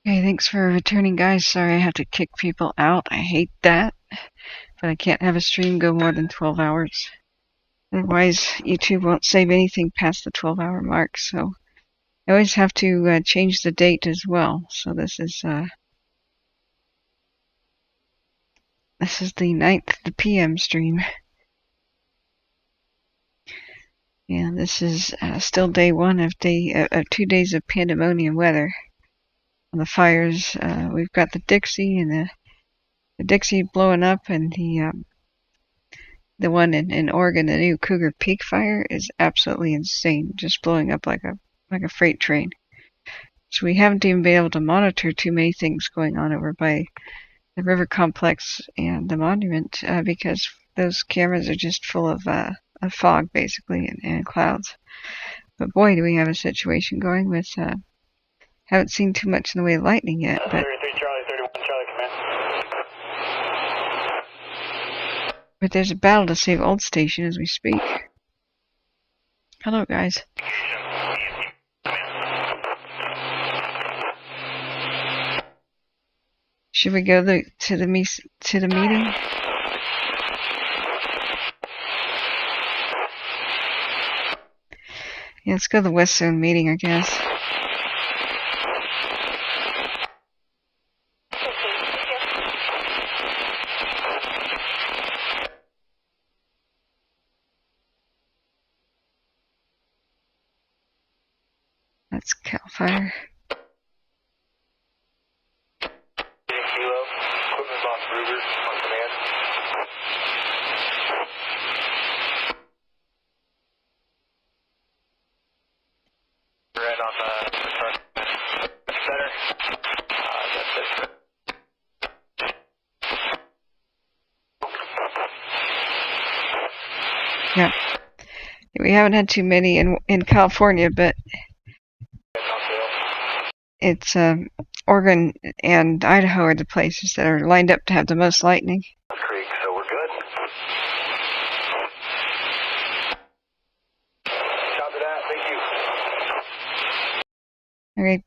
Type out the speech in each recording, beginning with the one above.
Hey, thanks for returning, guys. Sorry I had to kick people out. I hate that. But I can't have a stream go more than 12 hours. Otherwise, YouTube won't save anything past the 12-hour mark. So I always have to change the date as well. So this is the 9th, the PM stream. And this is still day one of 2 days of pandemonium weather. On the fires, we've got the Dixie and the Dixie blowing up, and the one in Oregon, the new Cougar Peak fire, is absolutely insane, just blowing up like a freight train. So we haven't even been able to monitor too many things going on over by the river complex and the monument because those cameras are just full of fog, basically, and clouds. But boy, do we have a situation going with. Haven't seen too much in the way of lightning yet, but 33 Charlie, 31 Charlie, command. But there's a battle to save Old Station as we speak. Hello, guys. Should we go to the meeting? Yeah, let's go to the West Zone meeting, I guess. That's Cal Fire. Kilo, equipment boss Ruger on command. Right on the front. Center. That's it. Yeah. We haven't had too many in California, but it's Oregon and Idaho are the places that are lined up to have the most lightning. Creek, so we're good. Copy that, thank you. Okay.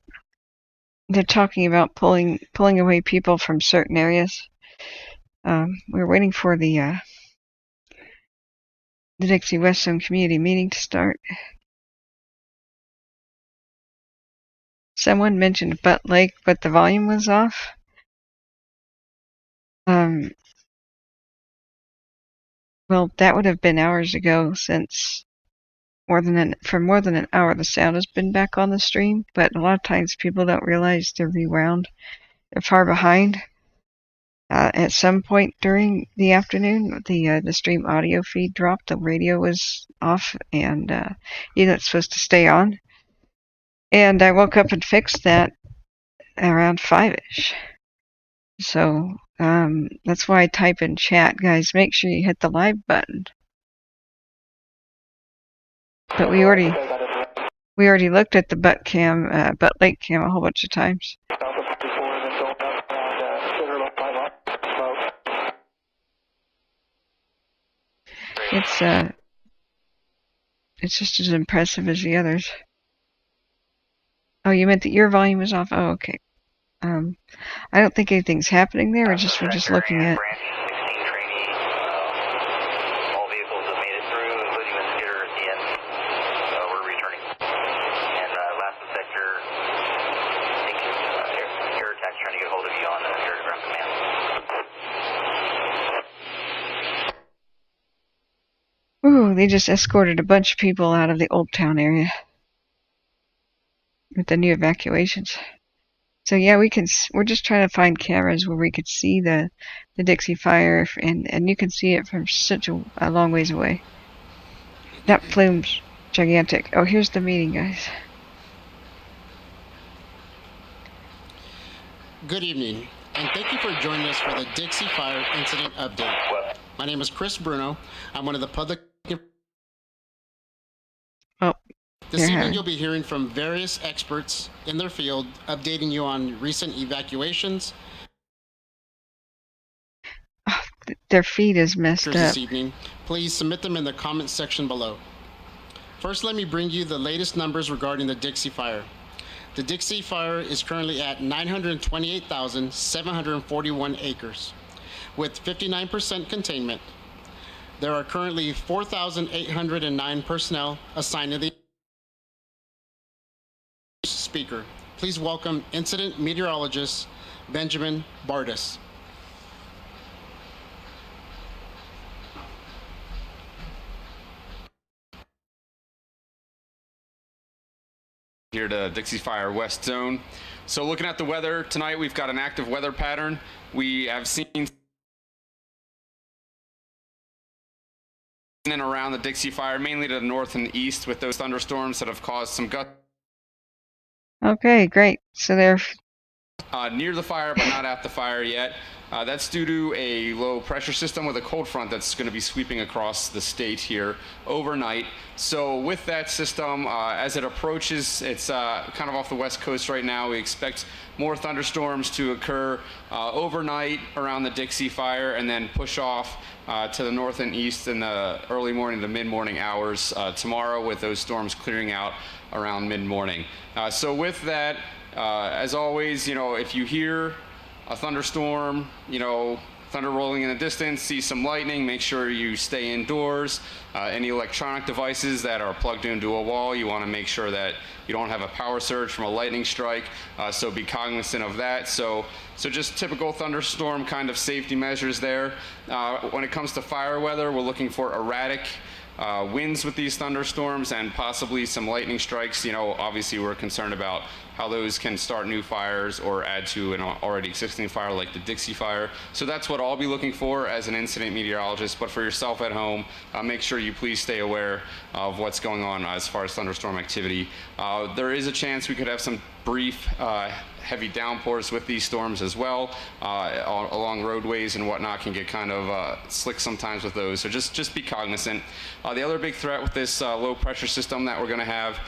They're talking about pulling away people from certain areas. We're waiting for the Dixie West Zone community meeting to start. Someone mentioned Butt Lake, but the volume was off. Well, that would have been hours ago, since for more than an hour the sound has been back on the stream, but a lot of times people don't realize they're rewound. They're far behind. At some point during the afternoon, the stream audio feed dropped. The radio was off, and it's supposed to stay on. And I woke up and fixed that around 5-ish. So that's why I type in chat, guys. Make sure you hit the live button. But we already looked at the Butt Lake cam a whole bunch of times. It's just as impressive as the others. Oh, you meant that your volume is off? Oh, okay. I don't think anything's happening there. We're just looking at. Trinity, all vehicles have made it through, including the skidder at the end. We're returning. And last sector, I think air attack's trying to get hold of you on air to ground command. Ooh, they just escorted a bunch of people out of the Old Town area with the new evacuations. So yeah, we're just trying to find cameras where we could see the Dixie fire, and you can see it from such a long ways away. That plume's gigantic. Oh, here's the meeting, guys. Good evening, and thank you for joining us for the Dixie Fire Incident Update. My name is Chris Bruno. I'm one of the public. Oh. This evening you'll be hearing from various experts in their field, updating you on recent evacuations. Oh, their feed is messed up. This evening, please submit them in the comments section below. First, let me bring you the latest numbers regarding the Dixie Fire. The Dixie fire is currently at 928,741 acres with 59% containment. There are currently 4,809 personnel assigned to the speaker. Please welcome Incident Meteorologist Benjamin Bardis. Here to Dixie Fire West Zone. So looking at the weather tonight, we've got an active weather pattern. We have seen in and around the Dixie Fire, mainly to the north and east, with those thunderstorms that have caused some gusts. Okay, great. So they're Near the fire, but not at the fire yet. That's due to a low pressure system with a cold front that's going to be sweeping across the state here overnight. So with that system, as it approaches, it's kind of off the west coast right now. We expect more thunderstorms to occur overnight around the Dixie Fire and then push off to the north and east in the early morning to mid-morning hours tomorrow, with those storms clearing out around mid-morning. So with that, as always, if you hear a thunderstorm, thunder rolling in the distance, see some lightning, make sure you stay indoors. Any electronic devices that are plugged into a wall, you want to make sure that you don't have a power surge from a lightning strike, so be cognizant of that. So just typical thunderstorm kind of safety measures there. When it comes to fire weather, we're looking for erratic winds with these thunderstorms and possibly some lightning strikes. Obviously we're concerned about how those can start new fires or add to an already existing fire like the Dixie Fire. So that's what I'll be looking for as an incident meteorologist. But for yourself at home, make sure you please stay aware of what's going on as far as thunderstorm activity. There is a chance we could have some brief heavy downpours with these storms as well. Along roadways and whatnot can get kind of slick sometimes with those. So just be cognizant. The other big threat with this low pressure system that we're going to have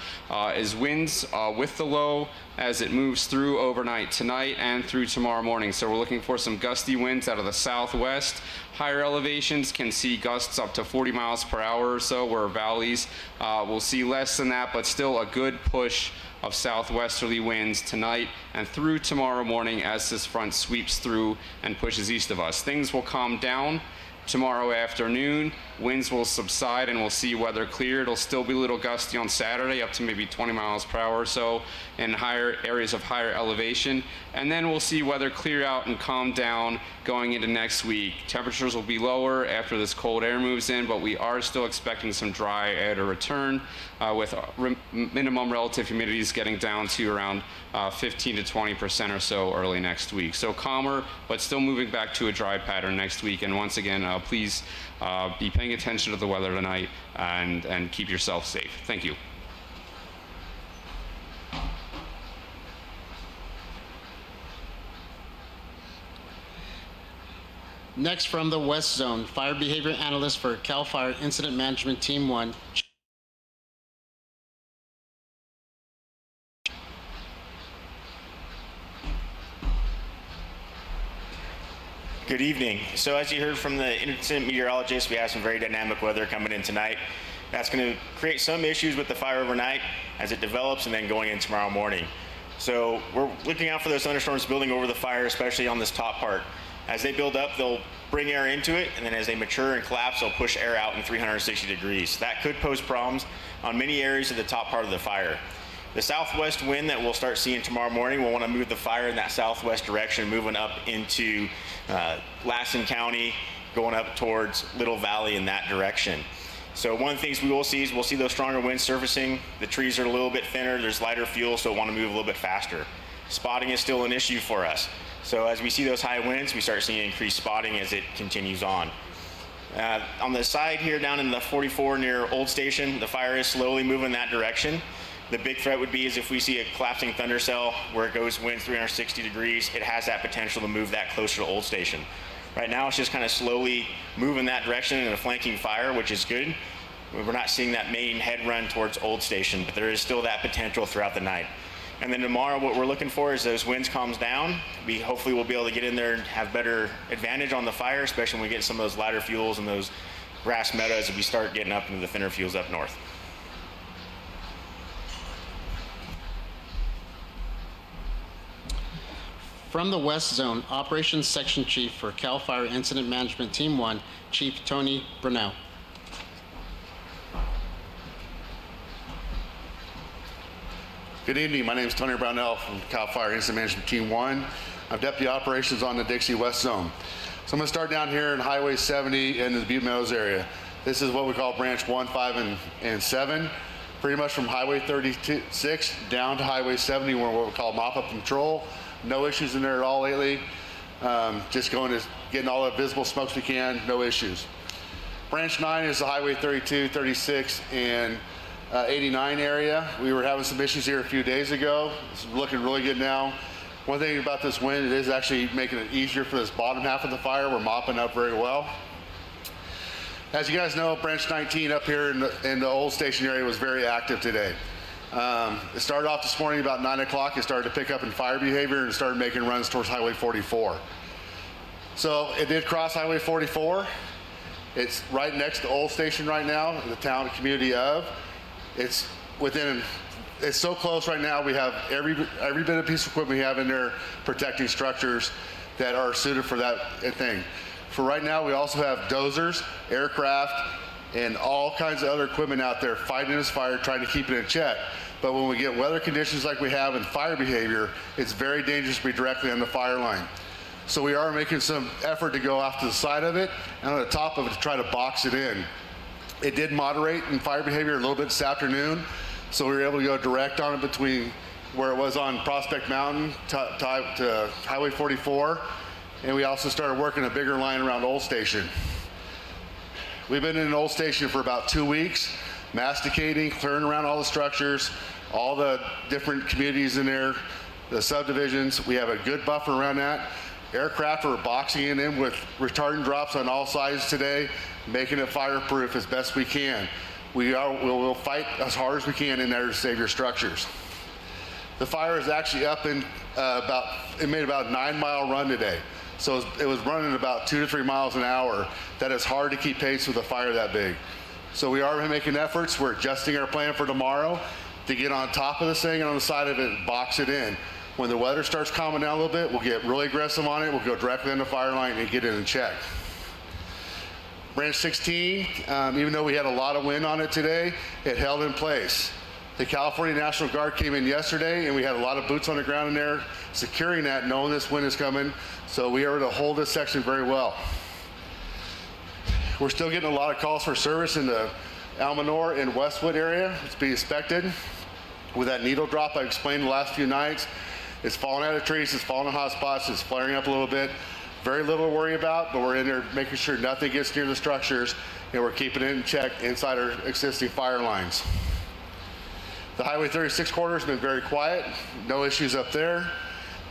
is winds with the low as it moves through overnight tonight and through tomorrow morning. So we're looking for some gusty winds out of the southwest. Higher elevations can see gusts up to 40 miles per hour or so, where valleys will see less than that, but still a good push of southwesterly winds tonight and through tomorrow morning as this front sweeps through and pushes east of us. Things will calm down tomorrow afternoon. Winds will subside and we'll see weather clear. It'll still be a little gusty on Saturday, up to maybe 20 miles per hour or so in higher areas of higher elevation. And then we'll see weather clear out and calm down going into next week. Temperatures will be lower after this cold air moves in, but we are still expecting some dry air to return with minimum relative humidities getting down to around 15 to 20% or so early next week. So calmer, but still moving back to a dry pattern next week. And once again, please be paying attention to the weather tonight and keep yourself safe. Thank you. Next from the West Zone, Fire Behavior Analyst for CAL FIRE Incident Management Team 1. Good evening. So as you heard from the incident meteorologist, we have some very dynamic weather coming in tonight. That's going to create some issues with the fire overnight as it develops and then going in tomorrow morning. So we're looking out for those thunderstorms building over the fire, especially on this top part. As they build up, they'll bring air into it, and then as they mature and collapse, they'll push air out in 360 degrees. That could pose problems on many areas of the top part of the fire. The southwest wind that we'll start seeing tomorrow morning will want to move the fire in that southwest direction, moving up into Lassen County, going up towards Little Valley in that direction. So one of the things we will see is we'll see those stronger winds surfacing. The trees are a little bit thinner, there's lighter fuel, so we'll want to move a little bit faster. Spotting is still an issue for us. So as we see those high winds, we start seeing increased spotting as it continues on. On the side here down in the 44 near Old Station, the fire is slowly moving that direction. The big threat would be is if we see a collapsing thunder cell where it goes winds 360 degrees, it has that potential to move that closer to Old Station. Right now it's just kind of slowly moving that direction in a flanking fire, which is good. We're not seeing that main head run towards Old Station, but there is still that potential throughout the night. And then tomorrow what we're looking for is those winds calms down. We hopefully will be able to get in there and have better advantage on the fire, especially when we get some of those lighter fuels and those grass meadows as we start getting up into the thinner fuels up north. From the West Zone, Operations Section Chief for CAL FIRE Incident Management Team 1, Chief Tony Brunel. Good evening. My name is Tony Brownell from CAL FIRE Incident Management Team 1. I'm Deputy Operations on the Dixie West Zone. So I'm going to start down here in Highway 70 in the Butte Meadows area. This is what we call Branch 1, 5, and 7. Pretty much from Highway 36 down to Highway 70, where what we call mop-up control. No issues in there at all lately. Just going to getting all the visible smokes we can, no issues. Branch 9 is the Highway 32, 36, and 89 area. We were having some issues here a few days ago. It's looking really good now. One thing about this wind, it is actually making it easier for this bottom half of the fire. We're mopping up very well. As you guys know, Branch 19 up here in the old station area was very active today. It started off this morning about 9 o'clock. It started to pick up in fire behavior and started making runs towards Highway 44. So it did cross Highway 44. It's right next to the old station right now, in the town and community of. It's so close right now. We have every bit of piece of equipment we have in there protecting structures that are suited for that thing. For right now, we also have dozers, aircraft, and all kinds of other equipment out there fighting this fire, trying to keep it in check. But when we get weather conditions like we have in fire behavior, it's very dangerous to be directly on the fire line. So we are making some effort to go off to the side of it and on the top of it to try to box it in. It did moderate in fire behavior a little bit this afternoon, so we were able to go direct on it between where it was on Prospect Mountain to Highway 44, and we also started working a bigger line around Old Station. We've been in an Old Station for about 2 weeks, masticating, clearing around all the structures, all the different communities in there, the subdivisions. We have a good buffer around that. Aircraft are boxing it in with retardant drops on all sides today, making it fireproof as best we can. We'll fight as hard as we can in there to save your structures. The fire is actually up in it made about a 9-mile run today. So it was running about 2 to 3 miles an hour. That is hard to keep pace with a fire that big. So we are making efforts. We're adjusting our plan for tomorrow to get on top of this thing and on the side of it and box it in. When the weather starts calming down a little bit, we'll get really aggressive on it. We'll go directly on the fire line and get it in check. Branch 16, even though we had a lot of wind on it today, it held in place. The California National Guard came in yesterday, and we had a lot of boots on the ground in there securing that, knowing this wind is coming. So we are able to hold this section very well. We're still getting a lot of calls for service in the Almanor and Westwood area. It's to be expected. With that needle drop I explained the last few nights, it's falling out of trees, it's falling in hot spots, it's flaring up a little bit. Very little to worry about, but we're in there making sure nothing gets near the structures, and we're keeping it in check inside our existing fire lines. The Highway 36 corridor has been very quiet, no issues up there.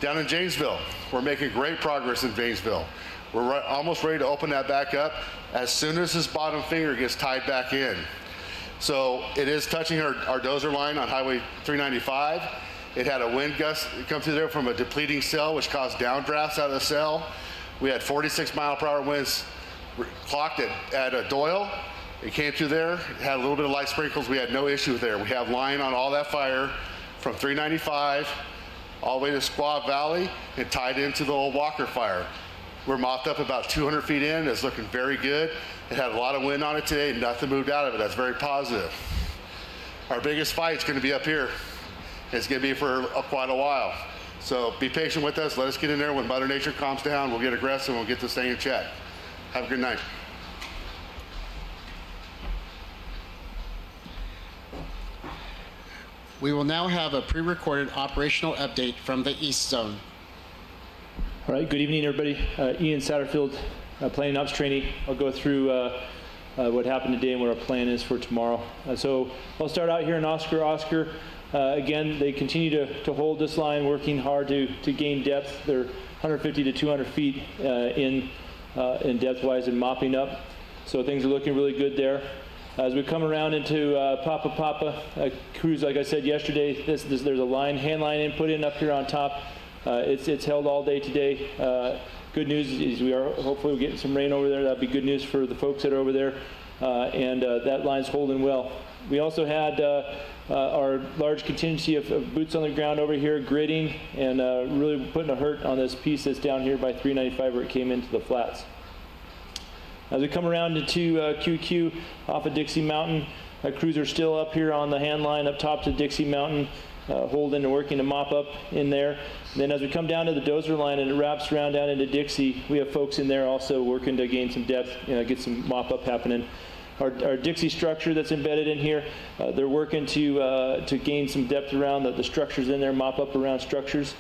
Down in Janesville, we're making great progress in Janesville. We're almost ready to open that back up as soon as this bottom finger gets tied back in. So it is touching our dozer line on Highway 395. It had a wind gust come through there from a depleting cell, which caused downdrafts out of the cell. We had 46-mile-per-hour winds clocked at Doyle. It came through there, it had a little bit of light sprinkles. We had no issue there. We have line on all that fire from 395 all the way to Squaw Valley and tied into the old Walker fire. We're mopped up about 200 feet in. It's looking very good. It had a lot of wind on it today. Nothing moved out of it. That's very positive. Our biggest fight's going to be up here. It's going to be for quite a while. So be patient with us. Let us get in there. When Mother Nature calms down, we'll get aggressive and we'll get this thing in check. Have a good night. We will now have a pre-recorded operational update from the East Zone. All right, good evening, everybody. Ian Satterfield, Planning Ops Trainee. I'll go through what happened today and what our plan is for tomorrow. So I'll start out here in Oscar. Again, they continue to hold this line, working hard to gain depth. They're 150 to 200 feet in depth-wise and mopping up. So things are looking really good there. As we come around into Papa Cruz, like I said yesterday, there's a hand line input in up here on top. It's held all day today. Good news is we are hopefully getting some rain over there. That'd be good news for the folks that are over there. And that line's holding well. We also had our large contingency of boots on the ground over here, gridding, and really putting a hurt on this piece that's down here by 395 where it came into the flats. As we come around into QQ off of Dixie Mountain, crews are still up here on the hand line up top to Dixie Mountain, holding and working to mop up in there. Then as we come down to the dozer line and it wraps around down into Dixie, we have folks in there also working to gain some depth, get some mop up happening. Our Dixie structure that's embedded in here, they're working to gain some depth around the structures in there, mop up around structures.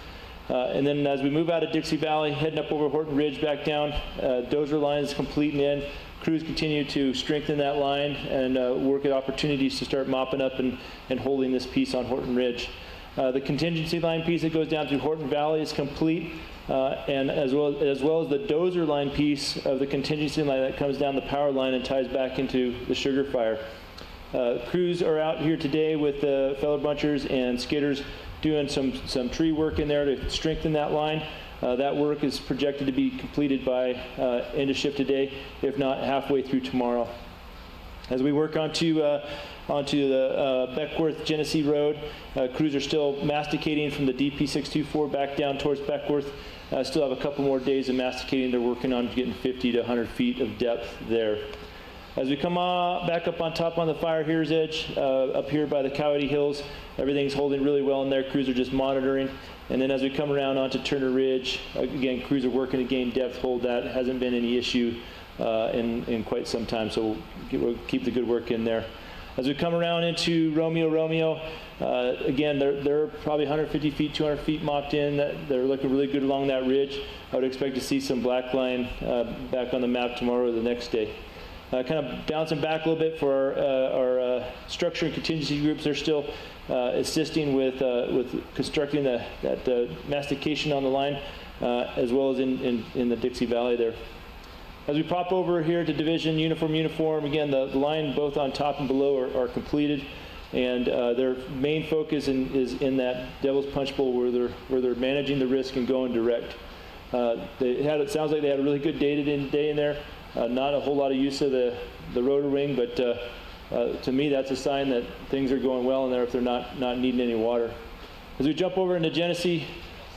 And then as we move out of Dixie Valley, heading up over Horton Ridge back down, dozer line is completing in. Crews continue to strengthen that line and work at opportunities to start mopping up and holding this piece on Horton Ridge. The contingency line piece that goes down through Horton Valley is complete, and as well as the dozer line piece of the contingency line that comes down the power line and ties back into the sugar fire. Crews are out here today with the feller bunchers and skidders doing some tree work in there to strengthen that line. That work is projected to be completed by end of shift today, if not halfway through tomorrow. As we work onto the Beckworth-Genesee Road, crews are still masticating from the DP624 back down towards Beckworth. Still have a couple more days of masticating. They're working on getting 50 to 100 feet of depth there. As we come back up on top on the Fire Here's Edge, up here by the Coyote Hills, everything's holding really well in there. Crews are just monitoring. And then as we come around onto Turner Ridge, again, crews are working to gain depth, hold that. Hasn't been any issue in quite some time, so we'll keep the good work in there. As we come around into Romeo, again, they're probably 150 feet, 200 feet mopped in. They're looking really good along that ridge. I would expect to see some black line back on the map tomorrow or the next day. Kind of bouncing back a little bit for our structure and contingency groups. They're still assisting with constructing that mastication on the line, as well as in the Dixie Valley there. As we pop over here to division uniform, again, the line both on top and below are completed, and their main focus is in that Devil's Punch Bowl where they're managing the risk and going direct. It sounds like they had a really good day in there. Not a whole lot of use of the rotor wing, but to me that's a sign that things are going well in there if they're not needing any water. As we jump over into Genesee,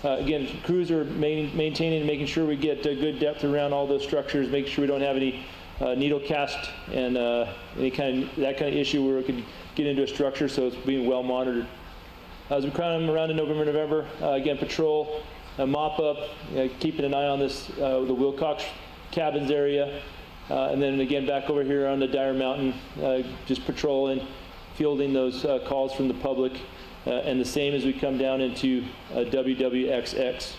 again, crews are maintaining and making sure we get good depth around all those structures, making sure we don't have any needle cast and that kind of issue where it could get into a structure, so it's being well monitored. As we come around in November, again, patrol, mop up, keeping an eye on this, the Wilcox cabins area, and then again back over here on the Dyer Mountain, just patrolling, fielding those calls from the public, and the same as we come down into WWXX.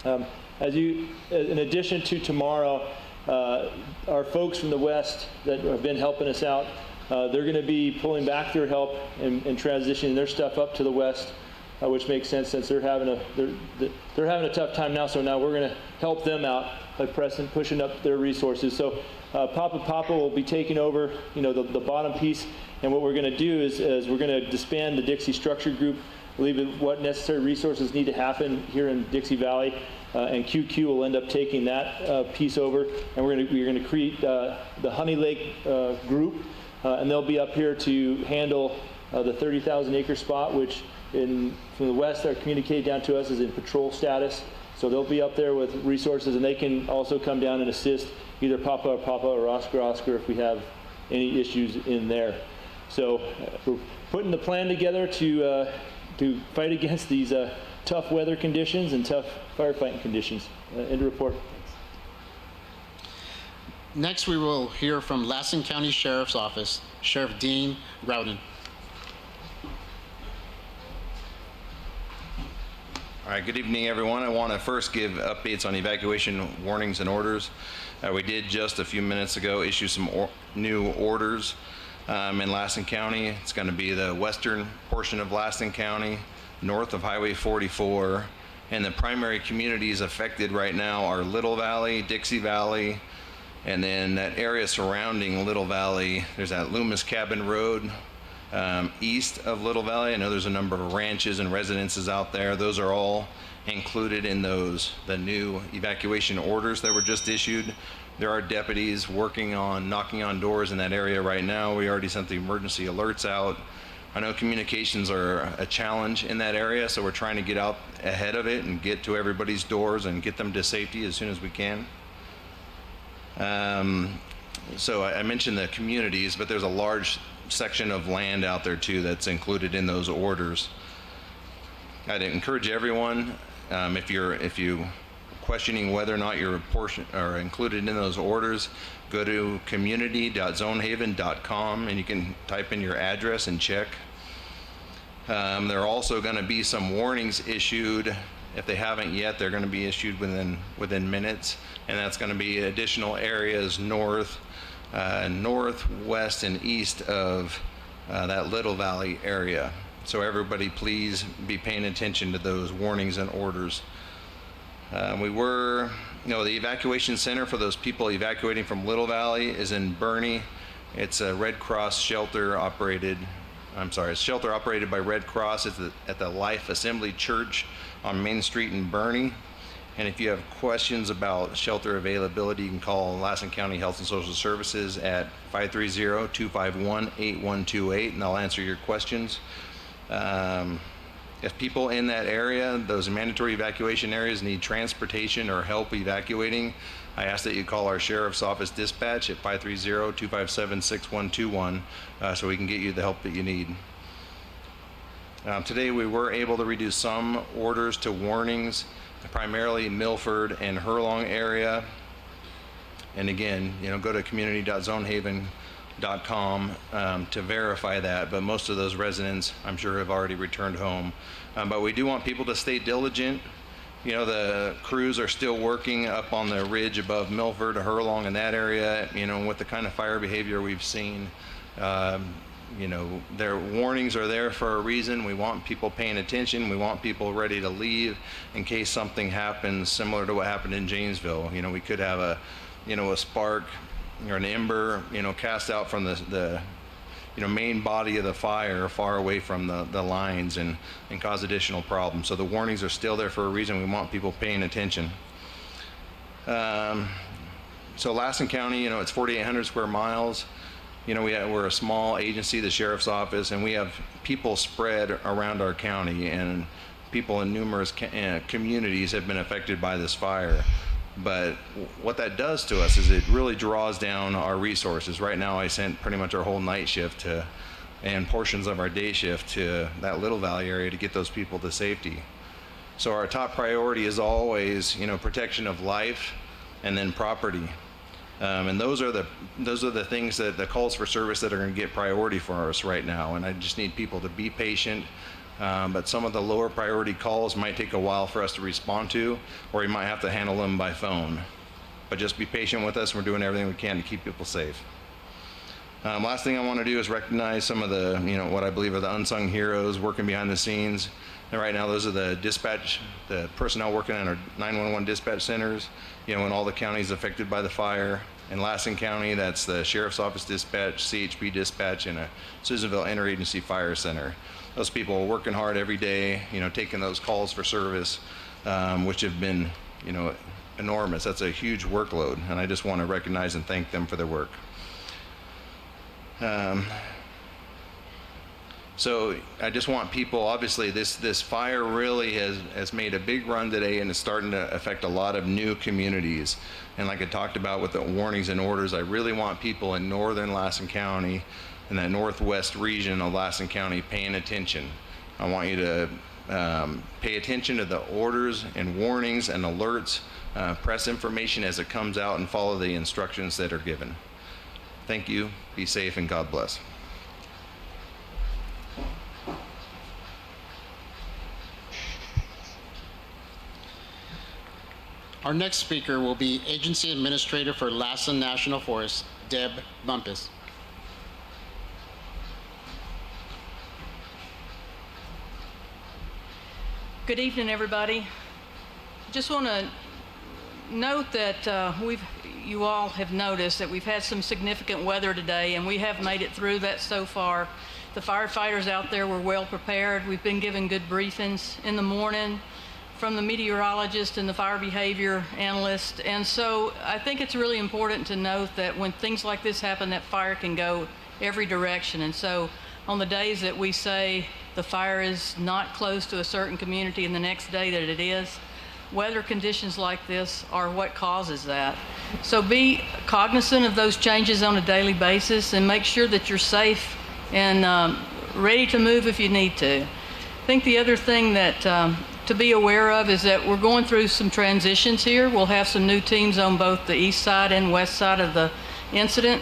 In addition to tomorrow, our folks from the west that have been helping us out, they're going to be pulling back their help and transitioning their stuff up to the west, which makes sense since they're having a tough time now. So now we're going to help them out by pushing up their resources. So Papa will be taking over, the bottom piece, and what we're going to do is we're going to disband the Dixie structure group, leave what necessary resources need to happen here in Dixie Valley, and QQ will end up taking that piece over, and we're going to create the Honey Lake group, and they'll be up here to handle the 30,000 acre spot, which from the west are communicated down to us is in patrol status. So they'll be up there with resources, and they can also come down and assist either Papa or Oscar if we have any issues in there. So we're putting the plan together to fight against these tough weather conditions and tough firefighting conditions. End of report. Next, we will hear from Lassen County Sheriff's Office, Sheriff Dean Rowden. All right, good evening, everyone. I want to first give updates on evacuation warnings and orders. We did just a few minutes ago issue some new orders in Lassen County. It's going to be the western portion of Lassen County, north of Highway 44, and the primary communities affected right now are Little Valley, Dixie Valley, and then that area surrounding Little Valley. There's that Loomis Cabin Road east of Little Valley. I know there's a number of ranches and residences out there. Those are all included in the new evacuation orders that were just issued. There are deputies working on knocking on doors in that area right now. We already sent the emergency alerts out. I know communications are a challenge in that area, so we're trying to get out ahead of it and get to everybody's doors and get them to safety as soon as we can. So I mentioned the communities, but there's a large section of land out there too that's included in those orders. I'd encourage everyone, if you questioning whether or not your portion are included in those orders, go to community.zonehaven.com and you can type in your address and check. There are also going to be some warnings issued. If they haven't yet, they're going to be issued within minutes, and that's going to be additional areas north, northwest, and east of that Little Valley area. So everybody, please be paying attention to those warnings and orders. The evacuation center for those people evacuating from Little Valley is in Bernie. It's a Red Cross shelter operated. It's shelter operated by Red Cross. It's at the Life Assembly Church on Main Street in Bernie. And if you have questions about shelter availability, you can call Lassen County Health and Social Services at 530-251-8128, and they'll answer your questions. If people in that area, those mandatory evacuation areas, need transportation or help evacuating, I ask that you call our Sheriff's Office dispatch at 530-257-6121 so we can get you the help that you need. Today we were able to reduce some orders to warnings, primarily Milford and Hurlong area. And again, go to community.zonehaven.com to verify that, but most of those residents, I'm sure, have already returned home. But we do want people to stay diligent. The crews are still working up on the ridge above Milford, Hurlong, in that area, with the kind of fire behavior we've seen. Their warnings are there for a reason. We want people paying attention. We want people ready to leave in case something happens similar to what happened in Janesville. We could have a spark or an ember, cast out from the main body of the fire far away from the lines and cause additional problems. So the warnings are still there for a reason. We want people paying attention. So Lassen County, it's 4,800 square miles. We're a small agency, the Sheriff's Office, and we have people spread around our county, and people in numerous communities have been affected by this fire. But what that does to us is it really draws down our resources. Right now, I sent pretty much our whole night shift and portions of our day shift to that Little Valley area to get those people to safety. So our top priority is always, protection of life and then property. And those are the things that the calls for service that are going to get priority for us right now. And I just need people to be patient. But some of the lower priority calls might take a while for us to respond to, or you might have to handle them by phone. But just be patient with us. We're doing everything we can to keep people safe. Last thing I want to do is recognize some of the, what I believe are the unsung heroes working behind the scenes. And right now, those are the personnel working in our 911 dispatch centers, in all the counties affected by the fire. In Lassen County, that's the Sheriff's Office dispatch, CHP dispatch, and a Susanville Interagency Fire Center. Those people are working hard every day, taking those calls for service, which have been, enormous. That's a huge workload, and I just want to recognize and thank them for their work. So I just want people, obviously this fire really has made a big run today, and it's starting to affect a lot of new communities. And like I talked about with the warnings and orders, I really want people in northern Lassen County and that northwest region of Lassen County paying attention. I want you to pay attention to the orders and warnings and alerts, press information as it comes out, and follow the instructions that are given. Thank you, be safe, and God bless. Our next speaker will be Agency Administrator for Lassen National Forest, Deb Bumpus. Good evening, everybody. Just want to note that you all have noticed that we've had some significant weather today, and we have made it through that so far. The firefighters out there were well prepared. We've been given good briefings in the morning from the meteorologist and the fire behavior analyst. And so I think it's really important to note that when things like this happen, that fire can go every direction. And so on the days that we say the fire is not close to a certain community and the next day that it is, weather conditions like this are what causes that. So be cognizant of those changes on a daily basis and make sure that you're safe and ready to move if you need to. I think the other thing that to be aware of is that we're going through some transitions here. We'll have some new teams on both the east side and west side of the incident.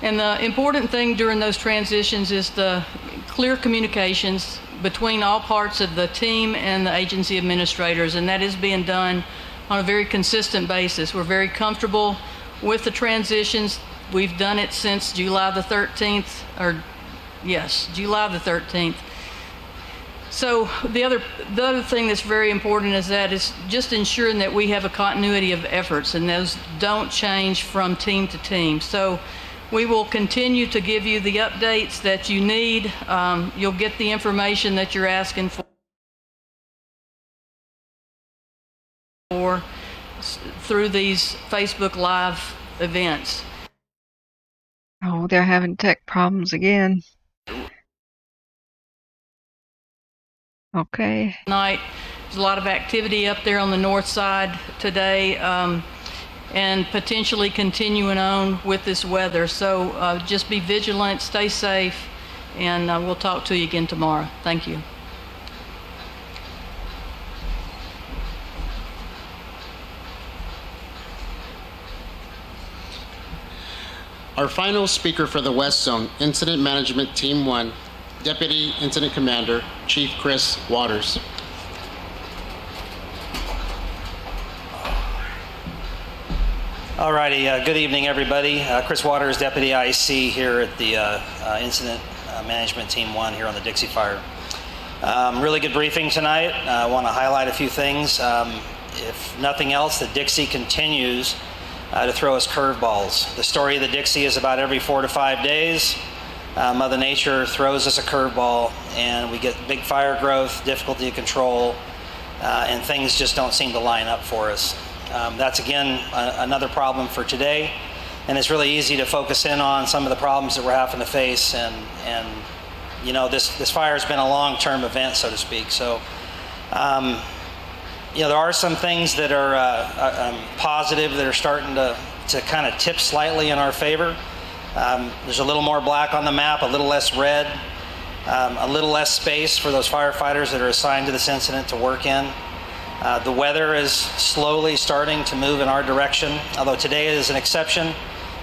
And the important thing during those transitions is the clear communications between all parts of the team and the agency administrators, and that is being done on a very consistent basis. We're very comfortable with the transitions. We've done it since July the 13th, July the 13th. So the other thing that's very important is just ensuring that we have a continuity of efforts, and those don't change from team to team. So we will continue to give you the updates that you need. You'll get the information that you're asking for through these Facebook Live events. Oh, they're having tech problems again. Okay. Tonight, there's a lot of activity up there on the north side today, and potentially continuing on with this weather. So just be vigilant, stay safe, and we'll talk to you again tomorrow. Thank you. Our final speaker for the West Zone, Incident Management Team 1, Deputy Incident Commander, Chief Chris Waters. Alrighty, good evening everybody. Chris Waters, Deputy IC here at the Incident Management Team 1 here on the Dixie Fire. Really good briefing tonight. I want to highlight a few things. If nothing else, the Dixie continues to throw us curveballs. The story of the Dixie is about every 4 to 5 days. Mother Nature throws us a curveball and we get big fire growth, difficulty to control, and things just don't seem to line up for us. That's again another problem for today, and it's really easy to focus in on some of the problems that we're having to face, and you know, this fire has been a long-term event, so to speak. So you know, there are some things that are positive that are starting to kind of tip slightly in our favor. There's a little more black on the map, a little less red, a little less space for those firefighters that are assigned to this incident to work in. The weather is slowly starting to move in our direction, although today is an exception.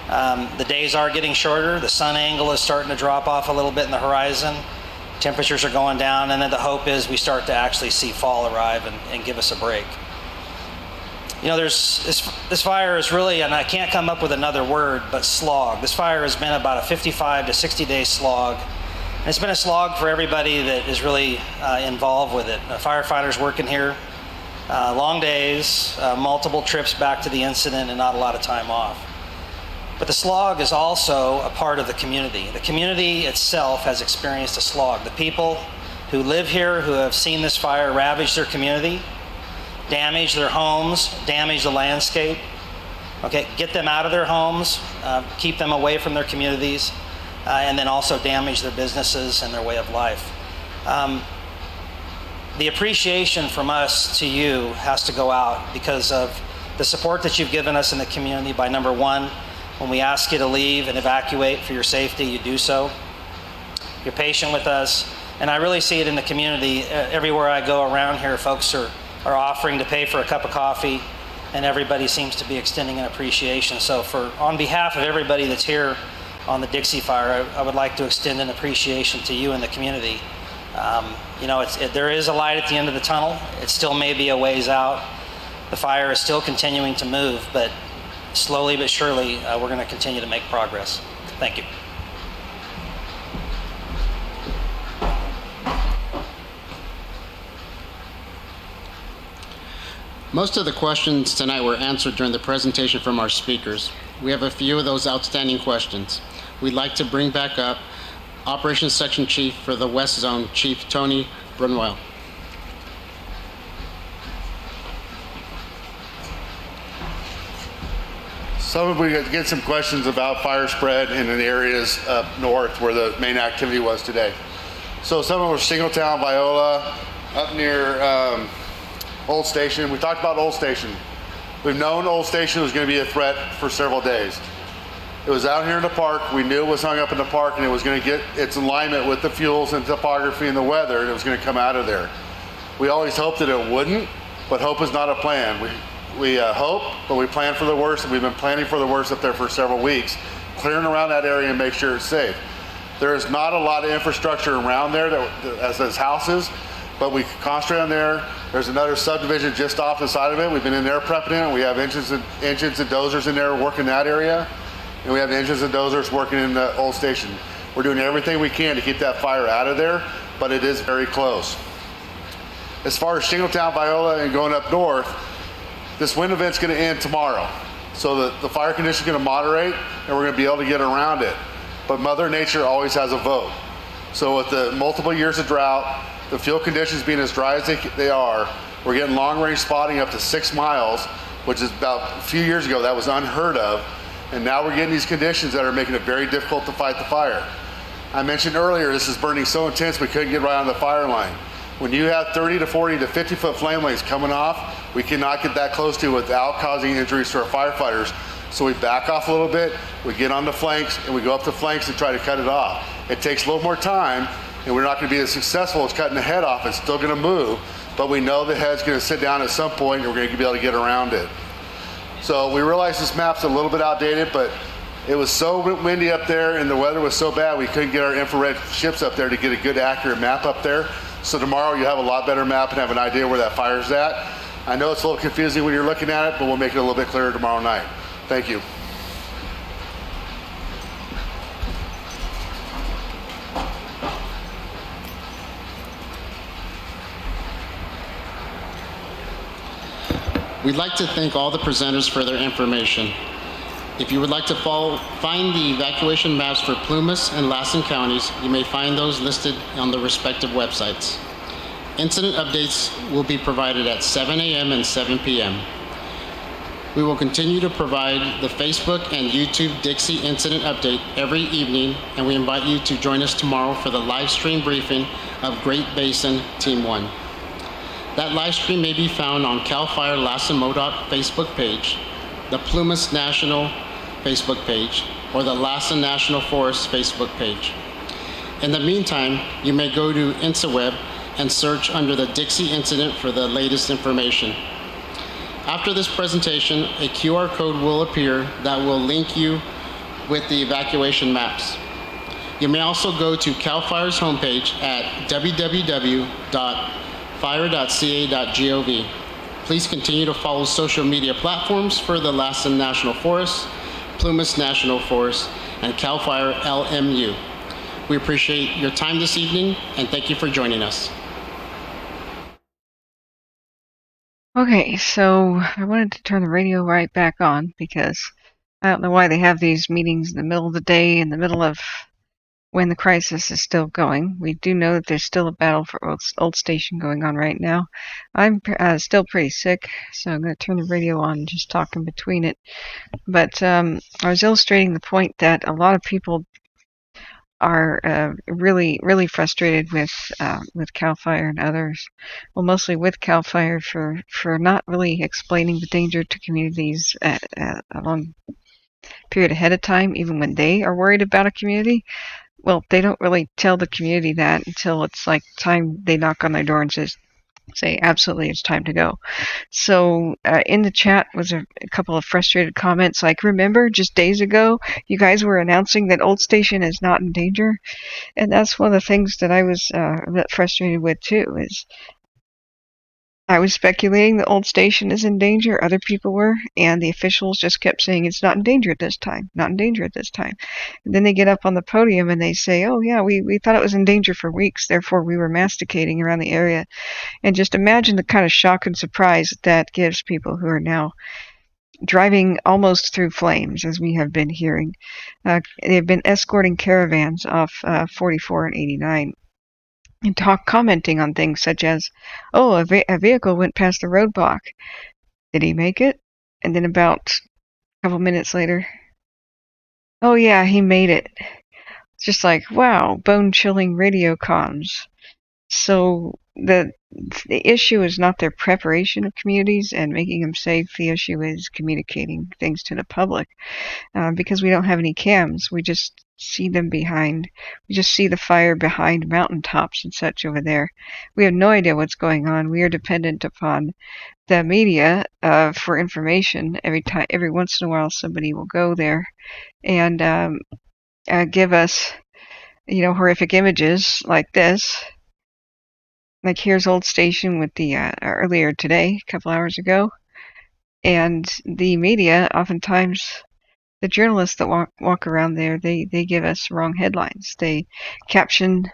The days are getting shorter, the sun angle is starting to drop off a little bit in the horizon, temperatures are going down, and then the hope is we start to actually see fall arrive and give us a break. You know, this fire is really, and I can't come up with another word, but slog. This fire has been about a 55 to 60 day slog. And it's been a slog for everybody that is really involved with it. Firefighters working here, long days, multiple trips back to the incident, and not a lot of time off. But the slog is also a part of the community. The community itself has experienced a slog. The people who live here, who have seen this fire ravage their community, damage their homes, damage the landscape, okay, get them out of their homes, keep them away from their communities, and then also damage their businesses and their way of life. The appreciation from us to you has to go out because of the support that you've given us in the community by, number one, when we ask you to leave and evacuate for your safety, you do so. You're patient with us, and I really see it in the community. Everywhere I go around here, folks are offering to pay for a cup of coffee, and everybody seems to be extending an appreciation. So on behalf of everybody that's here on the Dixie Fire, I would like to extend an appreciation to you and the community. You know, there is a light at the end of the tunnel. It still may be a ways out. The fire is still continuing to move, but slowly but surely, we're going to continue to make progress. Thank you. Most of the questions tonight were answered during the presentation from our speakers. We have a few of those outstanding questions. We'd like to bring back up Operations Section Chief for the West Zone, Chief Tony Brunwell. We get some questions about fire spread in the areas up north where the main activity was today. So some of them were Singletown, Viola, up near Old Station. We talked about Old Station. We've known Old Station was going to be a threat for several days. It was out here in the park. We knew it was hung up in the park, and it was going to get its alignment with the fuels and topography and the weather, and it was going to come out of there. We always hoped that it wouldn't, but hope is not a plan. We hope, but we plan for the worst, and we've been planning for the worst up there for several weeks, clearing around that area and make sure it's safe. There is not a lot of infrastructure around there as houses, but we concentrate on there. There's another subdivision just off the side of it. We've been in there prepping it. We have engines and dozers in there working that area, and we have engines and dozers working in the Old Station. We're doing everything we can to keep that fire out of there, but it is very close. As far as Singletown, Viola, and going up north, this wind event's going to end tomorrow. So the fire condition is going to moderate, and we're going to be able to get around it. But Mother Nature always has a vote. So with the multiple years of drought, the field conditions being as dry as they are, we're getting long-range spotting up to 6 miles, which is about a few years ago, that was unheard of. And now we're getting these conditions that are making it very difficult to fight the fire. I mentioned earlier, this is burning so intense we couldn't get right on the fire line. When you have 30 to 40 to 50 foot flame lanes coming off, we cannot get that close to without causing injuries to our firefighters. So we back off a little bit, we get on the flanks, and we go up the flanks and try to cut it off. It takes a little more time, and we're not going to be as successful as cutting the head off. It's still going to move, but we know the head's going to sit down at some point, and we're going to be able to get around it. So we realize this map's a little bit outdated, but it was so windy up there, and the weather was so bad, we couldn't get our infrared ships up there to get a good, accurate map up there. So tomorrow you have a lot better map and have an idea where that fire's at. I know it's a little confusing when you're looking at it, but we'll make it a little bit clearer tomorrow night. Thank you. We'd like to thank all the presenters for their information. If you would like to find the evacuation maps for Plumas and Lassen counties, you may find those listed on the respective websites. Incident updates will be provided at 7 a.m. and 7 p.m. We will continue to provide the Facebook and YouTube Dixie incident update every evening, and we invite you to join us tomorrow for the live stream briefing of Great Basin Team 1. That live stream may be found on CAL FIRE Lassen MoDOT Facebook page, the Plumas National Facebook page, or the Lassen National Forest Facebook page. In the meantime, you may go to InstaWeb and search under the Dixie incident for the latest information. After this presentation, a QR code will appear that will link you with the evacuation maps. You may also go to CAL FIRE's homepage at www.fire.ca.gov. Please continue to follow social media platforms for the Lassen National Forest, Plumas National Forest, and CAL FIRE LMU. We appreciate your time this evening, and thank you for joining us. Okay, so I wanted to turn the radio right back on because I don't know why they have these meetings in the middle of the day, in the middle of when the crisis is still going. We do know that there's still a battle for Old Station going on right now. I'm still pretty sick, so I'm going to turn the radio on and just talk in between it. But I was illustrating the point that a lot of people are really frustrated with CAL FIRE and others. Well, mostly with CAL FIRE for not really explaining the danger to communities at a long period ahead of time, even when they are worried about a community. Well, they don't really tell the community that until it's like time they knock on their door and say, absolutely, it's time to go. So in the chat was a couple of frustrated comments like, remember, just days ago, you guys were announcing that Old Station is not in danger. And that's one of the things that I was a bit frustrated with, too, is I was speculating the Old Station is in danger, other people were, and the officials just kept saying it's not in danger at this time, not in danger at this time. And then they get up on the podium and they say, oh yeah, we thought it was in danger for weeks, therefore we were masticating around the area. And just imagine the kind of shock and surprise that gives people who are now driving almost through flames, as we have been hearing. They've been escorting caravans off 44 and 89. And commenting on things such as, oh, a vehicle went past the roadblock. Did he make it? And then about A couple minutes later, oh yeah, he made it. It's just like, wow, bone-chilling radio comms. So the issue is not their preparation of communities and making them safe. The issue is communicating things to the public, because we don't have any cams. We just see them behind. We just see the fire behind mountaintops and such over there. We have no idea what's going on. We are dependent upon the media for information. Every once in a while, somebody will go there and give us, horrific images like this. Like here's Old Station with the earlier today, a couple hours ago, and the media, oftentimes, the journalists that walk around there, they give us wrong headlines. They caption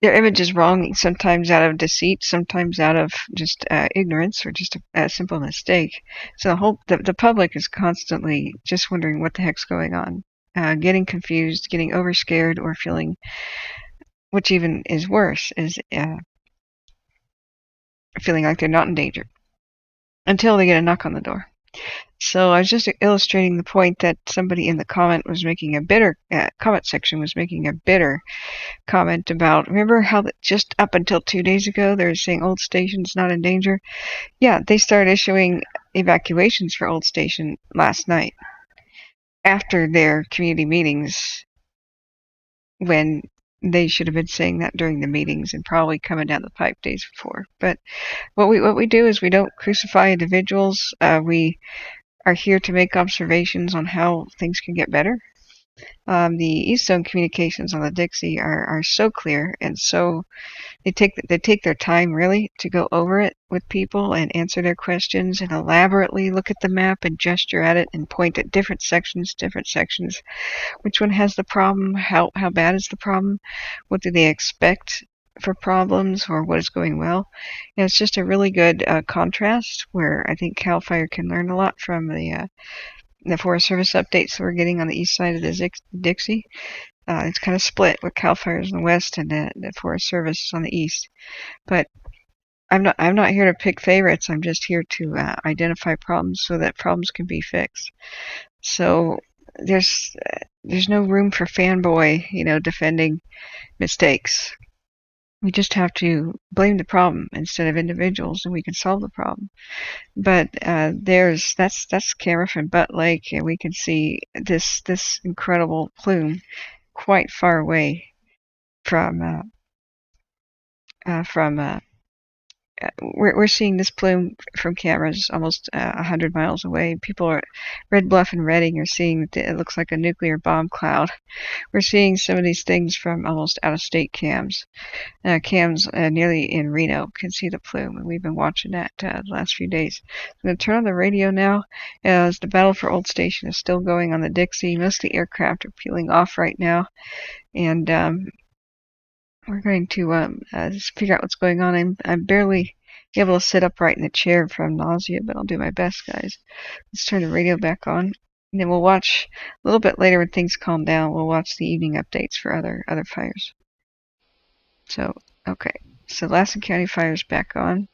their images wrong, sometimes out of deceit, sometimes out of just ignorance or just a simple mistake. So the public is constantly just wondering what the heck's going on, getting confused, getting overscared, or feeling, which even is worse, is feeling like they're not in danger until they get a knock on the door. So I was just illustrating the point that somebody in the comment section was making a bitter comment about, remember how just up until 2 days ago they were saying Old Station's not in danger? Yeah, they started issuing evacuations for Old Station last night after their community meetings, when they should have been saying that during the meetings and probably coming down the pipe days before. But what we do is we don't crucify individuals. We are here to make observations on how things can get better. The East Zone communications on the Dixie are so clear, and so they take their time really to go over it with people and answer their questions and elaborately look at the map and gesture at it and point at different sections. Which one has the problem? How bad is the problem? What do they expect for problems, or what is going well? And it's just a really good contrast where I think CAL FIRE can learn a lot from the Forest Service updates that we're getting on the east side of the Dixie. It's kind of split with CAL FIRE in the west and the Forest Service on the east. But I'm not here to pick favorites. I'm just here to identify problems so that problems can be fixed. So there's no room for fanboy, defending mistakes. We just have to blame the problem instead of individuals, and we can solve the problem. But that's camera from Butt Lake, and we can see this incredible plume quite far away from we're seeing this plume from cameras almost 100 miles away. People at Red Bluff and Redding are seeing that it looks like a nuclear bomb cloud. We're seeing some of these things from almost out-of-state cams. Cams nearly in Reno can see the plume, and we've been watching that the last few days. I'm going to turn on the radio now, as the battle for Old Station is still going on the Dixie. Most of the aircraft are peeling off right now, and we're going to just figure out what's going on. I'm barely able to sit upright in the chair from nausea, but I'll do my best, guys. Let's turn the radio back on, and then we'll watch a little bit later when things calm down. We'll watch the evening updates for other fires. So, okay. So Lassen County Fire's back on,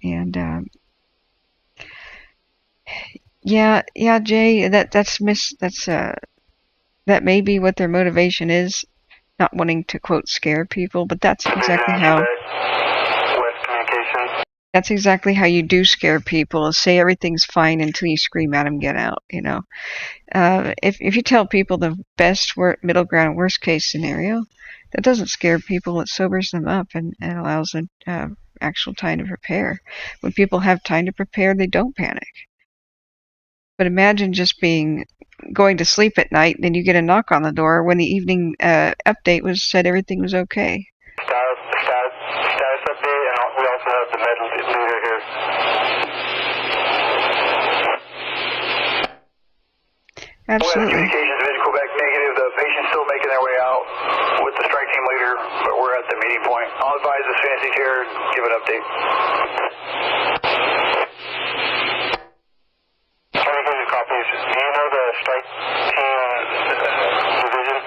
and yeah, Jay, that may be what their motivation is. Not wanting to, quote, scare people, but that's exactly how you do scare people, is say everything's fine until you scream at them, get out, If you tell people the best middle ground worst case scenario, that doesn't scare people, it sobers them up and allows them actual time to prepare. When people have time to prepare, they don't panic. But imagine just going to sleep at night, then you get a knock on the door when the evening update said everything was okay. Status update, and we also have the med leader here. Absolutely. Communications image, Quebec negative. The patient's still making their way out with the strike team leader, but we're at the meeting point. I'll advise as soon as he's here, give an update. Copies. Do you know the strike team division?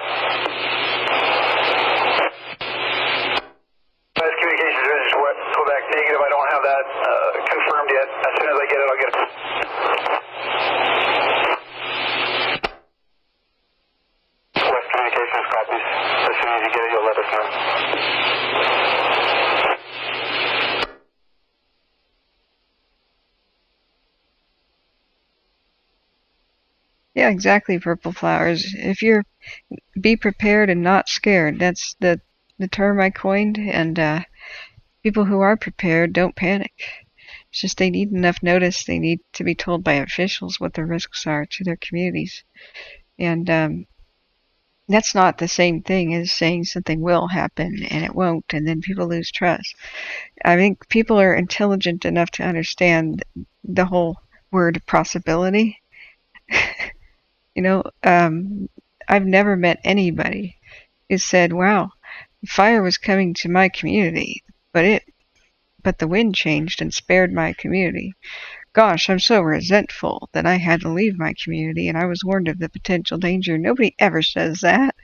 Best communications division, Quebec negative. I don't have that confirmed yet. As soon as I get it, I'll get it. Yeah, exactly, Purple Flowers. If you're be prepared and not scared, that's the term I coined, and people who are prepared don't panic. It's just they need enough notice. They need to be told by officials what the risks are to their communities. And that's not the same thing as saying something will happen and it won't, and then people lose trust. I think people are intelligent enough to understand the whole word possibility. I've never met anybody who said, wow, fire was coming to my community, but the wind changed and spared my community. Gosh, I'm so resentful that I had to leave my community and I was warned of the potential danger. Nobody ever says that.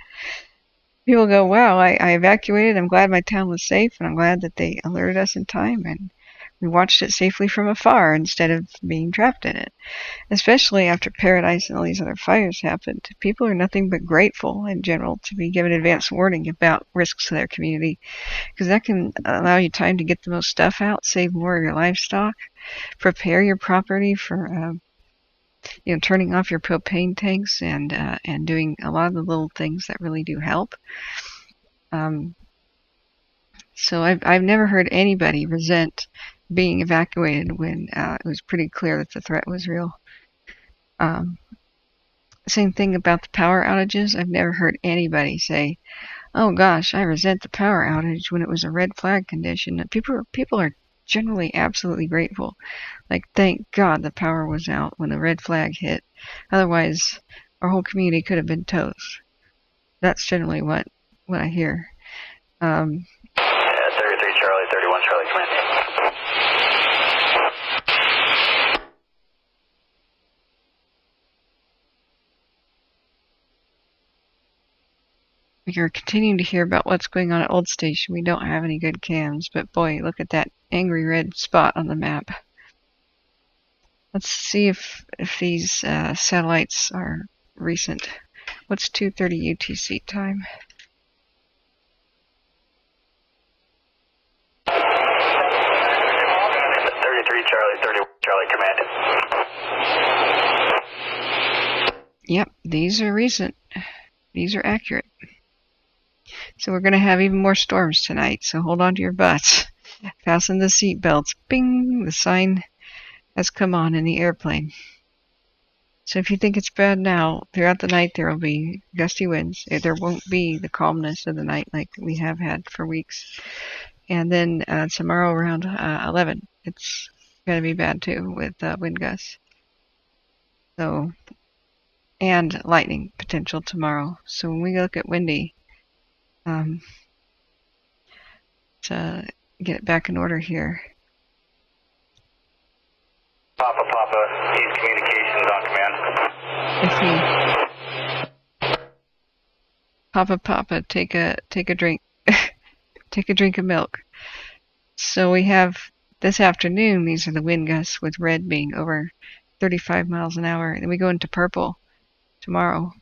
People go, wow, I evacuated. I'm glad my town was safe, and I'm glad that they alerted us in time and we watched it safely from afar instead of being trapped in it. Especially after Paradise and all these other fires happened. People are nothing but grateful in general to be given advance warning about risks to their community, because that can allow you time to get the most stuff out, save more of your livestock, prepare your property for turning off your propane tanks and doing a lot of the little things that really do help. So I've never heard anybody resent being evacuated when it was pretty clear that the threat was real. Same thing about the power outages. I've never heard anybody say, oh gosh, I resent the power outage when it was a red flag condition. People are generally absolutely grateful. Like, thank God the power was out when the red flag hit. Otherwise, our whole community could have been toast. That's generally what I hear. 33 Charlie, 31 Charlie, command. You're continuing to hear about what's going on at Old Station. We don't have any good cams, but boy, look at that angry red spot on the map. Let's see if these satellites are recent. What's 2:30 UTC time? 33 Charlie, 31 Charlie, command. Yep, these are recent. These are accurate. So we're going to have even more storms tonight, so hold on to your butts. Fasten the seat belts. Bing! The sign has come on in the airplane. So if you think it's bad now, throughout the night there will be gusty winds. There won't be the calmness of the night like we have had for weeks. And then tomorrow around 11, it's going to be bad too with wind gusts. So, and lightning potential tomorrow. So when we look at windy, to get it back in order here. Papa, need communications on command. Papa, take a drink. Take a drink of milk. So we have this afternoon, these are the wind gusts with red being over 35 miles an hour. And then we go into purple tomorrow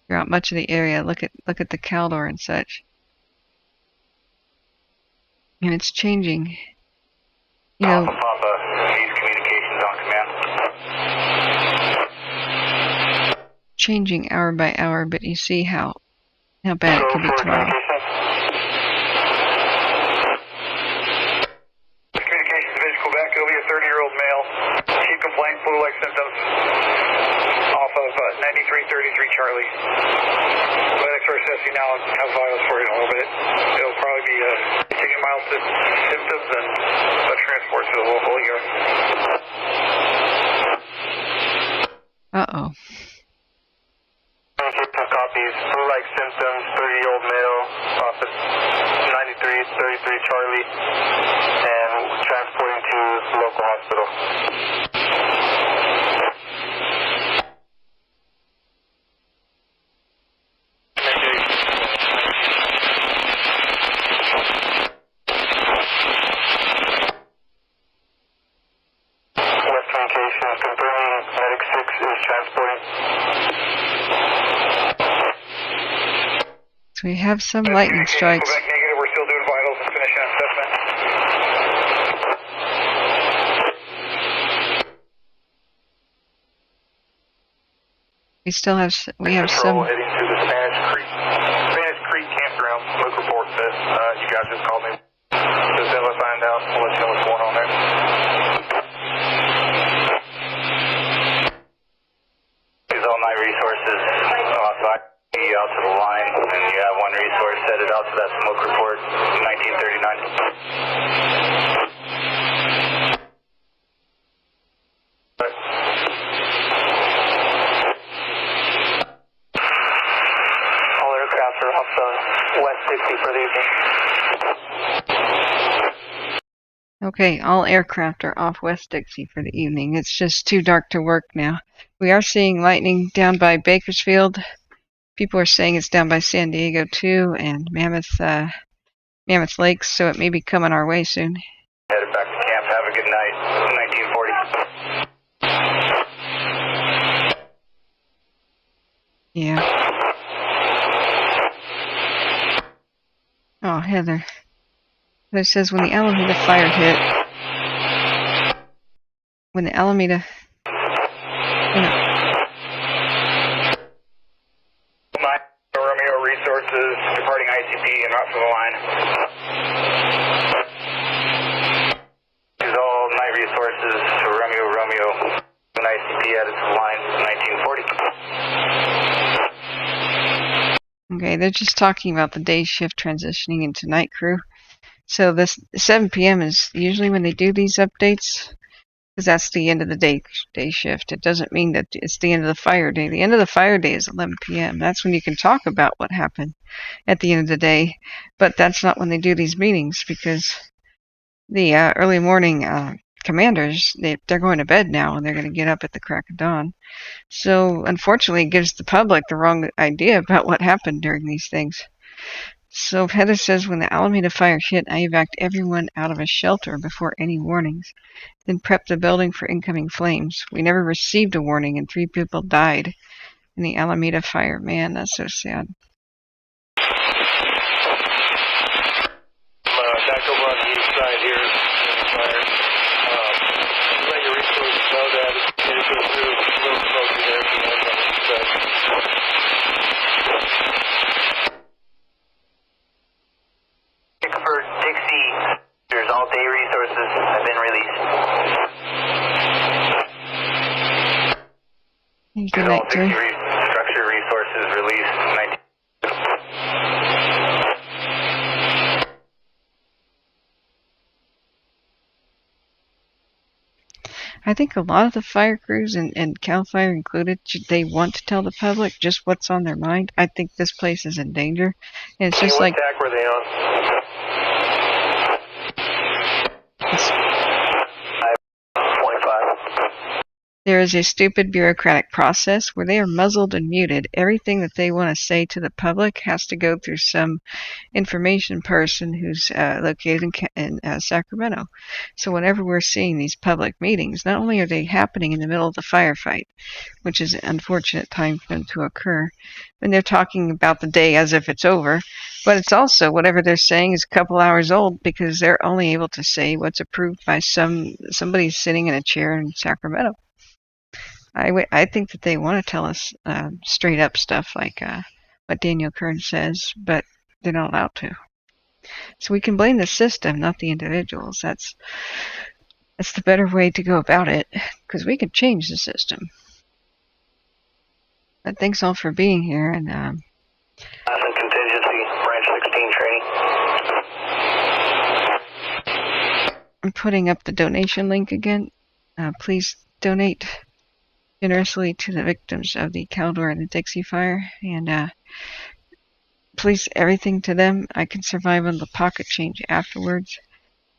throughout much of the area. Look at the Caldor and such. And it's changing. Papa, need communications on command. Changing hour by hour, but you see how bad it could be tomorrow. Communications division, Quebec. It'll be a 30-year-old male. Chief complaint, flu-like symptoms. Off of 9333 Charlie. Let X-ray assess you now and have vitals for you in a little bit. It'll probably be taking mild symptoms and transport to the whole year. Uh-oh. Copies, flu-like symptoms, 30-year-old male, off of 9333 Charlie, and transporting to the local hospital. West Communications confirming Medic 6 is transporting. So we have some lightning strikes. Quebec negative, we're still doing vitals and finishing assessment. We still have Control some. heading to the Spanish Creek campground. Smoke report says you guys just called me. Just until I find out, I'll let you know what's going on there. These all-night resources. So I can you out to the line, and you have one resource set it out to that smoke report, 1939. All aircraft are off West Dixie for the evening. Okay, all aircraft are off West Dixie for the evening. It's just too dark to work now. We are seeing lightning down by Bakersfield. People are saying it's down by San Diego too, and Mammoth Lakes, so it may be coming our way soon. Headed back to camp. Have a good night. 1940. Yeah. Oh, Heather. Heather says when the Alameda fire hit, Romeo resources departing ICP and route for the line. These all night resources for Romeo and ICP added to the line 1940. Okay, they're just talking about the day shift transitioning into night crew. So this 7 p.m. is usually when they do these updates, because that's the end of the day shift. It doesn't mean that it's the end of the fire day. The end of the fire day is 11 p.m. That's when you can talk about what happened at the end of the day. But that's not when they do these meetings, because the early morning commanders, they're going to bed now, and they're going to get up at the crack of dawn. So unfortunately, it gives the public the wrong idea about what happened during these things. So Heather says, when the Alameda fire hit, I evacuated everyone out of a shelter before any warnings, then prepped the building for incoming flames. We never received a warning, and 3 people died in the Alameda fire. Man, that's so sad. Back over on the east side here in the fire. Let your resources know that it goes through a little smoky there at the end on the east side. For Dixie, there's all-day resources have been released. Good night, all Dixie structure resources released. I think a lot of the fire crews, and Cal Fire included, they want to tell the public just what's on their mind. I think this place is in danger. And it's just like... What attack were they on? There is a stupid bureaucratic process where they are muzzled and muted. Everything that they want to say to the public has to go through some information person who's located in Sacramento. So whenever we're seeing these public meetings, not only are they happening in the middle of the firefight, which is an unfortunate time for them to occur, and they're talking about the day as if it's over, but it's also whatever they're saying is a couple hours old, because they're only able to say what's approved by somebody sitting in a chair in Sacramento. I think that they want to tell us straight up stuff like what Daniel Kern says, but they're not allowed to. So we can blame the system, not the individuals. That's the better way to go about it, because we can change the system. But thanks all for being here, and contingency, branch 16 training. I'm putting up the donation link again. Please donate generously to the victims of the Caldor and the Dixie fire, and please, everything to them. I can survive on the pocket change afterwards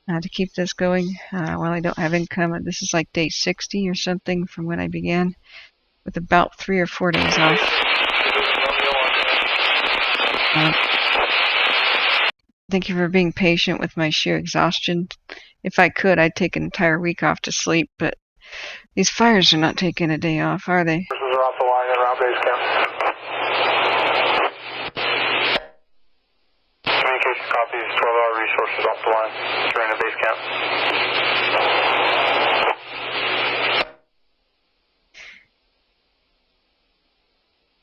to keep this going while I don't have income. This is like day 60 or something from when I began, with about 3 or 4 days off. Thank you for being patient with my sheer exhaustion. If I could, I'd take an entire week off to sleep, but these fires are not taking a day off, are they? Forces are off the line and around base camp. Communication copies, 12-hour resources off the line during the base camp.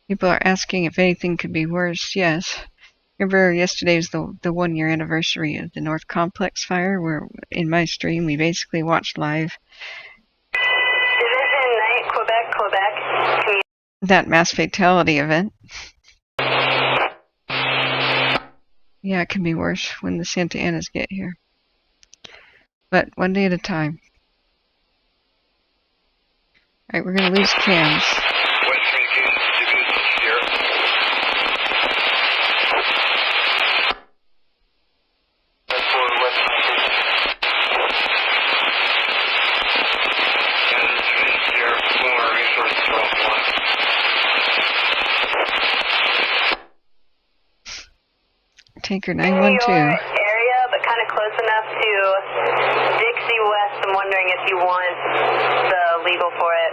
People are asking if anything could be worse. Yes. Remember yesterday was the 1 year anniversary of the North Complex fire, where in my stream we basically watched live Division 9, Quebec. that mass fatality event. Yeah, it can be worse when the Santa Anas get here. But one day at a time. Alright, we're going to lose cams. West Communications Division, Sherriff. That's for West Communications. Kansas Division, Sherriff. Lunar Resources offline. Tanker In 912. your area, but kind of close enough to Dixie West. I'm wondering if you want the legal for it.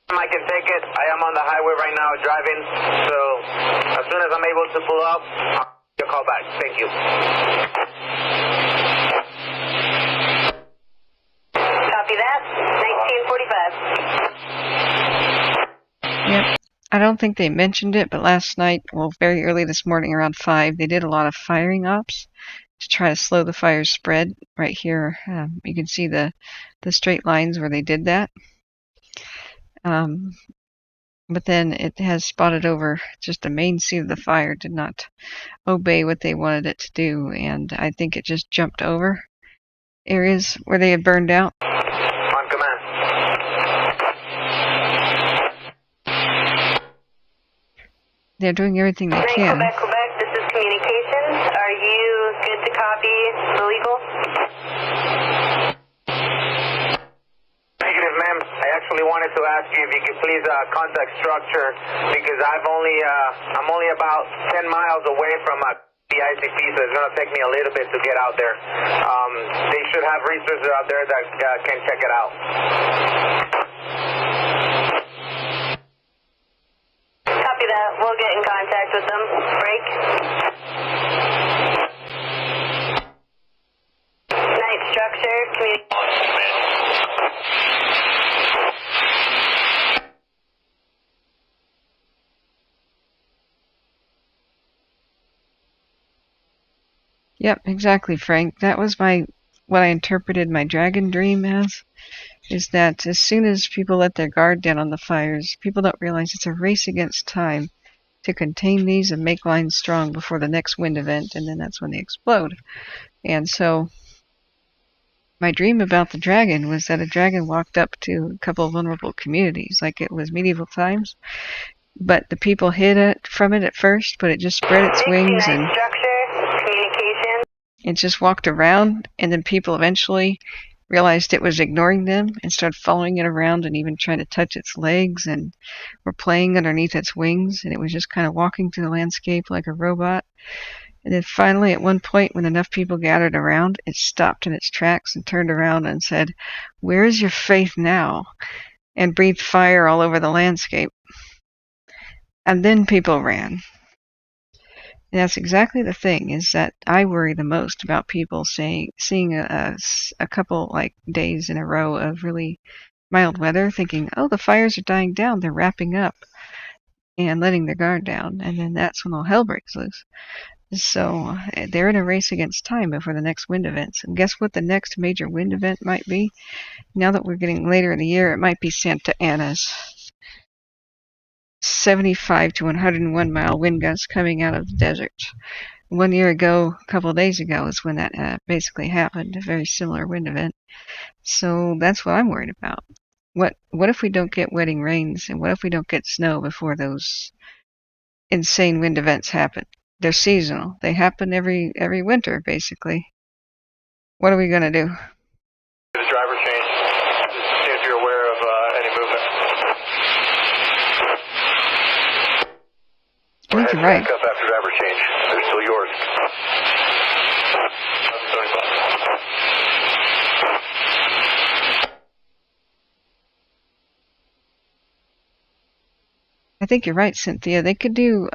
I can take it. I am on the highway right now driving, so as soon as I'm able to pull up, I'll give you a call back. Thank you. Copy that. 1945. Yep. I don't think they mentioned it, but last night, well, very early this morning around 5, they did a lot of firing ops to try to slow the fire spread. Right here, you can see the straight lines where they did that. But then it has spotted over just the main seat of the fire, did not obey what they wanted it to do, and I think it just jumped over areas where they had burned out. On command. They're doing everything they Nine, can. Quebec, this is communications. Are you good to copy the legal? Negative, ma'am. I actually wanted to ask you if you could please contact structure, because I'm only about 10 miles away from the ICP, so it's going to take me a little bit to get out there. They should have resources out there that can check it out. Copy that. We'll get in contact with them. Break. Night structure, Yep, exactly, Frank. That was what I interpreted my dragon dream as, is that as soon as people let their guard down on the fires, people don't realize it's a race against time to contain these and make lines strong before the next wind event, and then that's when they explode. And so my dream about the dragon was that a dragon walked up to a couple of vulnerable communities, like it was medieval times, but the people hid from it at first, but it just spread its wings and it just walked around, and then people eventually realized it was ignoring them and started following it around and even trying to touch its legs and were playing underneath its wings, and it was just kind of walking through the landscape like a robot. And then finally, at one point, when enough people gathered around, it stopped in its tracks and turned around and said, "Where is your faith now?" and breathed fire all over the landscape. And then people ran. And that's exactly the thing, is that I worry the most about people seeing a couple like days in a row of really mild weather, thinking, oh, the fires are dying down, they're wrapping up and letting their guard down, and then that's when all hell breaks loose. So they're in a race against time before the next wind events. And guess what the next major wind event might be? Now that we're getting later in the year, it might be Santa Anas. 75 to 101 mile wind gusts coming out of the desert. 1 year ago, a couple of days ago, is when that basically happened, a very similar wind event. So that's what I'm worried about. What if we don't get wetting rains, and what if we don't get snow before those insane wind events happen? They're seasonal. They happen every winter, basically. What are we going to do? The driver change. Just see if you're aware of any movement. I think you're right. Back up after driver change. They're still yours. I think you're right, Cynthia. They could do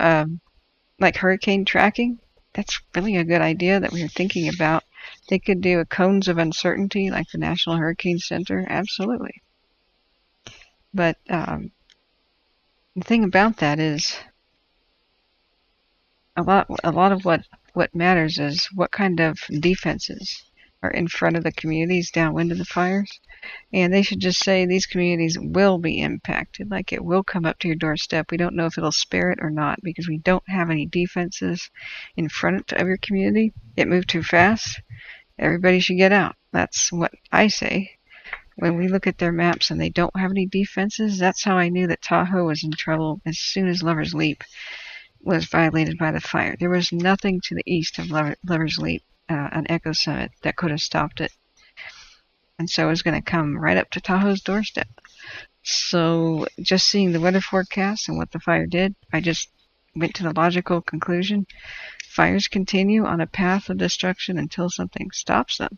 like hurricane tracking. That's really a good idea that we were thinking about. They could do a cones of uncertainty like the National Hurricane Center. Absolutely. But the thing about that is a lot of what matters is what kind of defenses are in front of the communities downwind of the fires. And they should just say these communities will be impacted, like it will come up to your doorstep. We don't know if it'll spare it or not because we don't have any defenses in front of your community. It moved too fast. Everybody should get out. That's what I say. When we look at their maps and they don't have any defenses, that's how I knew that Tahoe was in trouble as soon as Lover's Leap was violated by the fire. There was nothing to the east of Lover's Leap, an Echo Summit, that could have stopped it. And so it was going to come right up to Tahoe's doorstep. So just seeing the weather forecast and what the fire did, I just went to the logical conclusion. Fires continue on a path of destruction until something stops them.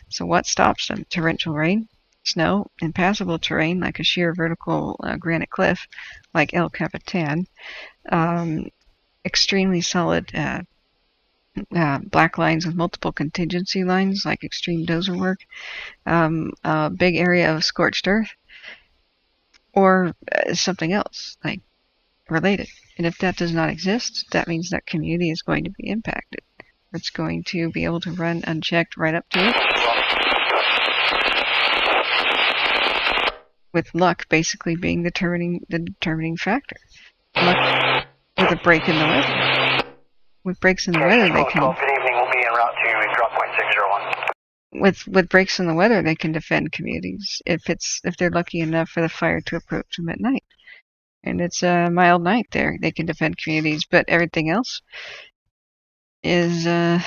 So what stops them? Torrential rain, snow, impassable terrain like a sheer vertical granite cliff like El Capitan, extremely solid black lines with multiple contingency lines like extreme dozer work, a big area of scorched earth, or something else like related. And if that does not exist, that means that community is going to be impacted. It's going to be able to run unchecked right up to it. With luck basically being the determining factor. Luck with a break in the weather. With breaks in the weather, they can. Good evening. We'll be en route to drop point 601. With breaks in the weather, they can defend communities if they're lucky enough for the fire to approach them at night. And it's a mild night there. They can defend communities, but everything else is they're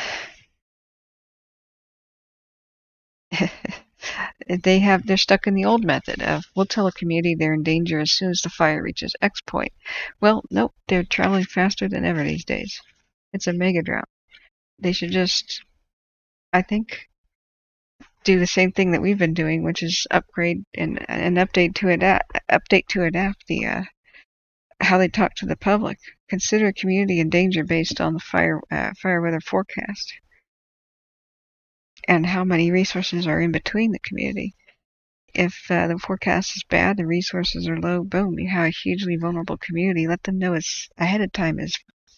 stuck in the old method of we'll tell a community they're in danger as soon as the fire reaches X point. Well, nope, they're traveling faster than ever these days. It's a mega drought. They should just, I think, do the same thing that we've been doing, which is upgrade and update to adapt the how they talk to the public. Consider a community in danger based on the fire weather forecast and how many resources are in between the community. If the forecast is bad, the resources are low, boom, you have a hugely vulnerable community. Let them know as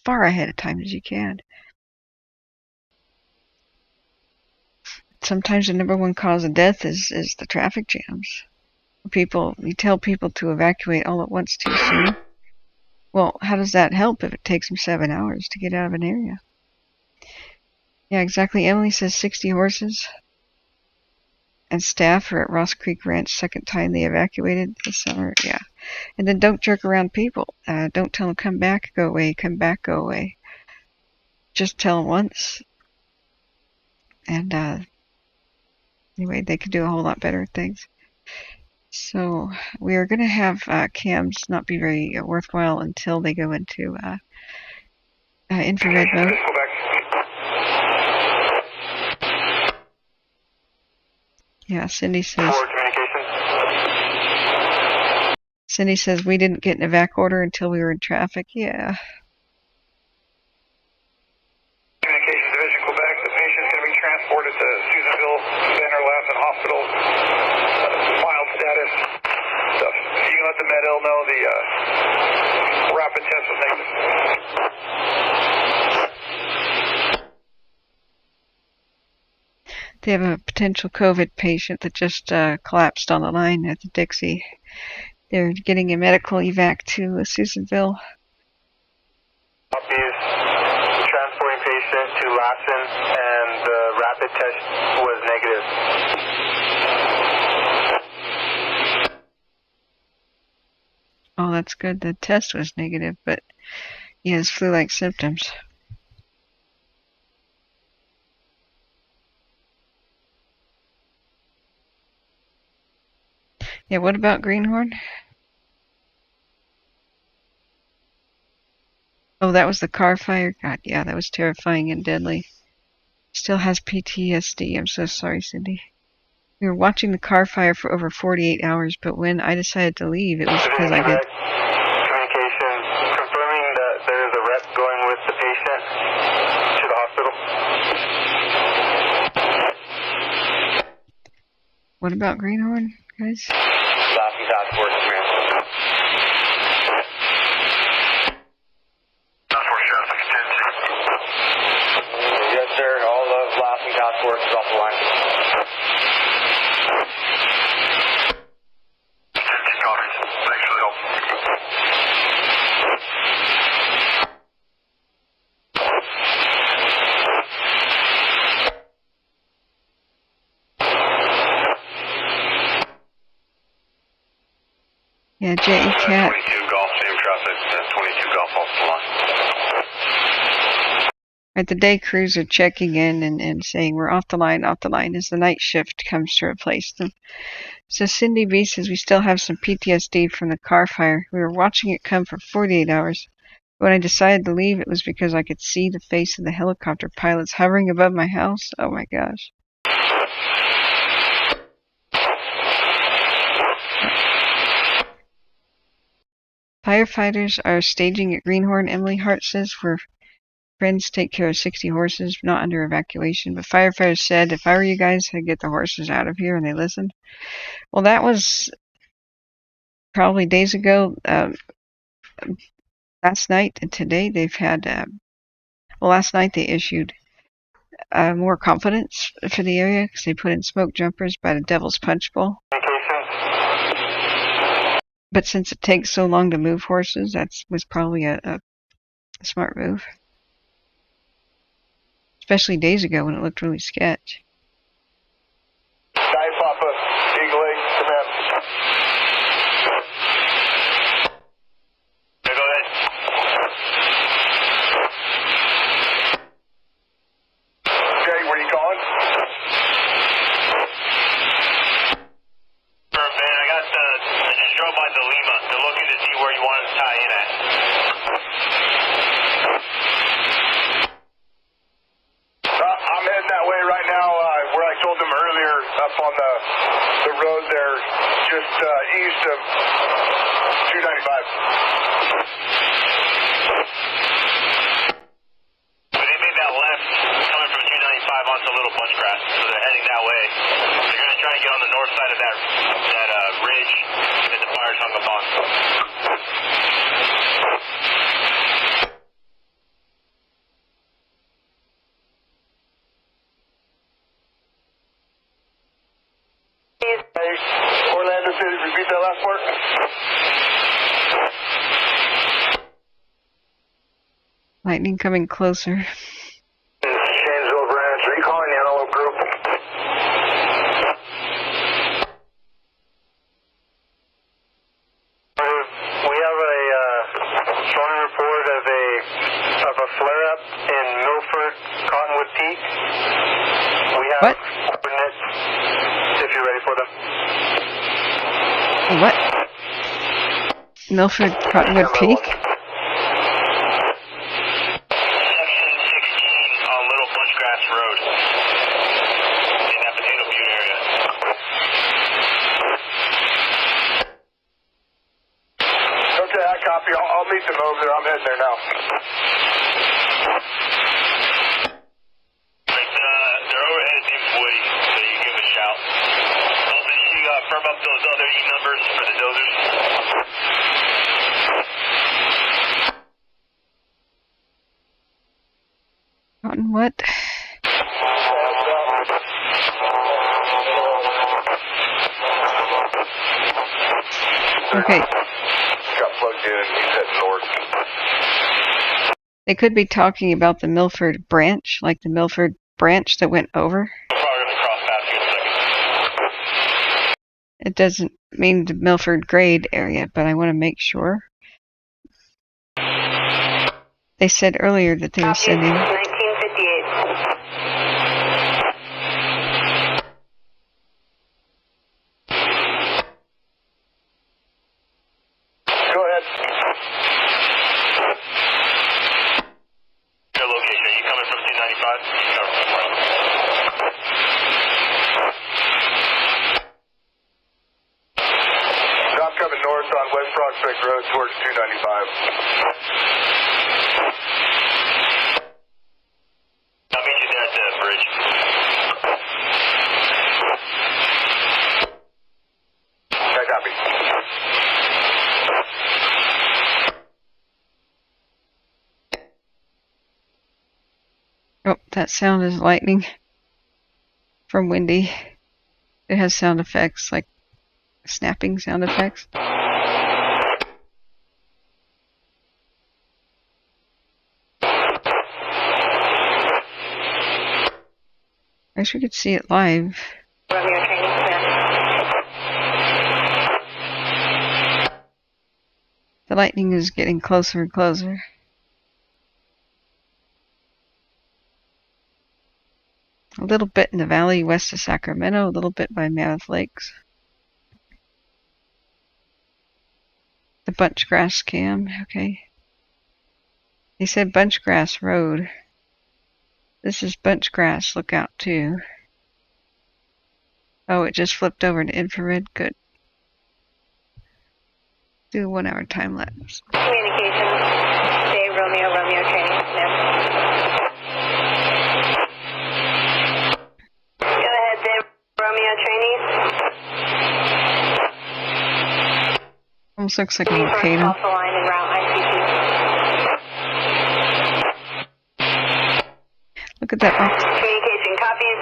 far ahead of time as you can. Sometimes the number one cause of death is the traffic jams. You tell people to evacuate all at once too soon. Well, how does that help if it takes them 7 hours to get out of an area? Yeah, exactly. Emily says 60 horses and staff are at Ross Creek Ranch second time they evacuated this summer. Yeah. And then don't jerk around people. Don't tell them come back, go away, come back, go away. Just tell them once. And anyway, they could do a whole lot better things. So we are going to have cams not be very worthwhile until they go into infrared mode. Yeah, Cindy says we didn't get an evac order until we were in traffic. Yeah. Communications Division, Quebec. The patient's going to be transported to Susanville Center Labs and Hospital. Mild status. So you can let the Med-Ill know the rapid test was negative. They have a potential COVID patient that just collapsed on the line at the Dixie. They're getting a medical evac to Susanville. Copies. Transporting patient to Lassen, and the rapid test was negative. Oh, that's good. The test was negative, but he has flu-like symptoms. Yeah, what about Greenhorn? Oh, that was the car fire? God, yeah, that was terrifying and deadly. Still has PTSD. I'm so sorry, Cindy. We were watching the car fire for over 48 hours, but when I decided to leave, it was because I did. Communication confirming that there is a rep going with the patient to the hospital. What about Greenhorn, guys? Task Force, task force is off the line. Thanks for the help. Yeah, J-Cat. 22 Golf, same traffic. 22 Golf off the line. Right, the day crews are checking in and saying we're off the line as the night shift comes to replace them. So Cindy B says we still have some PTSD from the car fire. We were watching it come for 48 hours. When I decided to leave, it was because I could see the face of the helicopter pilots hovering above my house. Oh my gosh. Firefighters are staging at Greenhorn, Emily Hart says, where friends take care of 60 horses, not under evacuation. But firefighters said, if I were you guys, I'd get the horses out of here, and they listened. Well, that was probably days ago. Last night and today, they've had, last night they issued more confidence for the area because they put in smoke jumpers by the Devil's Punch Bowl. But since it takes so long to move horses, that was probably a smart move. Especially days ago when it looked really sketch. Dive Papa, Eagle 8, command. Yeah, go ahead. Jay, where you calling? Man, I just drove by the Lima. They're looking to see where you want to tie in at. I'm heading that way right now, where I told them earlier, up on the road there, just east of 295. But they made that left coming from 295 onto Little Bunchgrass, so they're heading that way. They're going to try and get on the north side of that ridge that the fire's hung upon. Hey, Orlando City, repeat that last part. Lightning coming closer. Shanesville Branch, are you calling the Antelope Group? We have a strong report of a flare-up in Milford, Cottonwood Peak. We have What? coordinates if you're ready for them. What? Milford, Cottonwood Peak? Section 16 on Little Bunchgrass Road in that Potato Butte area. Okay, I copy. I'll meet them over there. I'm heading there now. They're overhead at James Woody, so you can give them a shout. Also, you should firm up those other E-numbers for the dozers. Cotton what? Okay. Got plugged in. He's heading north. They could be talking about the Milford branch, like the Milford branch that went over. Probably going to cross paths here in a second. It doesn't mean the Milford grade area, but I want to make sure. They said earlier that they were sending. 1958. Go ahead. Your location, are you coming from 295? I'm coming north on West Prospect Road towards 295. I'll meet you there at the bridge. I copy. Oh, that sound is lightning. from Windy. It has sound effects, like snapping sound effects. I wish we could see it live. The lightning is getting closer and closer. A little bit in the valley west of Sacramento, a little bit by Mammoth Lakes. The Bunchgrass cam, okay. He said Bunchgrass Road. This is Bunchgrass, look out too. Oh, it just flipped over to infrared, good. Do a 1 hour time lapse. Communications, J Romeo, Romeo training, no. Go ahead, J Romeo training. Almost looks like a volcano. Off the line and route ICT. Look at that. Communication copies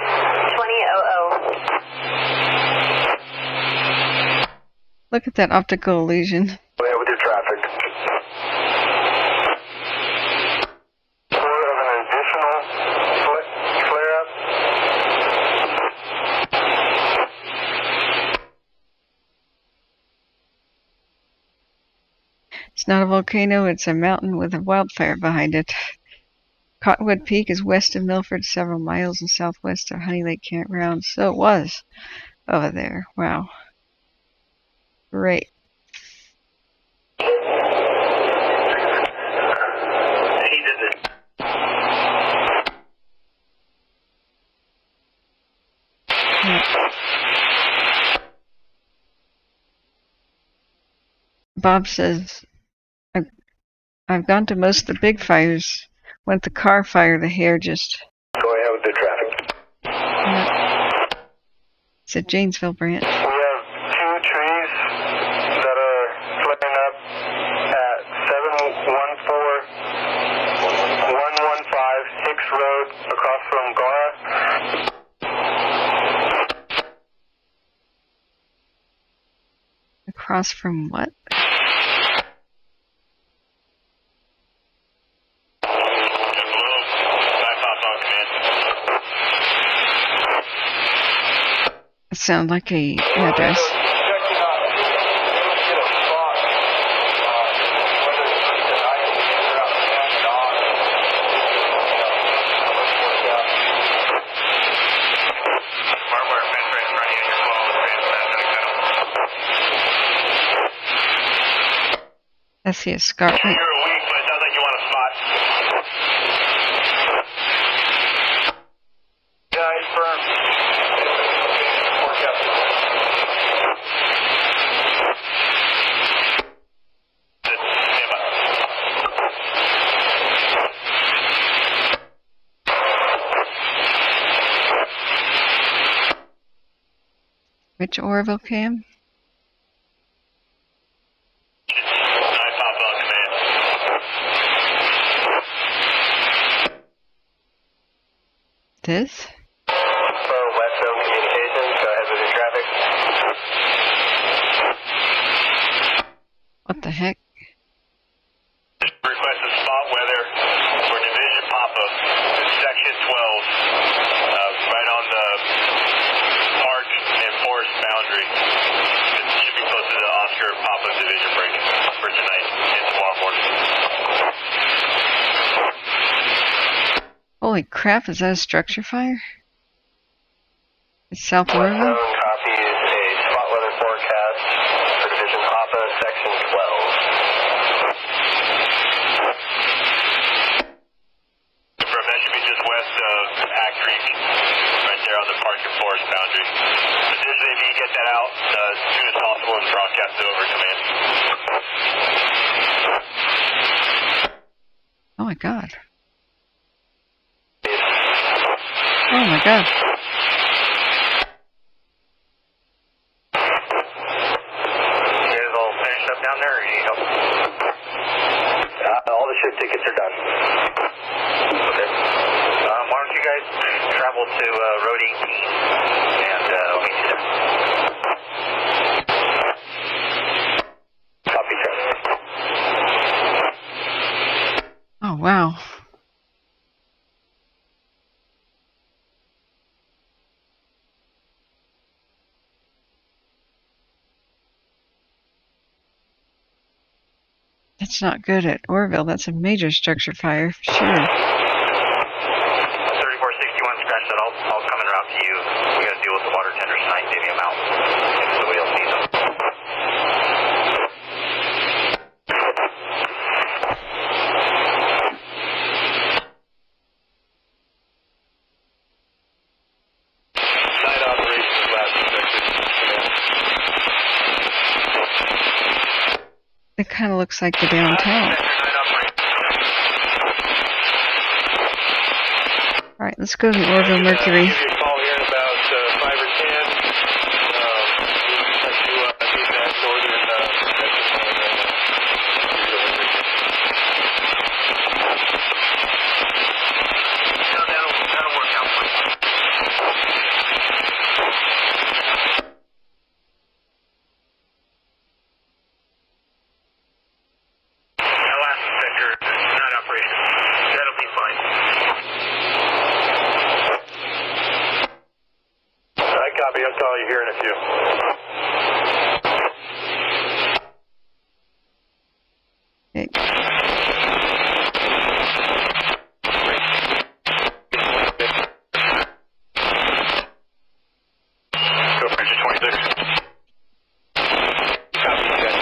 2000. Look at that optical illusion. Yeah, with your traffic. Report of an additional flare-up. It's not a volcano, it's a mountain with a wildfire behind it. Cottonwood Peak is west of Milford, several miles and southwest of Honey Lake Campground. So it was over there. Wow. Great. Bob says, I've gone to most of the big fires. Went the car fire, the hair just... Go ahead with the traffic. It's at Janesville branch. We have 2 trees that are flaring up at 714-115 Hicks Road across from Gara. Across from what? It sounds like an address. I see a scarlet. You're weak, but it sounds like you want a spot. Yeah, it's firm. Which Orville cam? This? For West Zone Communications, go ahead with your traffic. What the heck? Request a spot weather for Division Papa, Section 12, right on the park and forest boundary. It should be close to the Oscar Papa Division break for tonight and tomorrow morning. Holy crap, is that a structure fire? It's South Orville? Copy is a spot weather forecast for Division Papa, Section 12. That should be just west of Ack Creek, right there on the park and forest boundary. Additionally, if you get that out as soon as possible and broadcast it over command. Oh my god. Oh my god. You guys all finished up down there, or you need help? All the ship tickets are done. Okay. Why don't you guys travel to Road 18? That's not good at Orville. That's a major structure fire, for sure. 3461 scratch that. I'll come en route to you. We got to deal with the water tenders tonight, getting them out. Nobody else needs them. Night operations last section. It kind of looks like the downtown. All right, let's go to Orville Mercury. Give you a call here in about 5 or 10. That'll work out for you. Alaska sector, night operations. That'll be fine. Copy, I'll call you here in a few. Okay. Go French 26. Copy, guys.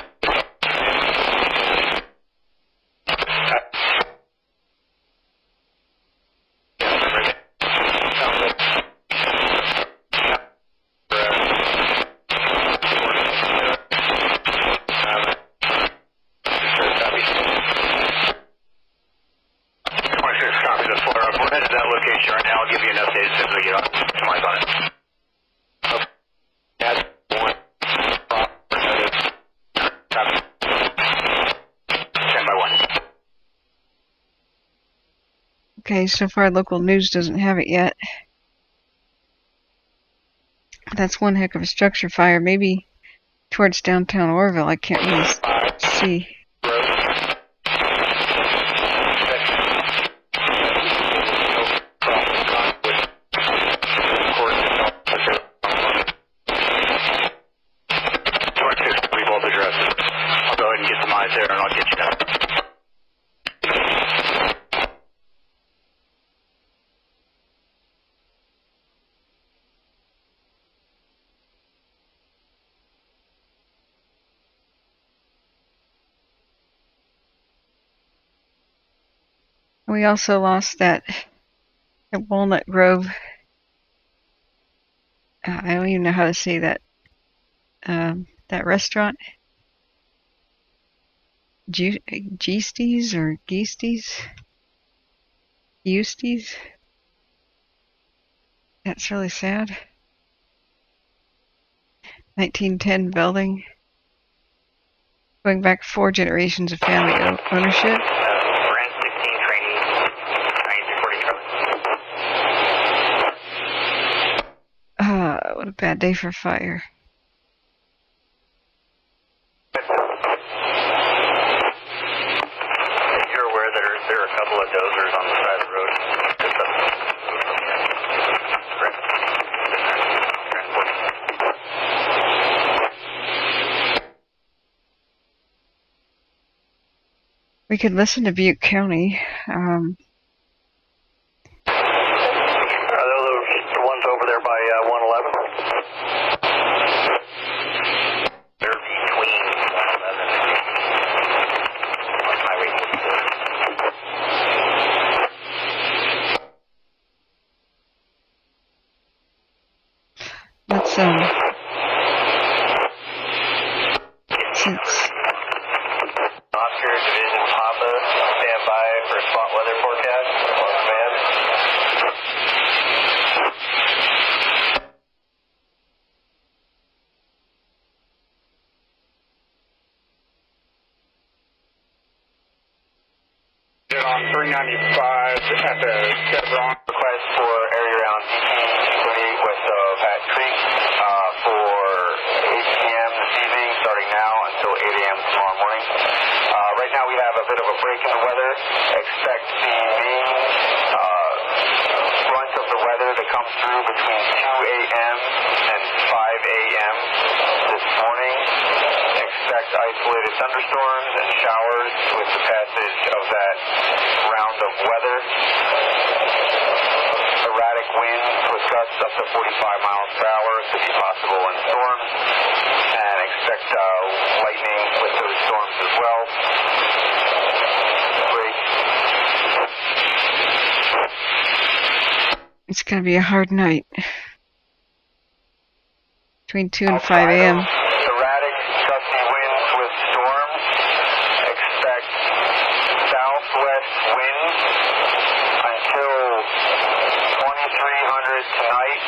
Right now, I'll give you an update as soon as we get on on it. Okay. 10 by 1. Okay, so far local news doesn't have it yet. That's one heck of a structure fire. Maybe towards downtown Orville. I can't really see. We also lost that at Walnut Grove. I don't even know how to say that. That restaurant. Geesties or Geesties? Eusties? That's really sad. 1910 building. Going back 4 generations of family ownership. What a bad day for fire. You're aware that there are a couple of dozers on the side of the road. We could listen to Butte County. On 395 at the Chevron. Request for area around 28 west of Pat Creek for 8 p.m. this evening, starting now until 8 a.m. tomorrow morning. Right now we have a bit of a break in the weather. Expect the main brunt of the weather to come through between 2 a.m. and 5 a.m. this morning. Expect isolated thunderstorms and showers with the passage of that round of weather. Erratic winds with gusts up to 45 miles per hour could be possible in storms, and expect lightning with those storms as well. It's going to be a hard night. Between 2 and 5 a.m. Erratic, gusty winds with storms. Expect southwest winds until 2300 tonight.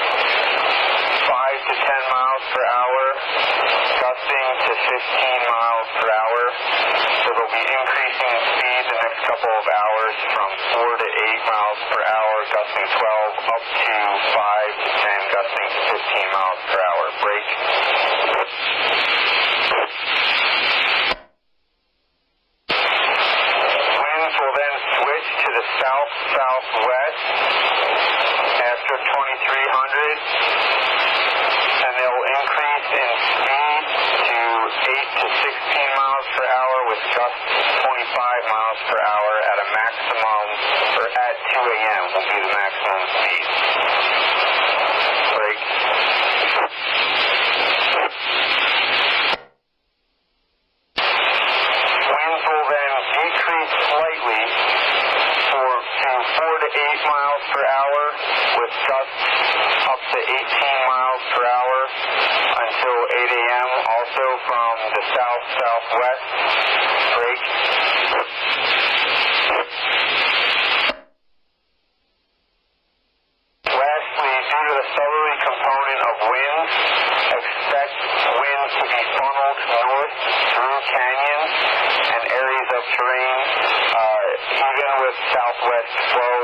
5 to 10 miles per hour, gusting to 15 miles per hour. So they'll be increasing in speed the next couple of hours from 4 to 8 miles per hour, gusting 12 up to 5 to 10, gusting to 15 miles per hour. Break. Winds will then switch to the south-southwest after 2300, and they'll increase in speed to 8 to 16 miles per hour with gusts 25 miles per hour at a maximum, or at 2 a.m. will be the maximum speed. Break. Winds will then decrease slightly to 4 to 8 miles per hour with gusts up to 18 miles per hour until 8 a.m. Also from the south-southwest. Break. Lastly, due to the southerly component of winds, expect winds to be funneled north through canyons and areas of terrain, even with southwest flow.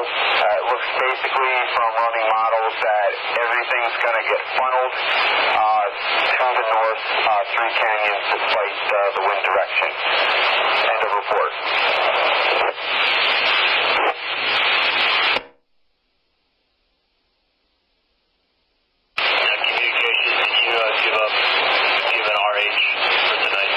It looks basically from running models that everything's going to get funneled to the north through canyons despite the wind direction. End of report. Communications, can you give an RH for tonight?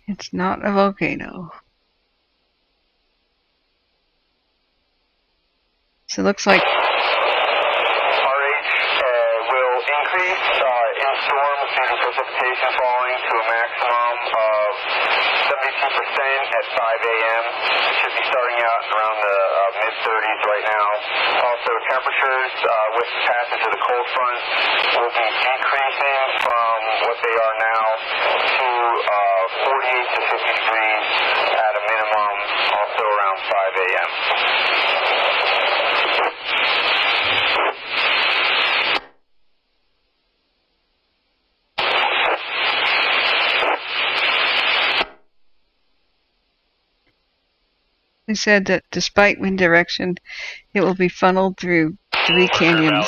It's not a volcano. So it looks like RH will increase in storms due to precipitation falling to a maximum of 72% at 5 a.m. It should be starting out around the mid-30s right now. Also, temperatures with the passage of the cold front will be decreasing from what they are now to 48 to 50 degrees at a minimum, also around 5 a.m. they said that despite wind direction, it will be funneled through 3 canyons.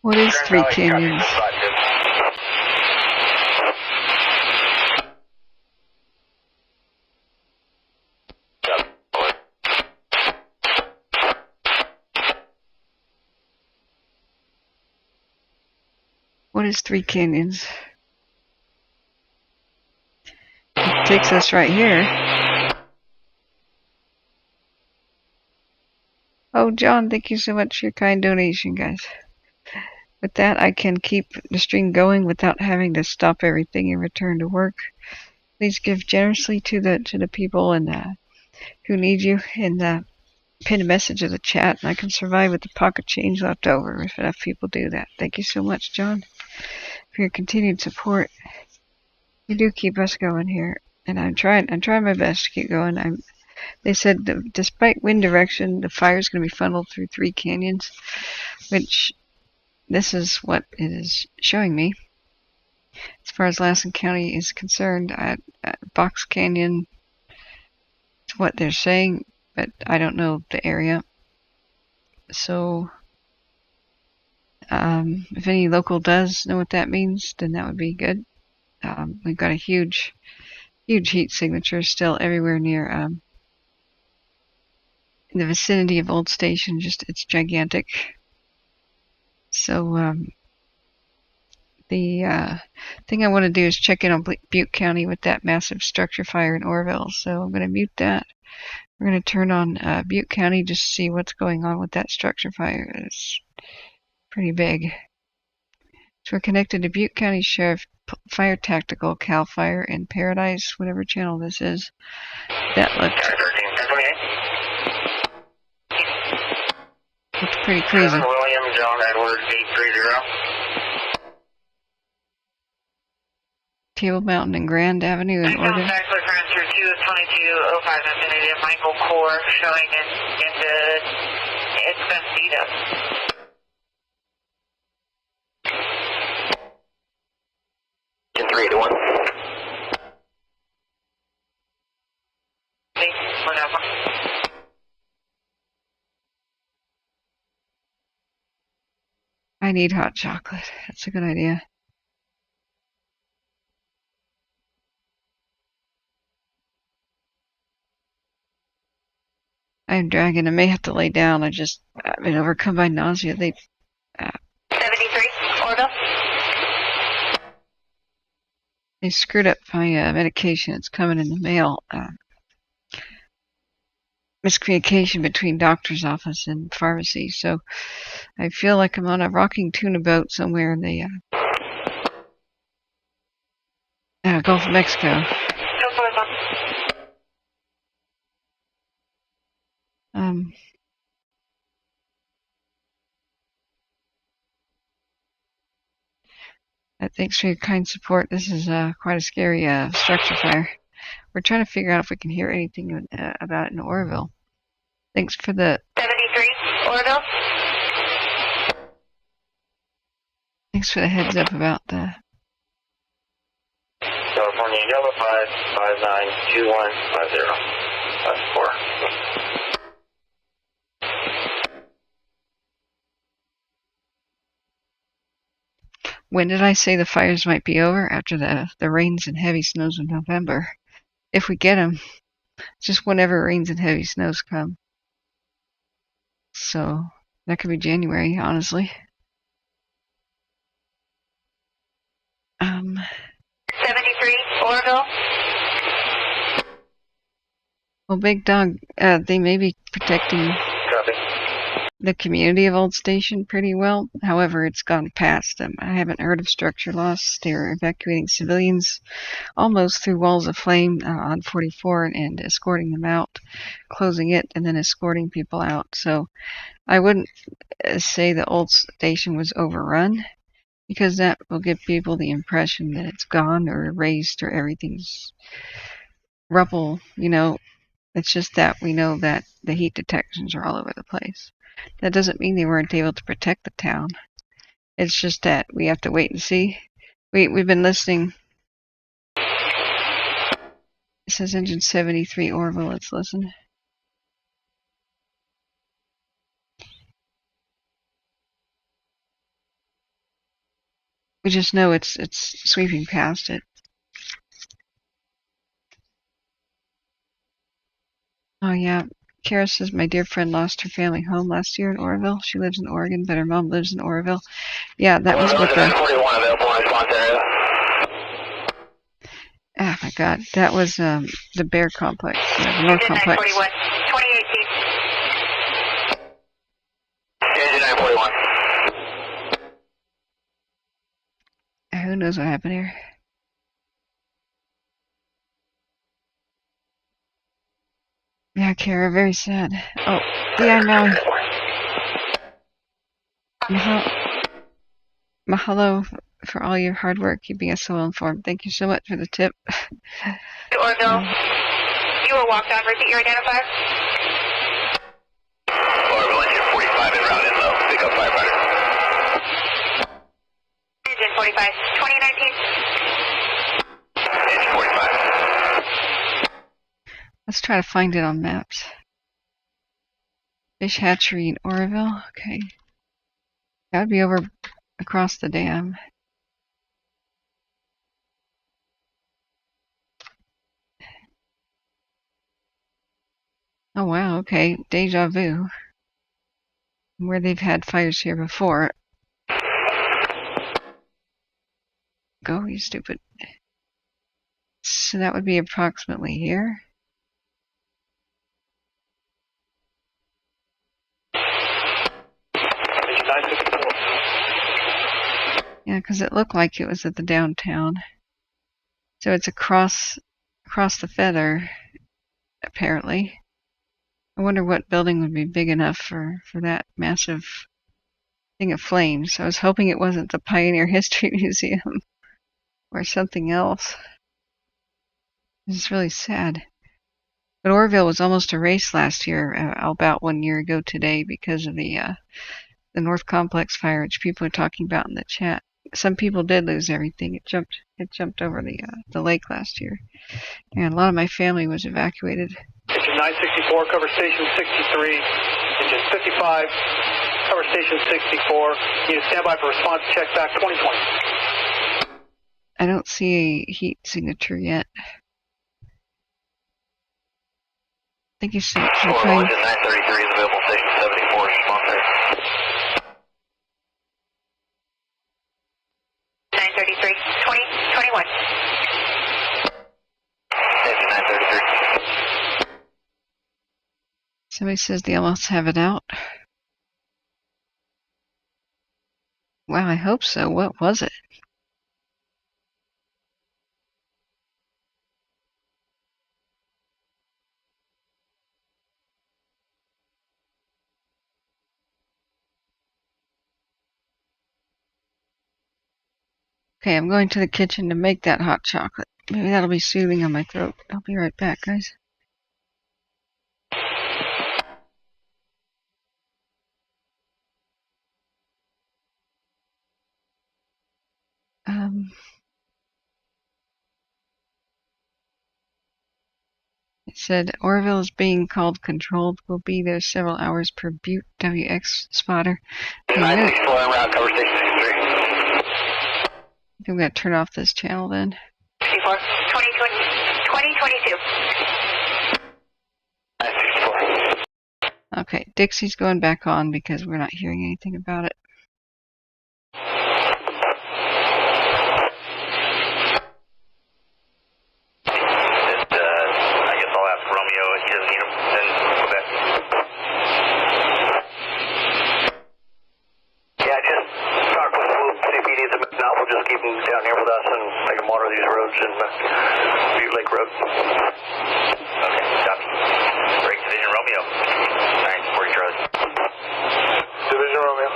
What is 3 canyons? What is 3 canyons? It takes us right here. Oh, John, thank you so much for your kind donation, guys. With that, I can keep the stream going without having to stop everything and return to work. Please give generously to the people and who need you, and pin a message in the chat, and I can survive with the pocket change left over if enough people do that. Thank you so much, John, for your continued support. You do keep us going here, and I'm trying my best to keep going. They said that despite wind direction, the fire is going to be funneled through 3 canyons, which this is what it is showing me. As far as Lassen County is concerned, at Box Canyon, what they're saying, but I don't know the area. So if any local does know what that means, then that would be good. We've got a huge heat signature still everywhere near in the vicinity of Old Station. Just it's gigantic. So the thing I want to do is check in on Butte County with that massive structure fire in Orville. So I'm going to mute that. We're going to turn on Butte County just to see what's going on with that structure fire. It's pretty big. So we're connected to Butte County Sheriff Fire Tactical, Cal Fire, and Paradise, whatever channel this is. That looked pretty crazy. 7 William, John Edward, 830. Table Mountain and Grand Avenue in Oregon. Contact with transfer 22205 infinity of Michael Core showing into it's been beat up. In 3 to 1. I need hot chocolate. That's a good idea. I'm dragging. I may have to lay down. I've been overcome by nausea. 73, Orville. They screwed up my medication. It's coming in the mail. Miscommunication between doctor's office and pharmacy. So I feel like I'm on a rocking tuna boat somewhere in the Gulf of Mexico. Thanks for your kind support. This is quite a scary structure fire. We're trying to figure out if we can hear anything about it in Orville. Thanks for the 73, Orville. Thanks for the heads up about the California Yellow 5592150. That's 4. When did I say the fires might be over? After the rains and heavy snows of November. If we get them. Just whenever rains and heavy snows come. So, that could be January, honestly. 73, Orville. Well, Big Dog, they may be protecting the community of Old Station pretty well. However, it's gone past them. I haven't heard of structure loss. They're evacuating civilians almost through walls of flame on 44 and escorting them out, closing it, and then escorting people out. So I wouldn't say the Old Station was overrun, because that will give people the impression that it's gone or erased or everything's rubble. It's just that we know that the heat detections are all over the place. That doesn't mean they weren't able to protect the town. It's just that we have to wait and see. We've been listening. It says engine 73 Orville. Let's listen. We just know it's sweeping past it. Oh yeah. Kara says, my dear friend lost her family home last year in Orville. She lives in Oregon, but her mom lives in Orville. Yeah, that was what the... Oh my God, that was the Bear Complex, the North Complex. 2018. Engine 941. Who knows what happened here? Yeah, Kara, very sad. Oh, yeah, Maui. Mahalo for all your hard work, keeping us so well informed. Thank you so much for the tip. Orville, you were walked on. Repeat your identifier. Orville, engine 45 en route inlow. Pick up firefighter. Engine 45, 2019. Engine 45. Let's try to find it on maps. Fish hatchery in Orville. Okay. That would be over across the dam. Oh wow, okay. Deja vu. Where they've had fires here before. Go, you stupid. So that would be approximately here. Yeah, because it looked like it was at the downtown. So it's across the feather, apparently. I wonder what building would be big enough for that massive thing of flames. I was hoping it wasn't the Pioneer History Museum or something else. This is really sad. But Orville was almost erased last year, about 1 year ago today, because of the North Complex fire, which people are talking about in the chat. Some people did lose everything. It jumped over the lake last year, and a lot of my family was evacuated. Engine 964, cover station 63. Engine 55, cover station 64. Unit standby for response check back 2020. I don't see a heat signature yet. Thank you so much. Engine 933 is available, station 74, response there. 933, 2021. Engine 933. Somebody says they almost have it out. Wow, I hope so. What was it? Okay, I'm going to the kitchen to make that hot chocolate. Maybe that'll be soothing on my throat. I'll be right back, guys. It said Orville is being called controlled. Will be there several hours per Butte WX spotter. 964 en route, cover station 63. I think I'm going to turn off this channel then. 64, 2022. 964. Okay, Dixie's going back on because we're not hearing anything about it. I guess I'll ask Romeo if he doesn't need him, then go back. Yeah, just talk with Swoop, see if he needs him. If not, we'll just keep him down here with us and make him water these roads and Butte Lake Road. Okay, copy. Break Division Romeo. 940 Charlie. Division Romeo.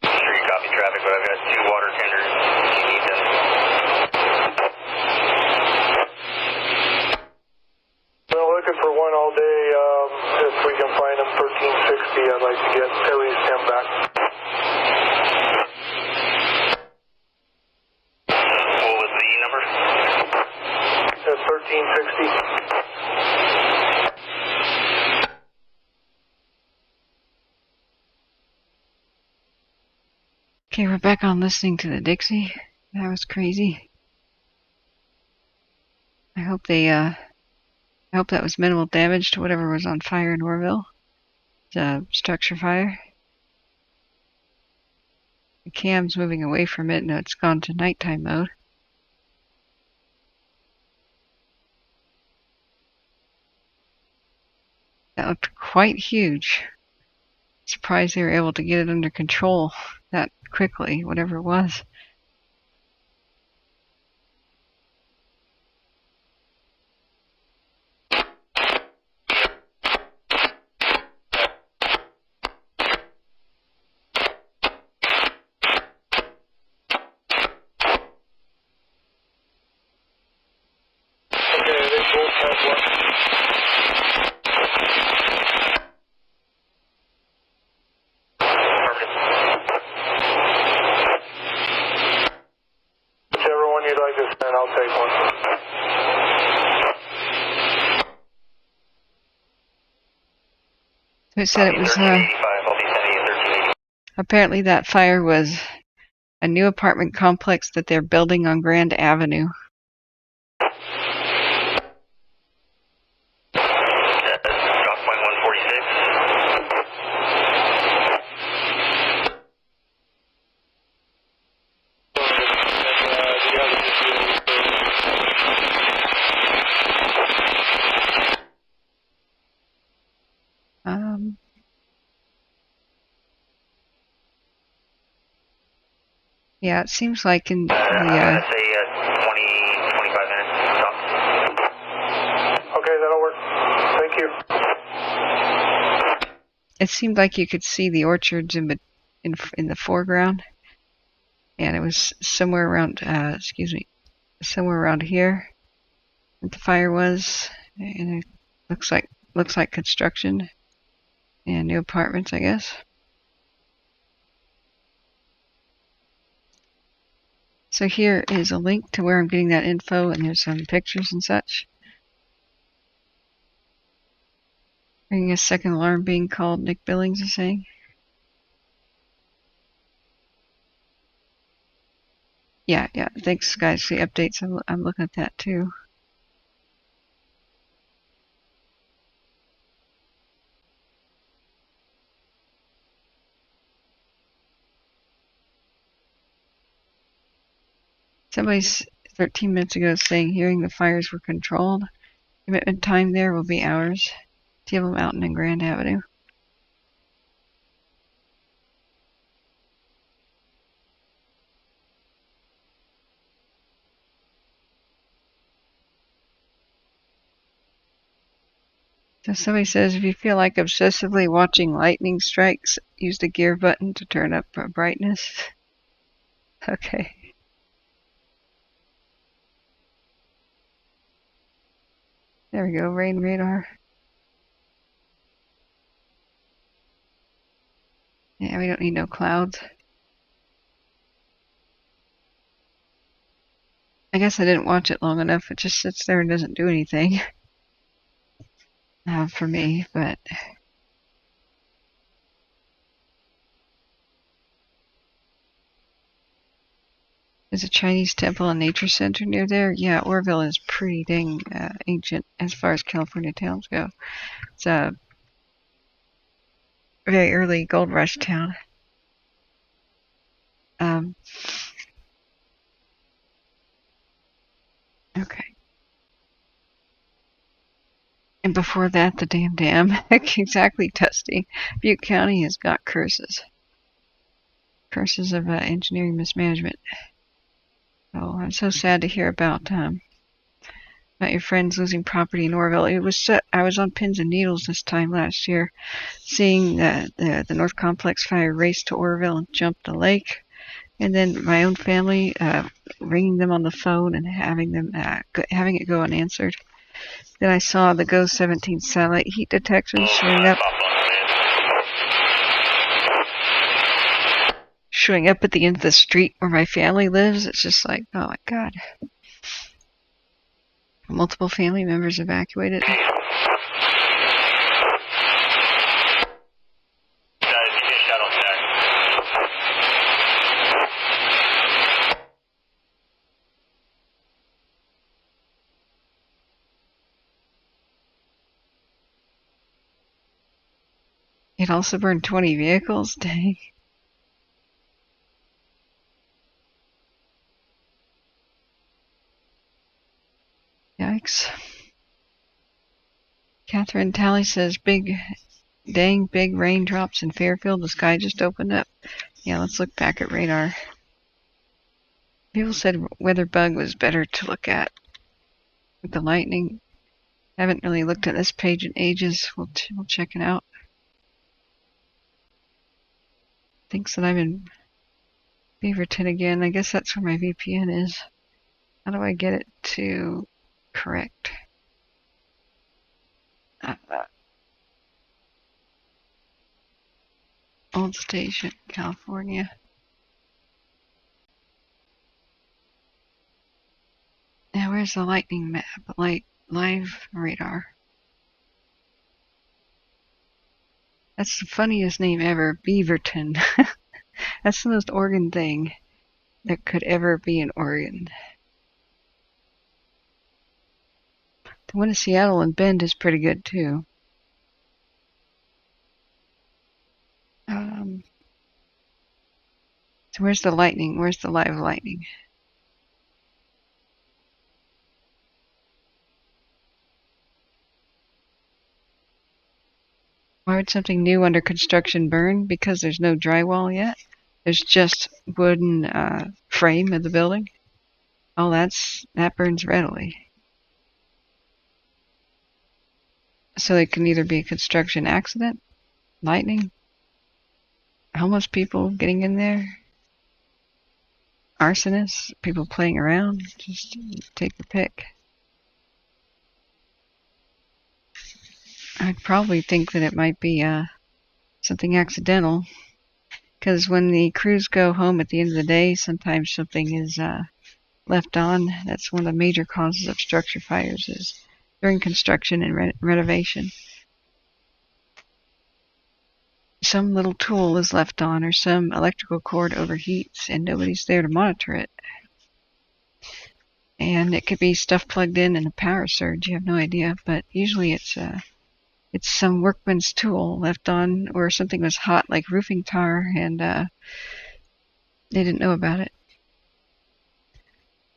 Sure you copy traffic, but I've got 2 water tenders. You need them. Well, looking for one all day. If we can find him 1360, I'd like to get at least him back. What was the number? 1360. Okay, we're back on listening to the Dixie. That was crazy. I hope that was minimal damage to whatever was on fire in Orville. The structure fire. The cam's moving away from it. No, it's gone to nighttime mode. That looked quite huge. Surprised they were able to get it under control that quickly, whatever it was. It said it was, 1385, I'll be sending you 1380. apparently that fire was a new apartment complex that they're building on Grand Avenue. Drop point 146. Yeah, it seems like in the, I'm going to say 25 minutes. Stop. Okay, that'll work. Thank you. it seemed like you could see the orchards in the foreground, and it was somewhere around, somewhere around here that the fire was, and it looks like construction and new apartments, I guess. So here is a link to where I'm getting that info, and there's some pictures and such. Ringing a second alarm being called, Nick Billings is saying. Yeah, thanks guys for the updates. I'm looking at that too. Somebody's 13 minutes ago saying hearing the fires were controlled. Commitment time there will be hours. Table Mountain and Grand Avenue. So somebody says if you feel like obsessively watching lightning strikes, use the gear button to turn up brightness. Okay. There we go, rain radar. Yeah, we don't need no clouds. I guess I didn't watch it long enough. It just sits there and doesn't do anything. For me, but there's a Chinese temple and nature center near there. Yeah, Orville is pretty dang ancient as far as California towns go. It's a very early gold rush town. Okay. And before that, the dam. Exactly, Dusty. Butte County has got curses. Curses of engineering mismanagement. Oh, I'm so sad to hear about your friends losing property in Orville. I was on pins and needles this time last year, seeing the North Complex fire race to Orville and jump the lake, and then my own family ringing them on the phone and having it go unanswered. Then I saw the GO 17 satellite heat detectors showing up at the end of the street where my family lives. It's just like, oh my God. Multiple family members evacuated. It also burned 20 vehicles. Dang. Yikes. Kathryn Talley says big raindrops in Fairfield. The sky just opened up. Yeah, let's look back at radar. People said weather bug was better to look at with the lightning. Haven't really looked at this page in ages. We'll check it out. Thinks that I'm in Beaverton again. I guess that's where my VPN is. How do I get it to correct? Old Station, California. Now where's the lightning map? Live radar. That's the funniest name ever, Beaverton. That's the most Oregon thing that could ever be in Oregon. The one in Seattle and Bend is pretty good too. So where's the lightning? Where's the live lightning? Why would something new under construction burn? Because there's no drywall yet. There's just wooden frame of the building. Oh, that burns readily. So it can either be a construction accident, lightning, homeless people getting in there, arsonists, people playing around. Just take your pick. I'd probably think that it might be something accidental, because when the crews go home at the end of the day, sometimes something is left on. That's one of the major causes of structure fires, is during construction and renovation. Some little tool is left on, or some electrical cord overheats and nobody's there to monitor it. And it could be stuff plugged in a power surge, you have no idea, but usually it's some workman's tool left on, or something was hot like roofing tar and they didn't know about it.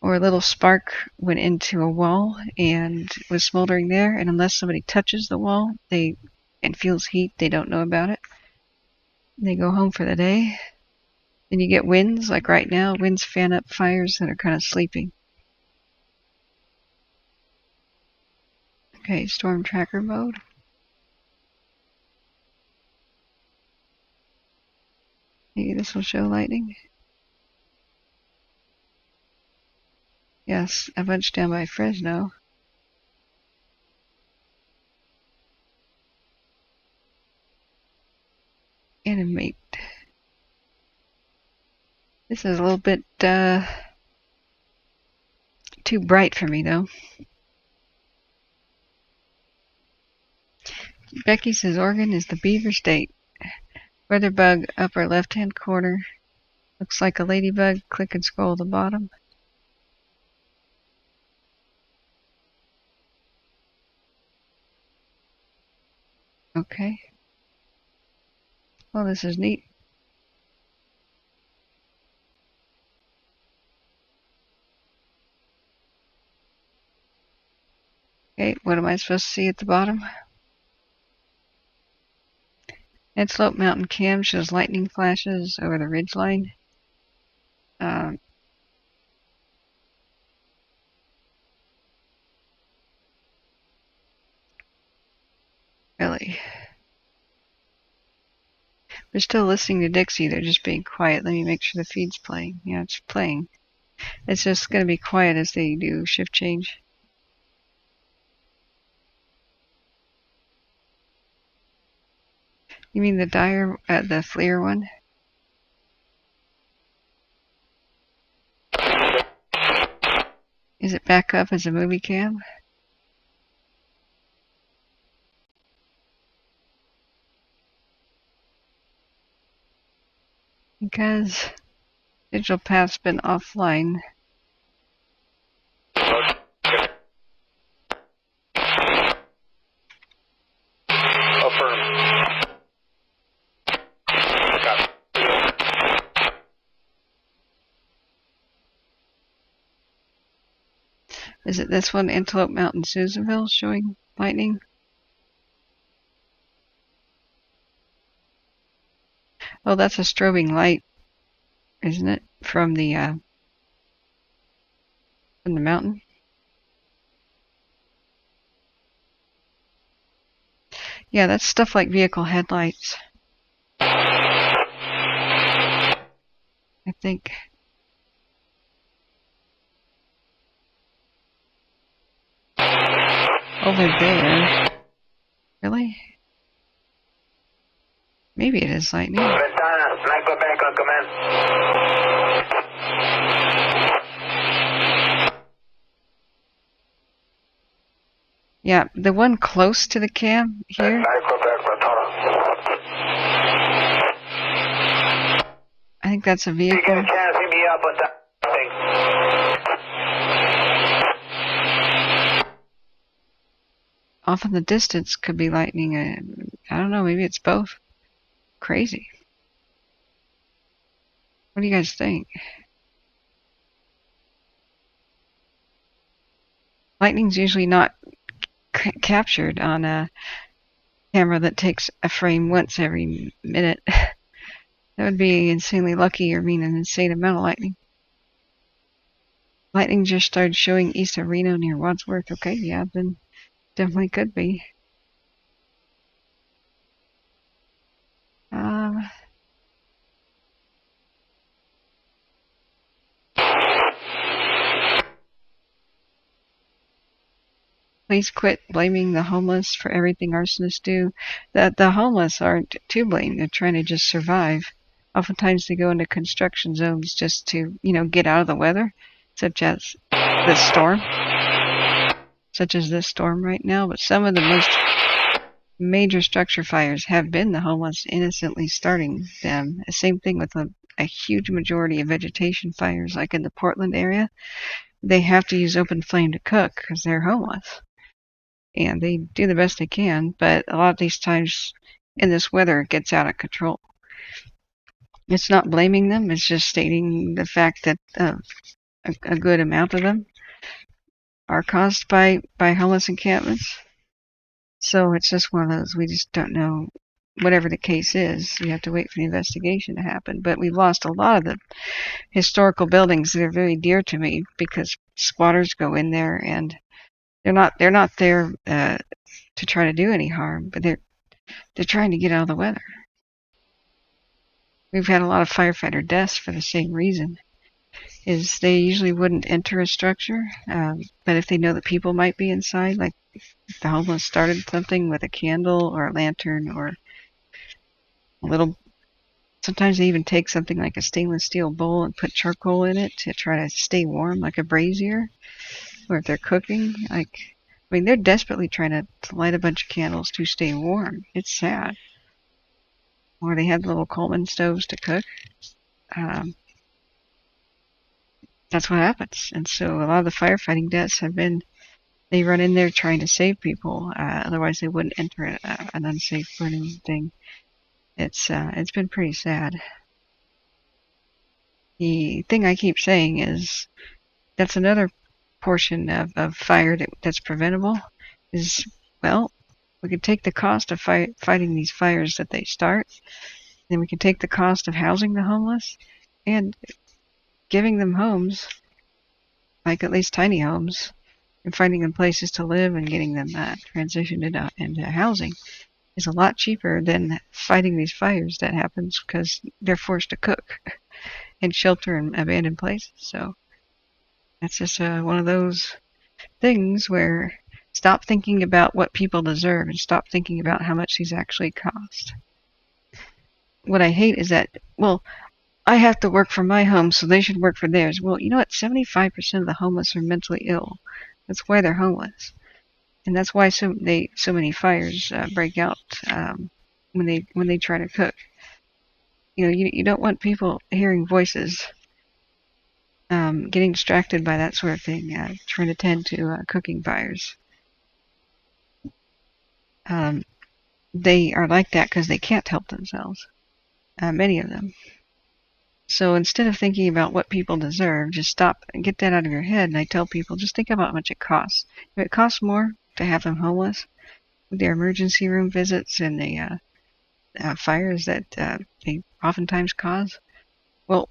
Or a little spark went into a wall and was smoldering there, and unless somebody touches the wall and feels heat, they don't know about it. They go home for the day. Then you get winds, like right now, winds fan up fires that are kind of sleeping. Okay, storm tracker mode. Maybe this will show lightning. Yes, a bunch down by Fresno. Animate. This is a little bit too bright for me, though. Becky says Oregon is the beaver state. Weather bug, upper left-hand corner. Looks like a ladybug. Click and scroll to the bottom. Okay. Well, this is neat. Okay, what am I supposed to see at the bottom? Antelope Mountain Cam shows lightning flashes over the ridgeline. Really? We're still listening to Dixie. They're just being quiet. Let me make sure the feed's playing. Yeah, it's playing. It's just going to be quiet as they do shift change. You mean the Dyer, the FLIR one? Is it back up as a movie cam? Because digital path's been offline. Is it this one, Antelope Mountain, Susanville, showing lightning? Oh, that's a strobing light, isn't it? From the mountain. Yeah, that's stuff like vehicle headlights. I think. Over there. Really? Maybe it is lightning. Yeah, the one close to the cam here. I think that's a You vehicle. get a chance, hit me up with that thing. Off in the distance could be lightning. I don't know, maybe it's both. Crazy. What do you guys think? Lightning's usually not captured on a camera that takes a frame once every minute. That would be insanely lucky or mean an insane amount of lightning. Lightning just started showing east of Reno near Wadsworth. Okay, yeah, then definitely could be. Please quit blaming the homeless for everything arsonists do. The homeless aren't to blame. They're trying to just survive. Oftentimes they go into construction zones just to, get out of the weather, such as this storm right now. But some of the most major structure fires have been the homeless innocently starting them. Same thing with a huge majority of vegetation fires, like in the Portland area. They have to use open flame to cook because they're homeless. And they do the best they can, but a lot of these times in this weather it gets out of control. It's not blaming them, it's just stating the fact that a good amount of them are caused by homeless encampments. So it's just one of those, we just don't know. Whatever the case is, you have to wait for the investigation to happen. But we've lost a lot of the historical buildings that are very dear to me because spotters go in there and they're not there to try to do any harm, but they're trying to get out of the weather. We've had a lot of firefighter deaths for the same reason. Is they usually wouldn't enter a structure, but if they know that people might be inside, like if the homeless started something with a candle or a lantern or a little. Sometimes they even take something like a stainless steel bowl and put charcoal in it to try to stay warm, like a brazier. Or if they're cooking, they're desperately trying to light a bunch of candles to stay warm. It's sad. Or they have little Coleman stoves to cook. That's what happens. And so a lot of the firefighting deaths have been, they run in there trying to save people. Otherwise they wouldn't enter an unsafe burning thing. It's been pretty sad. The thing I keep saying is that's another portion of fire that's preventable is, well, we could take the cost of fighting these fires that they start, then we can take the cost of housing the homeless and giving them homes, like at least tiny homes, and finding them places to live and getting them transitioned into housing is a lot cheaper than fighting these fires that happens because they're forced to cook and shelter in abandoned places. So that's just one of those things where stop thinking about what people deserve and stop thinking about how much these actually cost. What I hate is that, well, I have to work for my home, so they should work for theirs. Well, you know what? 75% of the homeless are mentally ill. That's why they're homeless. And that's why so many fires break out when they try to cook. You don't want people hearing voices, getting distracted by that sort of thing, trying to tend to cooking fires. They are like that because they can't help themselves, many of them. So instead of thinking about what people deserve, just stop and get that out of your head. And I tell people, just think about how much it costs. If it costs more to have them homeless, with their emergency room visits and the fires that they oftentimes cause, well,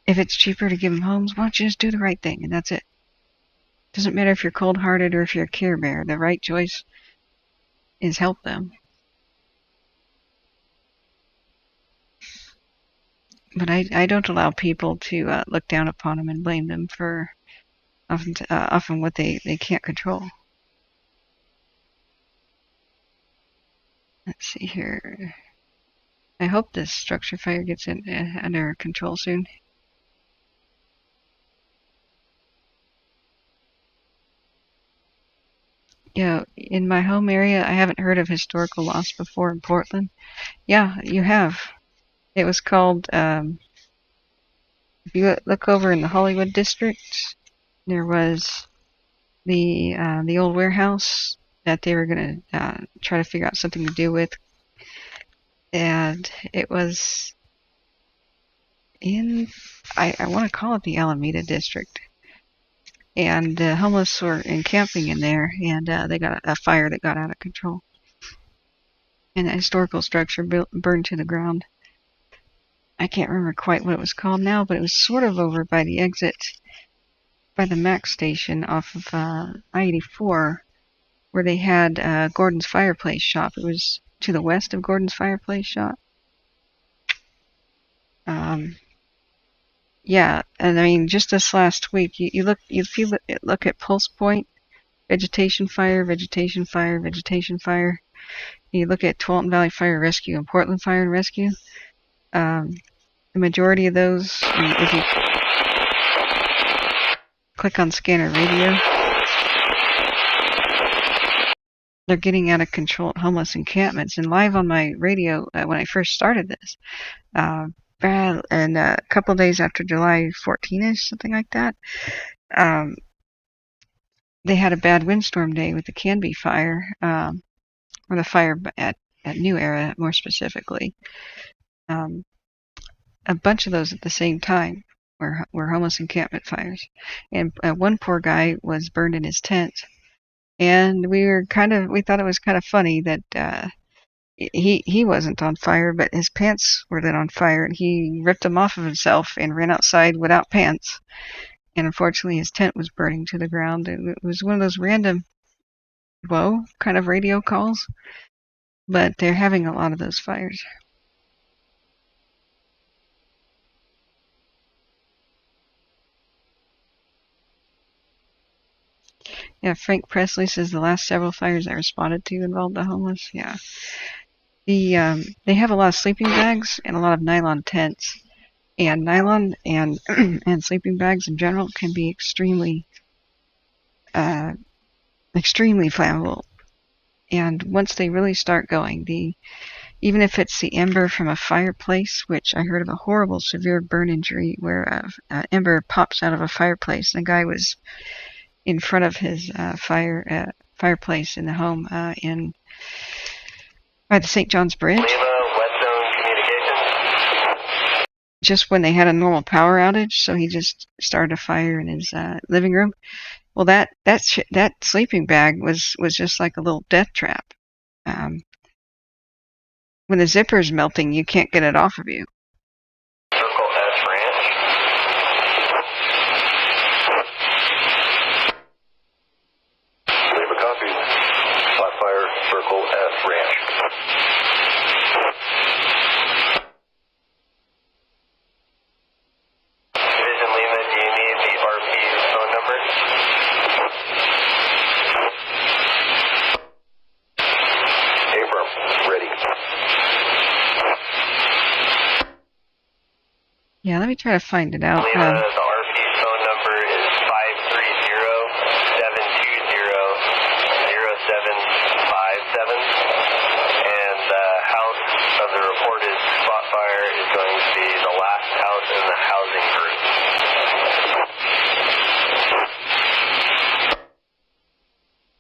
if it's cheaper to give them homes, why don't you just do the right thing, and that's it. Doesn't matter if you're cold-hearted or if you're a Care Bear. The right choice is help them. But I don't allow people to look down upon them and blame them for often what they can't control. Let's see here. I hope this structure fire gets under control soon. in my home area, I haven't heard of historical loss before in Portland. Yeah, you have. It was called, if you look over in the Hollywood district, there was the old warehouse that they were going to try to figure out something to do with. And it was in, I want to call it the Alameda district. And the homeless were encamping in there, and they got a fire that got out of control. And a historical structure burned to the ground. I can't remember quite what it was called now, but it was sort of over by the exit, by the Mac station off of I-84, where they had Gordon's Fireplace Shop. It was to the west of Gordon's Fireplace Shop. Yeah, and I mean, just this last week, you look at Pulse Point, vegetation fire, vegetation fire, vegetation fire. You look at Tualatin Valley Fire Rescue and Portland Fire and Rescue. The majority of those, if you click on scanner radio, they're getting out of control at homeless encampments. And live on my radio when I first started this, and a couple of days after July 14-ish, something like that, they had a bad windstorm day with the Canby fire, or the fire at New Era, more specifically. A bunch of those at the same time were homeless encampment fires. And one poor guy was burned in his tent. And we thought it was kind of funny that he wasn't on fire, but his pants were lit on fire, and he ripped them off of himself and ran outside without pants. And unfortunately, his tent was burning to the ground. It was one of those random, whoa, kind of radio calls, but they're having a lot of those fires. Yeah, Frank Presley says the last several fires I responded to involved the homeless. Yeah. They have a lot of sleeping bags and a lot of nylon tents, and nylon and sleeping bags in general can be extremely flammable. And once they really start going, even if it's the ember from a fireplace, which I heard of a horrible severe burn injury where an ember pops out of a fireplace, and the guy was in front of his fireplace in the home by the St. John's Bridge. Just when they had a normal power outage, so he just started a fire in his living room. Well, that sleeping bag was just like a little death trap. When the zipper's melting, you can't get it off of you. Circle S Ranch. Leave a copy. Wildfire, Circle S Ranch. Division Lima, do you need the RP's phone number? Abram, ready. Yeah, let me try to find it out. Lima, the RP's phone number is 530-720-0757, and the house of the reported spot fire is going to be the last house in the housing group.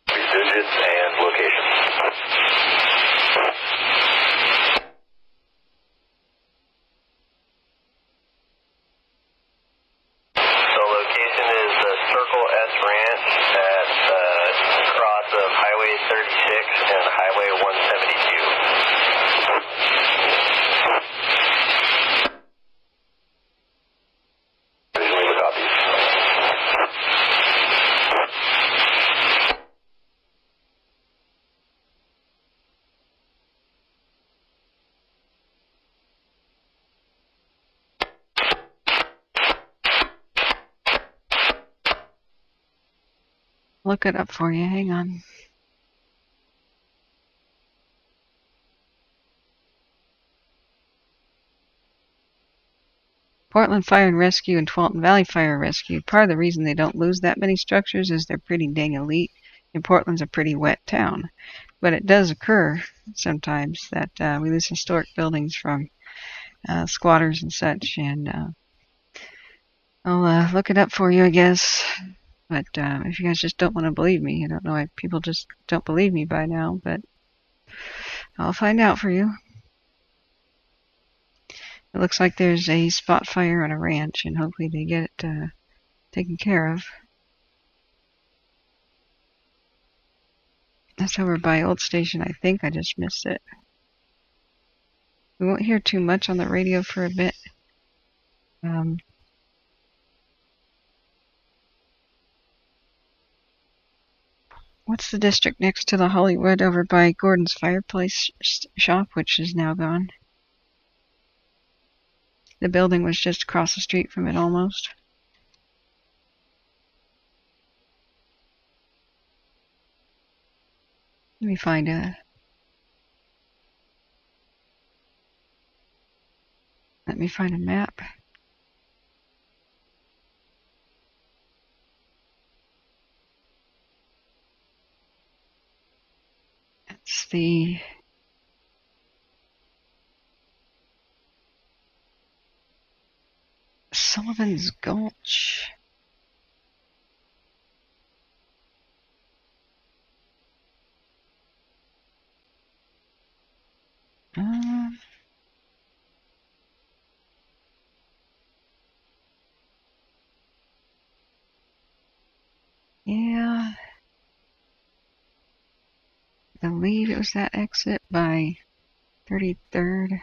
These digits and location. So location is the Circle S Ranch at the cross of Highway 36 and Highway 172. Division Lima copies. Look it up for you. Hang on. Portland Fire and Rescue and Tualatin Valley Fire and Rescue. Part of the reason they don't lose that many structures is they're pretty dang elite And Portland's a pretty wet town. But it does occur sometimes that we lose historic buildings from squatters and such. And I'll look it up for you, I guess. But if you guys just don't want to believe me, I don't know why people just don't believe me by now, but I'll find out for you. It looks like there's a spot fire on a ranch, and hopefully they get it taken care of. That's over by Old Station, I think. I just missed it. We won't hear too much on the radio for a bit. What's the district next to the Hollywood over by Gordon's Fireplace shop, which is now gone? The building was just across the street from it almost. Let me find a... Let me find a map. It's the... Sullivan's Gulch. Yeah. I believe it was that exit by 33rd.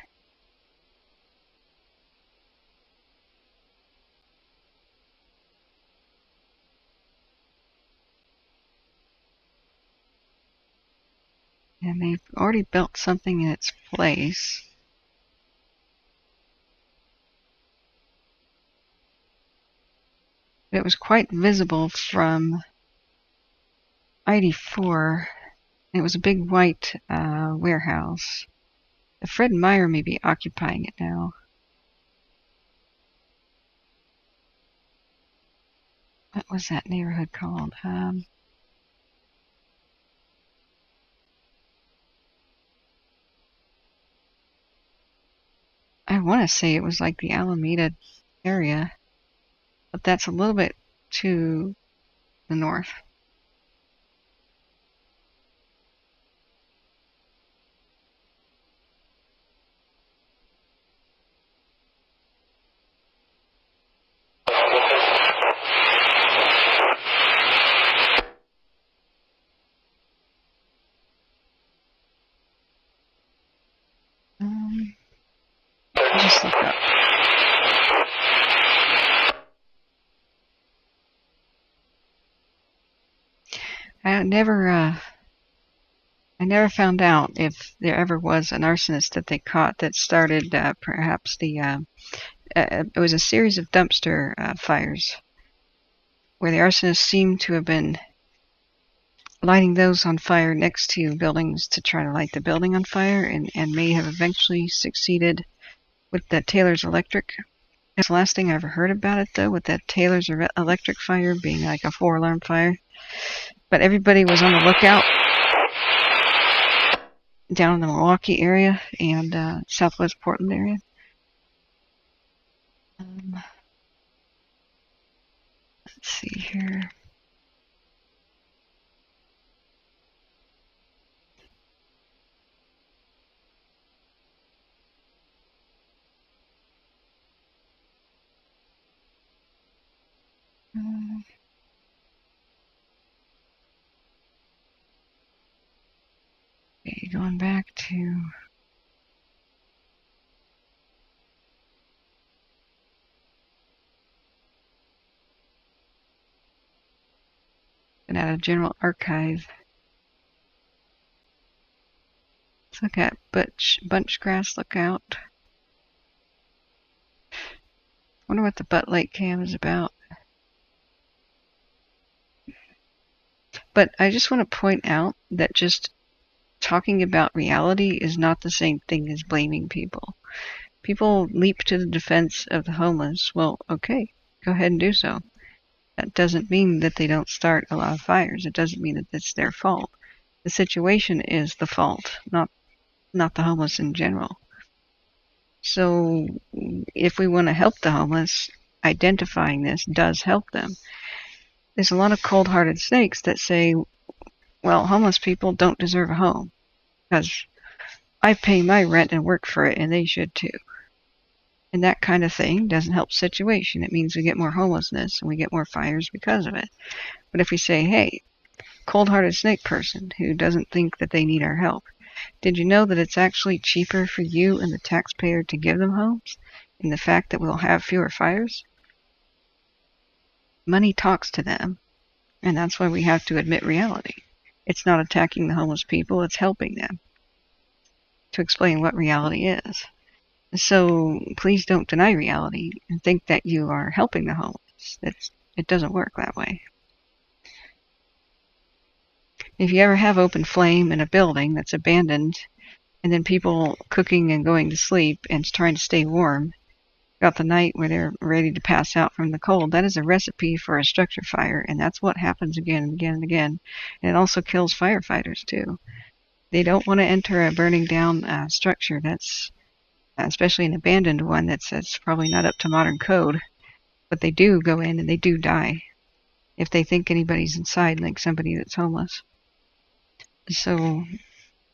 And they've already built something in its place. It was quite visible from ID4. It was a big white warehouse. The Fred Meyer may be occupying it now. What was that neighborhood called? I want to say it was like the Alameda area, but that's a little bit to the north. Just look up. I never found out if there ever was an arsonist that they caught that started perhaps the it was a series of dumpster fires where the arsonist seemed to have been lighting those on fire next to buildings to try to light the building on fire, and may have eventually succeeded with the Taylor's Electric. That's the last thing I ever heard about it, though, with that Taylor's Electric fire being like a 4-alarm fire. But everybody was on the lookout down in the Milwaukee area and southwest Portland area. Let's see here. Okay, going back to at a general archive. Let's look at Bunchgrass Lookout. Wonder what the Butt Lake Cam is about. But I just want to point out that just talking about reality is not the same thing as blaming people. People leap to the defense of the homeless. Well, okay, go ahead and do so. That doesn't mean that they don't start a lot of fires. It doesn't mean that it's their fault. The situation is the fault, not the homeless in general. So if we want to help the homeless, identifying this does help them. There's a lot of cold-hearted snakes that say, well, homeless people don't deserve a home because I pay my rent and work for it, and they should too. And that kind of thing doesn't help the situation. It means we get more homelessness and we get more fires because of it. But if we say, hey, cold-hearted snake person who doesn't think that they need our help, did you know that it's actually cheaper for you and the taxpayer to give them homes? And the fact that we'll have fewer fires? Money talks to them, and that's why we have to admit reality. It's not attacking the homeless people, it's helping them to explain what reality is. So please don't deny reality and think that you are helping the homeless. It doesn't work that way. If you ever have open flame in a building that's abandoned, and then people cooking and going to sleep and trying to stay warm throughout the night where they're ready to pass out from the cold, that is a recipe for a structure fire, and that's what happens again and again and again. And it also kills firefighters too. They don't want to enter a burning down structure that's, especially an abandoned one that's probably not up to modern code, but they do go in and they do die if they think anybody's inside, like somebody that's homeless. So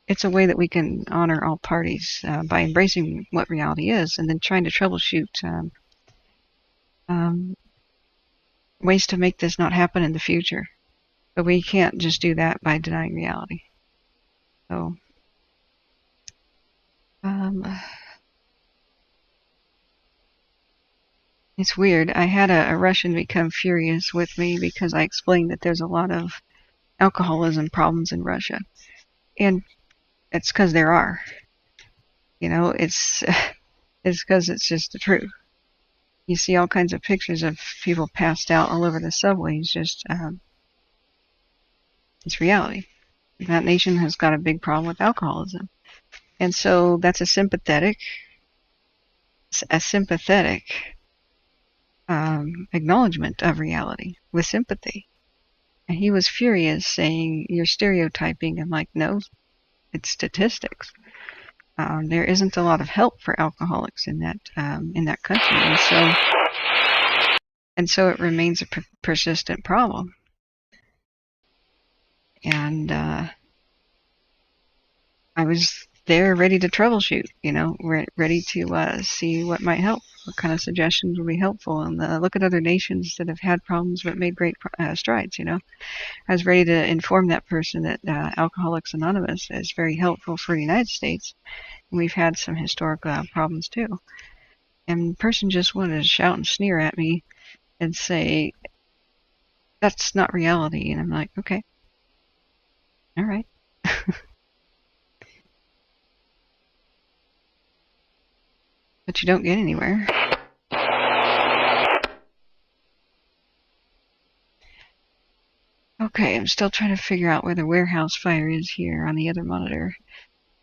it's a way that we can honor all parties by embracing what reality is and then trying to troubleshoot ways to make this not happen in the future. But we can't just do that by denying reality. So it's weird. I had a Russian become furious with me because I explained that there's a lot of alcoholism problems in Russia. And it's because there are. You know, it's because it's just the truth. You see all kinds of pictures of people passed out all over the subways. Just it's reality. That nation has got a big problem with alcoholism. And so that's a sympathetic acknowledgement of reality with sympathy. And he was furious, saying, you're stereotyping. I'm like, no, it's statistics. There isn't a lot of help for alcoholics in that country, and so it remains a persistent problem. And I was there ready to troubleshoot, ready to see what might help, what kind of suggestions would be helpful, and look at other nations that have had problems but made great strides. I was ready to inform that person that Alcoholics Anonymous is very helpful for the United States. We've had some historic problems too. And the person just wanted to shout and sneer at me and say, that's not reality. And I'm like, okay. All right. But you don't get anywhere. Okay, I'm still trying to figure out where the warehouse fire is here on the other monitor.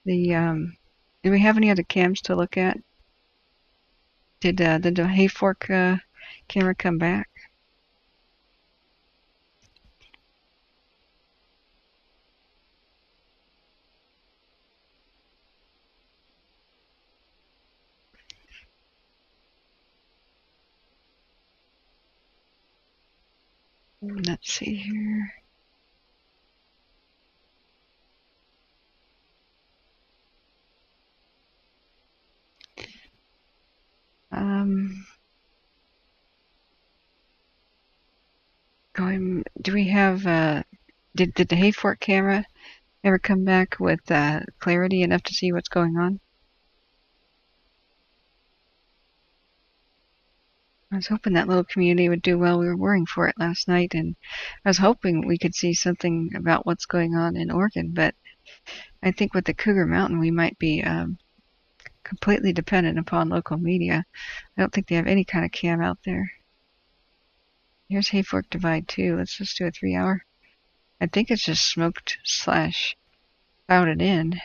Do we have any other cams to look at? Did the hay fork camera come back? Let's see here. Do we have, did the Hayfork camera ever come back with clarity enough to see what's going on? I was hoping that little community would do well. We were worrying for it last night, and I was hoping we could see something about what's going on in Oregon, but I think with the Cougar Mountain we might be completely dependent upon local media. I don't think they have any kind of cam out there. Here's Hayfork Divide 2. Let's just do a 3-hour. I think it's just smoked / clouded in.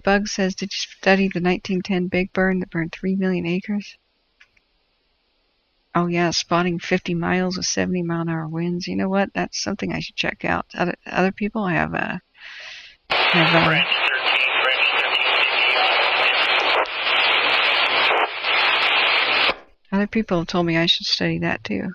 Bug says, did you study the 1910 big burn that burned 3 million acres? Oh yeah, spotting 50 miles with 70-mile-an-hour winds. You know what? That's something I should check out. Other people have other people have told me I should study that too.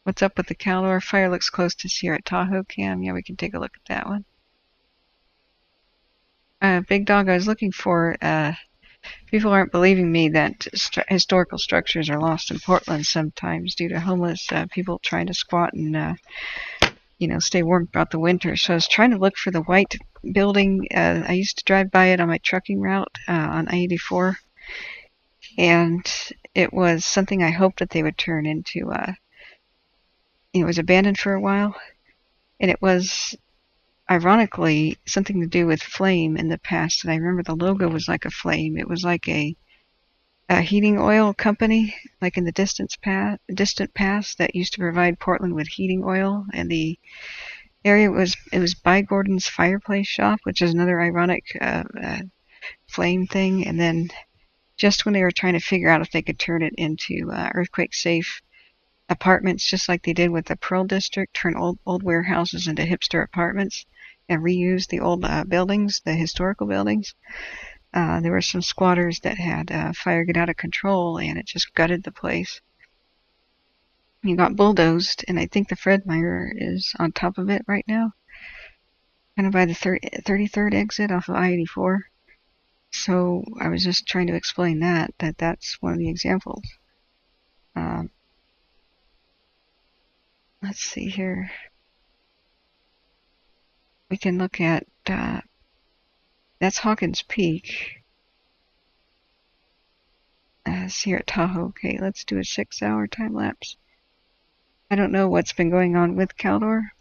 What's up with the Caldor? Fire looks close to Sierra Tahoe, Cam. Yeah, we can take a look at that one. Big Dog, I was looking for, people aren't believing me that historical structures are lost in Portland sometimes due to homeless people trying to squat and, stay warm throughout the winter. So I was trying to look for the white building. I used to drive by it on my trucking route on I-84. And it was something I hoped that they would turn into, it was abandoned for a while. And it was, ironically, something to do with flame in the past. And I remember the logo was like a flame. It was like a heating oil company, like in the distant past, that used to provide Portland with heating oil. And the area was by Gordon's Fireplace Shop, which is another ironic flame thing. And then just when they were trying to figure out if they could turn it into earthquake-safe apartments, just like they did with the Pearl District, turn old warehouses into hipster apartments and reuse the old buildings, the historical buildings. There were some squatters that had fire get out of control, and it just gutted the place. You got bulldozed, and I think the Fred Meyer is on top of it right now, kind of by the 33rd exit off of I-84. So I was just trying to explain that's one of the examples. Let's see here. We can look at, that's Hawkins Peak. Here at Tahoe. Okay, let's do a 6-hour time lapse. I don't know what's been going on with Caldor.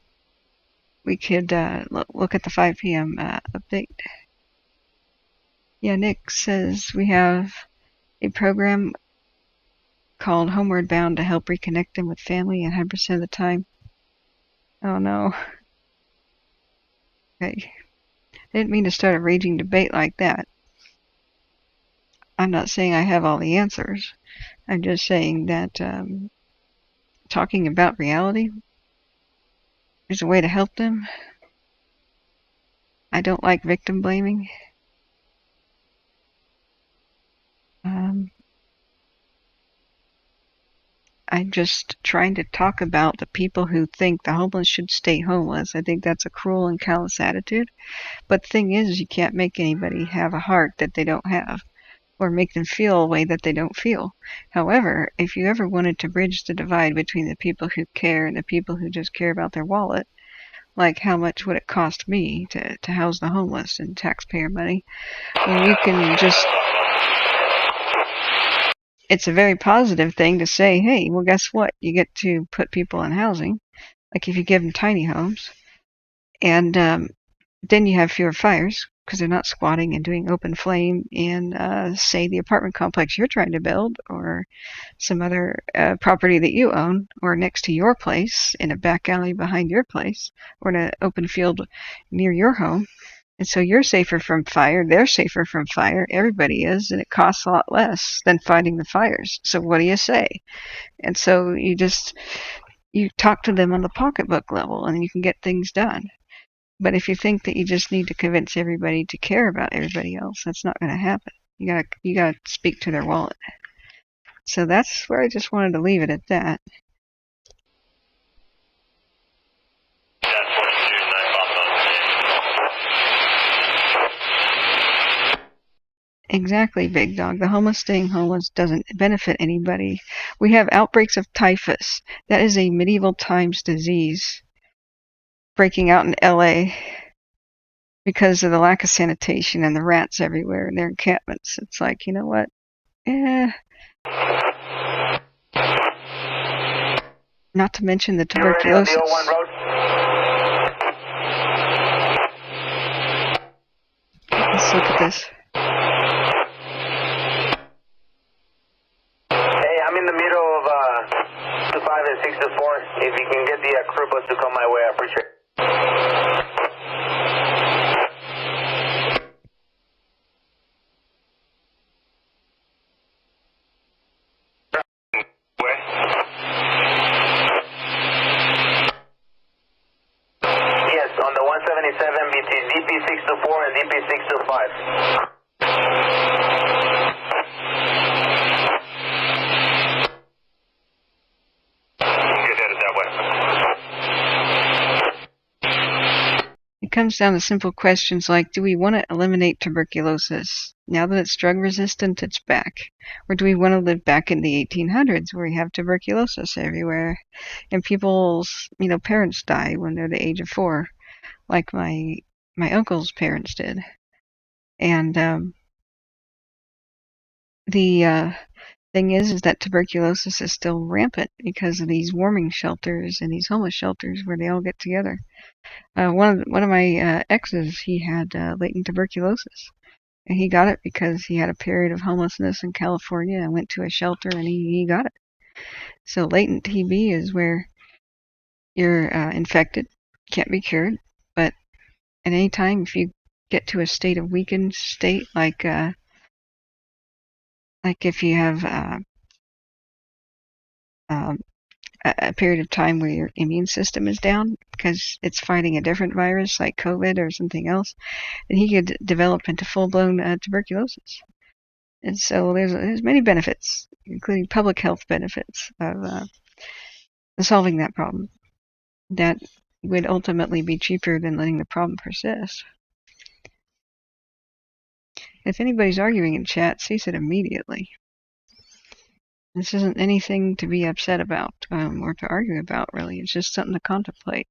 We could look at the 5 p.m. Update. Yeah, Nick says we have a program called Homeward Bound to help reconnect them with family 100% of the time. Oh no. Okay. I didn't mean to start a raging debate like that. I'm not saying I have all the answers. I'm just saying that talking about reality is a way to help them. I don't like victim blaming. I'm just trying to talk about the people who think the homeless should stay homeless. I think that's a cruel and callous attitude. But the thing is, you can't make anybody have a heart that they don't have, or make them feel a way that they don't feel. However, if you ever wanted to bridge the divide between the people who care and the people who just care about their wallet, like how much would it cost me to house the homeless and taxpayer money, well, you can just... It's a very positive thing to say, hey, well, guess what? You get to put people in housing, like if you give them tiny homes, and then you have fewer fires because they're not squatting and doing open flame in, say, the apartment complex you're trying to build, or some other property that you own, or next to your place, in a back alley behind your place, or in an open field near your home. And so you're safer from fire, they're safer from fire, everybody is, and it costs a lot less than fighting the fires. So what do you say? And so you talk to them on the pocketbook level, and you can get things done. But if you think that you just need to convince everybody to care about everybody else, that's not going to happen. You gotta speak to their wallet. So that's where I just wanted to leave it at that. Exactly, Big Dog. The homeless staying homeless doesn't benefit anybody. We have outbreaks of typhus. That is a medieval times disease breaking out in LA because of the lack of sanitation and the rats everywhere in their encampments. It's like, you know what? Not to mention the tuberculosis. Let's look at this. Hey, I'm in the middle of 25 and 624. If you can get the crew bus to come appreciate it. Yes, on the 177 between DP624 and DP625. It comes down to simple questions like, do we want to eliminate tuberculosis? Now that it's drug resistant, it's back. Or do we want to live back in the 1800s where we have tuberculosis everywhere and people's, parents die when they're the age of 4, like my uncle's parents did. And the thing is that tuberculosis is still rampant because of these warming shelters and these homeless shelters where they all get together. One of my exes, he had latent tuberculosis, and he got it because he had a period of homelessness in California and went to a shelter and he got it. So latent TB is where you're infected, can't be cured, but at any time if you get to a state of weakened state, like if you have a period of time where your immune system is down because it's fighting a different virus like COVID or something else, then he could develop into full-blown tuberculosis. And so there's many benefits, including public health benefits of solving that problem that would ultimately be cheaper than letting the problem persist. If anybody's arguing in chat, cease it immediately. This isn't anything to be upset about or to argue about, really. It's just something to contemplate.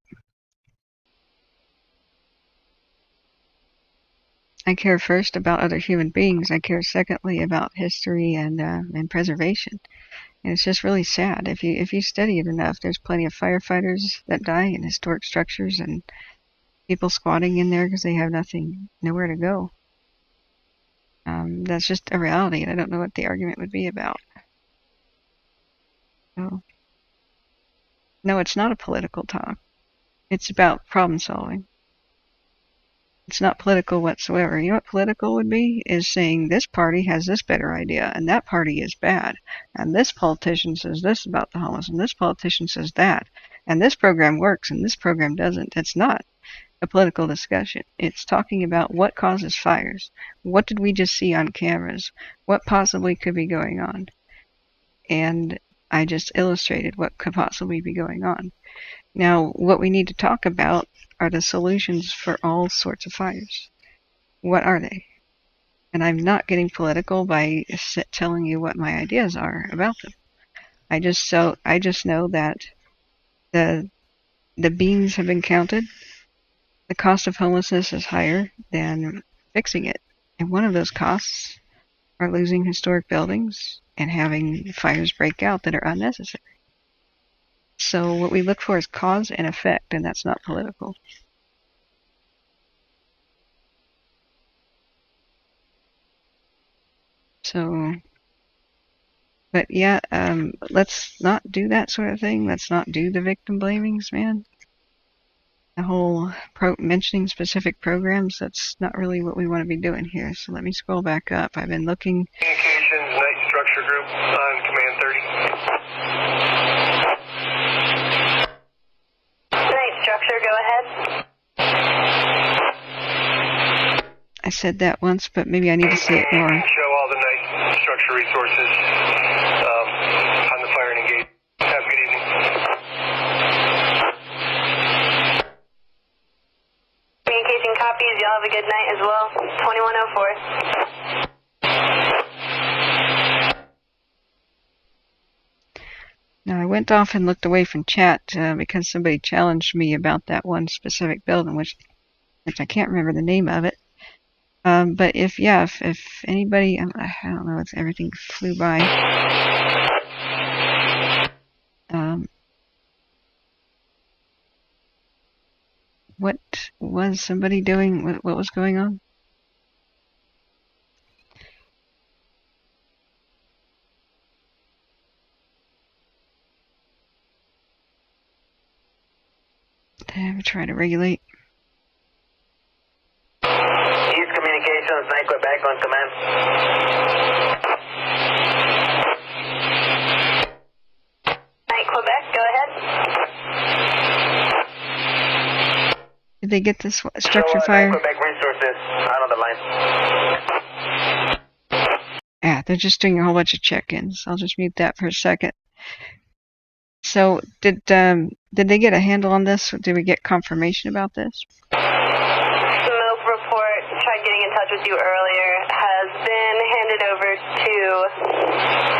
I care first about other human beings. I care secondly about history and preservation. And it's just really sad. If you study it enough, there's plenty of firefighters that die in historic structures and people squatting in there because they have nowhere to go. That's just a reality, and I don't know what the argument would be about. So, no, it's not a political talk. It's about problem solving. It's not political whatsoever. You know what political would be? Is saying this party has this better idea, and that party is bad, and this politician says this about the homeless, and this politician says that, and this program works, and this program doesn't. It's not a political discussion. It's talking about what causes fires. What did we just see on cameras? What possibly could be going on? And I just illustrated what could possibly be going on. Now, what we need to talk about are the solutions for all sorts of fires. What are they? And I'm not getting political by telling you what my ideas are about them. I just know that the beans have been counted. The cost of homelessness is higher than fixing it. And one of those costs are losing historic buildings and having fires break out that are unnecessary. So what we look for is cause and effect, and that's not political. So, but yeah, let's not do that sort of thing. Let's not do the victim blamings, man. The whole mentioning specific programs, that's not really what we want to be doing here. So let me scroll back up. I've been looking. Communications, Night Structure Group on Command 30. Night Structure, go ahead. I said that once, but maybe I need to say it more. Show all the Night Structure resources on the fire and engage. Have a good evening. Communication copies. Y'all have a good night as well. 2104. Now, I went off and looked away from chat because somebody challenged me about that one specific building, which I can't remember the name of it. But if anybody, I don't know, if everything flew by. What was somebody doing? What was going on? try to regulate. East Communications, 9 Quebec on command. Quebec, go ahead. Did they get this structure fire? Quebec resources out on the line. Yeah, they're just doing a whole bunch of check-ins. I'll just mute that for a second. So, did they get a handle on this? Did we get confirmation about this? Smoke report, tried getting in touch with you earlier, has been handed over to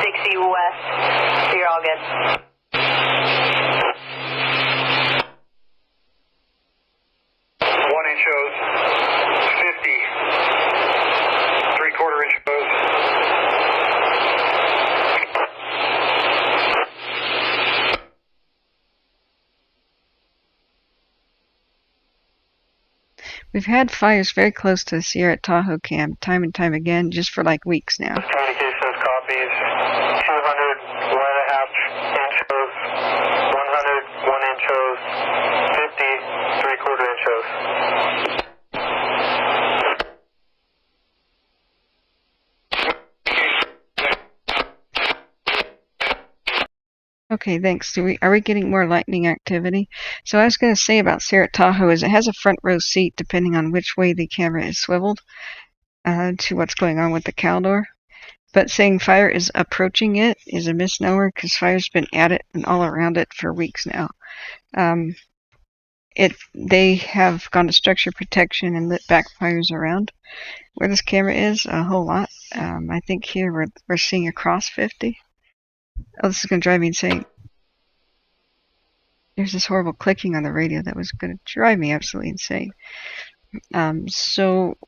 Dixie West. So you're all good. Shows 50, 3/4 inch shows. We've had fires very close to the Sierra Tahoe camp time and time again, just for like weeks now. Communications copies 200, 1.5 inch shows, 100, 1 inch shows, 50, 3/4 inch shows. Okay, thanks. Are we getting more lightning activity? So I was going to say about Sierra Tahoe is it has a front row seat depending on which way the camera is swiveled to what's going on with the Caldor. But saying fire is approaching it is a misnomer because fire's been at it and all around it for weeks now. They have gone to structure protection and lit back fires around where this camera is a whole lot. I think here we're seeing across 50. Oh, this is going to drive me insane. There's this horrible clicking on the radio that was going to drive me absolutely insane. So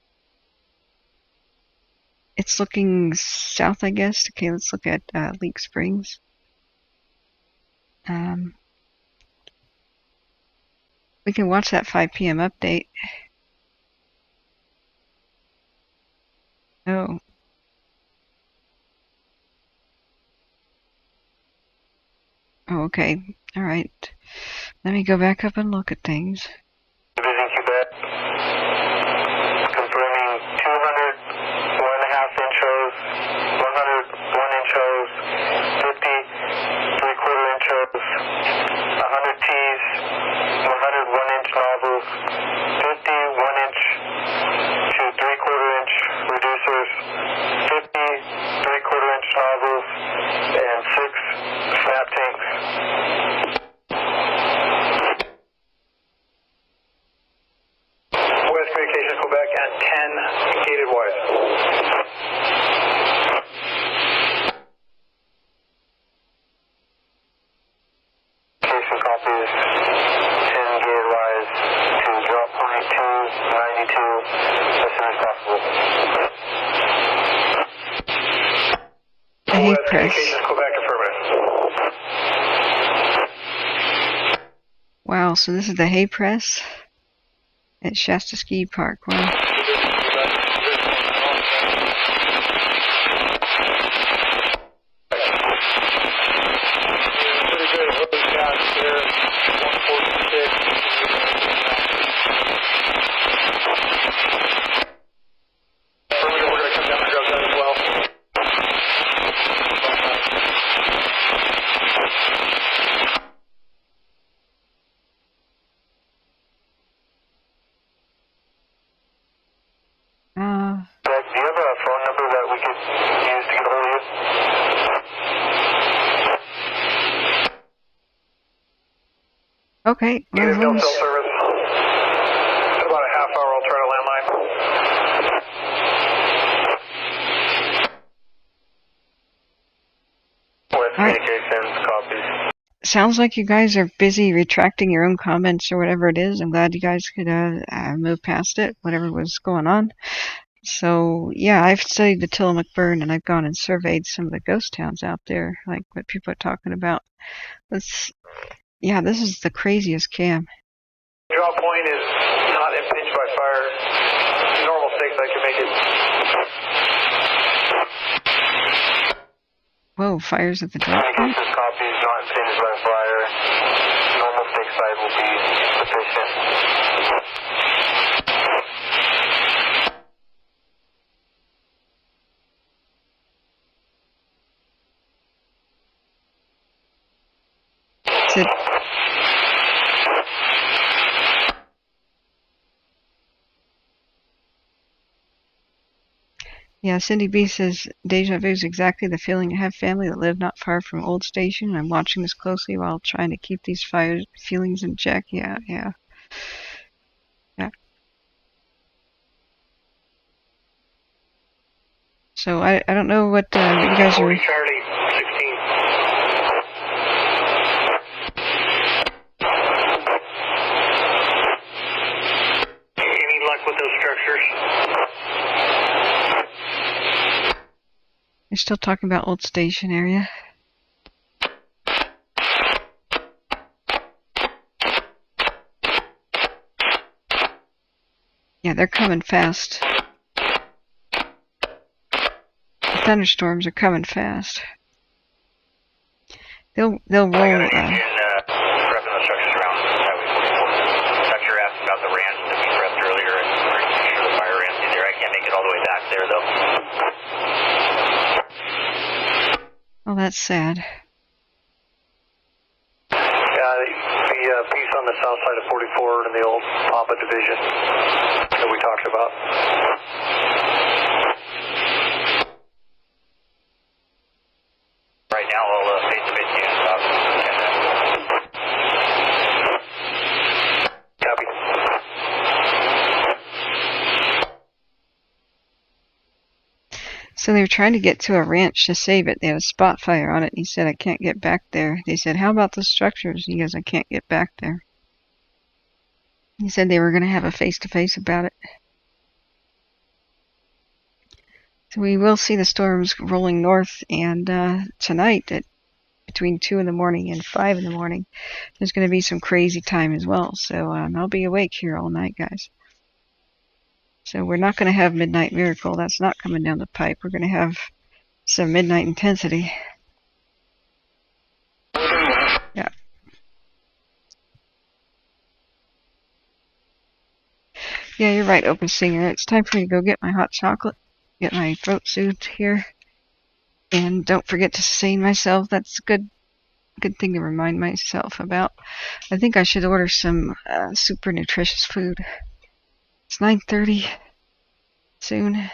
it's looking south, I guess. Okay, let's look at Leak Springs. We can watch that 5 p.m. update. Oh. Oh, okay. All right. Let me go back up and look at things. Division Quebec, confirming 200, 1.5 inch shows, 100, 1 inch shows, 50, 3/4 inch shows, 100 Ts, 100 1 inch nozzles, 50 1 inch to 3/4 inch reducers, 50 3/4 inch nozzles, and 6 snap tanks. West Communications Quebec at 10 gated wires. Communication copies 10 gated wires to drop point 292 as soon as possible. Hey, West Chris. Communications Quebec affirmative. Wow, so this is the hay press at Shasta Ski Park. Wow. Pretty good hose gas there, 146. Affirmative, we're going to come down and grab that as well. Do you have a phone number that we could use to get a hold of you? Okay. Get a no cell service. In about a half hour, I'll try to landline. West Communications, copies. Sounds like you guys are busy retracting your own comments or whatever it is. I'm glad you guys could move past it, whatever was going on. So, yeah, I've studied the Tillamook burn, and I've gone and surveyed some of the ghost towns out there, like what people are talking about. Yeah, this is the craziest cam. Draw point is not impinged by fire. Normal stakes, I can make it. Whoa, fires at the drop point? Communications copies, not impinged by fire. Normal stake side will be sufficient. said, yeah, Cindy B says, deja vu is exactly the feeling I have family that live not far from Old Station. I'm watching this closely while trying to keep these feelings in check. Yeah. So I don't know what you guys are... Charlie, 16. Any luck with those structures? They're still talking about Old Station area. Yeah, they're coming fast. The thunderstorms are coming fast. They'll roll. Prepping the structures around Highway 44. Dr. asked about the ramps that we prepped earlier, and pretty sure the fire ramps is there. I can't make it all the way back there, though. Oh, that's sad. Yeah, the piece on the south side of 44 in the old Papa division that we talked about. Right now, I'll face-to-face you in about 10 minutes. Copy. So they were trying to get to a ranch to save it. They had a spot fire on it. He said, I can't get back there. They said, how about the structures? He goes, I can't get back there. He said they were going to have a face-to-face about it. So we will see the storms rolling north, and tonight at between 2 in the morning and 5 in the morning, there's going to be some crazy time as well. So I'll be awake here all night, guys. So we're not going to have Midnight Miracle. That's not coming down the pipe. We're going to have some Midnight Intensity. Yeah. Yeah, you're right, Open Singer. It's time for me to go get my hot chocolate, get my throat soothed here, and don't forget to sustain myself. That's a good thing to remind myself about. I think I should order some super nutritious food. It's 9:30 soon.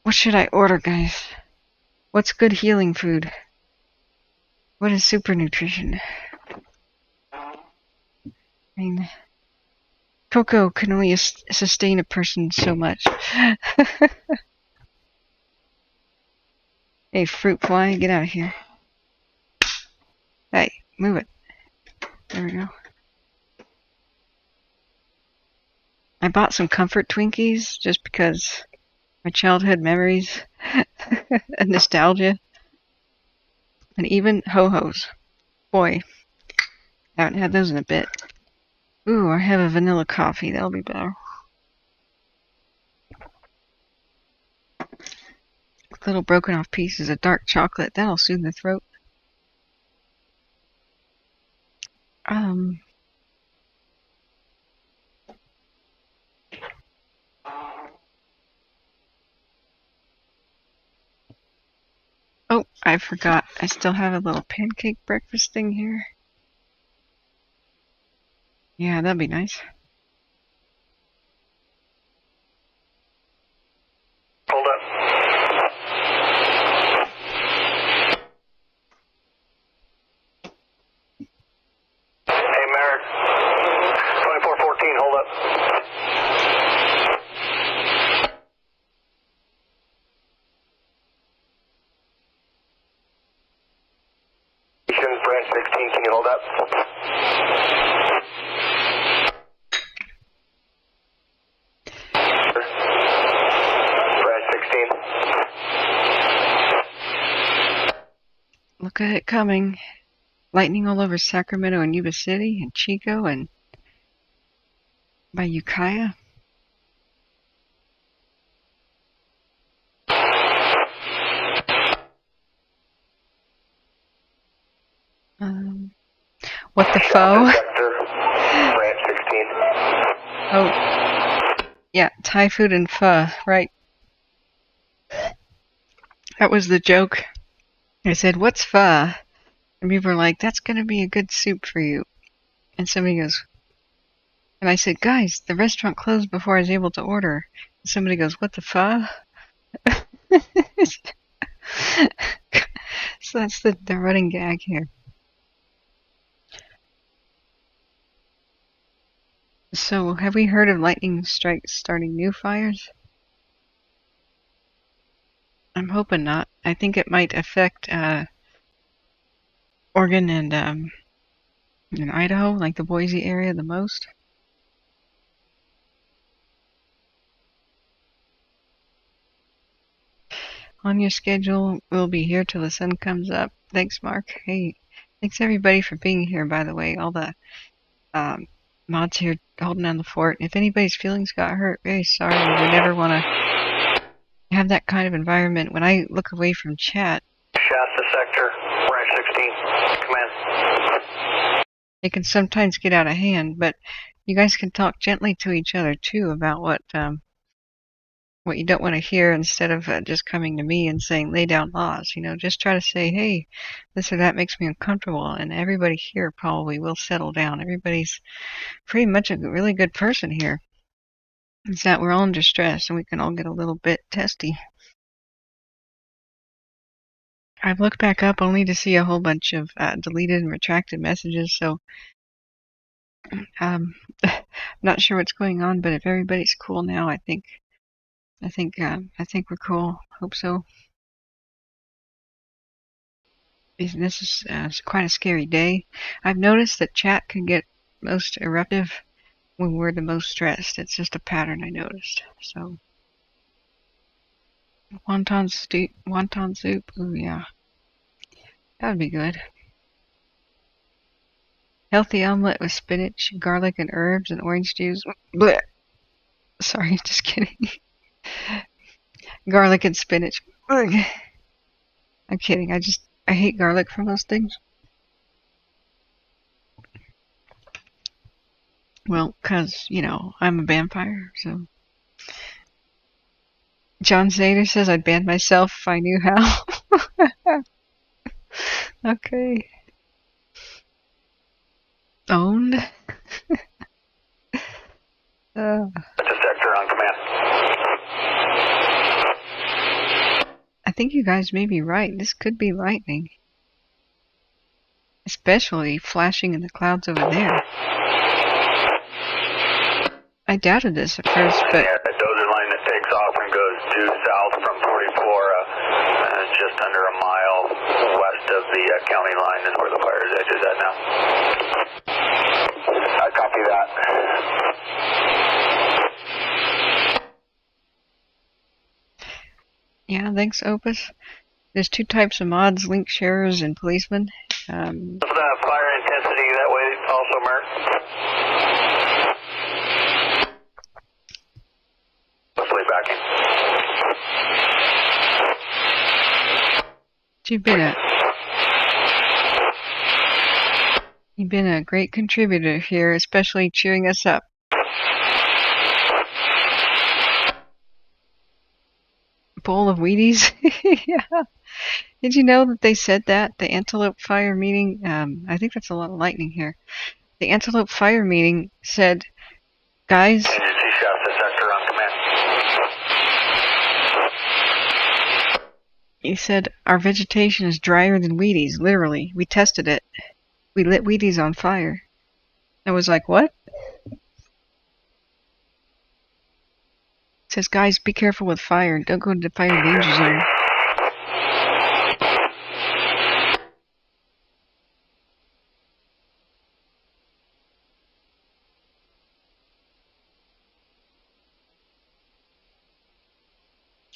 What should I order, guys? What's good healing food? What is super nutrition? I mean, cocoa can only sustain a person so much. Hey, fruit fly, get out of here. Hey, move it. There we go. I bought some Comfort Twinkies just because my childhood memories and nostalgia. And even Ho-Hos. Boy, I haven't had those in a bit. Ooh, I have a vanilla coffee. That'll be better. Little broken off pieces of dark chocolate. That'll soothe the throat. Oh, I forgot. I still have a little pancake breakfast thing here. Yeah, that'd be nice. Hold up. Hey, Merrick. 2414, hold up. Branch 16, can you hold up? Branch 16. Look at it coming. Lightning all over Sacramento and Yuba City and Chico and by Ukiah. What the foe? Branch 16. Oh, yeah, Thai food and pho, right. That was the joke. I said, what's pho? And people are like, that's going to be a good soup for you. And somebody goes, and I said, guys, the restaurant closed before I was able to order. And somebody goes, what the fuck? So that's the running gag here. So have we heard of lightning strikes starting new fires? I'm hoping not. I think it might affect Oregon and in Idaho, like the Boise area, the most. On your schedule, we'll be here till the sun comes up. Thanks, Mark. Hey, thanks everybody for being here, by the way. All the mods here holding down the fort. If anybody's feelings got hurt, very sorry. We would never want to have that kind of environment. When I look away from chat, Shasta sector, branch 16, command. it can sometimes get out of hand, but you guys can talk gently to each other too about what you don't want to hear, instead of just coming to me and saying lay down laws. You know, just try to say, hey, this or that makes me uncomfortable, and everybody here probably will settle down. Everybody's pretty much a really good person here. It's that we're all under stress and we can all get a little bit testy. I've looked back up only to see a whole bunch of deleted and retracted messages, so I'm not sure what's going on, but if everybody's cool now, I think we're cool. Hope so. This is quite a scary day. I've noticed that chat can get most eruptive when we're the most stressed. It's just a pattern I noticed. So, wonton soup. Ooh, yeah, that would be good. Healthy omelet with spinach, garlic, and herbs, and orange juice. Blech. Sorry, just kidding. Garlic and spinach. Ugh. I'm kidding. I hate garlic for most things. Well, 'cause, you know, I'm a vampire, so. John Zader says I'd ban myself if I knew how. Okay. Owned. Sector on command. I think you guys may be right. This could be lightning. Especially flashing in the clouds over there. I doubted this at first, but... Yeah, the dozer line that takes off and goes due south from 44, just under a mile west of the county line is where the fire's edge is at now. I copy that. Yeah, thanks, Opus. There's two types of mods, link sharers and policemen. The fire intensity that way also, Mark. Hopefully backing. You've been a great contributor here, especially cheering us up. Bowl of Wheaties? Yeah. Did you know that they said that? The Antelope Fire meeting, I think that's a lot of lightning here. The Antelope Fire meeting said, guys... Shasta sector on command. He said, our vegetation is drier than Wheaties, literally. We tested it. We lit Wheaties on fire. I was like, what? Says, guys, be careful with fire. Don't go to the fire danger zone.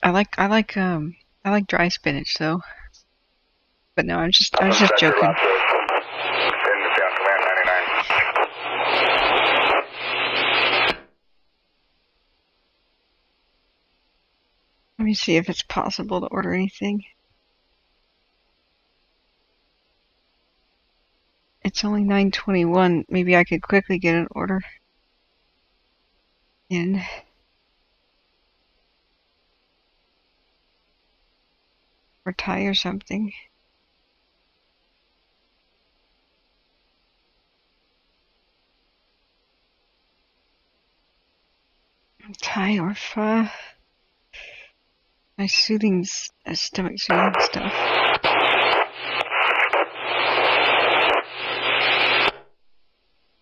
I like dry spinach though. But no, I was just joking. Let me see if it's possible to order anything. It's only 9:21. Maybe I could quickly get an order in. Or tie or something. Hi, Orpha. Nice soothing, stomach soothing stuff.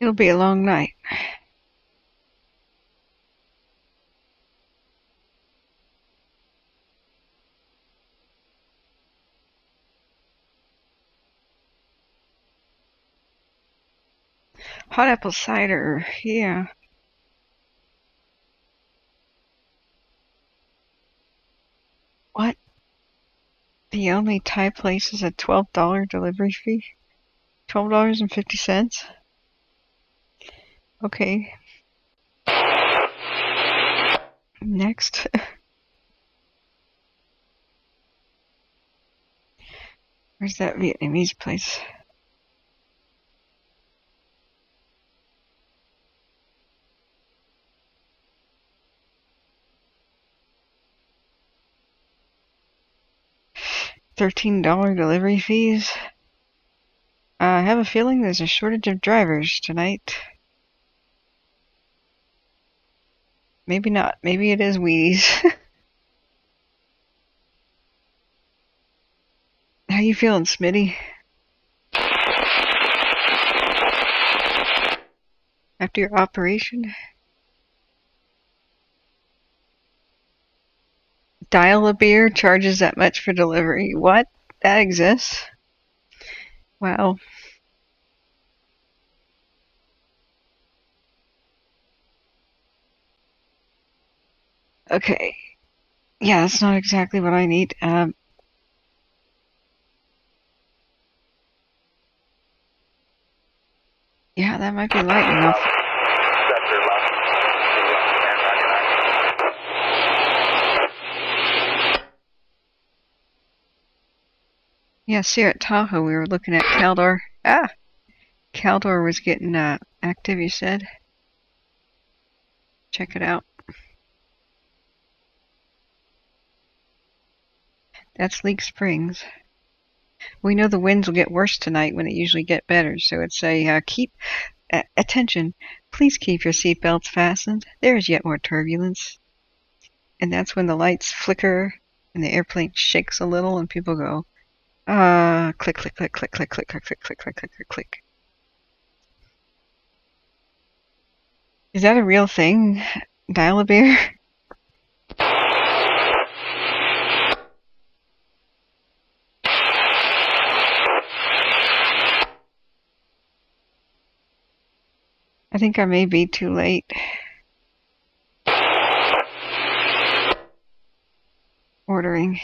It'll be a long night. Hot apple cider, yeah. What? The only Thai place is a $12 delivery fee? $12.50? Okay. Next. Where's that Vietnamese place? $13 delivery fees. I have a feeling there's a shortage of drivers tonight. Maybe not. Maybe it is Wheaties. How you feeling, Smitty? After your operation? Dial-A-Beer charges that much for delivery. What? That exists? Wow. Okay. Yeah, that's not exactly what I need. Yeah, that might be light enough. Yeah, see, at Tahoe we were looking at Caldor. Caldor was getting active, you said. Check it out. That's Leak Springs. We know the winds will get worse tonight when they usually get better, so it's a attention. Please keep your seatbelts fastened. There is yet more turbulence. And that's when the lights flicker and the airplane shakes a little and people go, click, click, click, click, click, click, click, click, click, click, click, click, click. Is that a real thing? Dial-A-Beer? I think I may be too late. Ordering.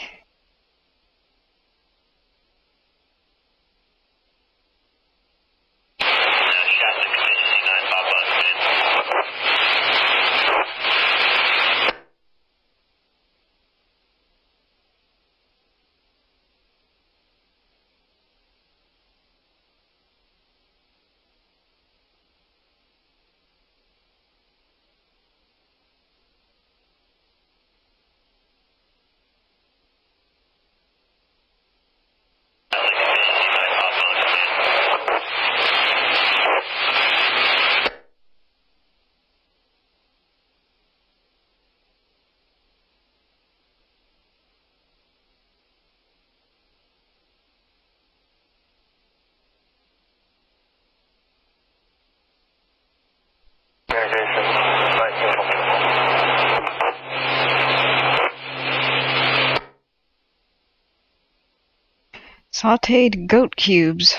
Sauteed goat cubes.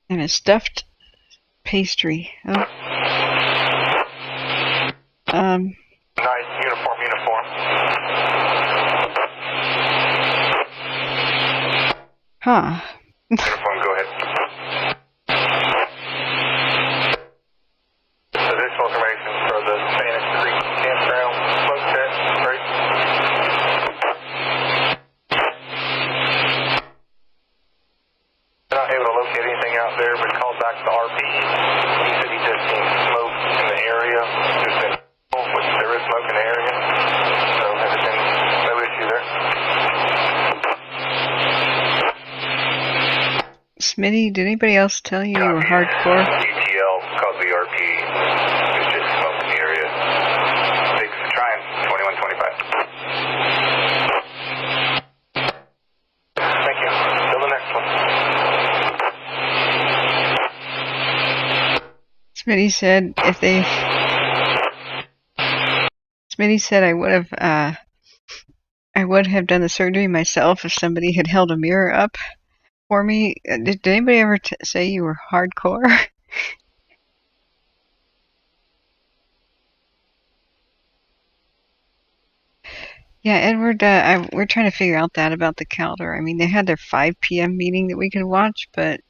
And a stuffed pastry. Oh. Nice, uniform. Huh. Uniform, go ahead. Additional information for the Spanish Creek campground smoke test, right? They're not able to locate anything out there, but called back to RP. He said he just seen smoke in the area. Just been, which there is smoke in the area. So everything, no issue there. Smitty, did anybody else tell you you were hardcore? ETL called the RP. Smitty said Smitty said I would have done the surgery myself if somebody had held a mirror up for me. Did anybody ever say you were hardcore? Yeah, Edward, we're trying to figure out that about the Caldor. I mean, they had their 5 p.m. meeting that we could watch, but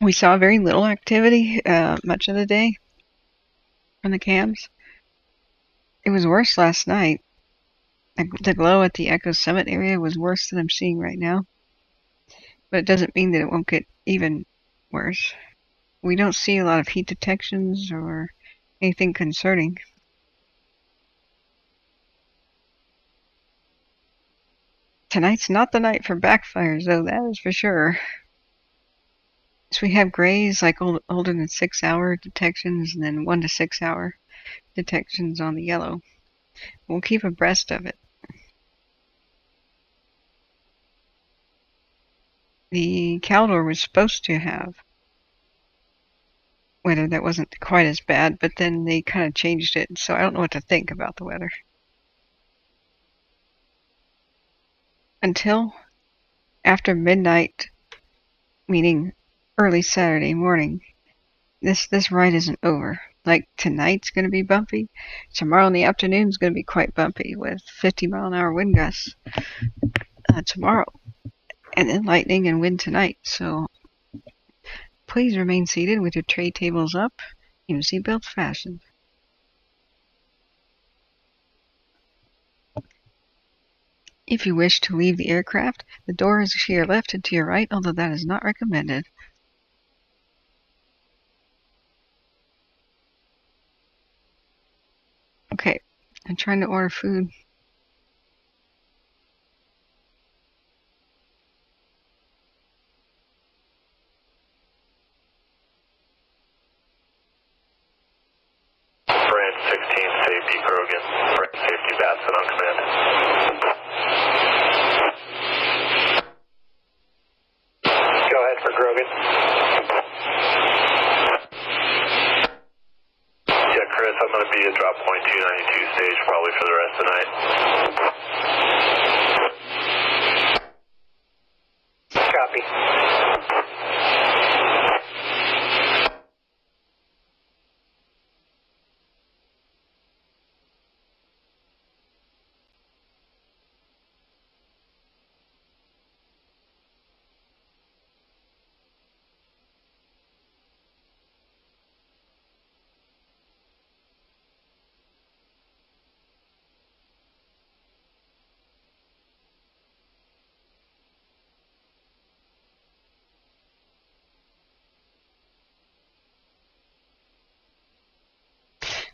we saw very little activity much of the day from the cams. It was worse last night. The glow at the Echo Summit area was worse than I'm seeing right now. But it doesn't mean that it won't get even worse. We don't see a lot of heat detections or anything concerning. Tonight's not the night for backfires, though, that is for sure. So we have grays, like older than 6-hour detections, and then 1 to 6 hour detections on the yellow. We'll keep abreast of it. The Caldor was supposed to have weather that wasn't quite as bad, but then they kind of changed it, so I don't know what to think about the weather. Until after midnight, meaning early Saturday morning, this ride isn't over. Like, tonight's going to be bumpy. Tomorrow in the afternoon is going to be quite bumpy with 50-mile-an-hour wind gusts tomorrow. And then lightning and wind tonight. So please remain seated with your tray tables up and your seatbelts fastened. If you wish to leave the aircraft, the door is to your left and to your right, although that is not recommended. Okay, I'm trying to order food. Brand 16, safety Krogan. Brand safety Batson on command. Go ahead for Krogan. Yeah, Chris, I'm going to be at drop point 292 stage probably for the rest of the night. Copy.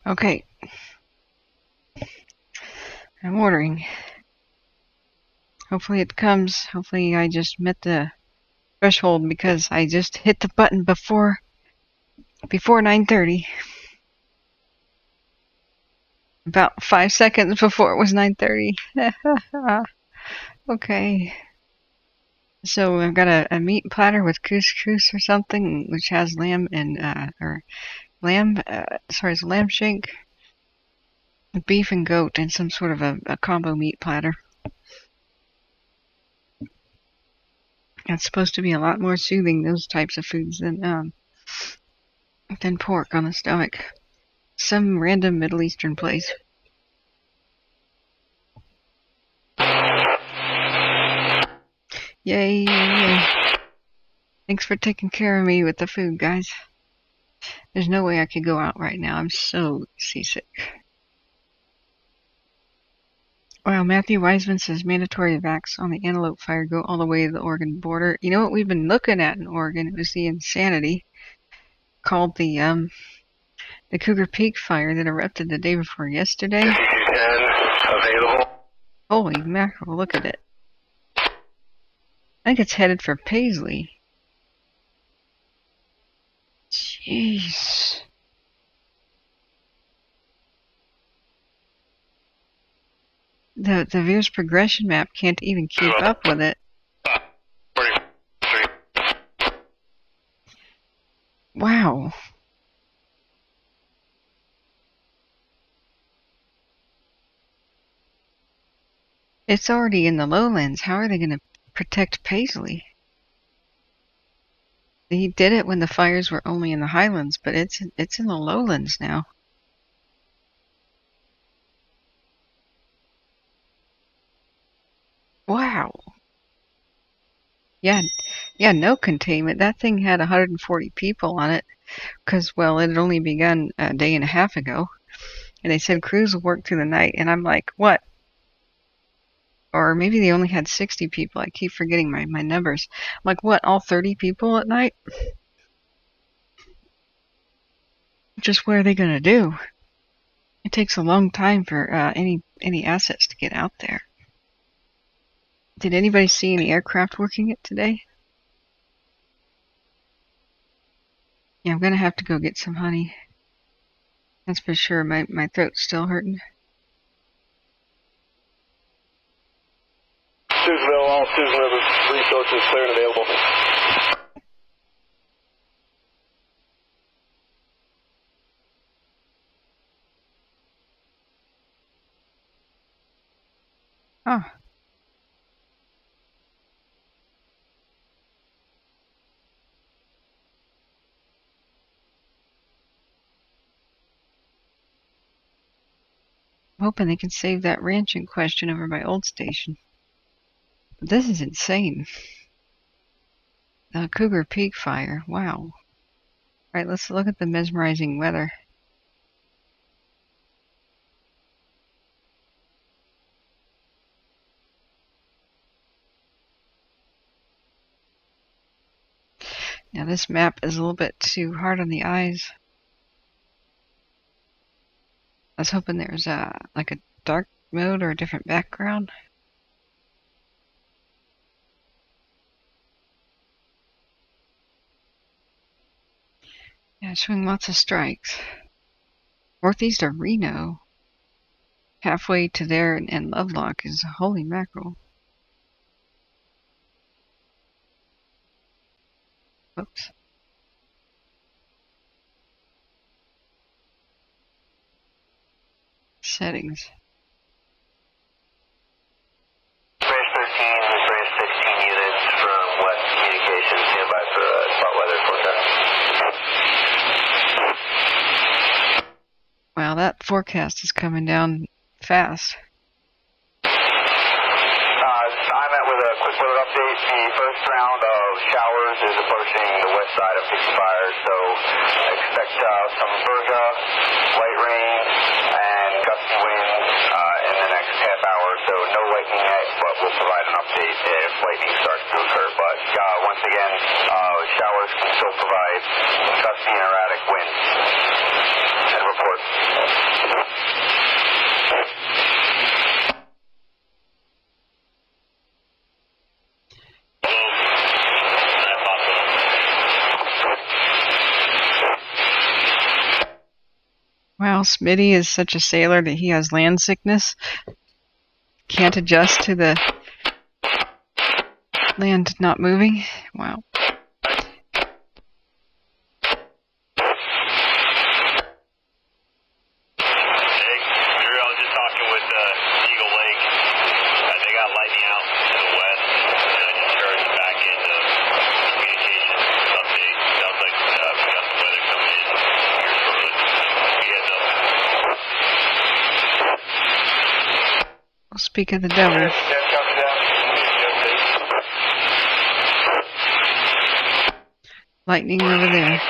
Okay. I'm ordering. Hopefully it comes. Hopefully I just met the threshold because I just hit the button before 9:30. About 5 seconds before it was 9:30. Okay. So I've got a meat platter with couscous or something, which has lamb and lamb shank, beef and goat, and some sort of a combo meat platter. It's supposed to be a lot more soothing, those types of foods, than pork on the stomach. Some random Middle Eastern place. Yay, yay. Thanks for taking care of me with the food, guys. There's no way I could go out right now. I'm so seasick. Well, Matthew Wiseman says mandatory evacs on the Antelope Fire go all the way to the Oregon border. You know what we've been looking at in Oregon? It was the insanity called the Cougar Peak fire that erupted the day before yesterday. 5210 available. Holy mackerel, look at it. I think it's headed for Paisley. Jeez. The Veers progression map can't even keep up with it. Wow. It's already in the lowlands. How are they going to protect Paisley? He did it when the fires were only in the highlands, but it's in the lowlands now. Wow. Yeah, no containment. That thing had 140 people on it because, well, it had only begun a day and a half ago. And they said crews will work through the night. And I'm like, what? Or maybe they only had 60 people. I keep forgetting my numbers. I'm like, what, all 30 people at night? Just what are they going to do? It takes a long time for any assets to get out there. Did anybody see any aircraft working it today? Yeah, I'm going to have to go get some honey. That's for sure. My throat's still hurting. Susanville, all Susan River resources clear and available. Huh. I'm hoping they can save that ranch in question over my old station. But this is insane. Cougar Peak fire. Wow. Alright, let's look at the mesmerizing weather. Now this map is a little bit too hard on the eyes. I was hoping there was like a dark mode or a different background. Yeah, showing lots of strikes. Northeast of Reno. Halfway to there and Lovelock is holy mackerel. Oops. Settings. Branch 13 and Branch 16 units from West Communications standby for spot weather forecast. Wow, that forecast is coming down fast. I'm at with a quick weather update. The first round of showers is approaching the west side of Dixie fires, so expect some Berga, light rain, and gusty winds in the next half hour. So no lightning yet, but we'll provide an update if lightning starts to occur. But once again, showers can still provide gusty and erratic winds. And report. Wow, Smitty is such a sailor that he has land sickness. Can't adjust to the land not moving. Wow. Speak of the devil. Lightning over there.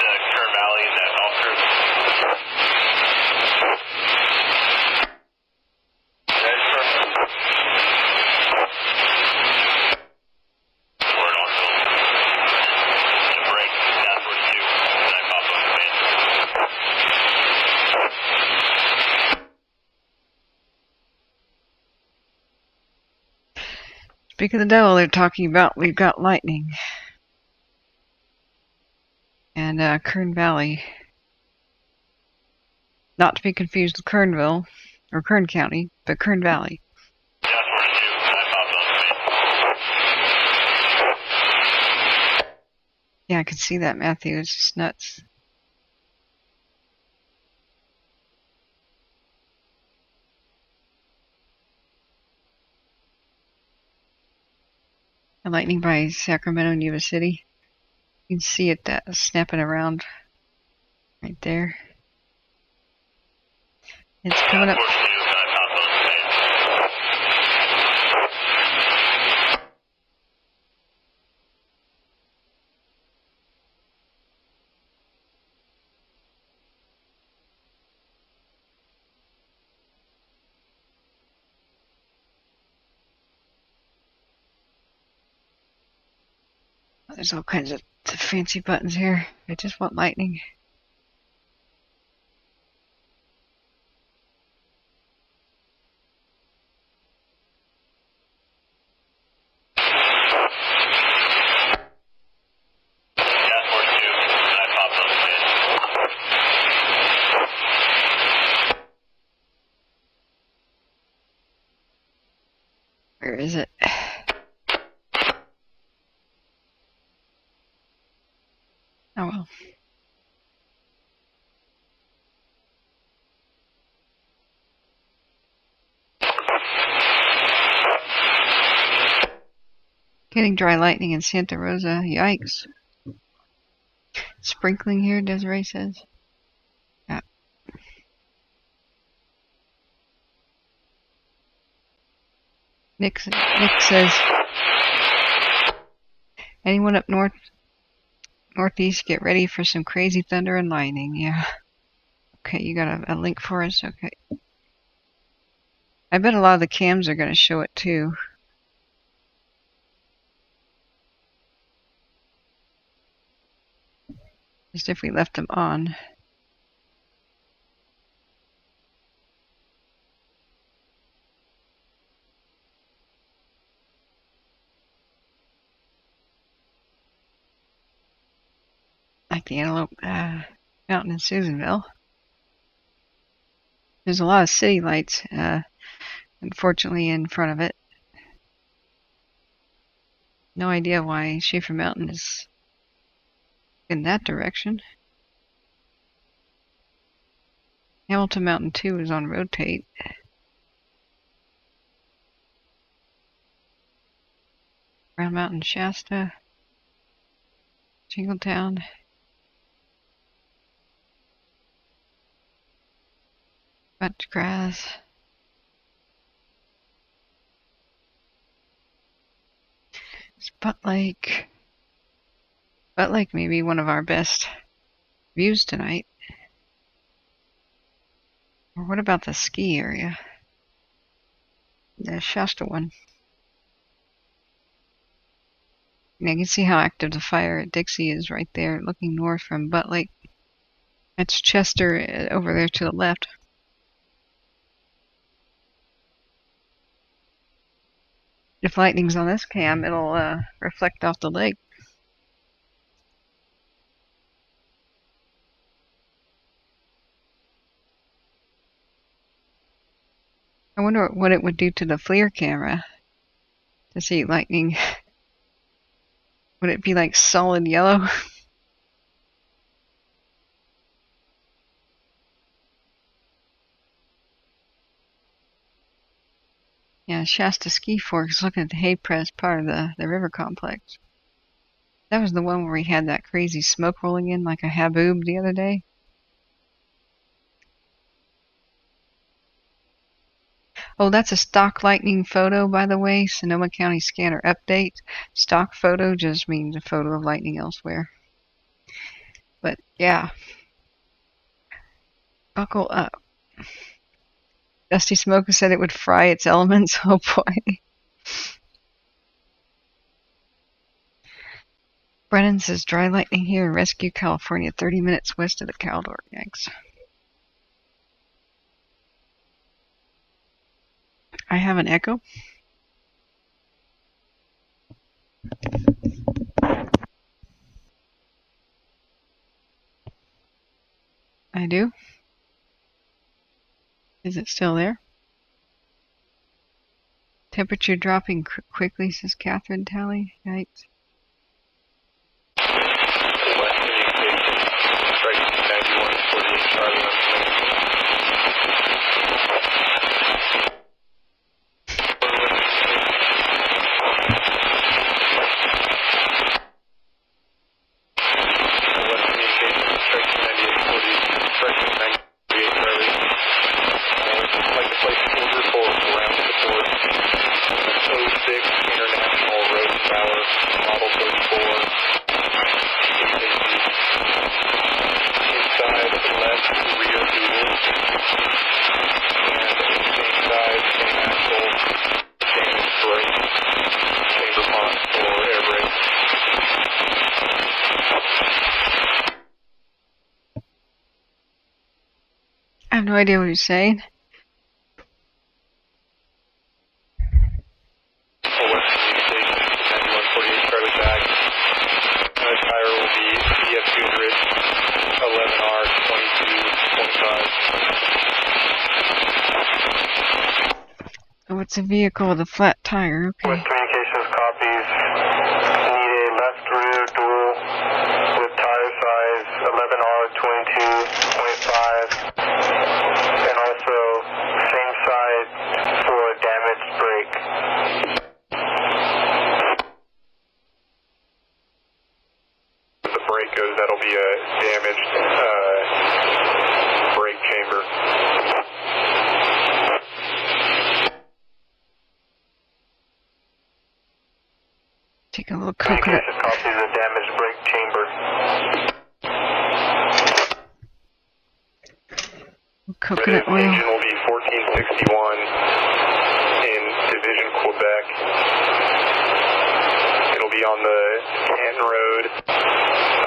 Speak of the devil, they're talking about we've got lightning. And Kern Valley. Not to be confused with Kernville, or Kern County, but Kern Valley. Yeah, I could see that, Matthew. It's just nuts. lightning by Sacramento and Yuba City. You can see it snapping around right there. It's coming up. There's all kinds of fancy buttons here. I just want lightning. Where is it? Oh well. Getting dry lightning in Santa Rosa. Yikes. Sprinkling here, Desiree says. Yeah. Nick says, anyone up northeast, get ready for some crazy thunder and lightning. Yeah. Okay, you got a link for us? Okay. I bet a lot of the cams are going to show it too. Just if we left them on. Like the Antelope Mountain in Susanville. There's a lot of city lights, unfortunately, in front of it. No idea why Schaefer Mountain is in that direction. Hamilton Mountain 2 is on rotate. Round Mountain, Shasta, Jingletown. Bunch of grass. It's Butt Lake. Butt Lake may be one of our best views tonight. Or what about the ski area? The Shasta one. And you can see how active the fire at Dixie is right there, looking north from Butt Lake. That's Chester over there to the left. If lightning's on this cam, it'll reflect off the lake. I wonder what it would do to the FLIR camera to see lightning. Would it be like solid yellow? Yeah, Shasta Ski Forks, looking at the hay press part of the river complex. That was the one where we had that crazy smoke rolling in like a haboob the other day. Oh, that's a stock lightning photo, by the way. Sonoma County scanner update. Stock photo just means a photo of lightning elsewhere. But yeah. Buckle up. Dusty Smoker said it would fry its elements. Oh boy. Brennan says dry lightning here in Rescue, California, 30 minutes west of the Caldor. Yikes. I have an echo. I do. Is it still there? Temperature dropping quickly, says Kathryn Tally. Yikes. same size, same axle, damaged brake, chamber pot for air brake. I have no idea what he's saying. West Communications, 9148 Charlie back. Tire will be EF200, 11R 2225. Oh, it's a vehicle with a flat tire. Okay. West Communications copies. Need a left rear dual with tire size 11R 22.5, and also same side for damaged brake. The brake goes, that'll be a damaged brake chamber. Take a little coconut. Communications copies the damaged brake chamber. Coconut oil. Engine will be 1461 in Division, Quebec. It'll be on the Canton Road,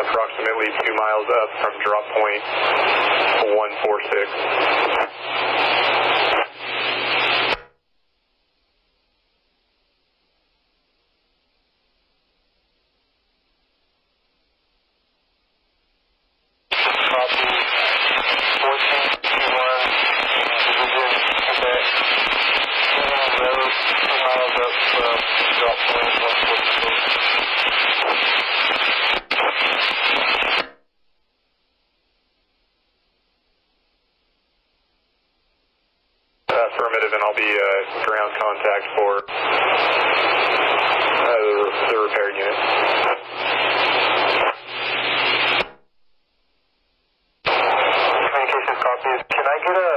approximately 2 miles up from drop point 146. Affirmative, and I'll be ground contact for the repair unit. Communications copies. Can I get a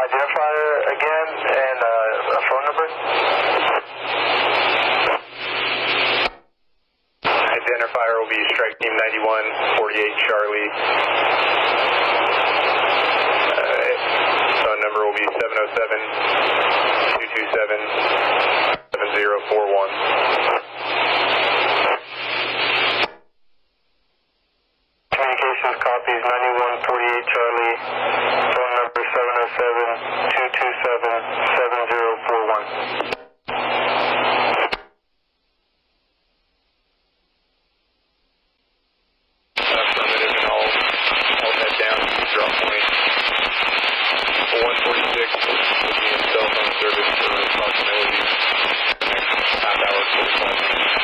identifier again and a phone number? Identifier will be strike team 9148 Charlie. Phone number will be 707-227-7041. Communications copies 9148 Charlie. Phone number 707-227-7041. Affirmative, and I'll head down to the drop point. 146 will be in cell phone service for approximately the next half hour, 45 minutes.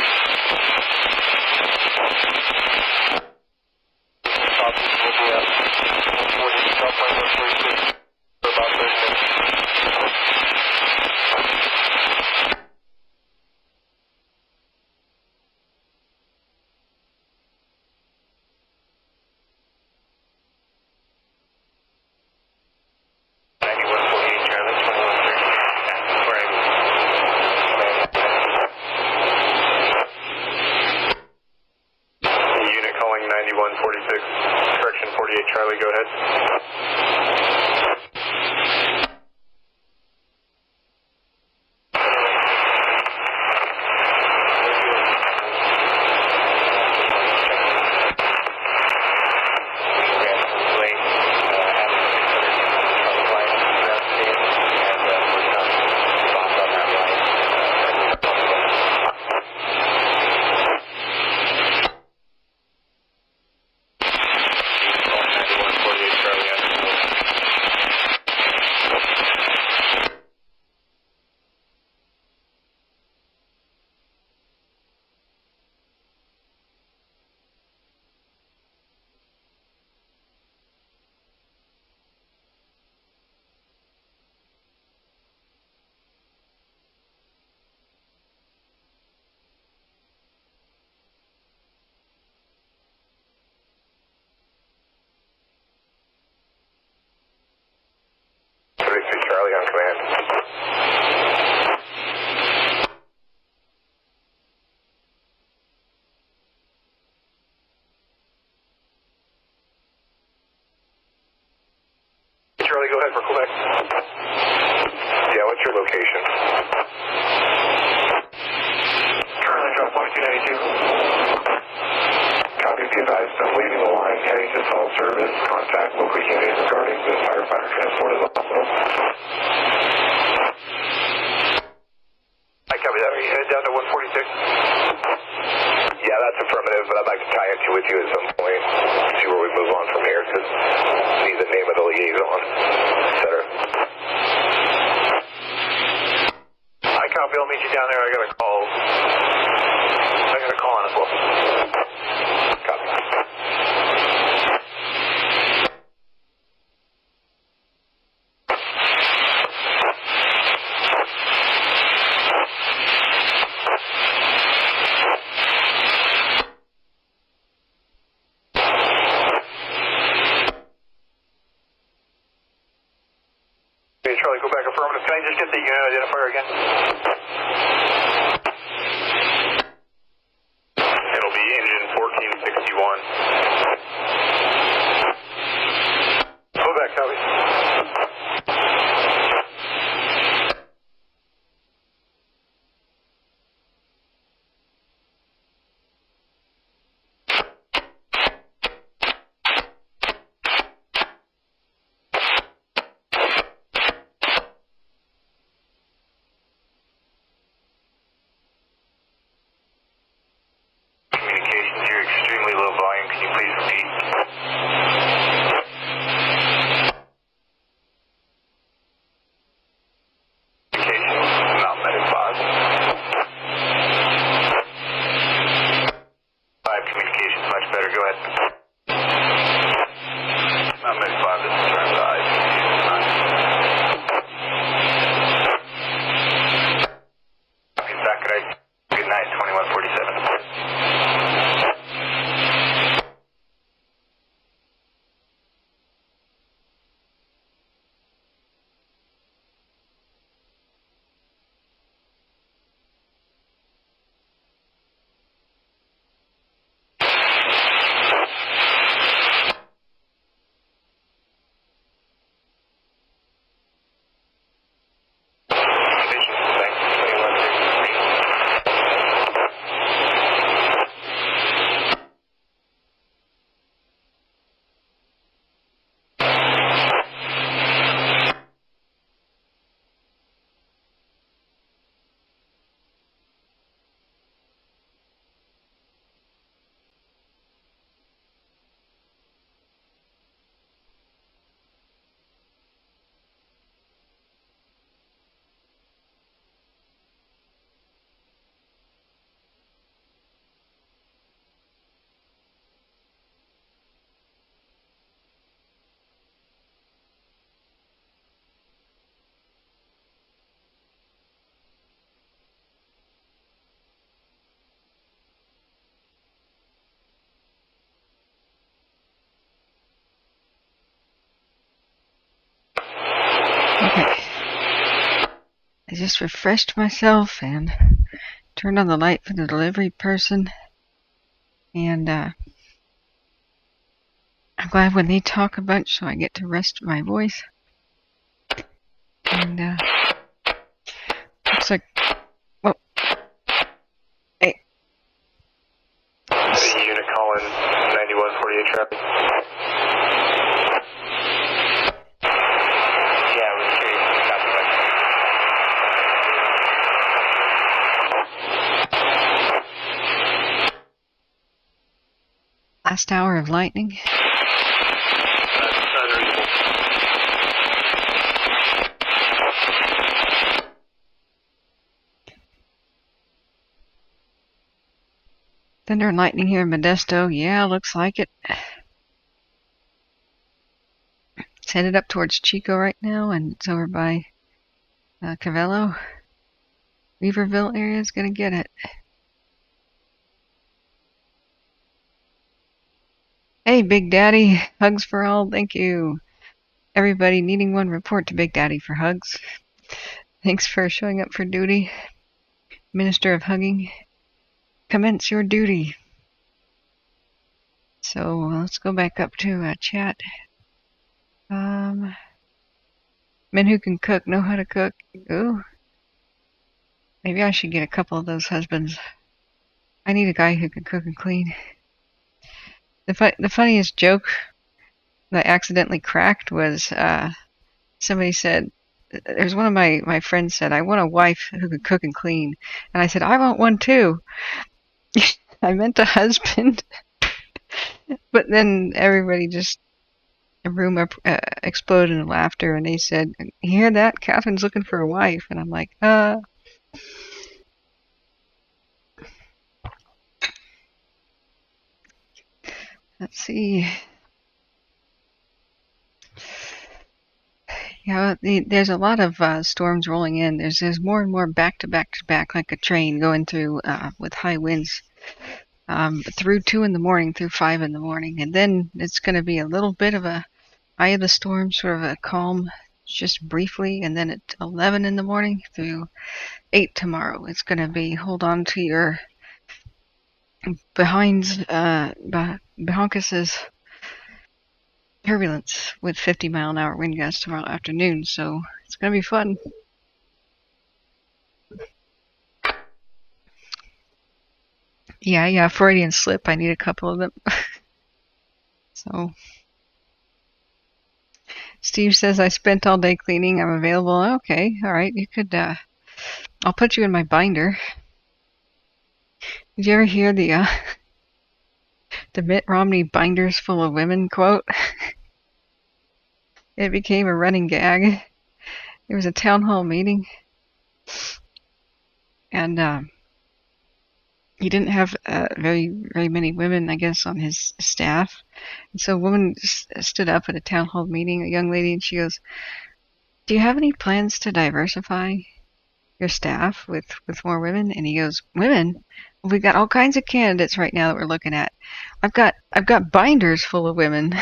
Copies will be at 140, drop point 146 for about 30 minutes. Correction 48 Charlie, go ahead. for Quebec. Yeah, what's your location? Currently drop point 292. Copy, be advised, I'm leaving the line, heading to call service. Contact local unit regarding the firefighter transport to the hospital. I copy that. Are you headed down to 146? Yeah, that's affirmative, but I'd like to tie it with you at some point. See where we move on from here, because we need the name of the liaison, etc. I copy. I'll meet you down there. I got a call on as well. Copy. Okay, Charlie, go back affirmative. Can I just get the unit identifier again? It'll be engine 1461. Go back, copy. Communications, you're extremely low volume. Can you please repeat? Communications, Mount Medic 5. 5 communications, much better. Go ahead. Mount Medic 5, this is turn to IC. Back at IC. Good night, 2147. Okay. I just refreshed myself and turned on the light for the delivery person. And I'm glad when they talk a bunch so I get to rest my voice. And looks like, oh, hey. Unit calling 9148 traffic. Yeah, we're straight. Last hour of lightning. That's unreasonable. Thunder and lightning here in Modesto. Yeah, looks like it. It's headed up towards Chico right now, and it's over by Cavello. Weaverville area is going to get it. Hey, Big Daddy. Hugs for all. Thank you. Everybody needing one, report to Big Daddy for hugs. Thanks for showing up for duty. Minister of Hugging. Commence your duty. So let's go back up to chat. Men who can cook know how to cook. Ooh. Maybe I should get a couple of those husbands. I need a guy who can cook and clean. The funniest joke that I accidentally cracked was somebody said, there's one of my friends said, I want a wife who can cook and clean. And I said, I want one too. I meant a husband. But then everybody just, the room exploded in laughter, and they said, you hear that? Kathryn's looking for a wife. And I'm like, let's see. Yeah, there's a lot of storms rolling in. There's more and more back to back to back, like a train going through with high winds through 2 in the morning, through 5 in the morning, and then it's going to be a little bit of a eye of the storm, sort of a calm, just briefly, and then at 11 in the morning through 8 tomorrow. It's going to be hold on to your Behonkus's turbulence with 50-mile-an-hour wind gusts tomorrow afternoon, so it's going to be fun. Yeah, Freudian slip. I need a couple of them. So, Steve says, I spent all day cleaning. I'm available. Okay, all right. You could, I'll put you in my binder. Did you ever hear the Mitt Romney binders full of women quote? It became a running gag. There was a town hall meeting, and he didn't have very many women, I guess, on his staff. And so a woman stood up at a town hall meeting, a young lady, and she goes, do you have any plans to diversify your staff with more women? And he goes, women? Well, we've got all kinds of candidates right now that we're looking at. I've got binders full of women.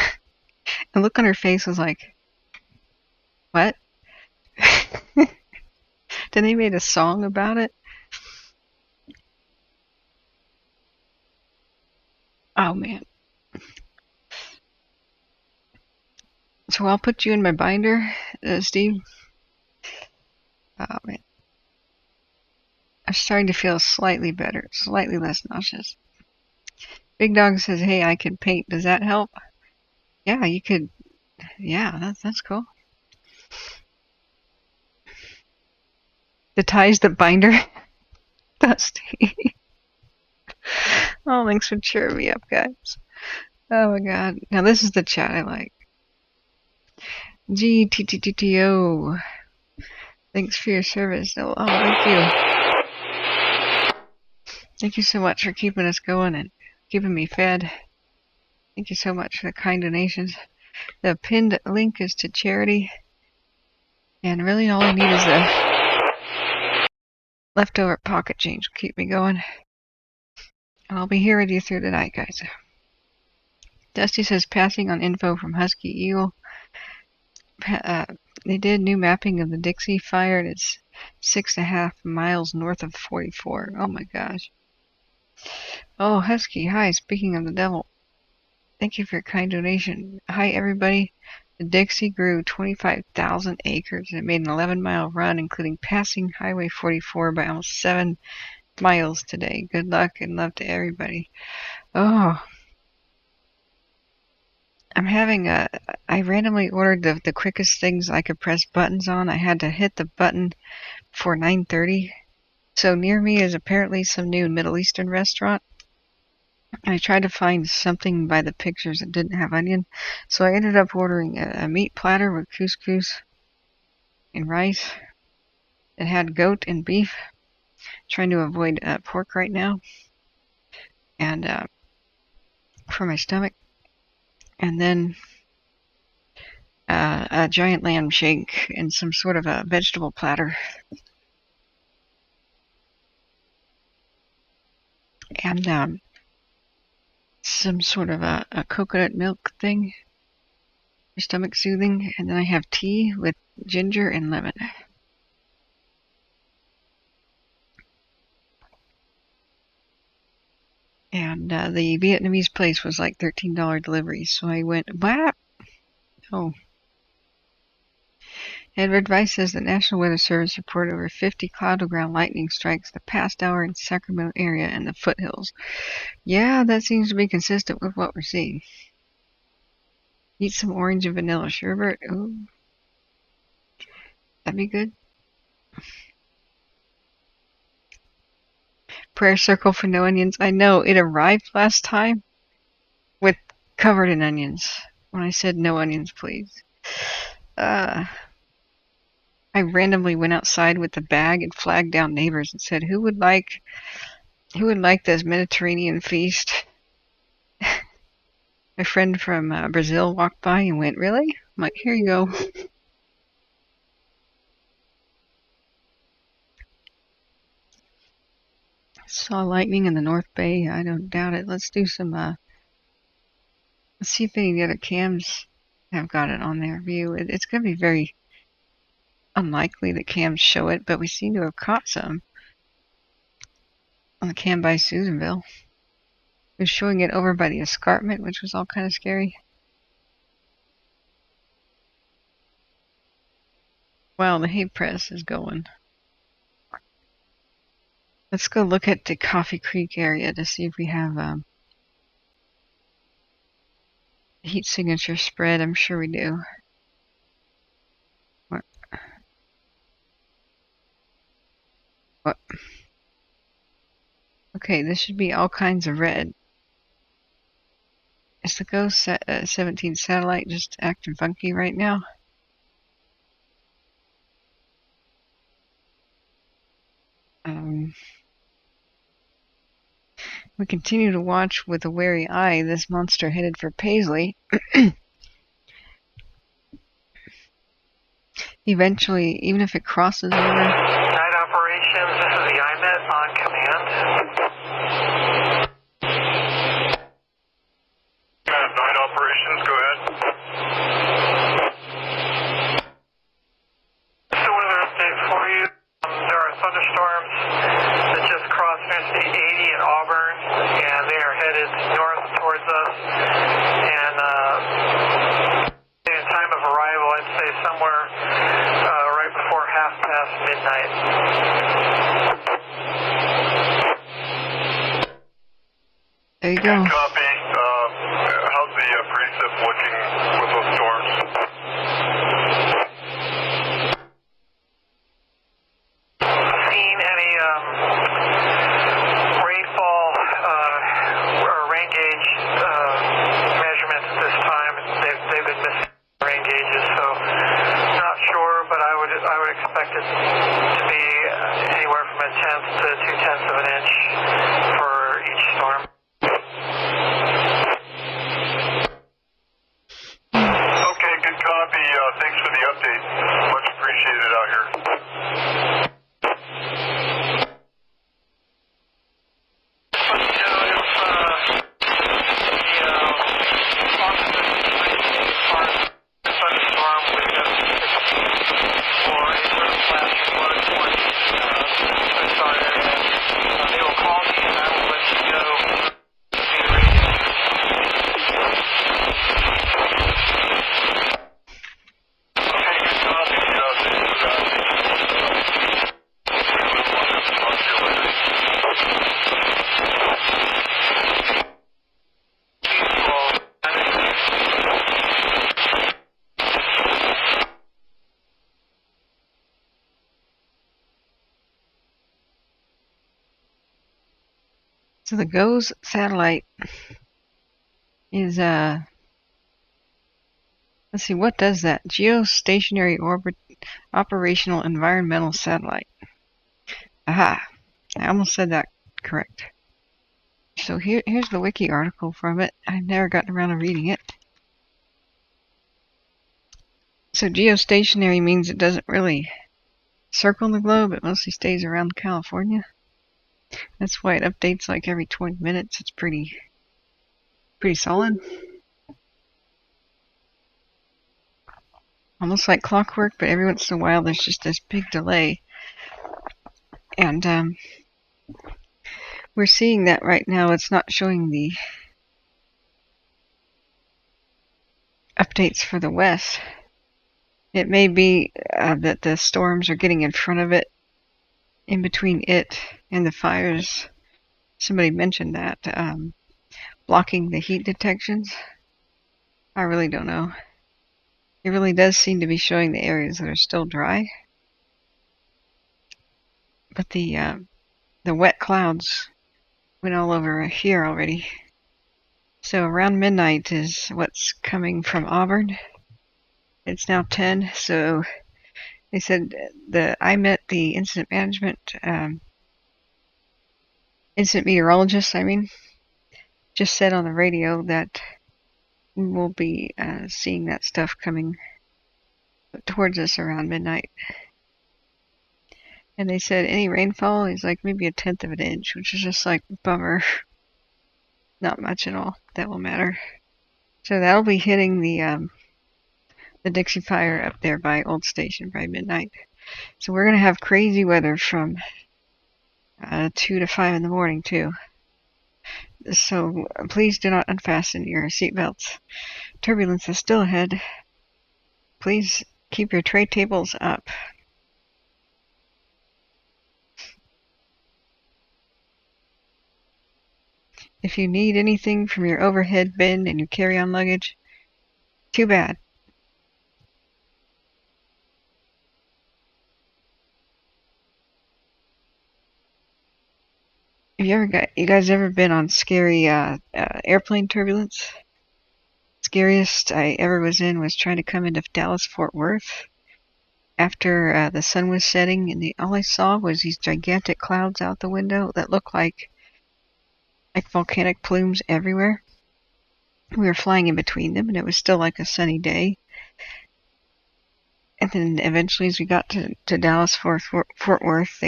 And look on her face was like, what? Then they made a song about it. Oh, man. So I'll put you in my binder, Steve. Oh, man. I'm starting to feel slightly better, slightly less nauseous. Big Dog says, hey, I can paint. Does that help? Yeah, you could. Yeah, that's cool. The tie's the binder. Dusty. Oh, thanks for cheering me up, guys. Oh my god. Now this is the chat I like. GTTTO. Thanks for your service. Oh, thank you. Thank you so much for keeping us going and keeping me fed. Thank you so much for the kind donations. The pinned link is to charity. And really all I need is the leftover pocket change to keep me going. And I'll be here with you through the night, guys. Dusty says, passing on info from Husky Eagle. They did new mapping of the Dixie fire, and it's 6.5 miles north of 44. Oh my gosh. Oh, Husky, hi. Speaking of the devil, thank you for your kind donation. Hi, everybody. The Dixie grew 25,000 acres and it made an 11-mile run, including passing Highway 44 by almost 7 miles today. Good luck and love to everybody. Oh. I'm having I randomly ordered the quickest things I could press buttons on. I had to hit the button before 9:30. So near me is apparently some new Middle Eastern restaurant. I tried to find something by the pictures that didn't have onion. So I ended up ordering a meat platter with couscous and rice. It had goat and beef. Trying to avoid pork right now. And for my stomach. And then a giant lamb shake and some sort of a vegetable platter. And some sort of a coconut milk thing for stomach soothing. And then I have tea with ginger and lemon. And the Vietnamese place was like $13 delivery. So I went, what? Oh. Edward Rice says the National Weather Service reported over 50 cloud-to-ground lightning strikes the past hour in Sacramento area and the foothills. Yeah, that seems to be consistent with what we're seeing. Eat some orange and vanilla sherbet. Ooh. That'd be good. Prayer circle for no onions. I know, it arrived last time with covered in onions. When I said no onions, please. I randomly went outside with the bag and flagged down neighbors and said, who would like this Mediterranean feast? My friend from Brazil walked by and went, really? I'm like, here you go. Saw lightning in the North Bay. I don't doubt it. Let's do some, let's see if any of the other cams have got it on their view. It's going to be very unlikely that cams show it, but we seem to have caught some on the cam by Susanville. It was showing it over by the escarpment, which was all kind of scary. Wow, the hay press is going. Let's go look at the Coffee Creek area to see if we have heat signature spread. I'm sure we do. What? Okay, this should be all kinds of red. Is the Ghost 17 satellite just acting funky right now? We continue to watch with a wary eye this monster headed for Paisley. Eventually, even if it crosses over... Night operations, this is the IMET on command. Night operations, go ahead. Just a weather update for you. There are thunderstorms that just crossed Interstate 80 in Auburn, and they are headed north towards us. And in time of arrival, I'd say somewhere right before midnight. There you go. Copy. How's the precip looking with those storms? Seen any rainfall or rain gauge measurements at this time? They've been missing rain gauges, so not sure, but I would expect it to be anywhere from 1/10 to 2/10 of an inch for each storm. Okay, good copy. Thanks for the update. Much appreciated out here. So the GOES satellite is, let's see, what does that? Geostationary Orbit Operational Environmental Satellite. Aha, I almost said that correct. So here's the wiki article from it. I've never gotten around to reading it. So geostationary means it doesn't really circle the globe, it mostly stays around California. That's why it updates like every 20 minutes. It's pretty solid. Almost like clockwork, but every once in a while there's just this big delay. And we're seeing that right now. It's not showing the updates for the West. It may be that the storms are getting in front of it, in between it and the fires. Somebody mentioned that, blocking the heat detections. I really don't know. It really does seem to be showing the areas that are still dry. But the wet clouds went all over here already. So around midnight is what's coming from Auburn. It's now 10, so they said I met the incident meteorologist, just said on the radio that we will be seeing that stuff coming towards us around midnight. And they said any rainfall is like maybe 1/10 of an inch, which is just like bummer. Not much at all. That will matter. So that'll be hitting the Dixie fire up there by Old Station by midnight. So we're gonna have crazy weather from 2 to 5 in the morning too. So please do not unfasten your seatbelts. Turbulence is still ahead. Please keep your tray tables up. If you need anything from your overhead bin and your carry-on luggage, too bad. You guys ever been on scary airplane turbulence? Scariest I ever was in was trying to come into Dallas-Fort Worth after the sun was setting, and all I saw was these gigantic clouds out the window that looked like volcanic plumes everywhere. We were flying in between them, and it was still like a sunny day. And then eventually, as we got to Dallas-Fort Worth,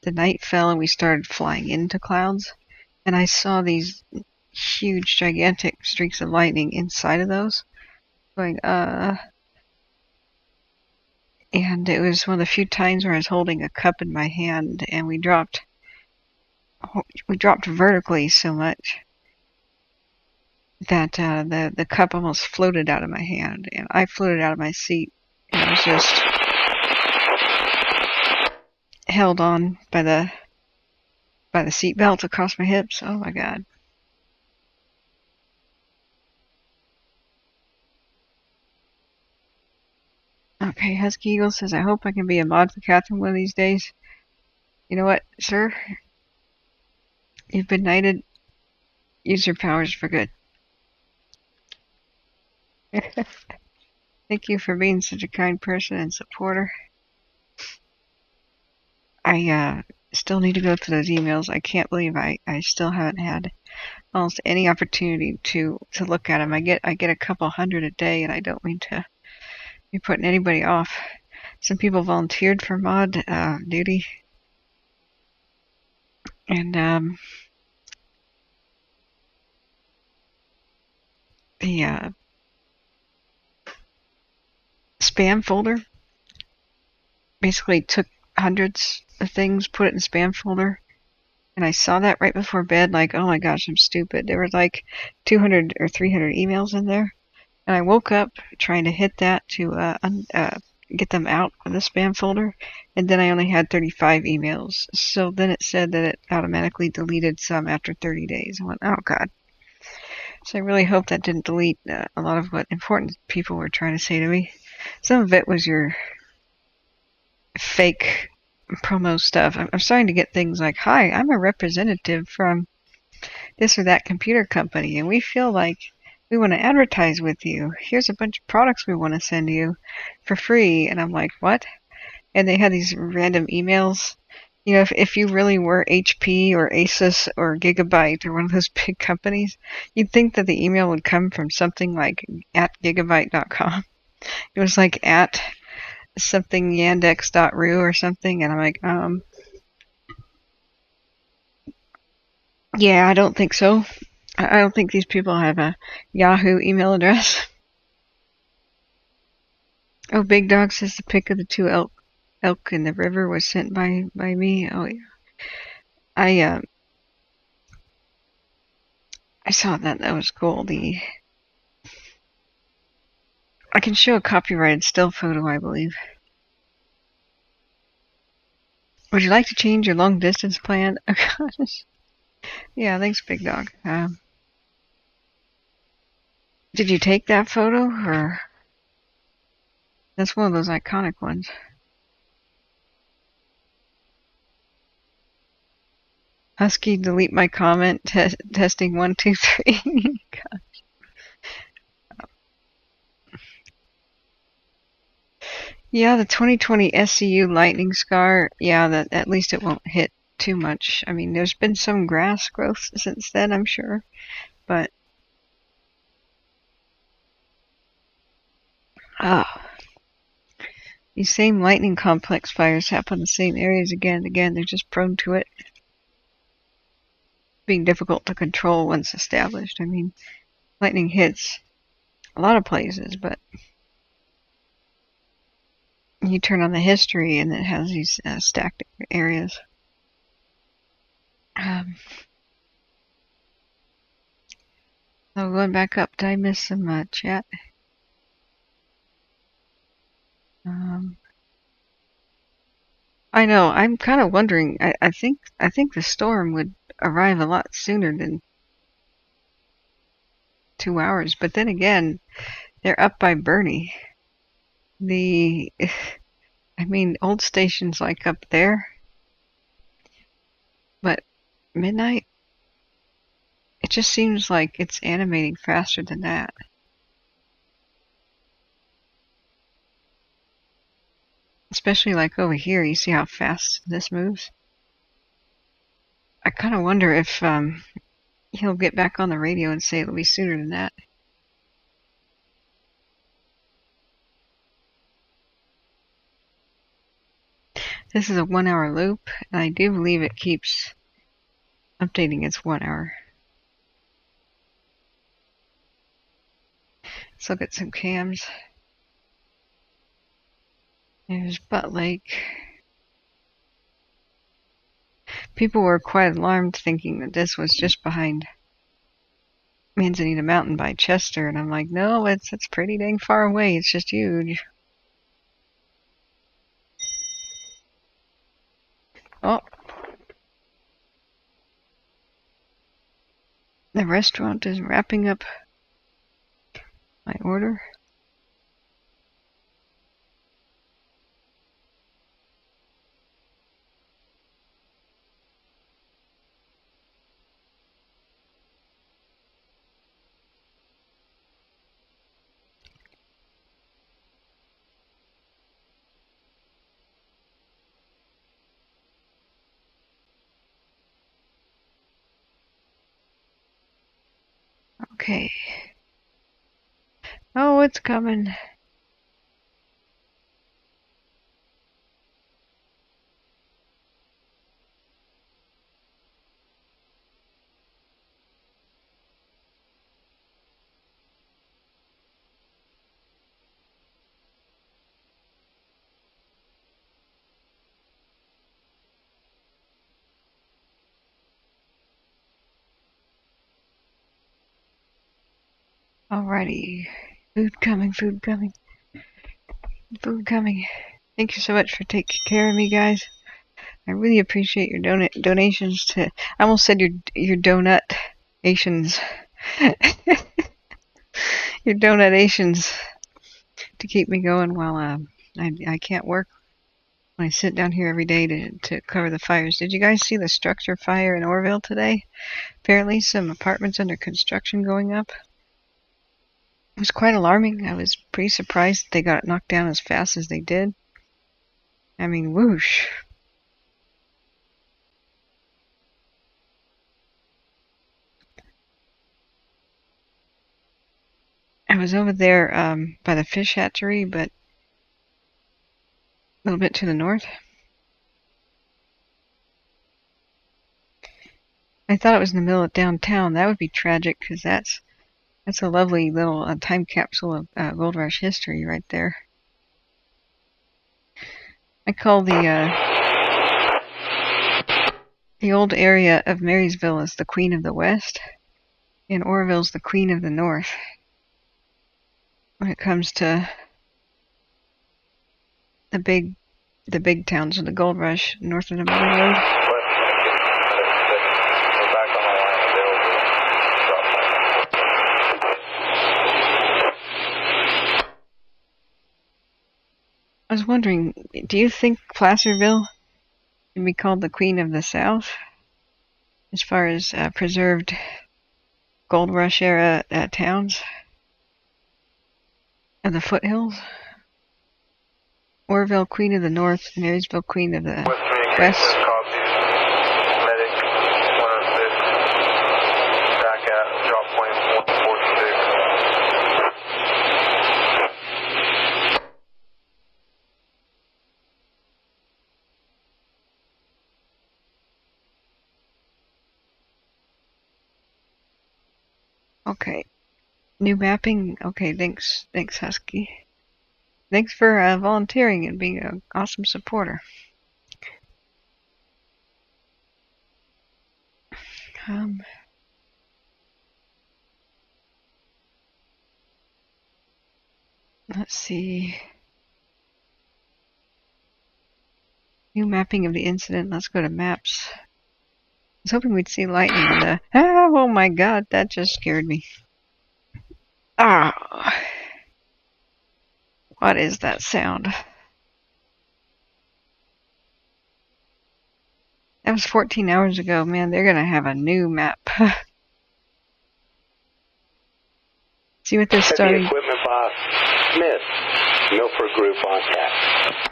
the night fell and we started flying into clouds. And I saw these huge, gigantic streaks of lightning inside of those. Going, And it was one of the few times where I was holding a cup in my hand, and we dropped vertically so much that the cup almost floated out of my hand, and I floated out of my seat, and I was just held on by the seat belt across my hips. Oh my God. Okay, Husky Eagle says, I hope I can be a mod for Kathryn one of these days. You know what, sir? You've been knighted. Use your powers for good. Thank you for being such a kind person and supporter. I still need to go through those emails. I can't believe I still haven't had almost any opportunity to look at them. I get a couple hundred a day, and I don't mean to be putting anybody off. Some people volunteered for mod duty, and the spam folder basically took hundreds of things, put it in spam folder, and I saw that right before bed, like, oh my gosh, I'm stupid. There were like 200 or 300 emails in there, and I woke up trying to hit that to get them out of the spam folder, and then I only had 35 emails. So then it said that it automatically deleted some after 30 days. I went, oh God. So I really hope that didn't delete a lot of what important people were trying to say to me. Some of it was your fake promo stuff. I'm starting to get things like, hi, I'm a representative from this or that computer company, and we feel like we want to advertise with you. Here's a bunch of products we want to send you for free. And I'm like, what? And they had these random emails. You know, if you really were HP or Asus or Gigabyte or one of those big companies, you'd think that the email would come from something like at gigabyte.com. It was like at something yandex.ru or something, and I'm like, yeah, I don't think so. I don't think these people have a Yahoo email address. Oh, Big Dog says the pic of the two elk in the river was sent by me. Oh yeah. I saw that. That was cool. I can show a copyrighted still photo, I believe. Would you like to change your long distance plan? Oh, gosh. Yeah, thanks, Big Dog. Did you take that photo, or? That's one of those iconic ones. Husky, delete my comment. Testing 1, 2, 3. Gosh. Yeah, the 2020 SCU lightning scar. Yeah, that at least it won't hit too much. I mean, there's been some grass growth since then, I'm sure, but these same lightning complex fires happen in the same areas again and again. They're just prone to it being difficult to control once established. I mean, lightning hits a lot of places, but you turn on the history and it has these stacked areas. So going back up, did I miss some chat? I know. I'm kind of wondering. I think the storm would arrive a lot sooner than 2 hours. But then again, they're up by Bernie. I mean, old stations like up there. But midnight, it just seems like it's animating faster than that. Especially like over here, you see how fast this moves? I kind of wonder if he'll get back on the radio and say it'll be sooner than that. This is a 1 hour loop, and I do believe it keeps updating its 1 hour. Let's look at some cams. There's Butt Lake. People were quite alarmed thinking that this was just behind Manzanita Mountain by Chester, and I'm like, no, it's pretty dang far away. It's just huge. Oh. The restaurant is wrapping up my order. Okay. Oh, it's coming. Alrighty. Food coming, food coming. Food coming. Thank you so much for taking care of me, guys. I really appreciate your donations to... I almost said your donut-ations. Your donut-ations to keep me going while I can't work when I sit down here every day to cover the fires. Did you guys see the structure fire in Orville today? Apparently some apartments under construction going up. It was quite alarming. I was pretty surprised they got knocked down as fast as they did. I mean, whoosh. I was over there by the fish hatchery, but a little bit to the north. I thought it was in the middle of downtown. That would be tragic, because that's a lovely little time capsule of Gold Rush history right there. I call the old area of Marysville as the Queen of the West, and Orville's the Queen of the North. when it comes to the big towns of the gold rush north of the Mother Road. I was wondering, do you think Placerville can be called the Queen of the South as far as preserved gold rush era towns of the foothills? Orville, Queen of the North, Marysville, Queen of the West. Medic 106, back at drop point 146. Okay. New mapping? Okay, thanks, Husky. Thanks for volunteering and being an awesome supporter. Let's see. New mapping of the incident. Let's go to maps. I was hoping we'd see lightning in the... Oh my god, that just scared me. Ah! What is that sound? That was 14 hours ago. Man, they're gonna have a new map. See what they're starting. Heavy equipment boss Smith, Milford Group on tap.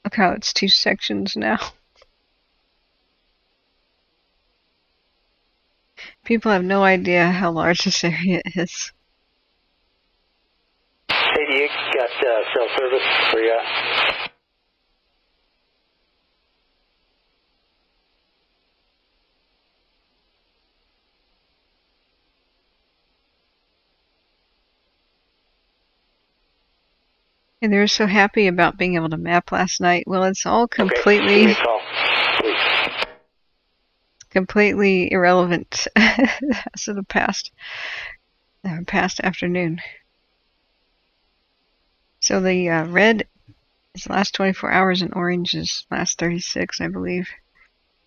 Look how it's two sections now. People have no idea how large this area is. 88 got cell service for you. And they were so happy about being able to map last night. Well, it's all completely... completely irrelevant as of the past afternoon. So the red is the last 24 hours and orange is last 36, I believe,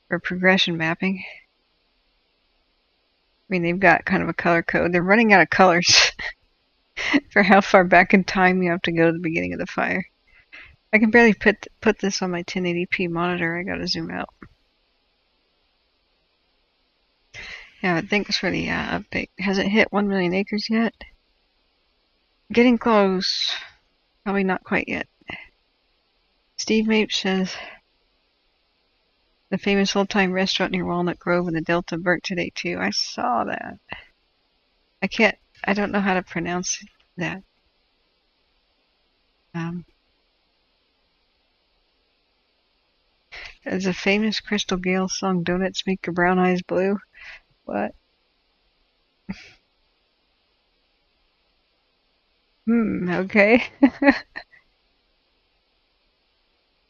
for progression mapping. I mean, they've got kind of a color code. They're running out of colors for how far back in time you have to go to the beginning of the fire. I can barely put this on my 1080p monitor. I gotta zoom out. Yeah, but thanks for the update. Has it hit 1 million acres yet? Getting close. Probably not quite yet. Steve Mapes says, the famous old-time restaurant near Walnut Grove in the Delta burnt today too. I saw that. I don't know how to pronounce that. There's a famous Crystal Gale song, Donuts Make Your Brown Eyes Blue. What? Okay.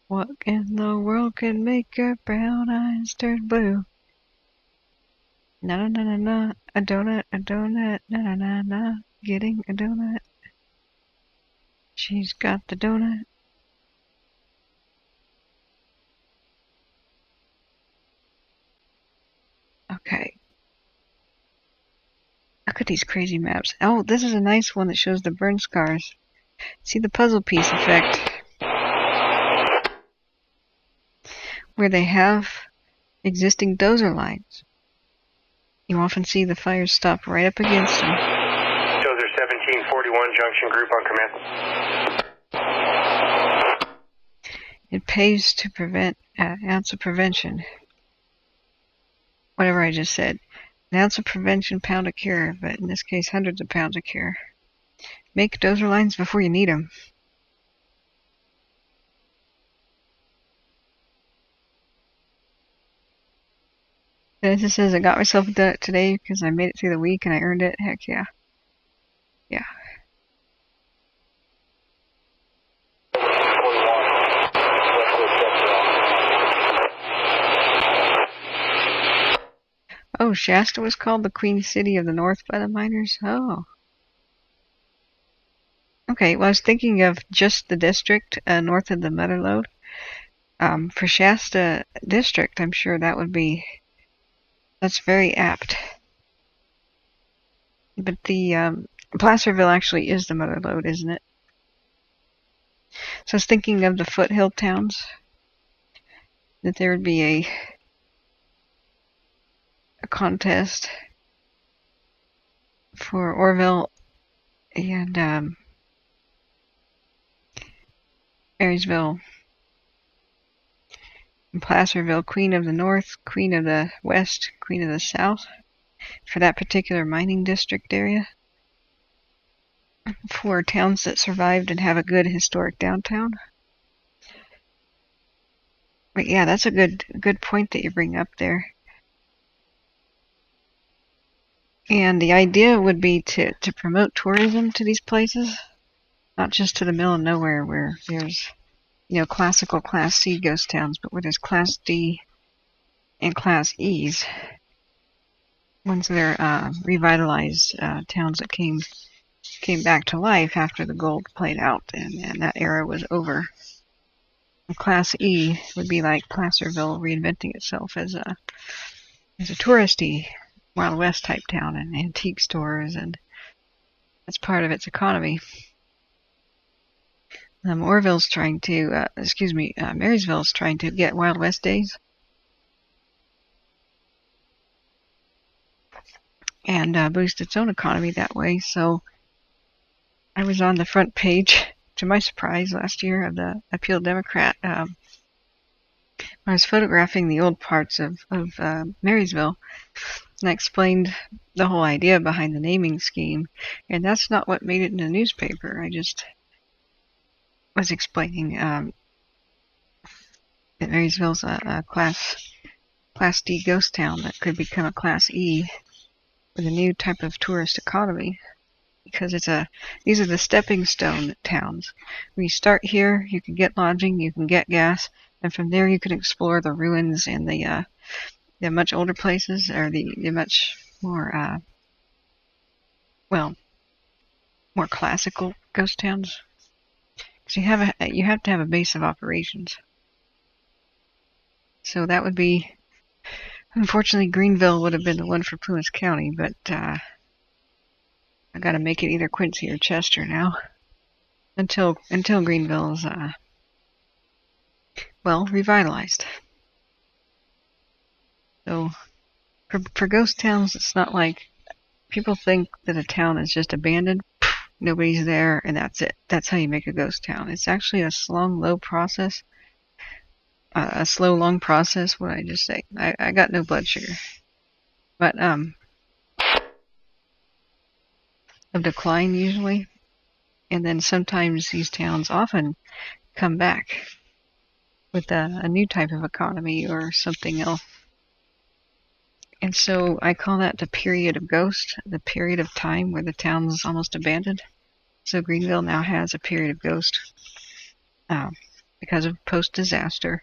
What in the world can make your brown eyes turn blue? Na na na na na, a donut, na na na na, getting a donut. She's got the donut. Okay. Look at these crazy maps. Oh, this is a nice one that shows the burn scars. See the puzzle piece effect. Where they have existing dozer lines. You often see the fires stop right up against them. Dozer 1741, Junction Group on command. It pays to prevent an ounce of prevention. Whatever I just said. An ounce of prevention, pound of cure, but in this case, hundreds of pounds of cure. Make dozer lines before you need them. Dennis says, I got myself a donut today because I made it through the week and I earned it. Heck yeah. Yeah. Oh, Oh, Shasta was called the Queen City of the North by the miners? Oh. Okay, well, I was thinking of just the district north of the Mother Lode. For Shasta district, I'm sure that's very apt. But the Placerville actually is the Mother Lode, isn't it? So I was thinking of the foothill towns, that there would be a contest for Orville and Marysville and Placerville, Queen of the North, Queen of the West, Queen of the South, for that particular mining district area, for towns that survived and have a good historic downtown. But yeah, that's a good point that you bring up there. And the idea would be to promote tourism to these places, not just to the middle of nowhere where there's, classical Class C ghost towns, but where there's Class D and Class E's, ones that are revitalized towns that came back to life after the gold played out and that era was over. And Class E would be like Placerville reinventing itself as a touristy Wild West type town and antique stores, and that's part of its economy. Marysville's trying to get Wild West days. And boost its own economy that way. So I was on the front page, to my surprise, last year of the Appeal Democrat. I was photographing the old parts of Marysville, and I explained the whole idea behind the naming scheme, and that's not what made it in the newspaper. I just was explaining that Marysville's a Class D ghost town that could become a Class E with a new type of tourist economy, because these are the stepping stone towns. When you start here, you can get lodging, you can get gas, and from there you can explore the ruins and the much older places, or the much more more classical ghost towns. So you have to have a base of operations. So that would be, unfortunately, Greenville would have been the one for Plymouth County, but I got to make it either Quincy or Chester now, until Greenville's revitalized. So for ghost towns, it's not like people think that a town is just abandoned. Nobody's there, and that's it. That's how you make a ghost town. It's actually a slow, long process. What I just say? I got no blood sugar, but of decline usually, and then sometimes these towns often come back with a new type of economy or something else. And so I call that the period of ghost, the period of time where the town is almost abandoned. So Greenville now has a period of ghost because of post-disaster.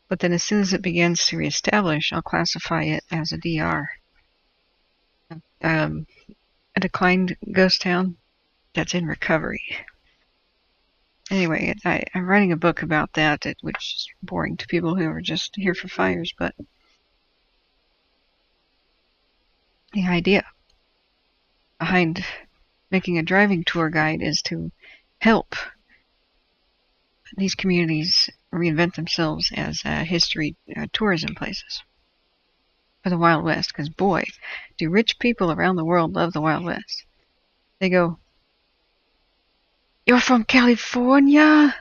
But then as soon as it begins to reestablish, I'll classify it as a DR. A declined ghost town that's in recovery. Anyway, I'm writing a book about that, which is boring to people who are just here for fires, but the idea behind making a driving tour guide is to help these communities reinvent themselves as history tourism places for the Wild West, because boy, do rich people around the world love the Wild West. They go, "You're from California?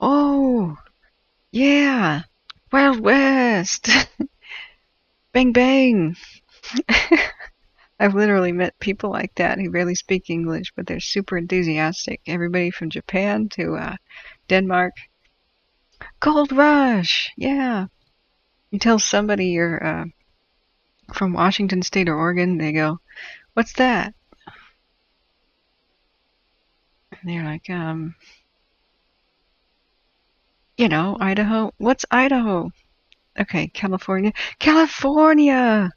Oh, yeah, Wild West." Bang, bang. I've literally met people like that who barely speak English, but they're super enthusiastic. Everybody from Japan to Denmark. Gold Rush, yeah. You tell somebody you're from Washington State or Oregon, they go, "What's that?" And they're like, Idaho. What's Idaho? Okay, California. California!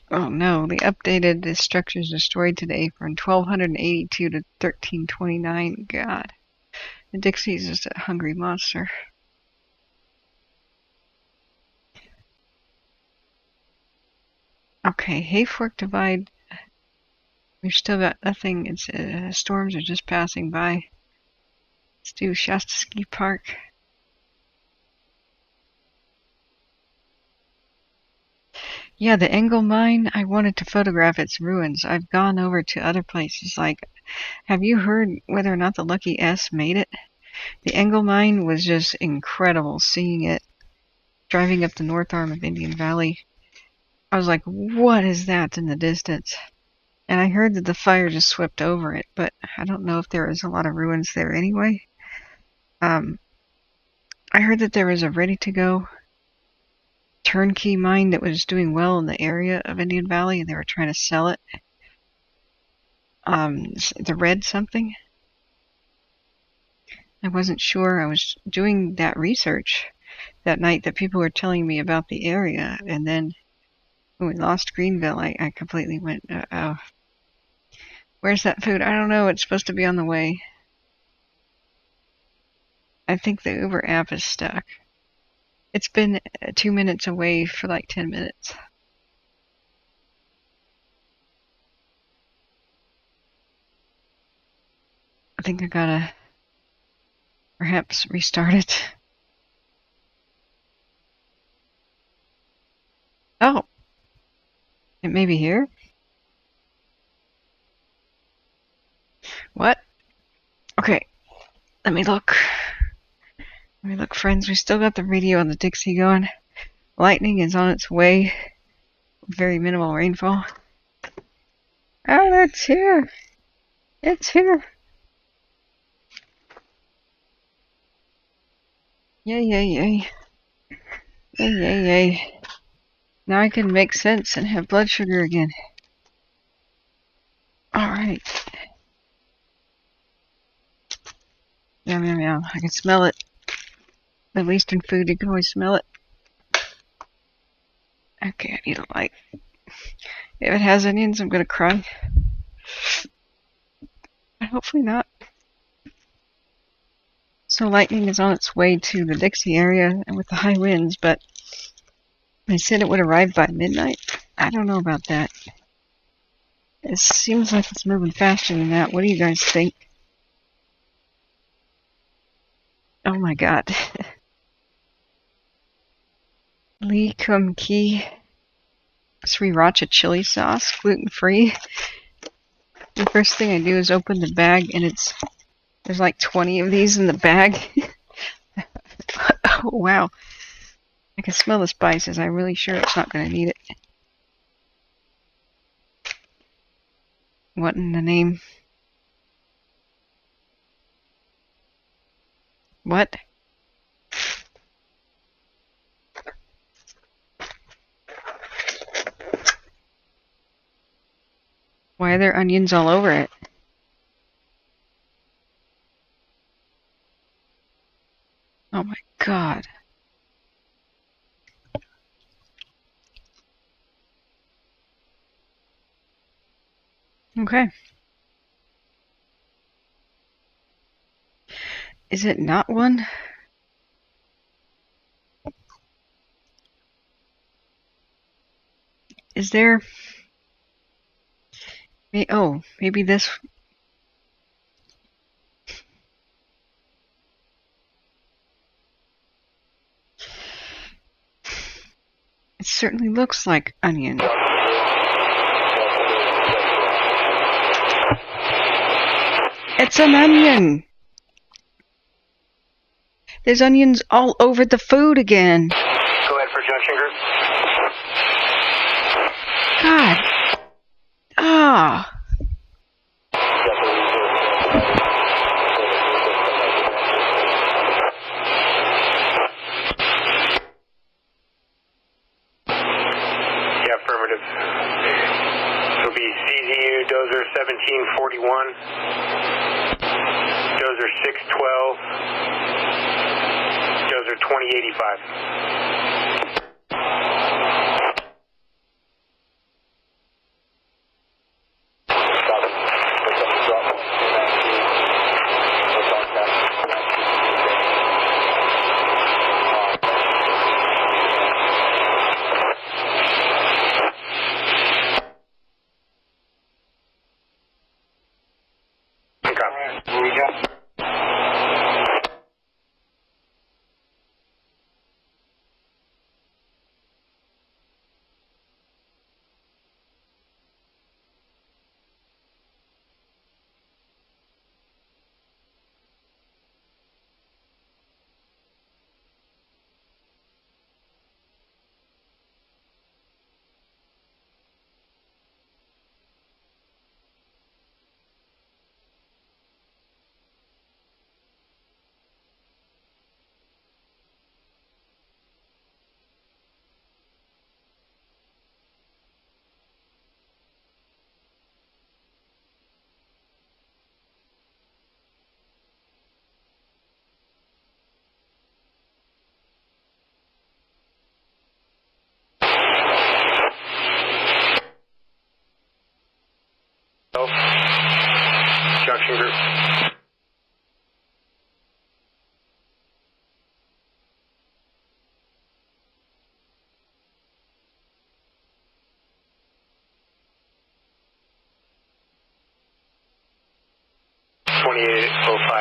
Oh no, they updated the structures destroyed today from 1,282 to 1,329. God. The Dixie's just a hungry monster. Okay, Hayfork Divide. We've still got nothing. It's storms are just passing by. Let's do Shasta Ski Park. Yeah, the Engel mine, I wanted to photograph its ruins. I've gone over to other places. Like, have you heard whether or not the Lucky S made it? The Engel mine was just incredible seeing it driving up the north arm of Indian Valley. I was like, what is that in the distance? And I heard that the fire just swept over it, but I don't know if there is a lot of ruins there anyway. I heard that there was a ready-to-go turnkey mine that was doing well in the area of Indian Valley, and they were trying to sell it. The Red something. I wasn't sure. I was doing that research that night that people were telling me about the area, and then when we lost Greenville, I completely went, uh-oh. Where's that food? I don't know. It's supposed to be on the way. I think the Uber app is stuck. It's been 2 minutes away for like 10 minutes. I think I gotta perhaps restart it. Oh, it may be here. What? Okay, let me look. Let me look, friends. We still got the radio on the Dixie going. Lightning is on its way. Very minimal rainfall. Oh, that's here. It's here. Yay, yay, yay. Yay, yay, yay. Now I can make sense and have blood sugar again. Alright. Yum, yum, yum. I can smell it. At least in food, you can always smell it. Okay, I need a light. If it has onions, I'm gonna cry. But hopefully not. So lightning is on its way to the Dixie area and with the high winds, but they said it would arrive by midnight. I don't know about that. It seems like it's moving faster than that. What do you guys think? Oh my god. Lee Kum Kee Sriracha chili sauce, gluten-free. The first thing I do is open the bag, and there's like 20 of these in the bag. Oh wow. I can smell the spices. I'm really sure it's not going to need it. What in the name? What? Why are there onions all over it? Oh my god. Okay. Is it not one? Is there... Oh, maybe this... It certainly looks like onion. It's an onion! There's onions all over the food again. Go ahead for junction group. God. Ah. Yeah, affirmative. It'll be CZU Dozer 1741. Dozer Dozer 612, Dozer 2085. Junction group.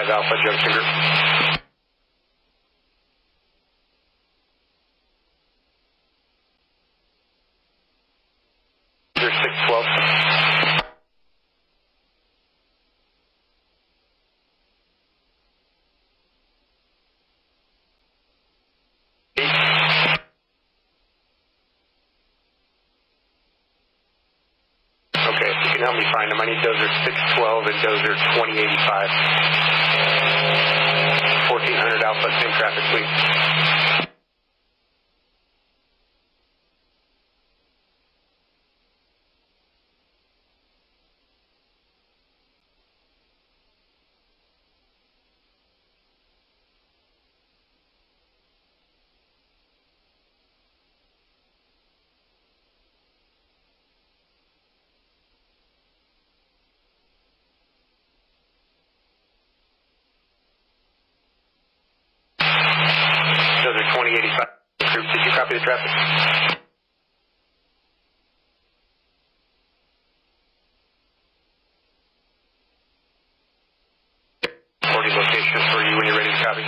Alpha Junction group. You're 612. Okay, if you can help me find them, I need Dozer 612 and Dozer 2085. 1400 Alpha, same traffic, please. Dozer 2085 group, did you copy the traffic? Location for you when you're ready to copy.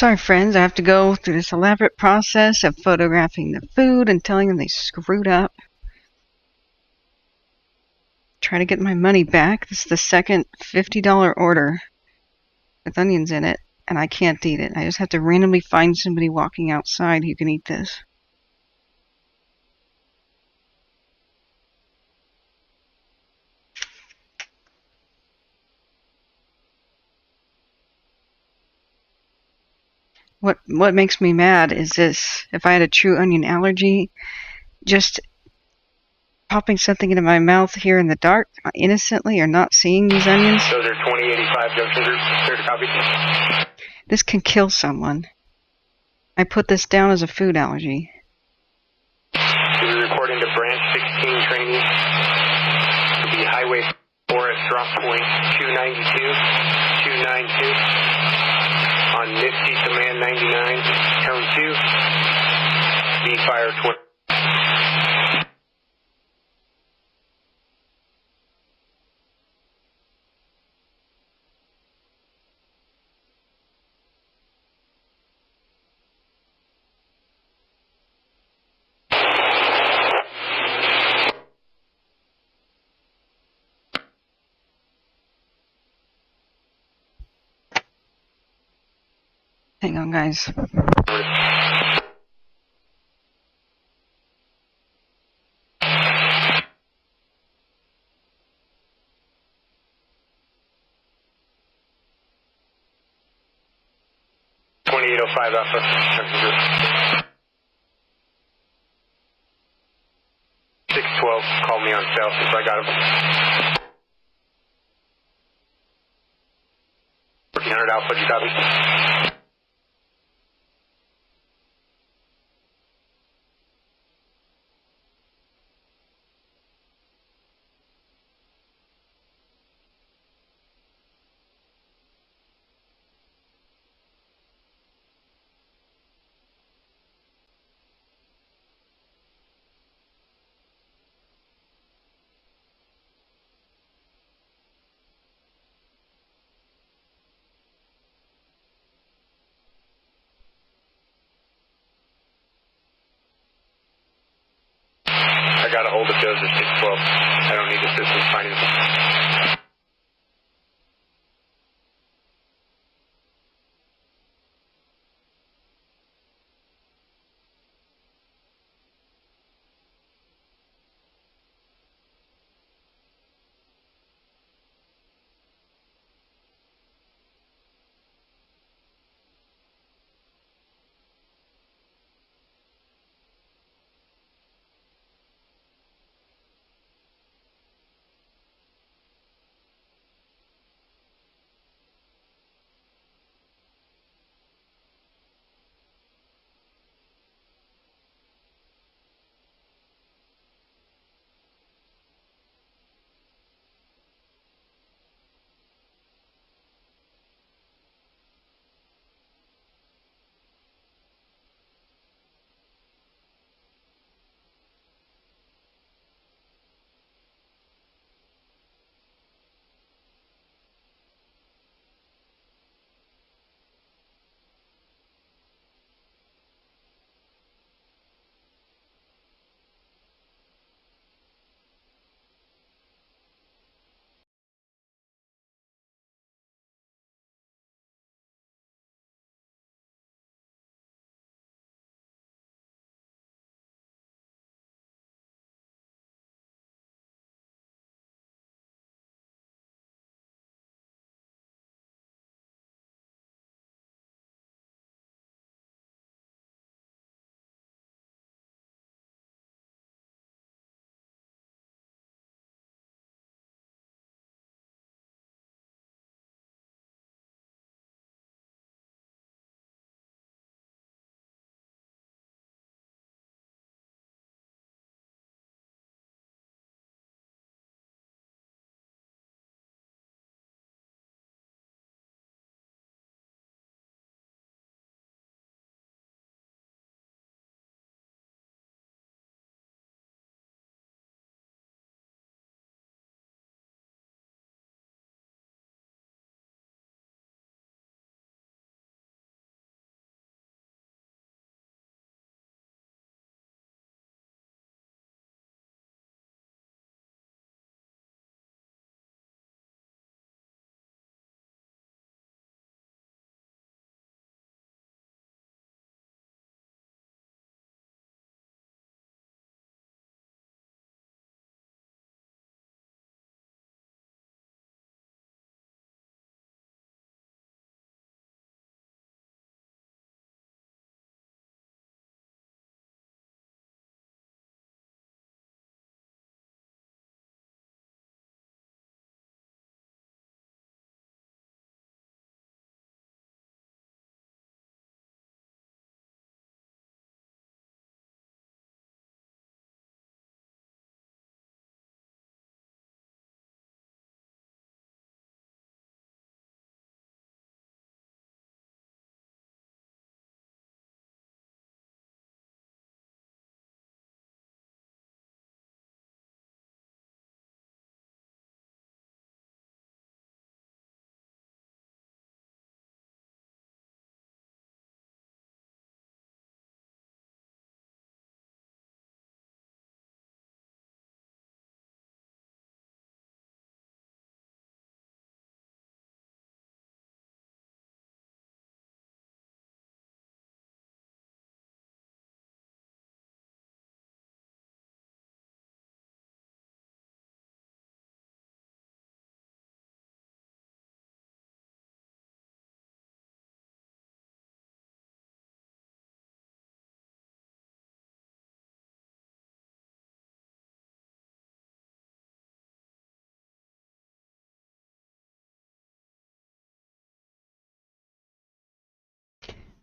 Sorry, friends, I have to go through this elaborate process of photographing the food and telling them they screwed up. Try to get my money back. This is the second $50 order with onions in it, and I can't eat it. I just have to randomly find somebody walking outside who can eat this. What makes me mad is this. If I had a true onion allergy, just popping something into my mouth here in the dark, innocently, or not seeing these onions. Those are 2085 junction group. Clear to copy. This can kill someone. I put this down as a food allergy. This is reporting to branch 16 Trinity. It'll be highway 4 at drop point 292. On Nifty command 99, cone 2. Speed fire 20. Hang on, guys. Alpha. 612, call me on cell since I got him. 1400 Alpha, do you copy? I got a hold of those at 612. I don't need assistance finding them.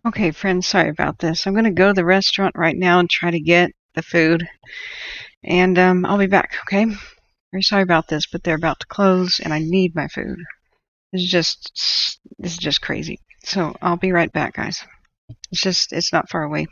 Okay, friends, sorry about this. I'm going to go to the restaurant right now and try to get the food. And I'll be back, okay? Very sorry about this, but they're about to close and I need my food. This is just crazy. So I'll be right back, guys. It's not far away.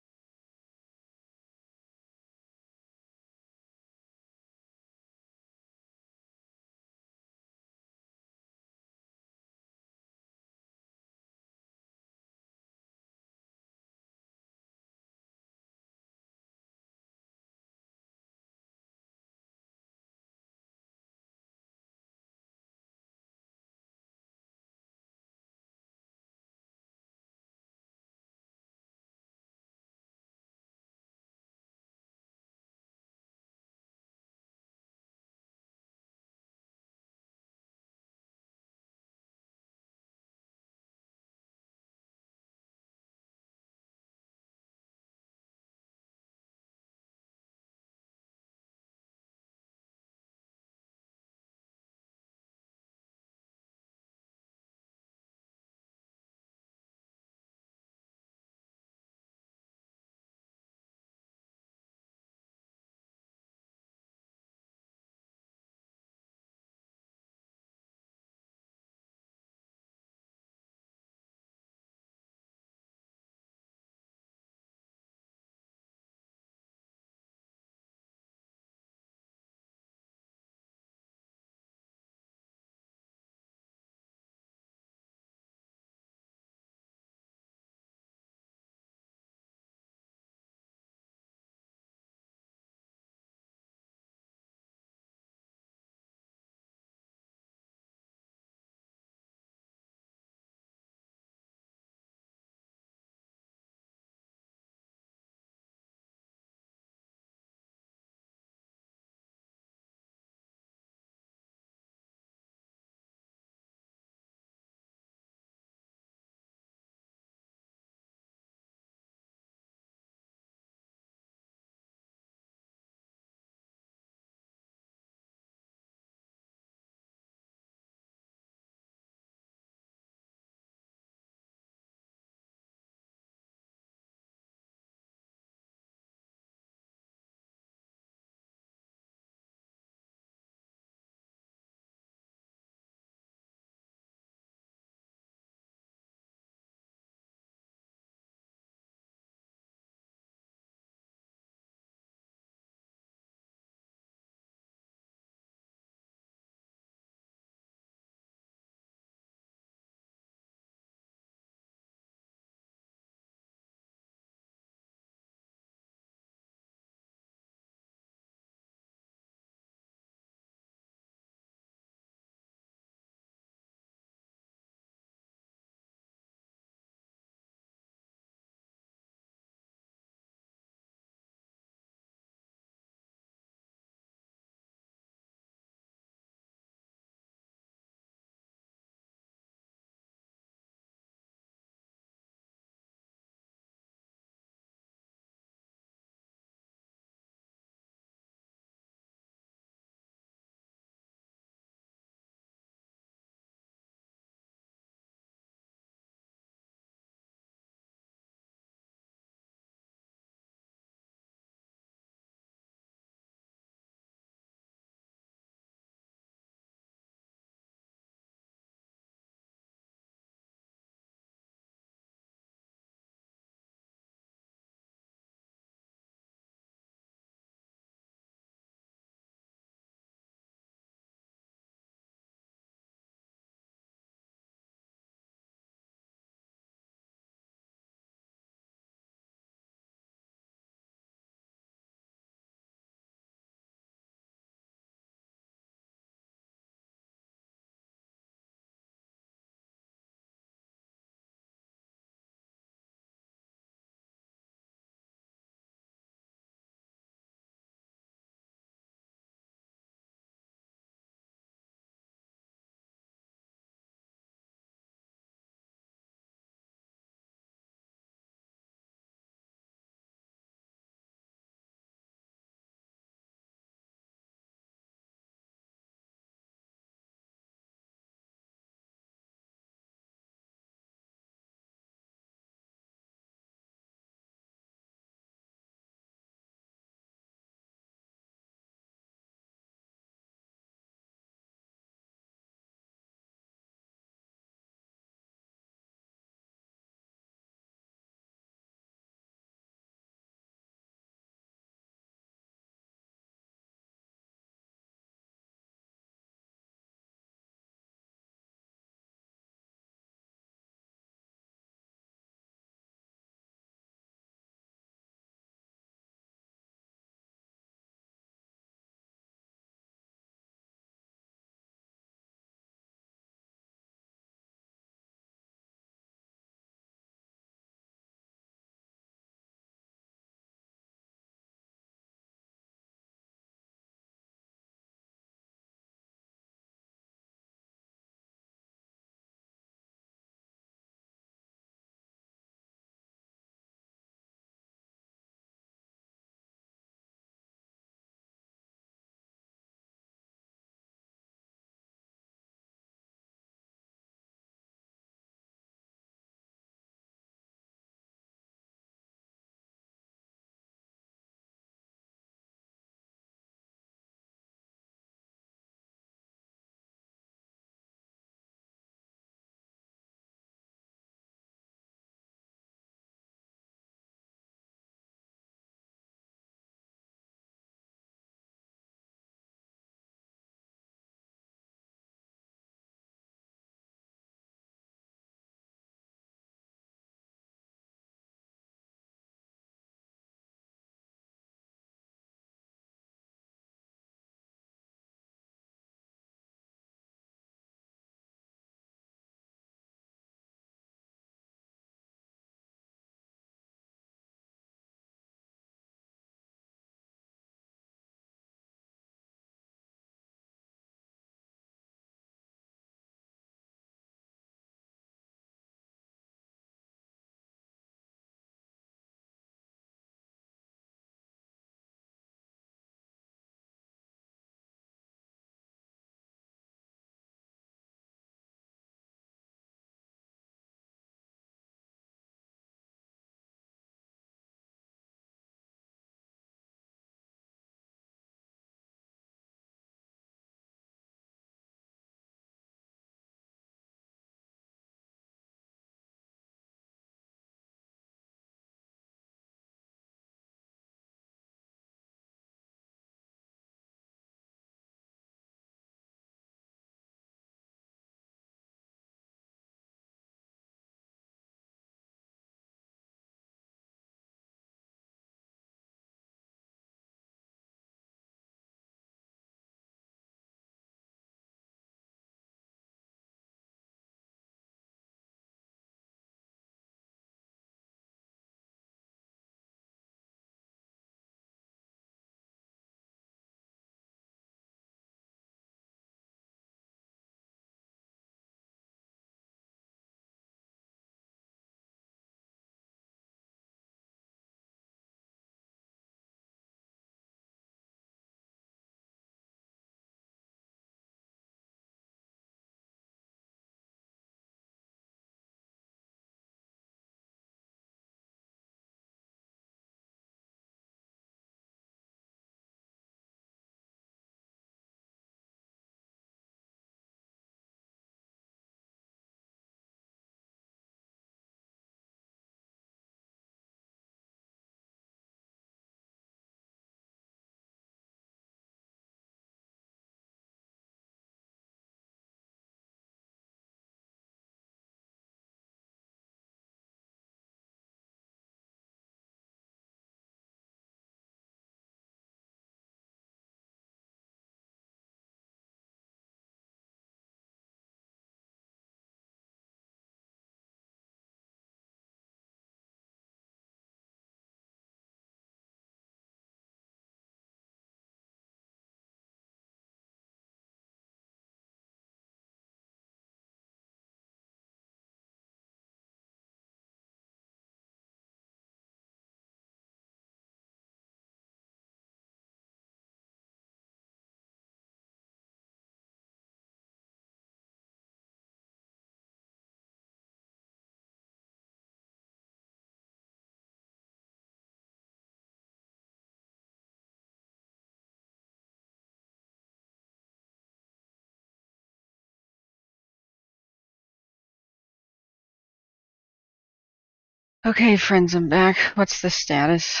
Okay, friends, I'm back. What's the status?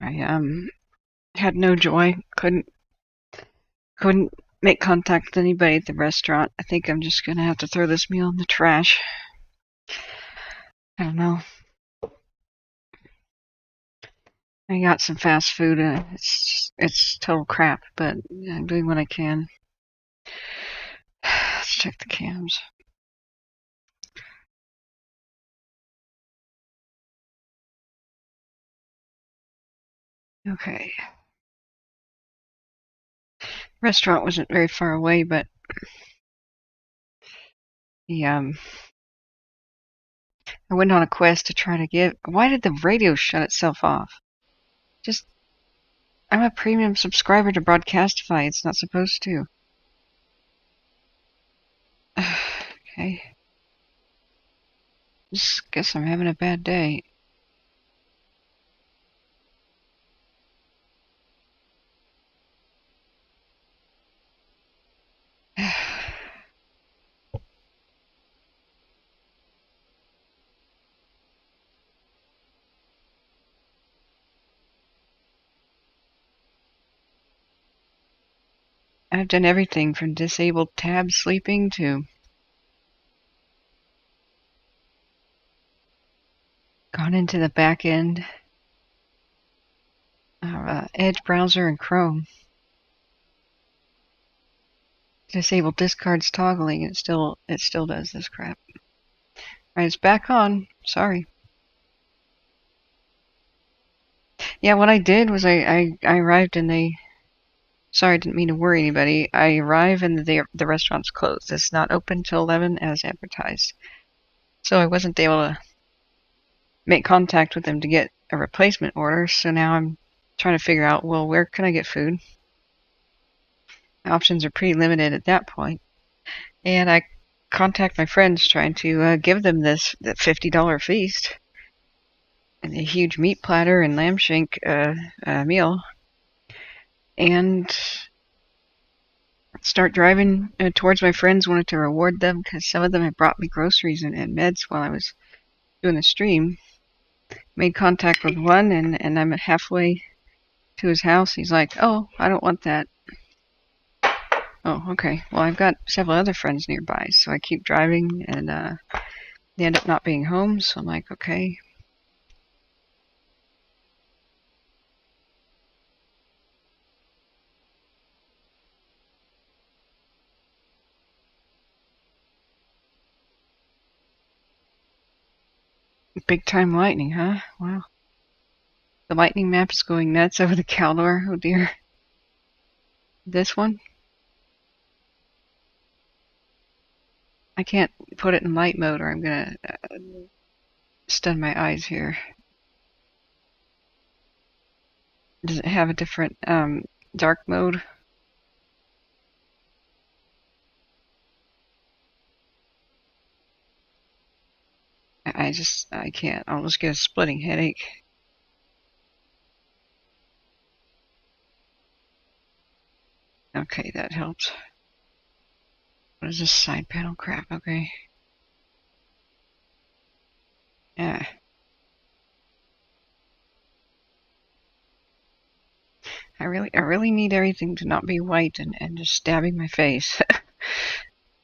I had no joy. Couldn't make contact with anybody at the restaurant. I think I'm just gonna have to throw this meal in the trash. I don't know. I got some fast food. It's total crap, but I'm doing what I can. Let's check the cams. Okay. Restaurant wasn't very far away, but the I went on a quest to try to get. Why did the radio shut itself off? I'm a premium subscriber to Broadcastify. It's not supposed to. Okay. Just guess I'm having a bad day. I've done everything from disabled tab sleeping to gone into the back end of Edge browser and Chrome. Disabled discards toggling. It still does this crap. Alright, it's back on. Sorry. Yeah, what I did was I arrived and they. Sorry, I didn't mean to worry anybody. I arrive and the restaurant's closed. It's not open till 11 as advertised. So I wasn't able to make contact with them to get a replacement order. So now I'm trying to figure out, well, where can I get food? Options are pretty limited at that point. And I contact my friends trying to give them that $50 feast. And a huge meat platter and lamb shank meal. And start driving towards my friends. Wanted to reward them because some of them had brought me groceries and meds while I was doing the stream. Made contact with one, and I'm halfway to his house. He's like, "Oh, I don't want that." Oh, okay. Well, I've got several other friends nearby, so I keep driving, and they end up not being home. So I'm like, okay. Big time lightning, huh? Wow. The lightning map is going nuts over the Caldor. Oh dear. This one? I can't put it in light mode or I'm gonna stun my eyes here. Does it have a different dark mode? I can't. I'll just get a splitting headache. Okay, that helps. What is this side panel crap? Okay. Yeah. I really need everything to not be white and just stabbing my face.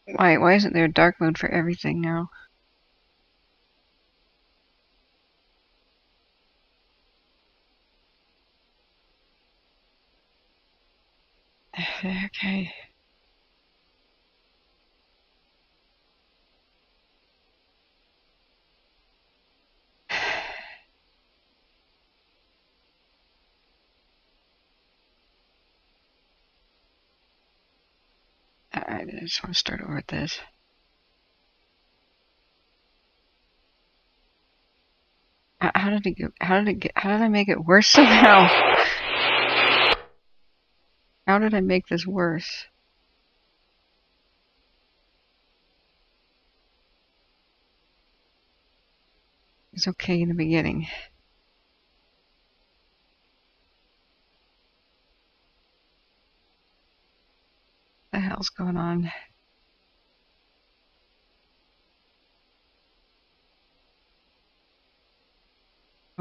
Why isn't there a dark mode for everything now? Okay. I just want to start over with this. How did I make it worse somehow? How did I make this worse? It's okay in the beginning. What the hell's going on?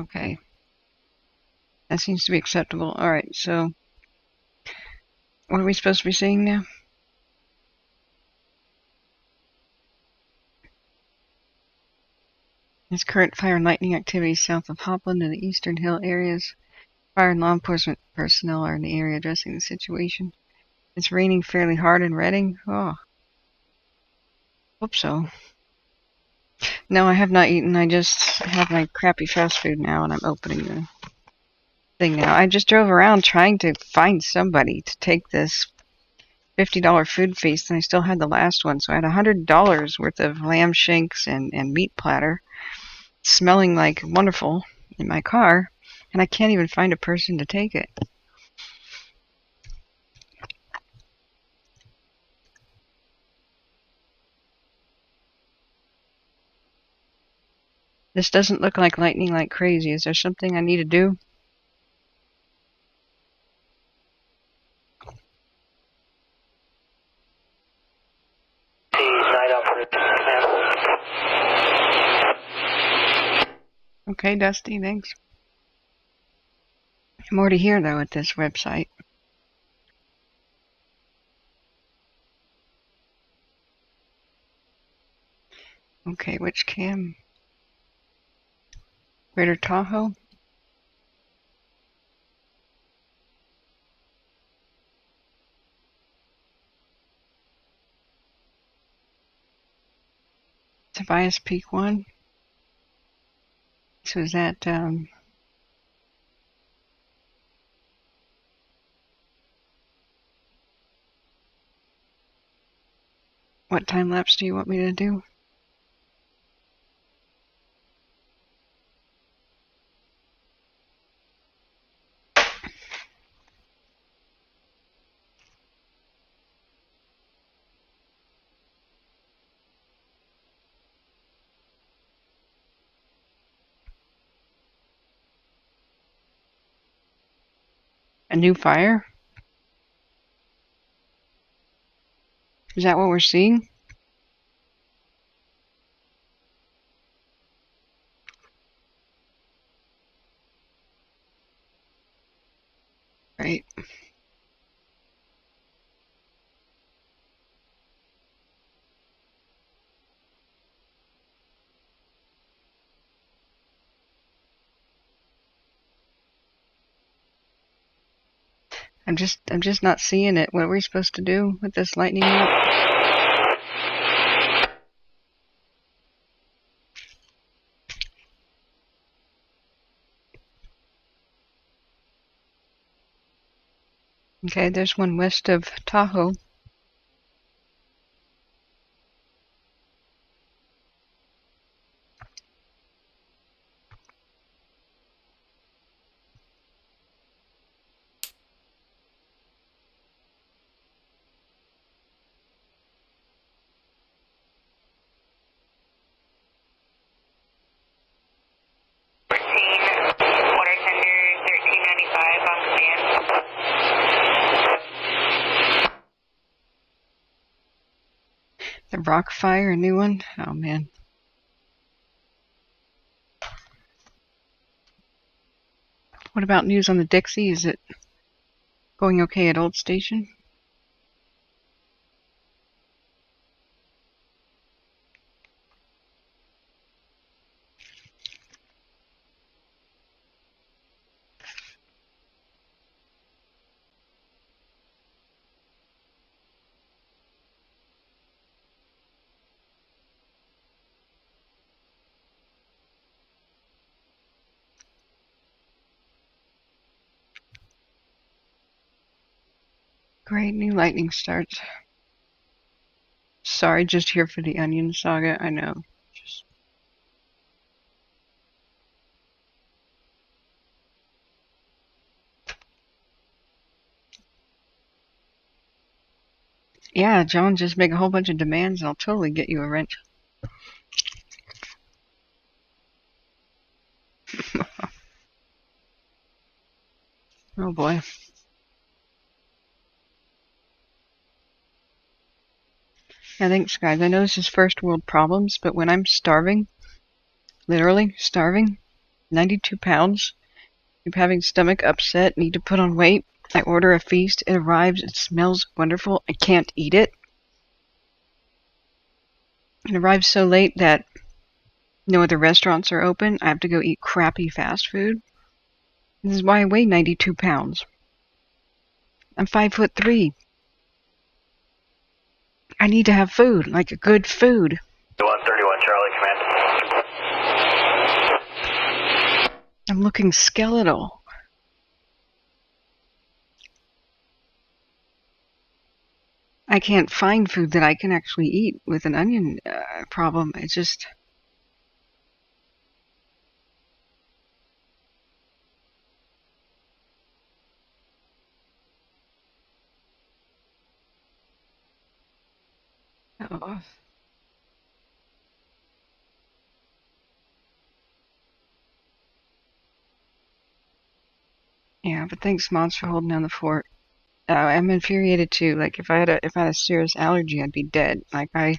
Okay. That seems to be acceptable. Alright, so what are we supposed to be seeing now? There's current fire and lightning activity south of Hopland in the eastern hill areas. Fire and law enforcement personnel are in the area addressing the situation. It's raining fairly hard in Reading. Oh. Hope so. No, I have not eaten. I just have my crappy fast food now, and I'm opening the thing now. I just drove around trying to find somebody to take this $50 food feast, and I still had the last one. So I had $100 worth of lamb shanks and meat platter, smelling like wonderful in my car, and I can't even find a person to take it. This doesn't look like lightning like crazy. Is there something I need to do? Okay, Dusty, thanks. More to hear, though, at this website. Okay, which cam? Greater Tahoe? Tobias Peak 1? So is that, what time lapse do you want me to do? A new fire? Is that what we're seeing? Right. I'm just not seeing it. What are we supposed to do with this lightning map? Okay, there's one west of Tahoe. The Rock Fire, a new one? Oh, man. What about news on the Dixie? Is it going okay at Old Station? Great, new lightning starts. Sorry, just here for the Onion Saga. I know. Yeah, John, just make a whole bunch of demands and I'll totally get you a wrench. Oh boy. Yeah, thanks guys. I know this is first world problems, but when I'm starving, literally starving, 92 pounds. I'm having stomach upset, need to put on weight. I order a feast, it arrives, it smells wonderful, I can't eat it. It arrives so late that no other restaurants are open. I have to go eat crappy fast food. This is why I weigh 92 pounds. I'm 5'3". I need to have food, like a good food. 131 Charlie, command. I'm looking skeletal. I can't find food that I can actually eat with an onion problem. It's just... Oh. Yeah, but thanks, Mods, for holding down the fort. I'm infuriated too. Like if I had a serious allergy, I'd be dead. Like I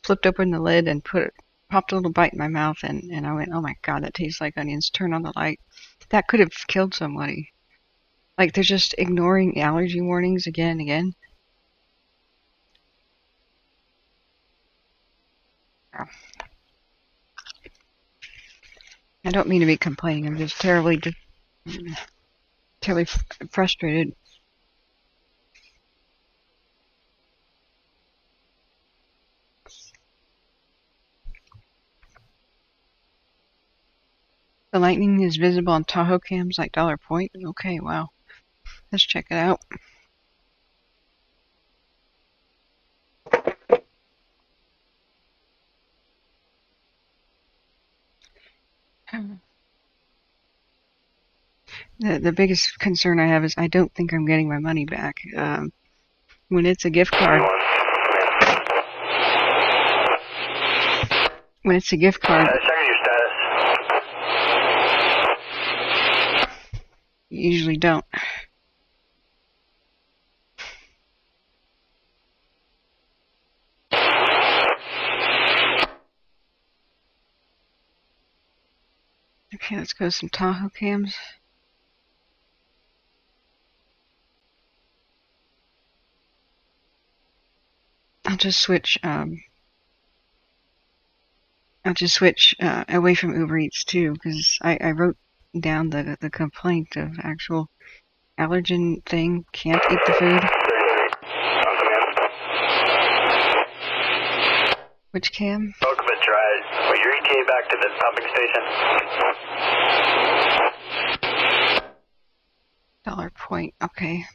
flipped open the lid and popped a little bite in my mouth, and I went, oh my god, that tastes like onions. Turn on the light. That could have killed somebody. Like they're just ignoring allergy warnings again and again. I don't mean to be complaining. I'm just terribly frustrated. The lightning is visible on Tahoe cams like Dollar Point. Okay, wow. Let's check it out. The biggest concern I have is I don't think I'm getting my money back. When it's a gift card. When it's a gift card. Checking your status. You usually don't. Okay, let's go to some Tahoe cams. I'll just switch away from Uber Eats too, because I wrote down the complaint of actual allergen thing. Can't eat the food. Which cam? Welcome to try. Well, your ETA back to the pumping station. Dollar Point. Okay.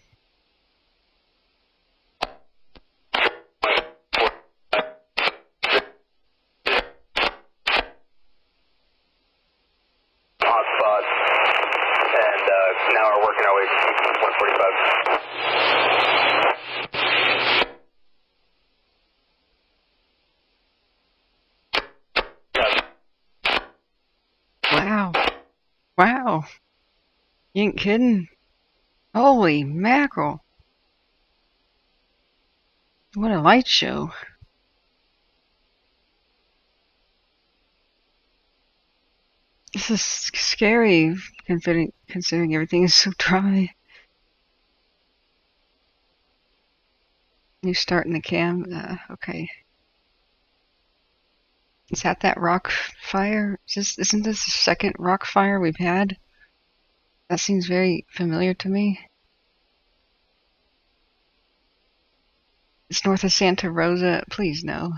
Wow. You ain't kidding? Holy mackerel. What a light show. This is scary considering everything is so dry. You starting the cam? Okay. Is that rock fire? Isn't this the second rock fire we've had? That seems very familiar to me. It's north of Santa Rosa. Please no.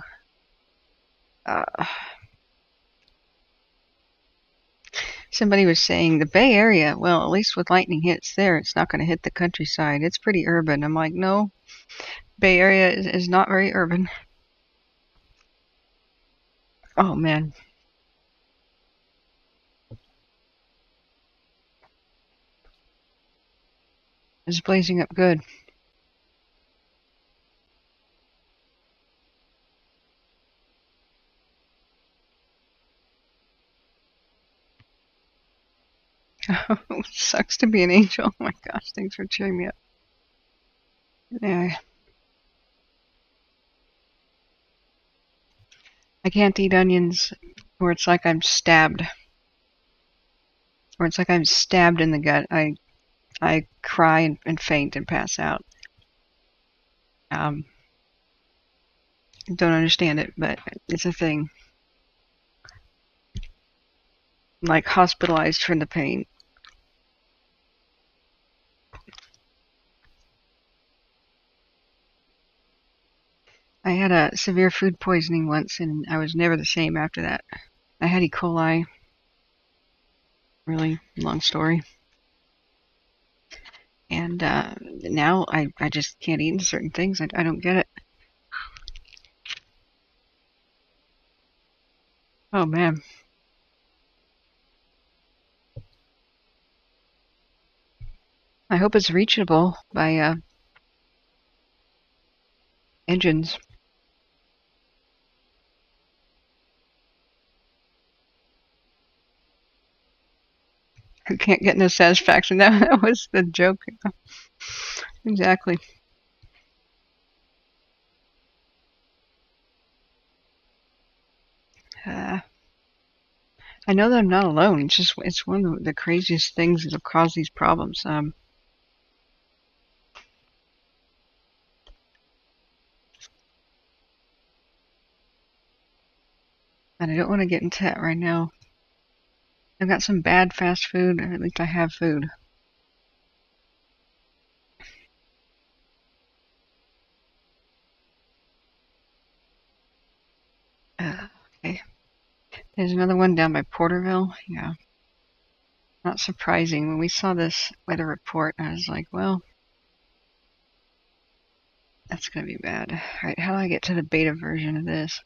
Somebody was saying the Bay Area, well, at least with lightning hits there, it's not going to hit the countryside. It's pretty urban. I'm like, no. Bay Area is not very urban. Oh, man. It's blazing up good. Oh, sucks to be an angel. Oh my gosh, thanks for cheering me up. Yeah. I can't eat onions or it's like I'm stabbed. or it's like I'm stabbed in the gut. I cry and faint and pass out. Don't understand it, but it's a thing. I'm like hospitalized from the pain. I had a severe food poisoning once, and I was never the same after that. I had E. coli. Really long story. And now I just can't eat certain things. I don't get it. Oh, man. I hope it's reachable by engines. I can't get no satisfaction. That was the joke. Exactly. I know that I'm not alone. It's one of the craziest things that have caused these problems. And I don't want to get into that right now. I've got some bad fast food, or at least I have food. Okay. There's another one down by Porterville. Yeah. Not surprising. When we saw this weather report, I was like, well, that's going to be bad. Alright, how do I get to the beta version of this?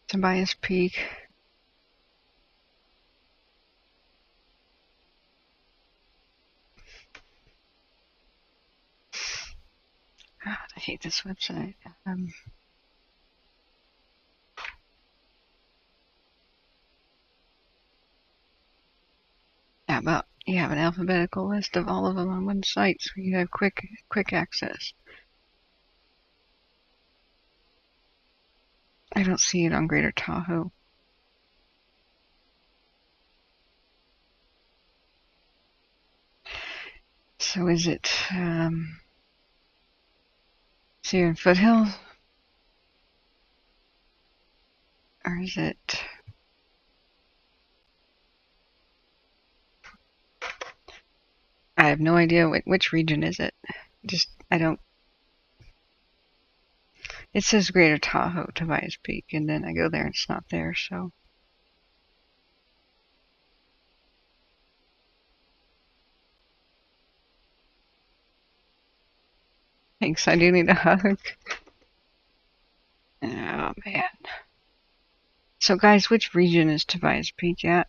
Tobias Peak. God, I hate this website. How about you have an alphabetical list of all of them on one site so you have quick access. I don't see it on Greater Tahoe. So is it Sierra and Foothills? Or is it I have no idea which region is it. I don't. It says Greater Tahoe, Tobias Peak, and then I go there and it's not there, so. Thanks, I do need a hug. Oh, man. So, guys, which region is Tobias Peak at?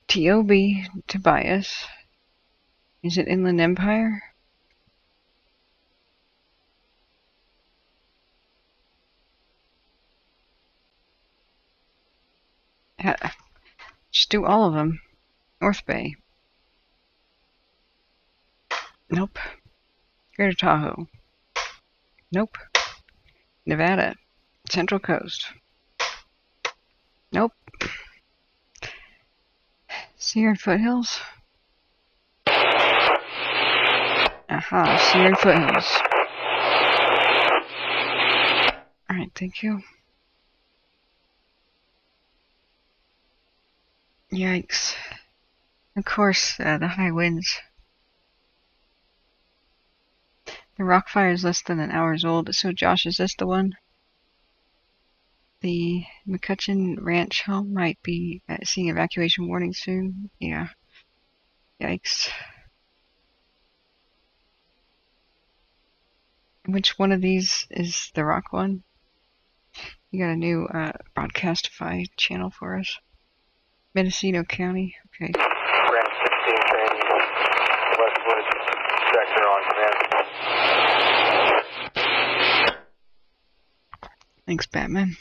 TOB, Tobias. Is it Inland Empire? Just do all of them. North Bay. Nope. Greater Tahoe. Nope. Nevada. Central Coast. Nope. Sierra Foothills. Aha, Sierra Foothills. Alright, thank you. Yikes. Of course, the high winds. The rock fire is less than an hour's old. So, Josh, is this the one? The McCutcheon Ranch home might be seeing evacuation warning soon. Yeah. Yikes. Which one of these is the rock one? You got a new Broadcastify channel for us? Mendocino County? Okay. Branch 16 training, Westwood sector on command. Thanks, Batman.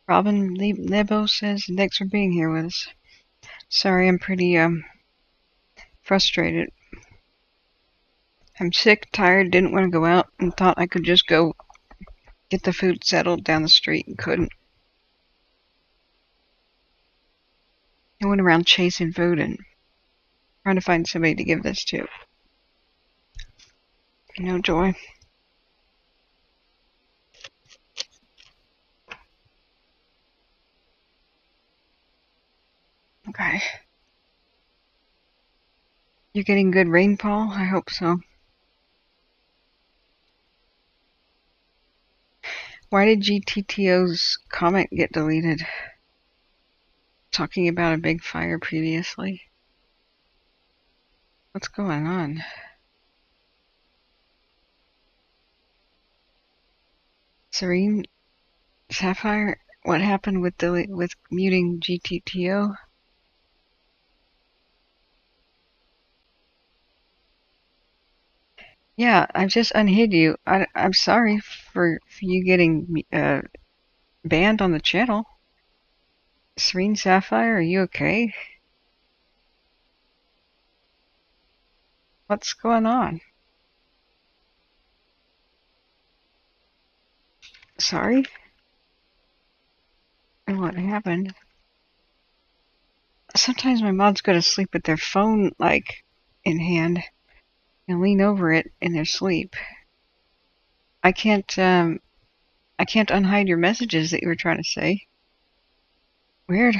Robin Nebo says, thanks for being here with us. Sorry, I'm pretty frustrated. I'm sick, tired, didn't want to go out, and thought I could just go get the food settled down the street and couldn't. I went around chasing food and trying to find somebody to give this to. No joy. Okay. You getting good rainfall? I hope so. Why did GTTO's comment get deleted? Talking about a big fire previously. What's going on? Serene Sapphire, what happened with muting GTTO? Yeah, I've just unhid you. I'm sorry for you getting banned on the channel. Serene Sapphire, are you okay? What's going on? Sorry? What happened? Sometimes my mods go to sleep with their phone, like, in hand and lean over it in their sleep. I can't unhide your messages that you were trying to say. Weird.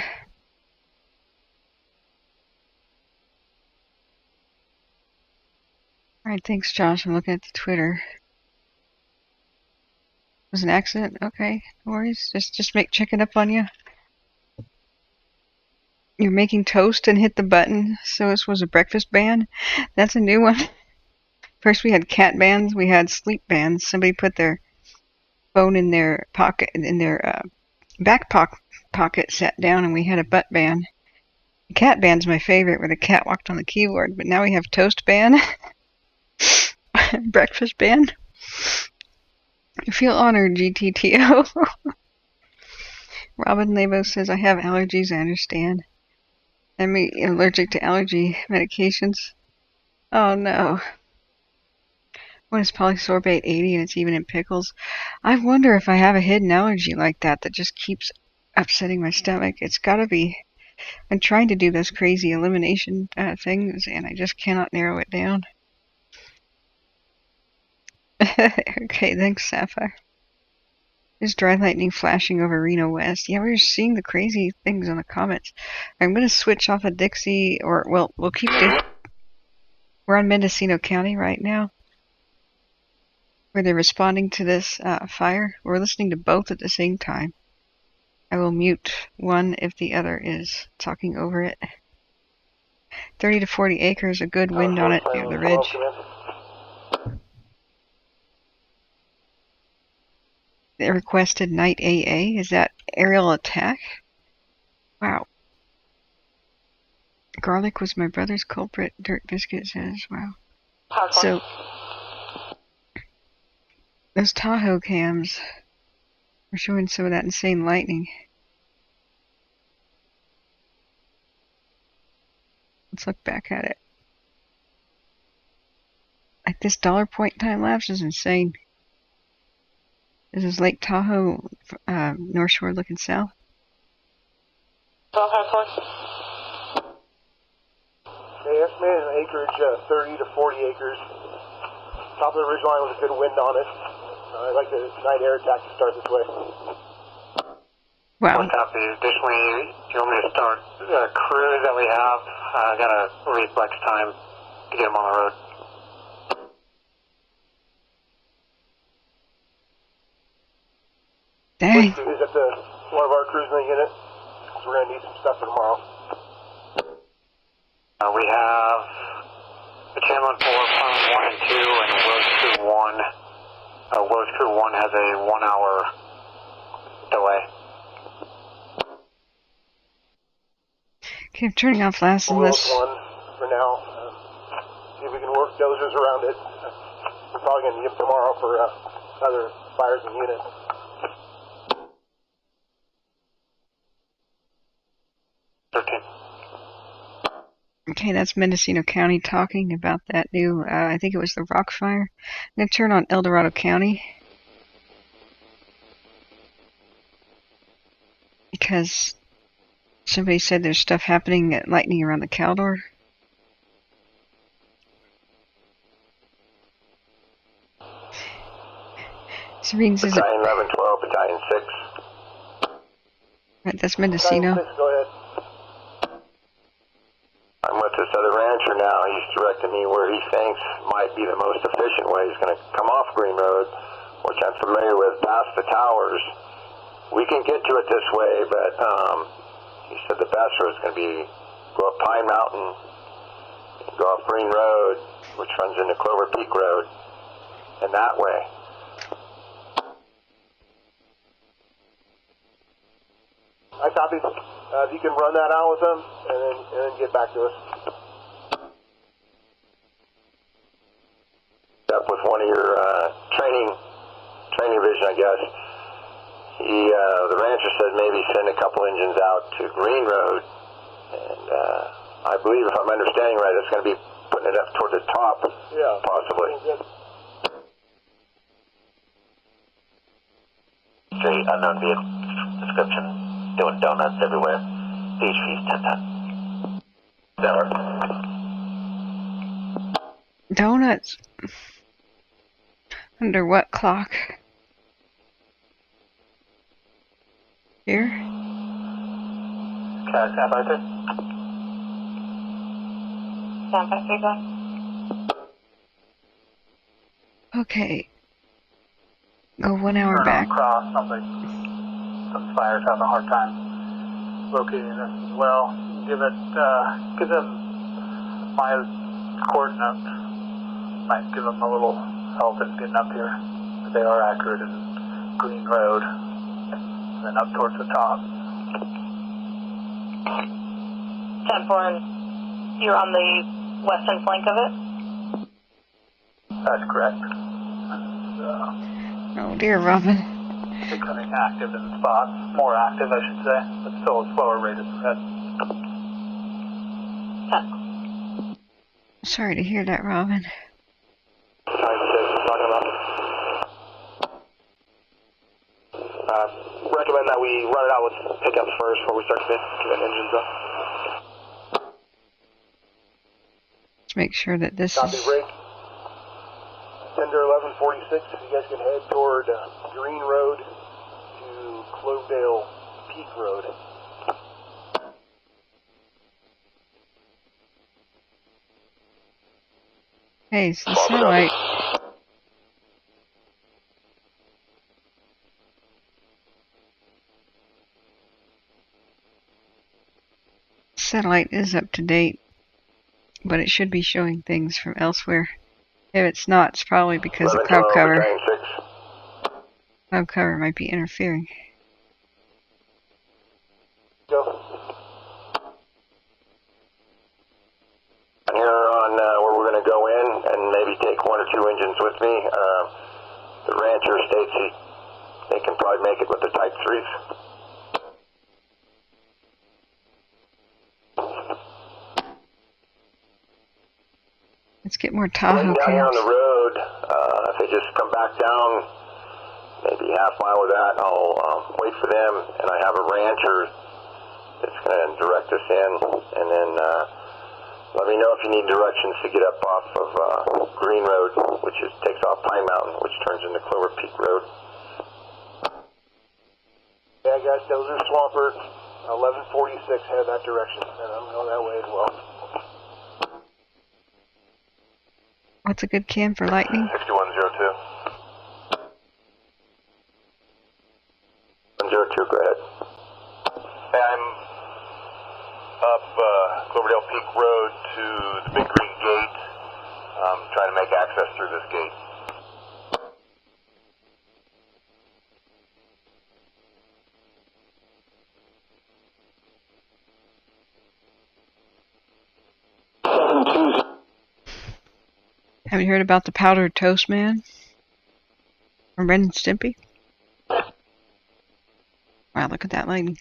Alright, thanks, Josh. I'm looking at the Twitter. It was an accident? Okay, no worries. Just checking up on you. You're making toast and hit the button, so this was a breakfast ban? That's a new one. First we had cat bans, we had sleep bans. Somebody put their phone in their pocket, in their back pocket, sat down, and we had a butt ban. The cat ban's my favorite, where the cat walked on the keyboard, but now we have toast ban. Breakfast ban. I feel honored, GTTO. Robin Labo says, I have allergies, I understand. I'm allergic to allergy medications. Oh no. What is polysorbate 80 and it's even in pickles? I wonder if I have a hidden allergy like that just keeps upsetting my stomach. It's gotta be. I'm trying to do those crazy elimination things and I just cannot narrow it down. Okay, thanks, Sapphire. There's dry lightning flashing over Reno West. Yeah, we're seeing the crazy things in the comments. I'm going to switch off of Dixie, or, well, we'll keep Dixie. We're on Mendocino County right now, where they're responding to this fire. We're listening to both at the same time. I will mute one if the other is talking over it. 30 to 40 acres, a good wind on it near the ridge. They requested night AA. Is that aerial attack? Wow. Garlic was my brother's culprit, Dirt Biscuit says. Wow. So, those Tahoe cams are showing some of that insane lightning. Let's look back at it. Like this dollar point time lapse is insane. This is Lake Tahoe, North Shore looking south. They estimated an acreage, 30 to 40 acres. Top of the ridgeline with a good wind on it. I'd like the night air attack to start this way. Wow. Copy. Additionally, do you want me to start crews that we have? I got a reflex time to get them on the road. Dang. Is that one of our crews in the unit? So we're going to need some stuff for tomorrow. We have the Chamberlain 4, Plum 1 and 2, and Willis Crew 1. Willis Crew 1 has a 1 hour delay. Okay, I'm turning off last in this. One for now. See if we can work dozers around it. We're probably going to need them tomorrow for other fires in the unit. 13. Okay, that's Mendocino County talking about that new, I think it was the rock fire. I'm going to turn on El Dorado County. Because somebody said there's stuff happening at lightning around the Caldor. Serene says Battalion 1112, Battalion 6. Right, that's Mendocino. Go ahead. I'm with this other rancher now. He's directing me where he thinks might be the most efficient way. He's going to come off Green Road, which I'm familiar with, past the towers. We can get to it this way, but he said the best road is going to be go up Pine Mountain, go off Green Road, which runs into Clover Peak Road, and that way. I copy. If you can run that out with them, and then get back to us. Up with one of your training vision, I guess. The rancher said maybe send a couple engines out to Green Road, and I believe, if I'm understanding right, it's going to be putting it up toward the top, possibly. Street, unknown vehicle description. Doing donuts everywhere. Peach Feast 1010. Zeller. Donuts. Under what clock? Here? Okay, stand by 3. Stand by 3, go. Okay. Go 1 hour back. Across something. Some fires having a hard time locating this as well. Give them my coordinates. Might give them a little help in getting up here. But they are accurate in Green Road, and then up towards the top. 10-4, and you're on the western flank of it? That's correct. Oh dear, Robin. Becoming active in spots, more active I should say, but still a slower rate of spread. Sorry to hear that, Robin. Recommend that we run it out with pickups first before we start getting engines up. Let's make sure that this Copy, is... break. Tender 1146, if you guys can head toward Green Road to Clovedale Peak Road. Hey, it's the satellite. Satellite is up to date, but it should be showing things from elsewhere. If it's not, it's probably because of cloud cover. Cloud cover might be interfering. Go. Here on where we're going to go in, and maybe take 1 or 2 engines with me. The rancher states they can probably make it with the Type 3s. Let's get more Tahoe down here on cams. the road, if they just come back down, maybe half mile of that, I'll wait for them, and I have a rancher that's going to direct us in, and then let me know if you need directions to get up off of Green Road, which takes off Pine Mountain, which turns into Clover Peak Road. Yeah, guys, Dozer Swampert, 1146, head that direction, and I'm going that way as well. What's a good cam for lightning? 6102. 102, go ahead. Hey, I'm up Cloverdale Peak Road to the Big Green Gate. I'm trying to make access through this gate. Have you heard about the powdered toast man? From Ren and Stimpy? Wow, look at that lightning.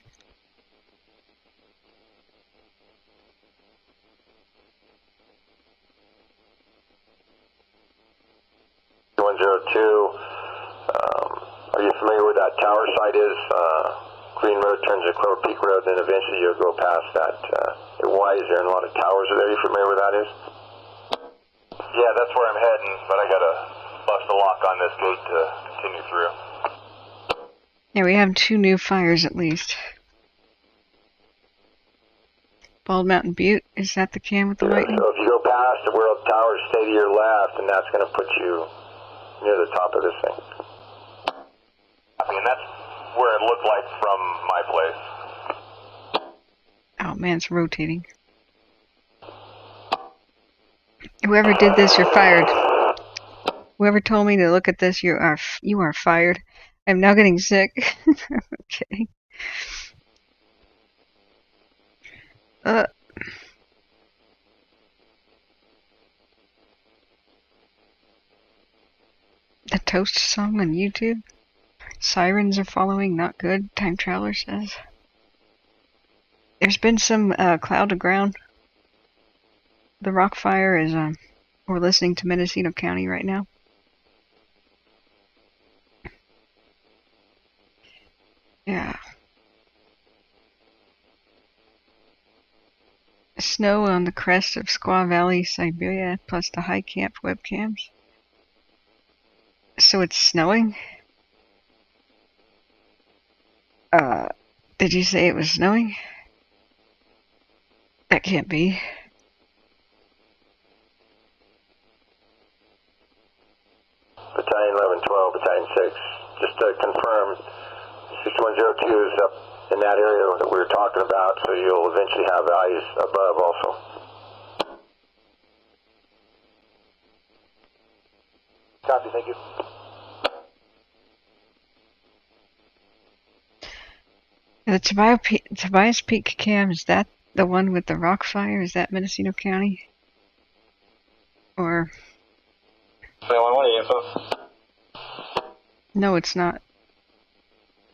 turns to Clover Peak Road, then eventually you'll go past that. Why is there a lot of towers there? Are you familiar where that is? Yeah, that's where I'm heading, but I gotta bust a lock on this gate to continue through. Yeah, we have 2 new fires at least. Bald Mountain Butte, is that the cam with the lightning? So if you go past the World Towers, stay to your left, and that's going to put you near the top of this thing. I mean, that's where it looked like from my place. Oh man, it's rotating. Whoever did this, you're fired. Whoever told me to look at this, you are fired. I'm now getting sick. Okay. A toast song on YouTube. Sirens are following, not good, Time Traveler says. There's been some cloud to ground. The rock fire is, we're listening to Mendocino County right now. Yeah. Snow on the crest of Squaw Valley, Siberia, plus the high camp webcams. So it's snowing? Did you say it was snowing? That can't be. Battalion 1112, Battalion 6. Just to confirm, 6102 is up in that area that we were talking about, so you'll eventually have values above also. Copy, thank you. The Tobias Peak cam, is that the one with the rock fire? Is that Mendocino County? Or... No, it's not.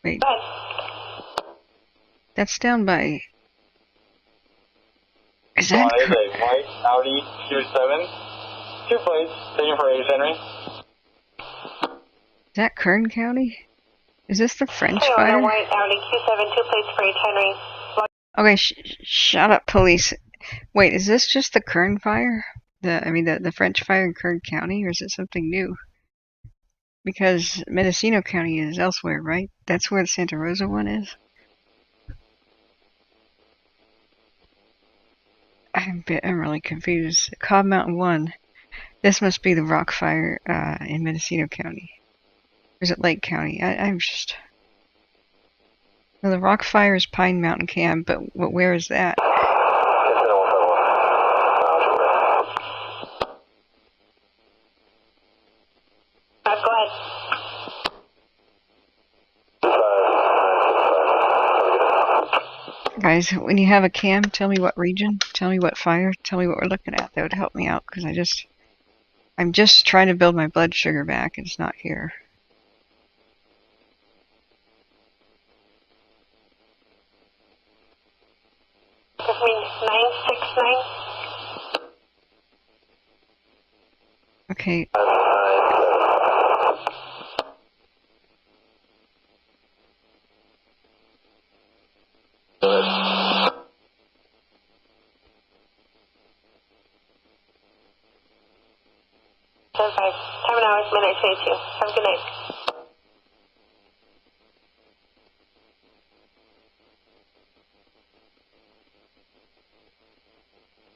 Wait. That's down by... Is that... Is a white Audi Q7. 2 plates, taken for 8 Henry. Is that Kern County? Is this the French Hey, fire? white Audi Q7, 2 plates for 8 Henry. Okay, shut up, police. Wait, is this just the Kern fire? The French fire in Kern County, or is it something new? Because Mendocino County is elsewhere, right? That's where the Santa Rosa one is? I'm really confused. Cobb Mountain 1. This must be the rock fire in Mendocino County. Or is it Lake County? I'm just... No, the rock fire is Pine Mountain Cam, but where is that? Go ahead. Guys, when you have a cam, tell me what region, tell me what fire, tell me what we're looking at. That would help me out, because I'm just trying to build my blood sugar back. It's not here. This means 969. Okay. Time and hours, minute 22. Have a good night.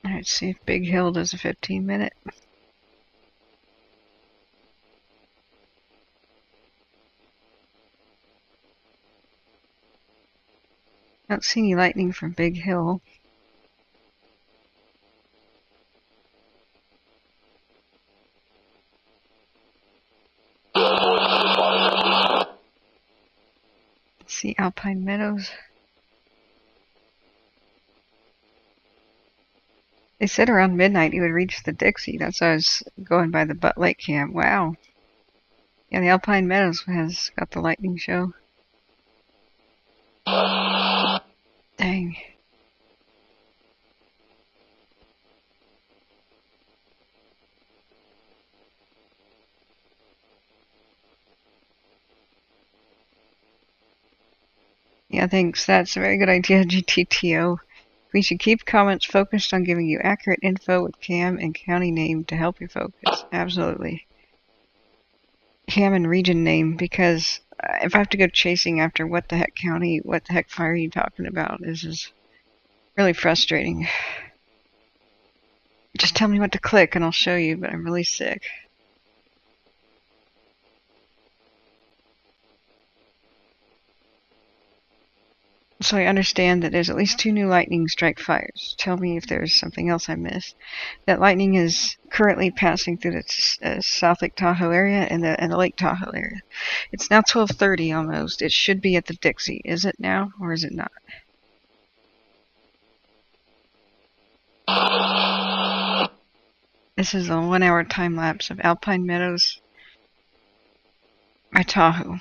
Alright, see if Big Hill does a 15-minute. Don't see any lightning from Big Hill. Let's see Alpine Meadows. They said around midnight you would reach the Dixie. That's why I was going by the Butt Lake camp. Wow. Yeah, the Alpine Meadows has got the lightning show. Dang. Yeah, thanks. That's a very good idea, GTTO. We should keep comments focused on giving you accurate info with CAM and county name to help you focus. Absolutely. CAM and region name, because if I have to go chasing after what the heck county, what the heck fire are you talking about, this is really frustrating. Just tell me what to click and I'll show you, but I'm really sick. So I understand that there's at least 2 new lightning strike fires. Tell me if there's something else I missed. That lightning is currently passing through the South Lake Tahoe area and the Lake Tahoe area. It's now 12:30 almost. It should be at the Dixie. Is it now or is it not? This is a 1-hour time lapse of Alpine Meadows by Tahoe.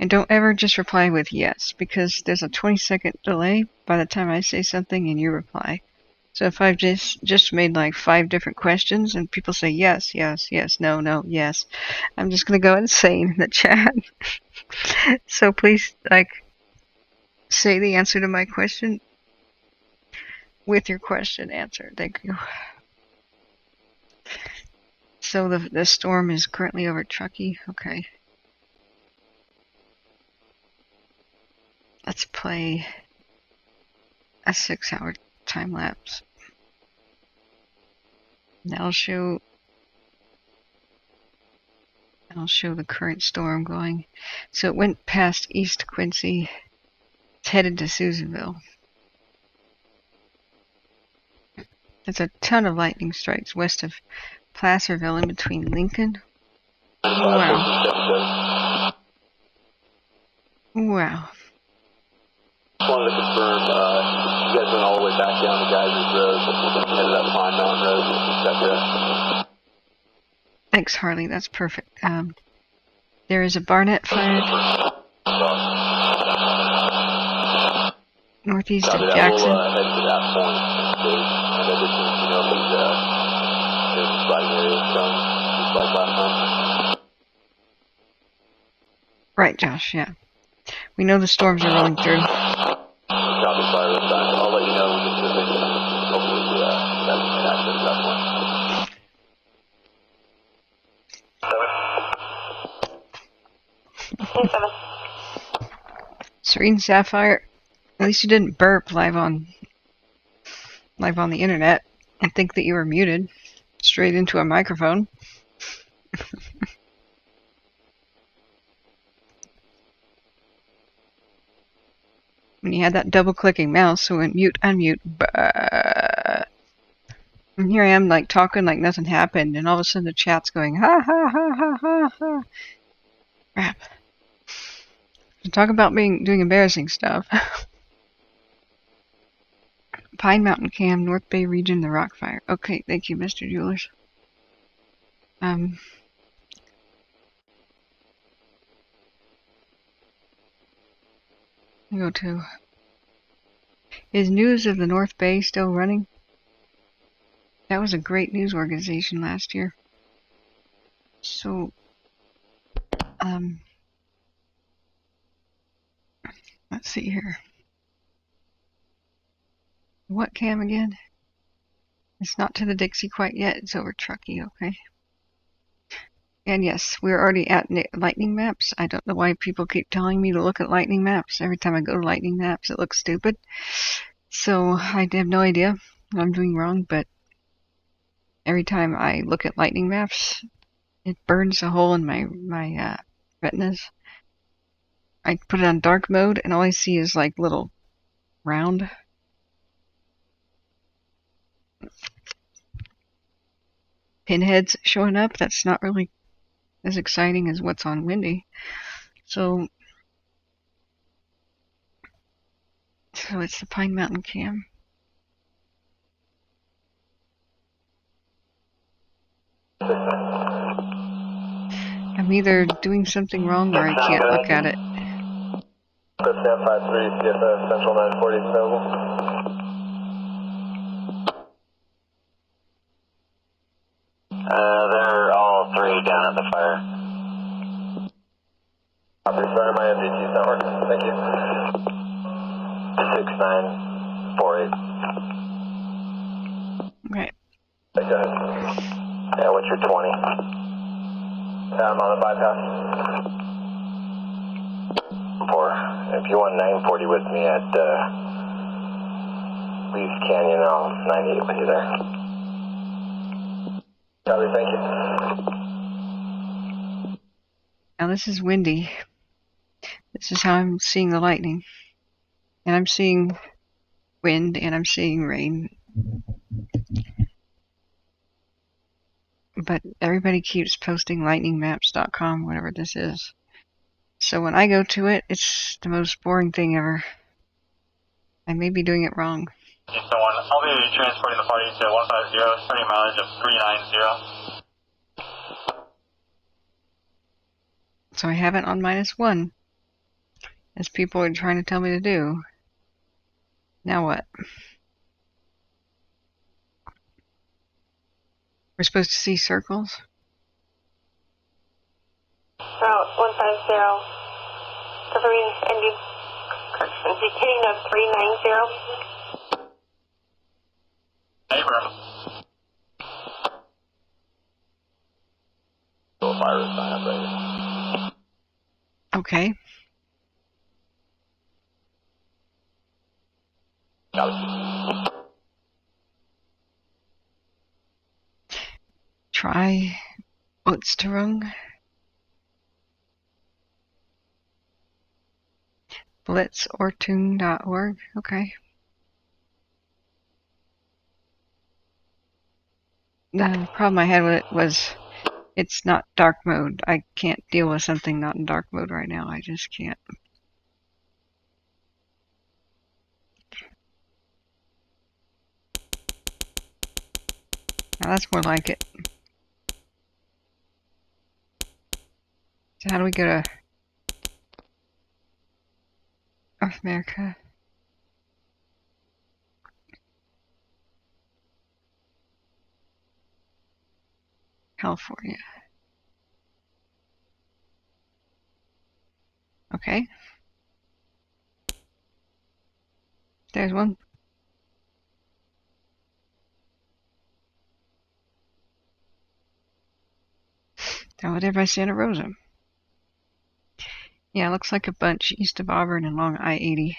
And don't ever just reply with yes, because there's a 20-second delay by the time I say something and you reply. So if I've just made like 5 different questions and people say yes, yes, yes, no, no, yes, I'm just going to go insane in the chat. So please, like, say the answer to my question with your question answered. Thank you. So the storm is currently over Truckee. Okay. Let's play a 6-hour time lapse. That'll show the current storm going. So it went past East Quincy. It's headed to Susanville. There's a ton of lightning strikes west of Placerville in between Lincoln. Wow. Wow. Just wanted to confirm, you guys went all the way back down to Geysers Road, headed up Pine Mountain Road, etc. Thanks, Harley. That's perfect. There is a Barnett fired northeast of Jackson. We'll head to that point, Dave, and everything, you know, these sliding areas from just like last time. Right, Josh, yeah. We know the storms are rolling through. Copy, fire us back. I'll let you know when we get to the thing. Hopefully, that we can access that point. Serene Sapphire, at least you didn't burp live on the internet and think that you were muted straight into a microphone. When you had that double-clicking mouse, so went mute, unmute, and here I am, like, talking like nothing happened, and all of a sudden the chat's going, ha ha ha ha ha ha. Crap. Talk about doing embarrassing stuff. Pine Mountain Cam, North Bay region, the Rock Fire. Okay, thank you, Mr. Jewelers. Go to. Is News of the North Bay still running? That was a great news organization last year. So, let's see here. What cam again? It's not to the Dixie quite yet. It's over Truckee, okay. And yes, we're already at lightning maps. I don't know why people keep telling me to look at lightning maps. Every time I go to lightning maps, it looks stupid. So I have no idea what I'm doing wrong, but every time I look at lightning maps, it burns a hole in my retinas. I put it on dark mode, and all I see is like little round pinheads showing up. That's not really as exciting as what's on Windy. So it's the Pine Mountain Cam. I'm either doing something wrong or I can't look at it. Stand 5-3, CFS Central 940 available. They're all 3 down at the fire. Sorry, my MDT's not working. Thank you. 6948. Right. Go ahead. Yeah, what's your 20? I'm on the bypass. 4. If you want 940 with me at Lee's Canyon, I'll 98 with you there. Copy, thank you. Now this is windy. This is how I'm seeing the lightning. And I'm seeing wind and I'm seeing rain. But everybody keeps posting lightningmaps.com, whatever this is. So when I go to it, it's the most boring thing ever. I may be doing it wrong. Houston 1, I'll be transporting the party to 150, starting mileage of 390. So I have it on -1, as people are trying to tell me to do. Now what? We're supposed to see circles? Route 150, covering ending, indicating of 390. Neighbor. Fire sign up right. Okay. Try Blitzterung. Blitzortung.org. Okay. The problem I had with it was it's not dark mode. I can't deal with something not in dark mode right now. I just can't. Now that's more like it. So how do we go to North America? California. Okay. There's one. Down there by Santa Rosa. Yeah, looks like a bunch east of Auburn and along I-80.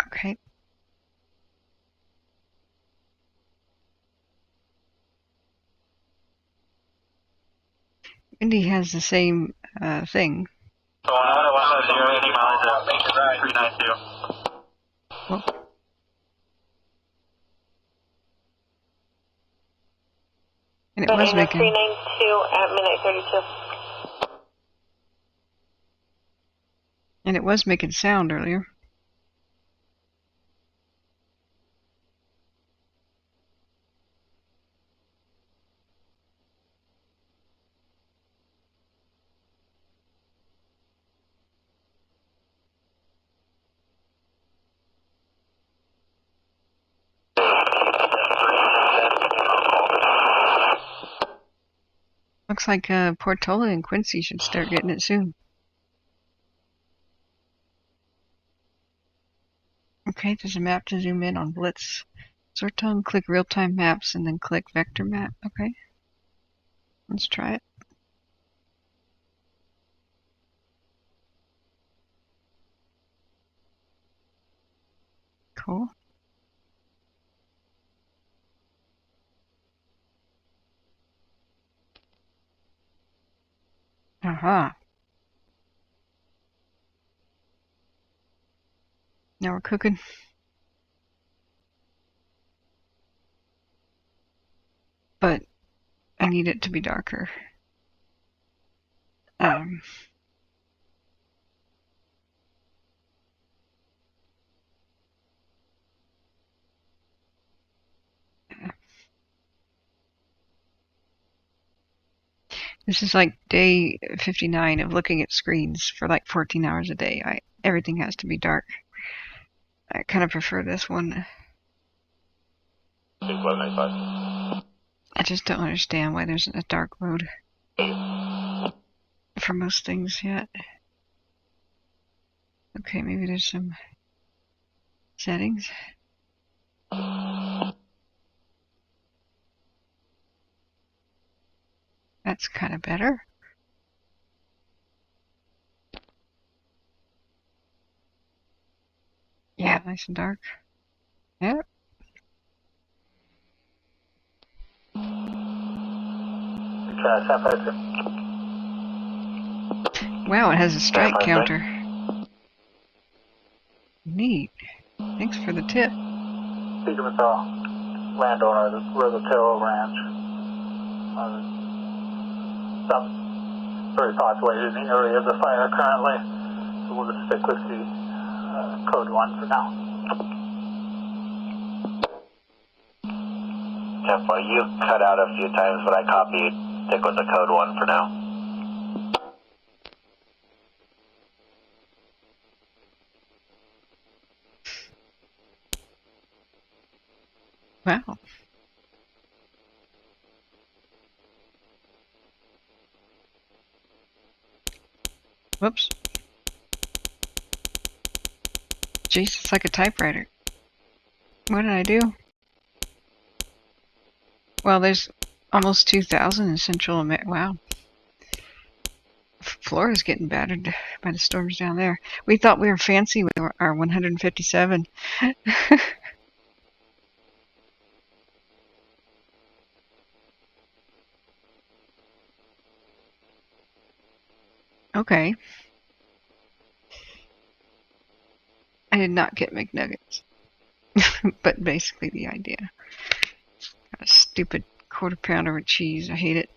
Okay. Indy has the same thing. So on 150, ending mileage of 392. Well, and it was making 392 at midnight 32. And it was making sound earlier. Looks like Portola and Quincy should start getting it soon. Okay, there's a map to zoom in on Blitz. Sortung, click real-time maps, and then click vector map. Okay. Let's try it. Cool. Aha. Now we're cooking. But I need it to be darker. This is like day 59 of looking at screens for like 14 hours a day. Everything has to be dark. I kind of prefer this one. I just don't understand why there's a dark mode for most things yet. Okay, maybe there's some settings. That's kind of better. Yeah, nice and dark. Yep. Wow, it has a strike counter. Neat. Thanks for the tip. Speaking with the landowner, the Rosatello Ranch. Some very populated in the area of the fire currently, so we'll just stick with the code 1 for now. Tempo, you cut out a few times, but I copied. Stick with the code 1 for now. Wow. Whoops. Jeez, it's like a typewriter. What did I do? Well, there's almost 2,000 in Central America. Wow. Florida's getting battered by the storms down there. We thought we were fancy with our 157. Okay. I did not get McNuggets. But basically the idea. A stupid quarter pounder with cheese. I hate it.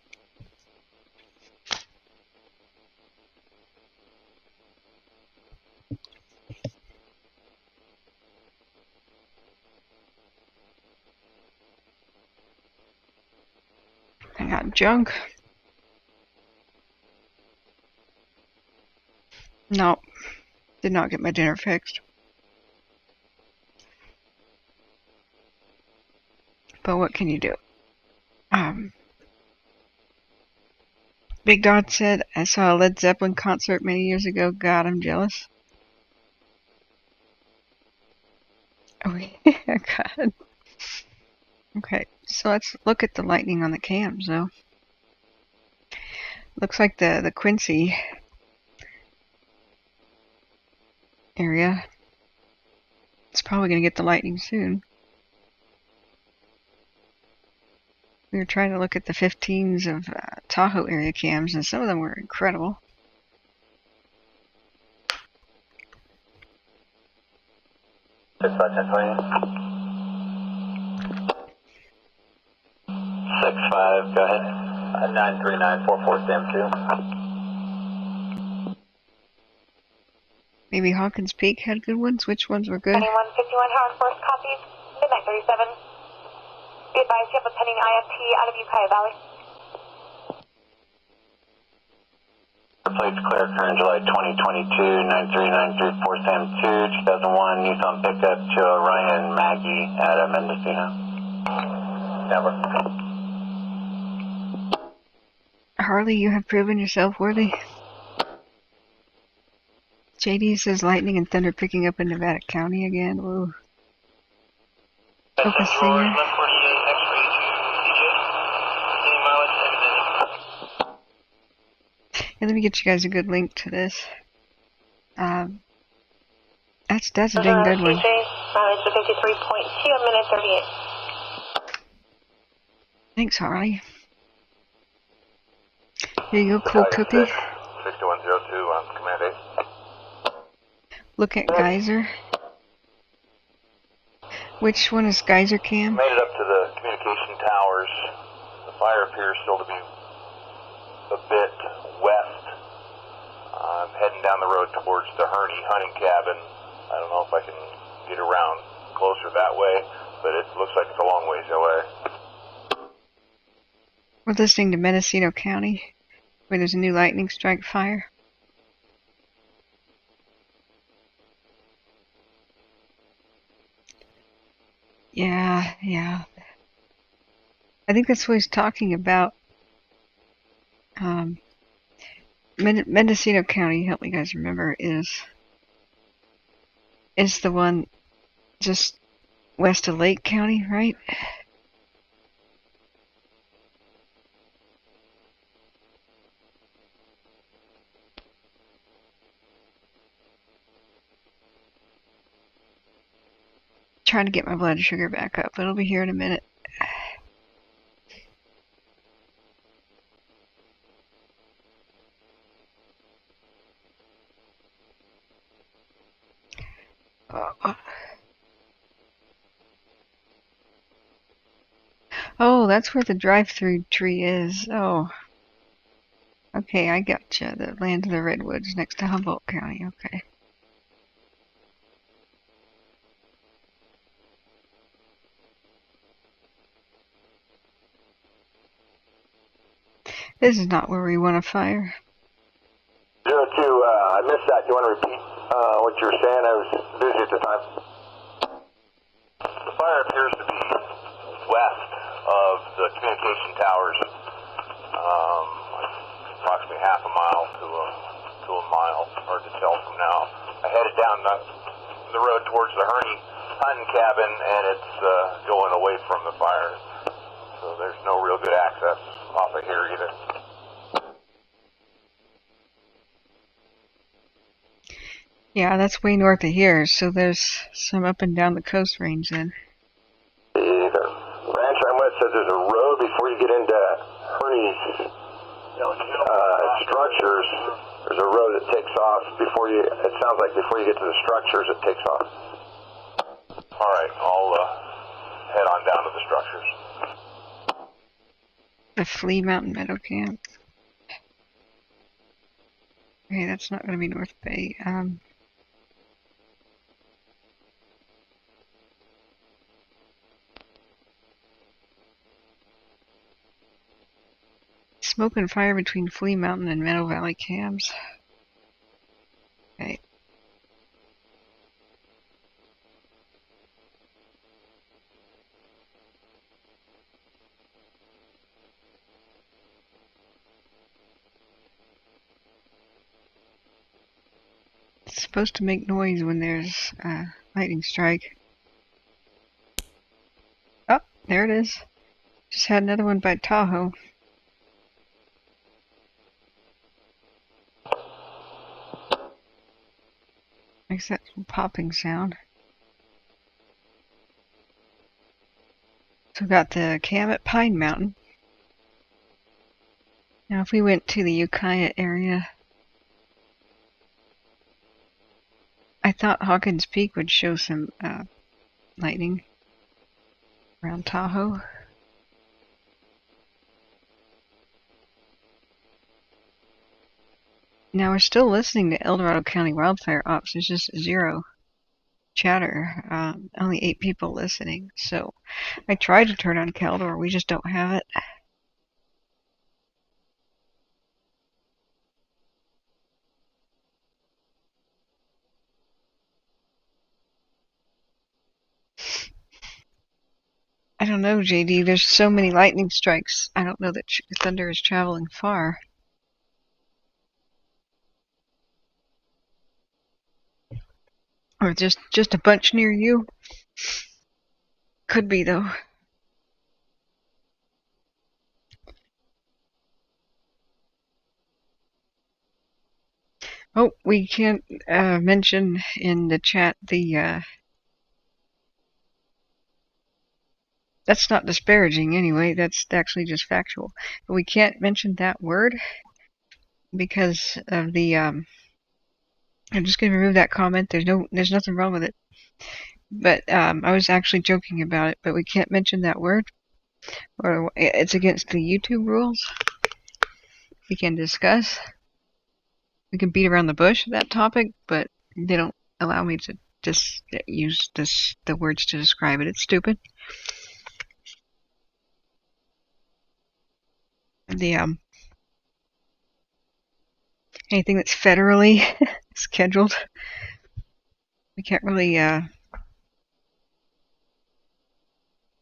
I got junk. No. Did not get my dinner fixed. But what can you do? Big Dot said, I saw a Led Zeppelin concert many years ago. God, I'm jealous. Oh, yeah, God. Okay, so let's look at the lightning on the cams, though. Looks like the Quincy area. It's probably going to get the lightning soon. We were trying to look at the 15s of Tahoe area cams, and some of them were incredible. Six 5, go ahead. 93944 Sam 2. Maybe Hawkins Peak had good ones. Which ones were good? 2151 Howard Force copies. Midnight 37. Be advised you have a pending IFT out of Ukiah Valley. Plates clear, Kern, July 2022, 93934 Sam 2, 2001, Nissan pickup to Ryan Maggie at Mendocino. Never. Harley, you have proven yourself worthy. JD says lightning and thunder picking up in Nevada County again. Whoa. Focus singer. Yeah, let me get you guys a good link to this. That's a dang good one. Mileage 53.2, a minute 38. Thanks, Harley. Here you go, cool cookie. 6102 on command 8. Look at Geyser. Which one is Geyser Cam? Made it up to the communication towers. The fire appears still to be a bit west. I'm heading down the road towards the Herney hunting cabin. I don't know if I can get around closer that way, but it looks like it's a long ways away. We're listening to Mendocino County, where there's a new lightning strike fire. Yeah. I think that's what he's talking about. Mendocino County, help me guys remember, is the one just west of Lake County, right? Trying to get my blood sugar back up. It'll be here in a minute. Oh, that's where the drive-through tree is. Oh. Okay, I gotcha. The land of the redwoods next to Humboldt County. Okay. This is not where we want to fire. 02, I missed that. Do you want to repeat what you were saying? I was busy at the time. The fire appears to be west of the communication towers, approximately half a mile to a mile, hard to tell from now. I headed down the road towards the hunting cabin, and it's going away from the fire. So there's no real good access off of here either. Yeah, that's way north of here, so there's some up and down the coast range then. The ranch I'm with says there's a road before you get into Herney's structures. There's a road that takes off before you, it sounds like before you get to the structures it takes off. Alright, I'll head on down to the structures. The Flea Mountain Meadow Camp. Okay, that's not going to be North Bay. Smoke and fire between Flea Mountain and Meadow Valley camps. Okay. It's supposed to make noise when there's a lightning strike. Oh, there it is. Just had another one by Tahoe. Makes that popping sound. So we got the cam at Pine Mountain. Now if we went to the Ukiah area, I thought Hawkins Peak would show some lightning around Tahoe. Now we're still listening to El Dorado County Wildfire Ops. There's just zero chatter. Only 8 people listening. So I tried to turn on Caldor. We just don't have it. I don't know, JD. There's so many lightning strikes. I don't know that thunder is traveling far. Or just a bunch near you. Could be, though. Oh, we can't mention in the chat the... That's not disparaging anyway. That's actually just factual. But we can't mention that word because of the... I'm just going to remove that comment. There's nothing wrong with it. But I was actually joking about it. But we can't mention that word, or it's against the YouTube rules. We can discuss. We can beat around the bush with that topic, but they don't allow me to just use the words to describe it. It's stupid. The anything that's federally scheduled, we can't really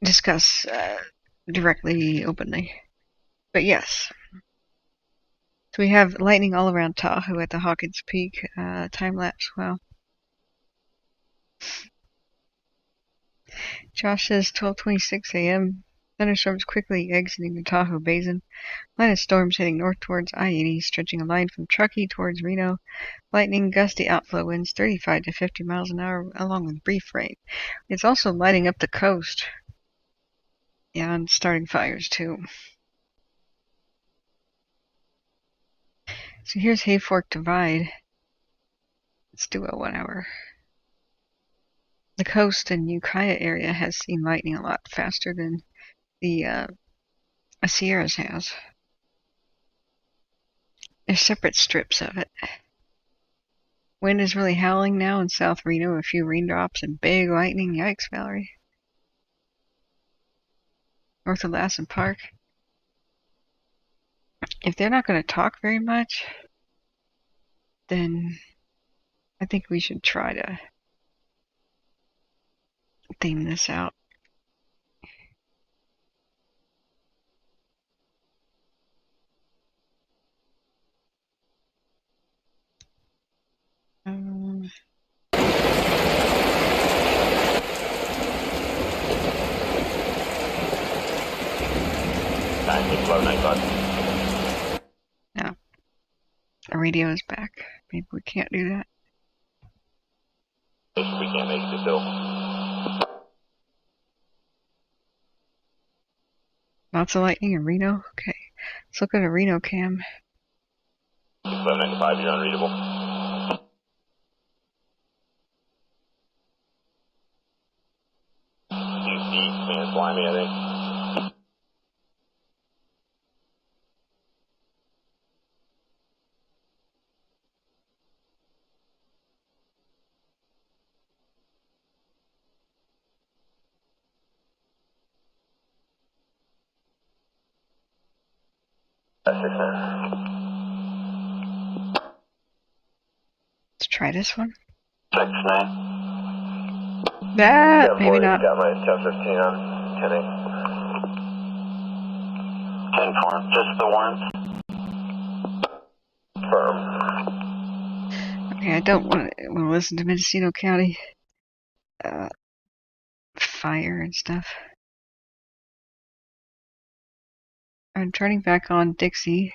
discuss directly, openly. But yes. So we have lightning all around Tahoe at the Hawkins Peak time lapse. Wow. Josh says 12:26 a.m. Thunderstorms quickly exiting the Tahoe Basin. Line of storms heading north towards I-80, stretching a line from Truckee towards Reno. Lightning, gusty outflow winds 35 to 50 miles an hour, along with brief rain. It's also lighting up the coast. Yeah, and starting fires too. So here's Hayfork Divide. Let's do a 1 hour. The coast and Ukiah area has seen lightning a lot faster than the Sierras has. There's separate strips of it. Wind is really howling now in South Reno. A few raindrops and big lightning. Yikes, Valerie. North of Lassen Park. If they're not going to talk very much, then I think we should try to theme this out. No. Our radio is back. Maybe we can't do that. We can't make it still. Lots of lightning in Reno? Okay. Let's look at a Reno cam. 1195, you're unreadable. He's deep, man, slimy, I think. Let's try this one. 6-9. That, maybe not. Got my 10-15 on 10-8. 10-4, just the one. Firm. Okay, I don't want to listen to Mendocino County fire and stuff. I'm turning back on Dixie.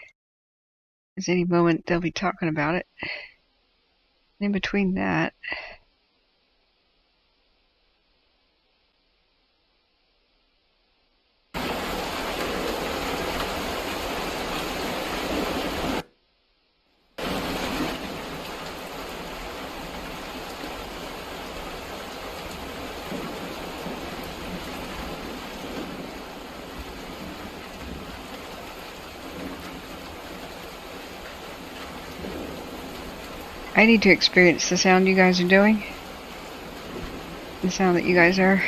Because any moment they'll be talking about it. In between that, I need to experience the sound you guys are doing. The sound that you guys are.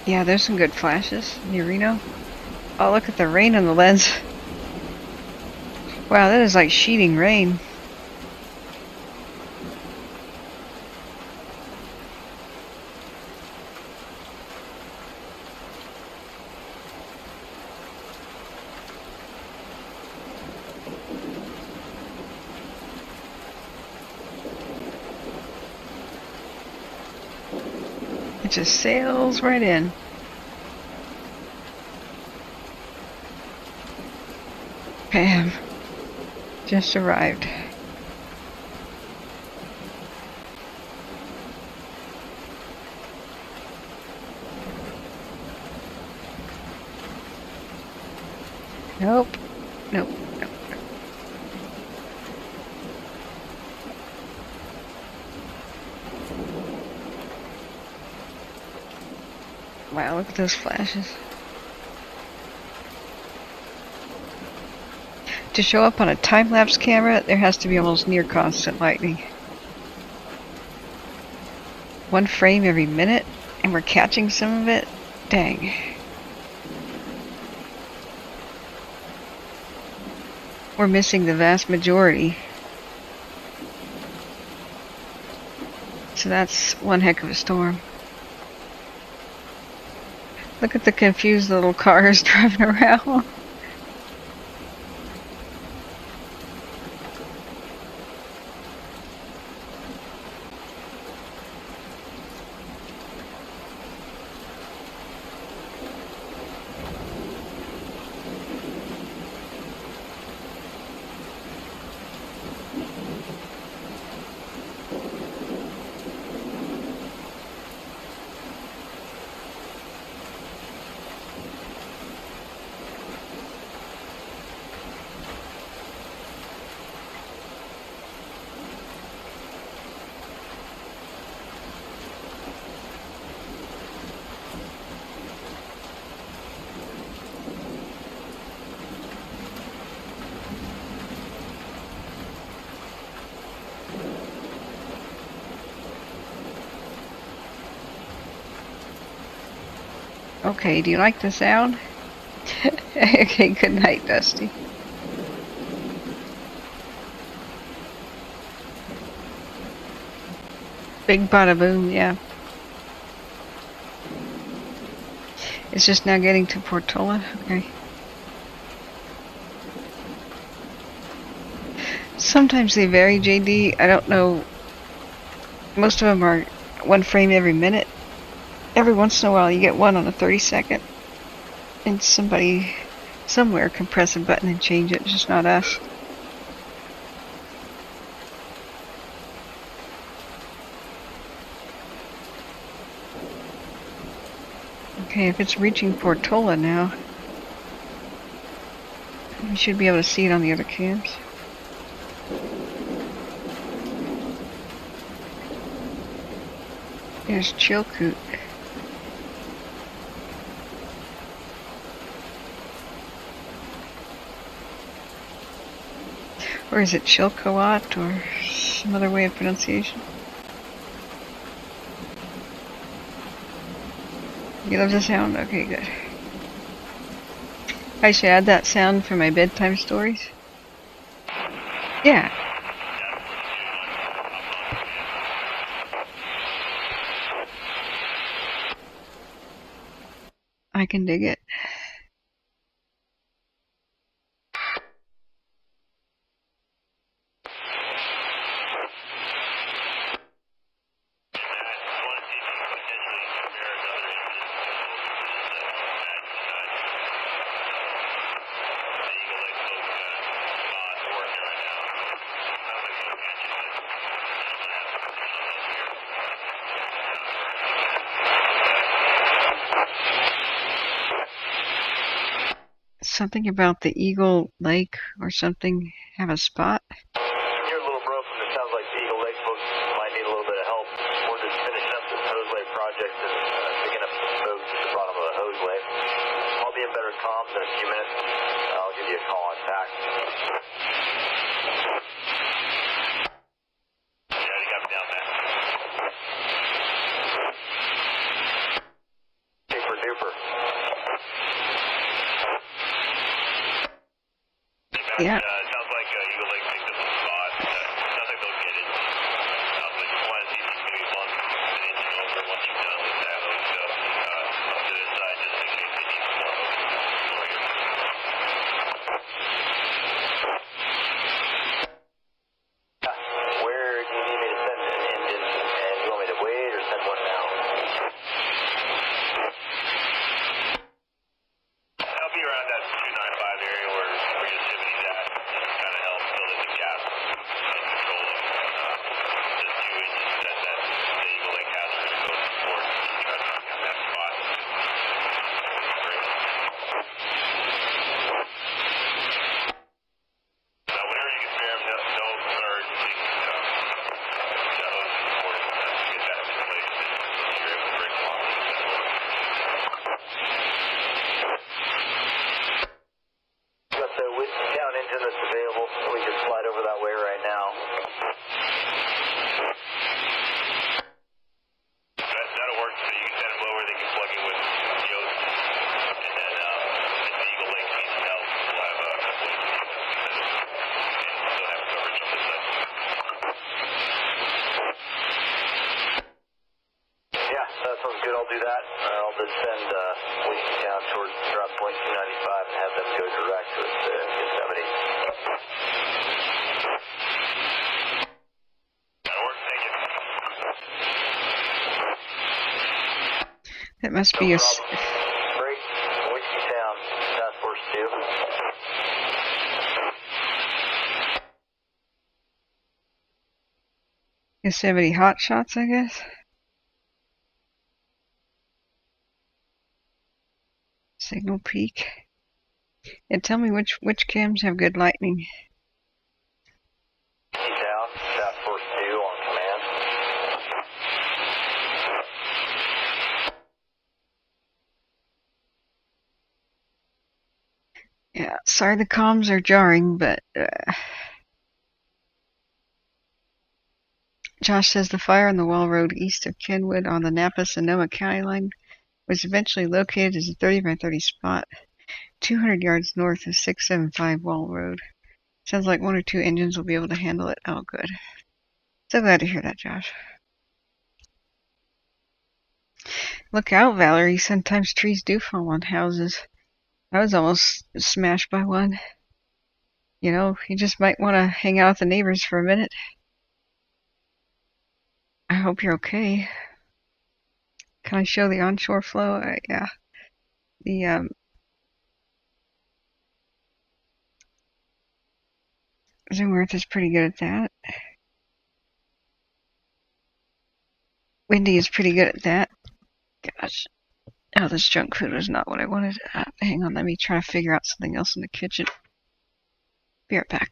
Yeah, there's some good flashes near Reno. Oh, look at the rain on the lens. Wow, that is like sheeting rain. It just sails right in. Bam. Just arrived. Nope. Nope. Nope. Wow, look at those flashes. To show up on a time-lapse camera, there has to be almost near constant lightning. 1 frame every minute, and we're catching some of it? Dang. We're missing the vast majority. So that's one heck of a storm. Look at the confused little cars driving around. Okay, do you like the sound? Okay, good night, Dusty. Big bada boom, yeah. It's just now getting to Portola, okay. Sometimes they vary, JD. I don't know. Most of them are 1 frame every minute. Every once in a while you get one on a 30-second. And somebody somewhere can press a button and change it, just not us. Okay, if it's reaching Portola now, we should be able to see it on the other cams. There's Chilkoot. Or is it Chilcoat or some other way of pronunciation? You love the sound? Okay, good. I should add that sound for my bedtime stories. Yeah. I can dig it. Something about the Eagle Lake or something have a spot? You're a little broken. It sounds like the Eagle Lake folks might need a little bit of help. We're just finishing up this hoseway project and picking up some folks at the bottom of the hoseway. I'll be in better comms in a few minutes. I'll give you a call on back. Yeah, you got me down there. Super duper. Yeah. It sounds like Eagle Lake picked up some spot. Sounds like they'll get it. But just wanted to see if you can maybe bump an engine over once you're done with that hook stuff to this side, just in case they need some more hooks. Where do you need me to send an engine? And you want me to wait or send one now? I'll be around that 295 area where Yosemite's at. be plugging with Yost, and then if the Eagle Lake needs some help, we'll have a and still have coverage on this side. Yeah, that sounds good. I'll do that. I'll just send Wiki down towards drop point 295 and have them go direct to Yosemite. That'll work. Thank you. That must be a. Great. Whiskey Town, Task Force 2. Yosemite hot shots, I guess. Signal peak. And tell me which cams have good lightning. Whiskey Town, Task Force 2 on command. Yeah, sorry the comms are jarring, but Josh says the fire on the Wall Road east of Kenwood on the Napa-Sonoma County line was eventually located as a 30 by 30 spot 200 yards north of 675 Wall Road. Sounds like 1 or 2 engines will be able to handle it. Oh, good. So glad to hear that, Josh. Look out, Valerie. Sometimes trees do fall on houses. I was almost smashed by one. You know, you just might want to hang out with the neighbors for a minute. I hope you're okay. Can I show the onshore flow? Yeah. The Zoom Earth is pretty good at that. Windy is pretty good at that. Gosh. Oh, this junk food was not what I wanted. Hang on, let me try to figure out something else in the kitchen. Be right back.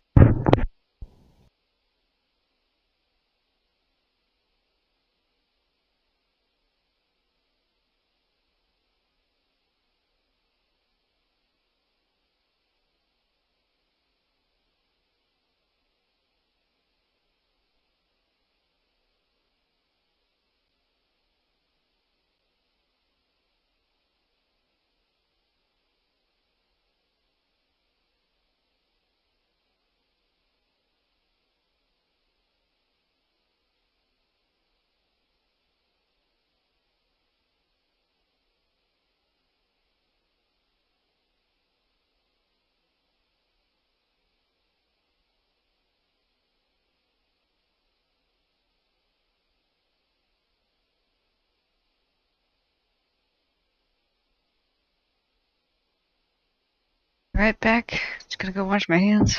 Right back. Just gonna go wash my hands.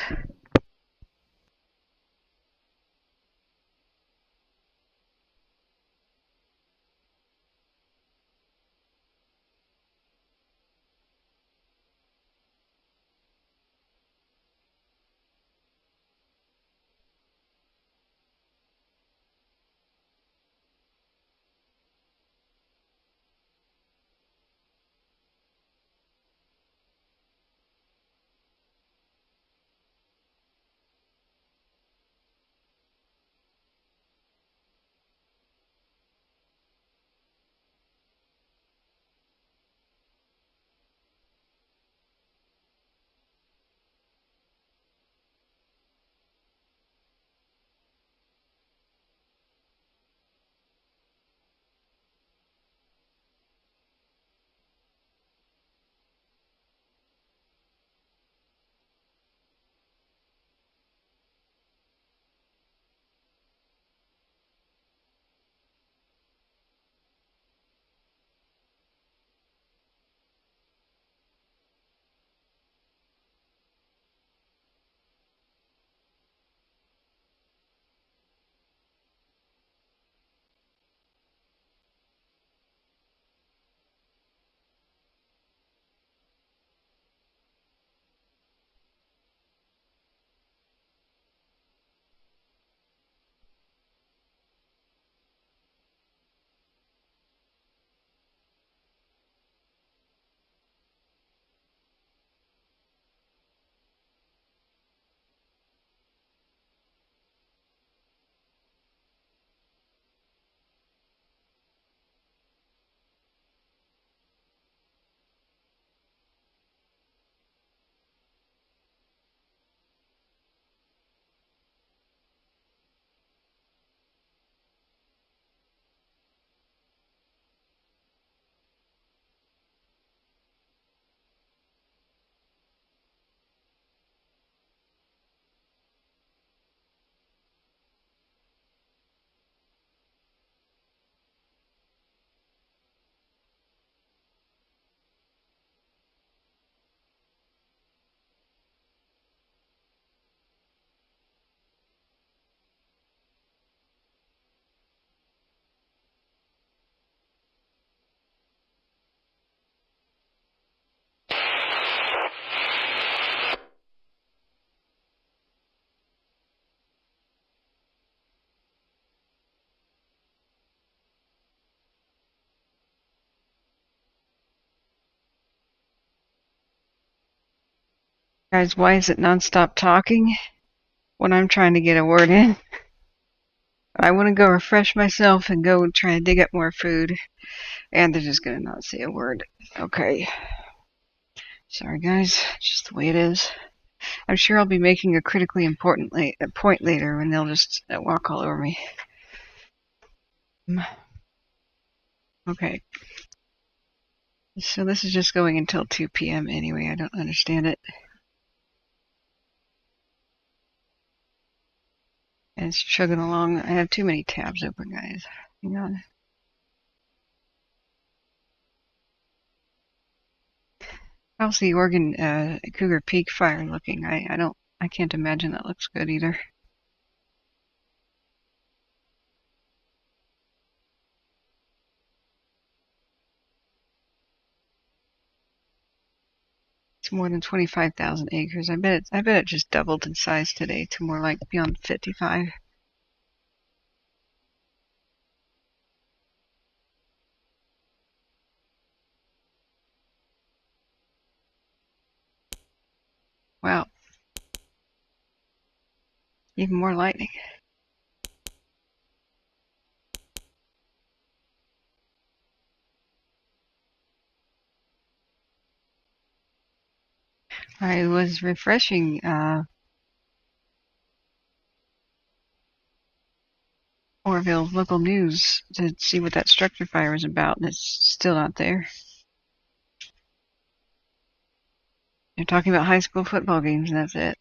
Guys, why is it non-stop talking when I'm trying to get a word in? I want to go refresh myself and go try to dig up more food, and they're just gonna not say a word. Okay. Sorry guys, just the way it is. I'm sure I'll be making a critically important point later when they'll just walk all over me. Okay. So this is just going until 2 p.m. anyway. I don't understand it. And it's chugging along. I have too many tabs open, guys. Hang on. How's the Oregon Cougar Peak fire looking? I can't imagine that looks good either. It's more than 25,000 acres. I bet it just doubled in size today to more like beyond 55. Wow. Even more lightning. I was refreshing Orville local news to see what that structure fire was about, and it's still not there. They're talking about high school football games, and that's it.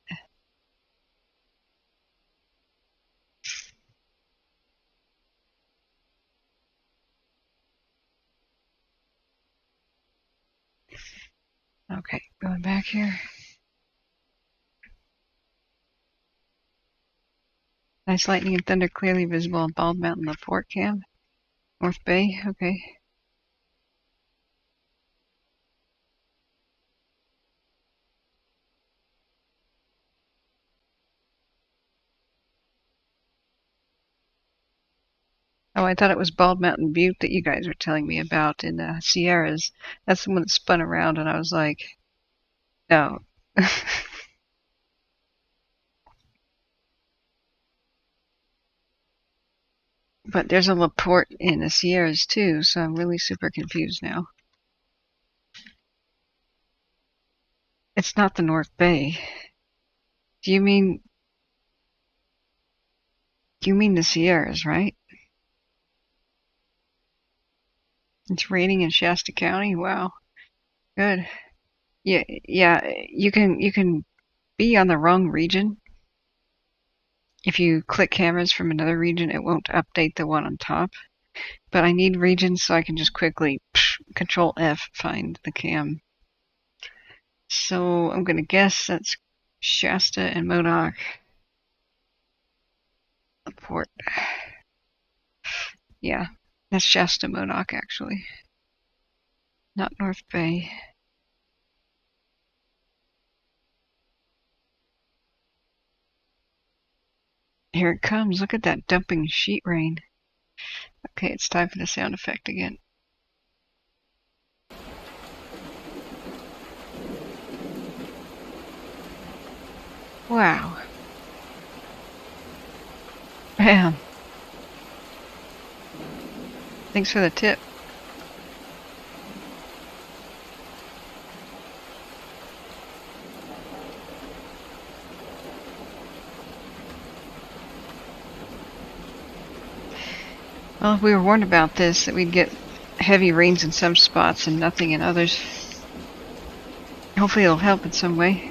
Okay, going back here. Nice lightning and thunder clearly visible on Bald Mountain of Fort Cam. North Bay, okay. Oh, I thought it was Bald Mountain Butte that you guys were telling me about in the Sierras. That's the one that spun around, and I was like, no. But there's a LaPorte in the Sierras too, so I'm really super confused now. It's not the North Bay. Do you mean the Sierras, right? It's raining in Shasta County? Wow. Good. Yeah, you can be on the wrong region. If you click cameras from another region, it won't update the one on top. But I need regions so I can just quickly Control F find the cam. So I'm gonna guess that's Shasta and Modoc. LaPorte. Yeah, that's Shasta Modoc actually. Not North Bay. Here it comes. Look at that dumping sheet rain. Okay, it's time for the sound effect again. Wow. Bam. Thanks for the tip. Well, we were warned about this, that we'd get heavy rains in some spots and nothing in others. Hopefully it'll help in some way.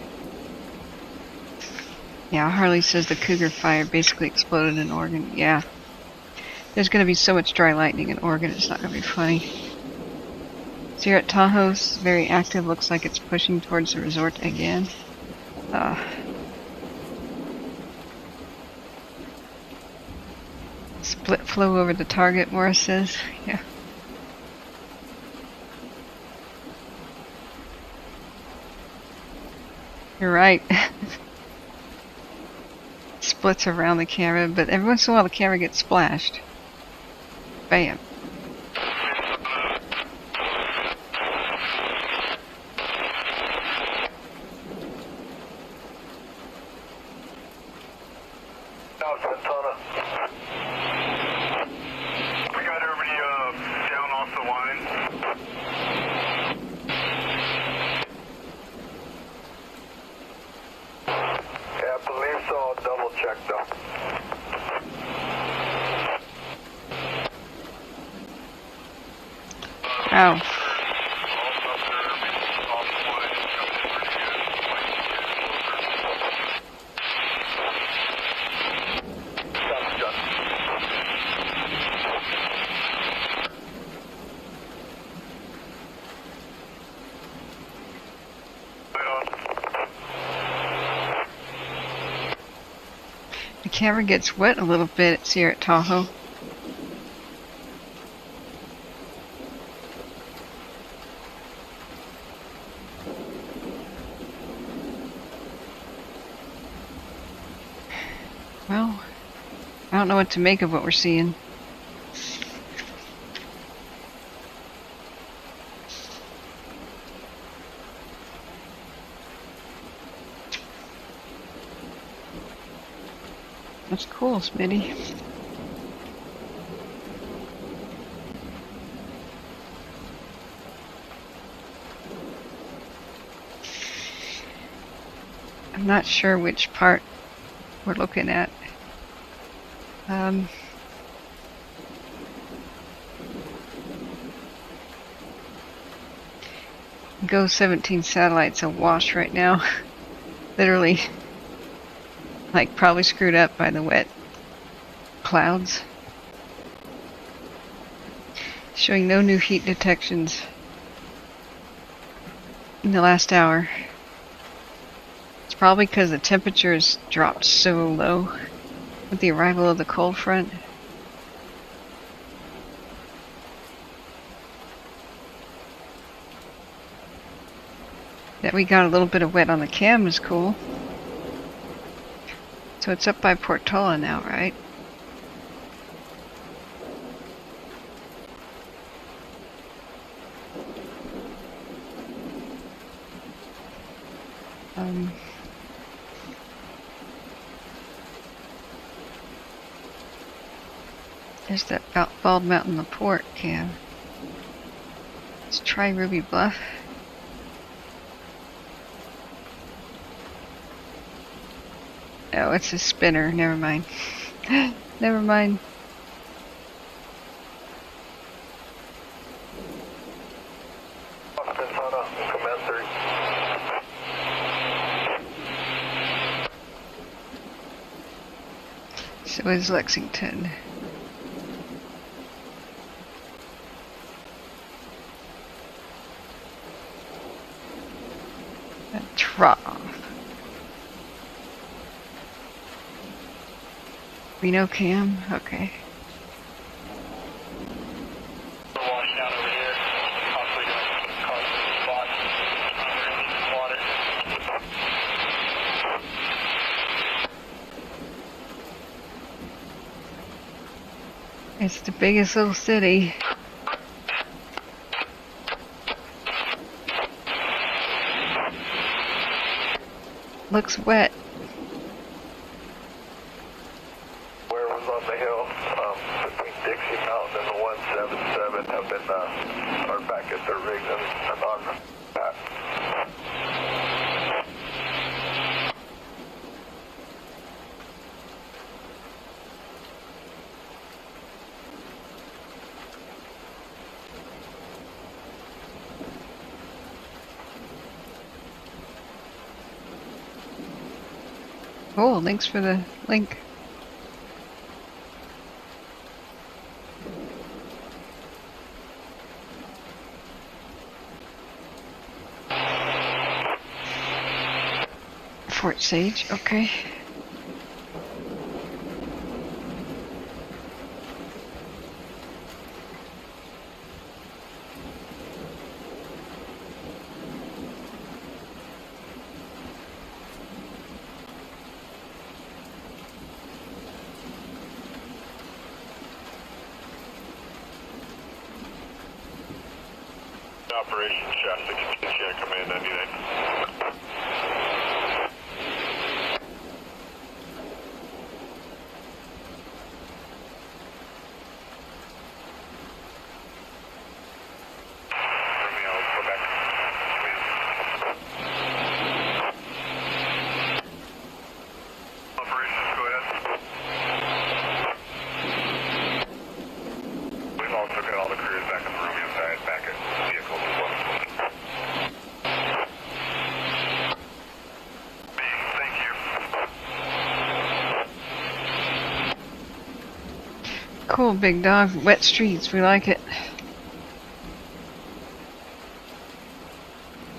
Yeah, Harley says the Cougar fire basically exploded in Oregon. Yeah. There's going to be so much dry lightning in Oregon, it's not going to be funny. So here at Tahoe's, very active, looks like it's pushing towards the resort again. Split flow over the target, Morris says. Yeah. You're right. Splits around the camera, but every once in a while the camera gets splashed. Bam. Yeah, I believe so. I'll double check though. Ow. The camera gets wet a little bit here at Tahoe. Well, I don't know what to make of what we're seeing. That's cool, Smitty. I'm not sure which part we're looking at. Go 17 satellites awash right now. Literally. Like probably screwed up by the wet clouds. Showing no new heat detections in the last hour. It's probably because the temperatures dropped so low with the arrival of the cold front. That we got a little bit of wet on the cam is cool. So it's up by Portola now, right? There's that Bald Mountain Laporte cam. Let's try Ruby Bluff. Oh, it's a spinner. Never mind. Never mind. So is Lexington. A trough. Reno cam? Okay. Wash down over here. Possibly going to cause some spots underneath the water. It's the biggest little city. Looks wet. Where was on the hill between Dixie Mountain and the 177 have been are back at their rigs and on that. Oh, thanks for the link. Fort Sage, okay. Operation Shasta, Communication Command 99. cool, big dog. Wet streets, we like it.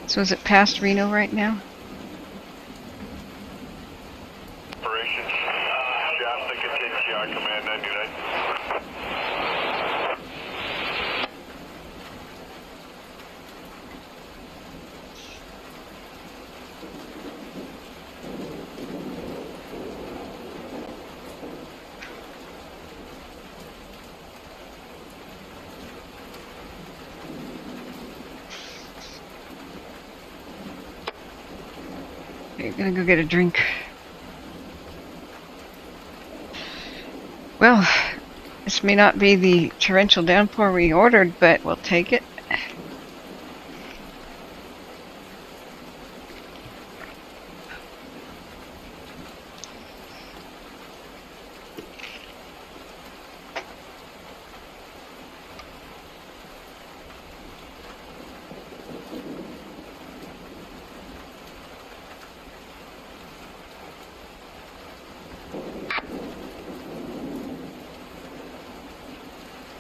So is it past Reno right now? Operations, Shasta continues on command 929. You're gonna go get a drink. Well, this may not be the torrential downpour we ordered, but we'll take it.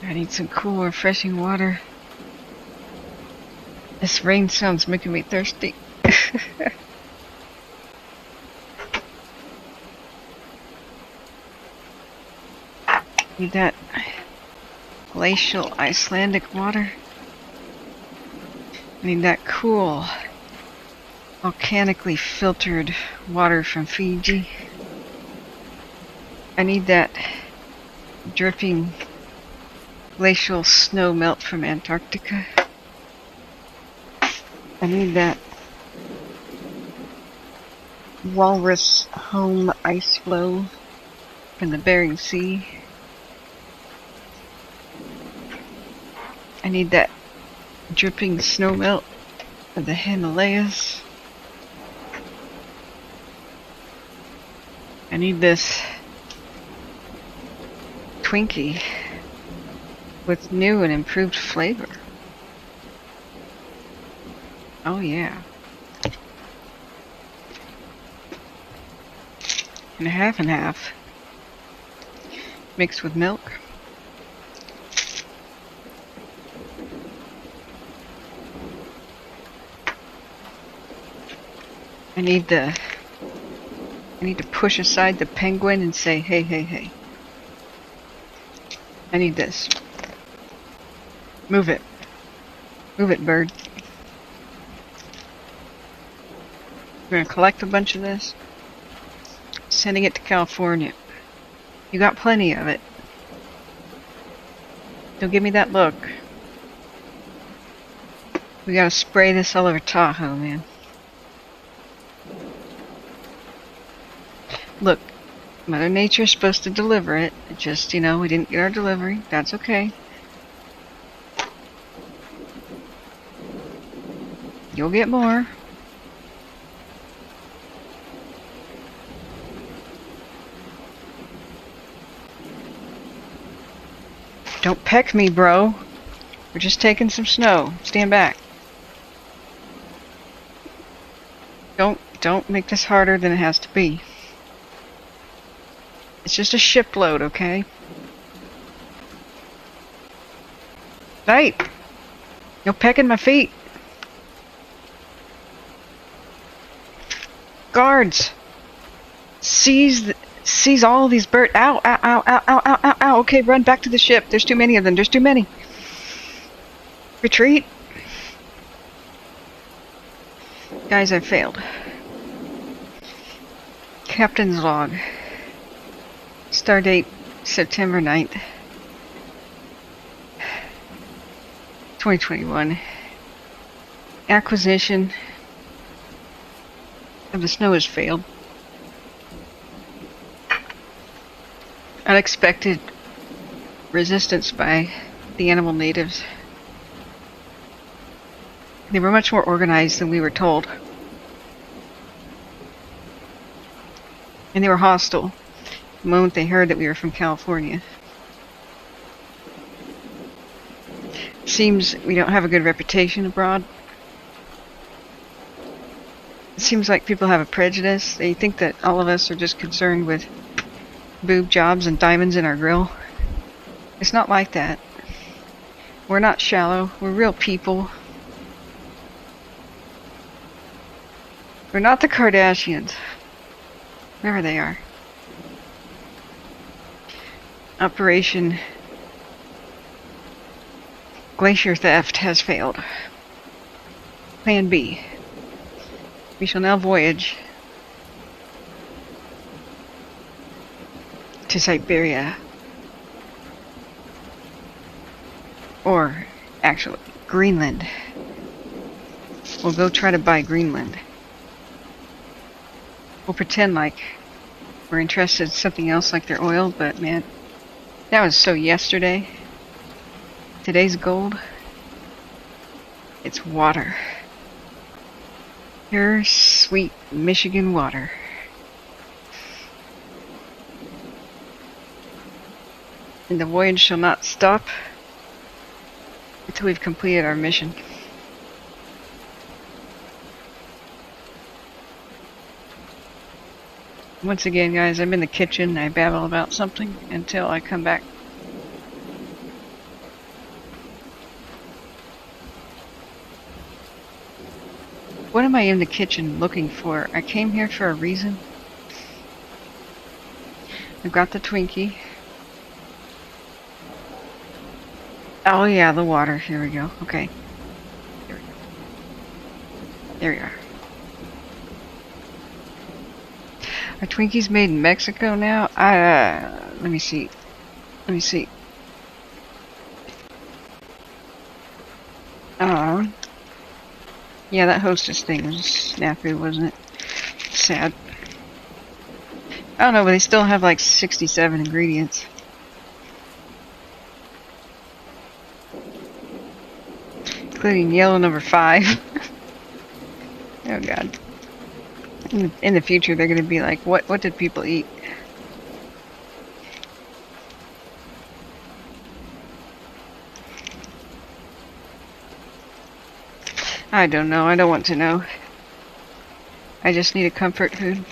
I need some cool, refreshing water. This rain sound's making me thirsty. Need that glacial Icelandic water. I need that cool, volcanically filtered water from Fiji. I need that dripping glacial snow melt from Antarctica. I need that walrus home ice flow from the Bering Sea. I need that dripping snow melt of the Himalayas. I need this Twinkie with new and improved flavor. Oh yeah. And half and half. Mixed with milk. I need to push aside the penguin and say, hey, hey, hey. I need this. Move it. Move it, bird. We're gonna collect a bunch of this. Sending it to California. You got plenty of it. Don't give me that look. We gotta spray this all over Tahoe, man. Look, Mother Nature's supposed to deliver it. It just, you know, we didn't get our delivery. That's okay. You'll get more. Don't peck me, bro. We're just taking some snow. Stand back. Don't make this harder than it has to be. It's just a shipload, okay? Right. You're pecking my feet. Guards. Seize all of these birds. Ow, ow, ow, ow, ow, ow, ow, ow. Okay, run back to the ship. There's too many of them. There's too many. Retreat. Guys, I failed. Captain's log. Stardate September 9th. 2021. Acquisition of the snow has failed. Unexpected resistance by the animal natives. They were much more organized than we were told. And they were hostile the moment they heard that we were from California. Seems we don't have a good reputation abroad. It seems like people have a prejudice. They think that all of us are just concerned with boob jobs and diamonds in our grill. It's not like that. We're not shallow. We're real people. We're not the Kardashians. Wherever they are. Operation Glacier Theft has failed. Plan B. We shall now voyage to Siberia. Or, actually, Greenland. We'll go try to buy Greenland. We'll pretend like we're interested in something else like their oil, but man, that was so yesterday. Today's gold. It's water. Pure, sweet Michigan water. And the voyage shall not stop until we've completed our mission. Once again, guys, I'm in the kitchen. I babble about something until I come back. What am I in the kitchen looking for? I came here for a reason. I've got the Twinkie. Oh yeah, the water. Here we go. Okay. Here we go. There we are. Are Twinkies made in Mexico now? Let me see. Let me see. Yeah, that Hostess thing was snafu, wasn't it? Sad. I don't know, but they still have like 67 ingredients. Including yellow number 5. Oh god. In the future they're gonna be like, what did people eat? I don't know, I don't want to know. I just need a comfort food.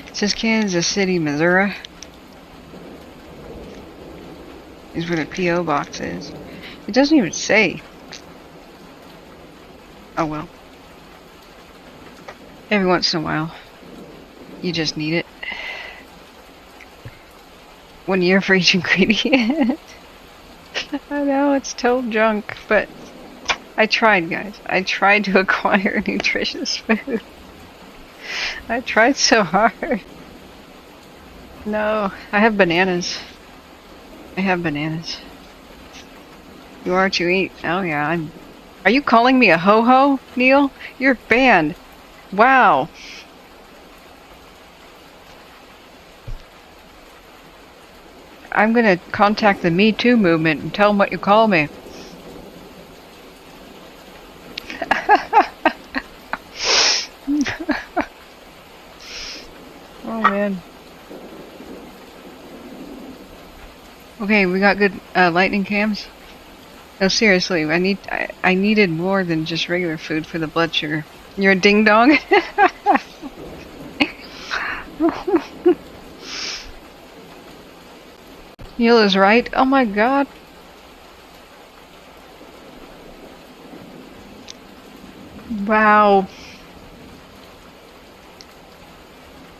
It says Kansas City, Missouri. Is where the P.O. box is. It doesn't even say. Oh well. Every once in a while, you just need it. 1 year for each ingredient. I know, it's total junk, but I tried, guys. I tried to acquire nutritious food. I tried so hard. No, I have bananas. I have bananas. You are to eat. Oh yeah, I'm... Are you calling me a ho-ho, Neil? You're banned. Wow. I'm gonna contact the Me Too movement and tell them what you call me. Oh man. Okay, we got good lightning cams. No, seriously, I needed more than just regular food for the blood sugar. You're a ding dong? Neil is right. Oh my god. Wow.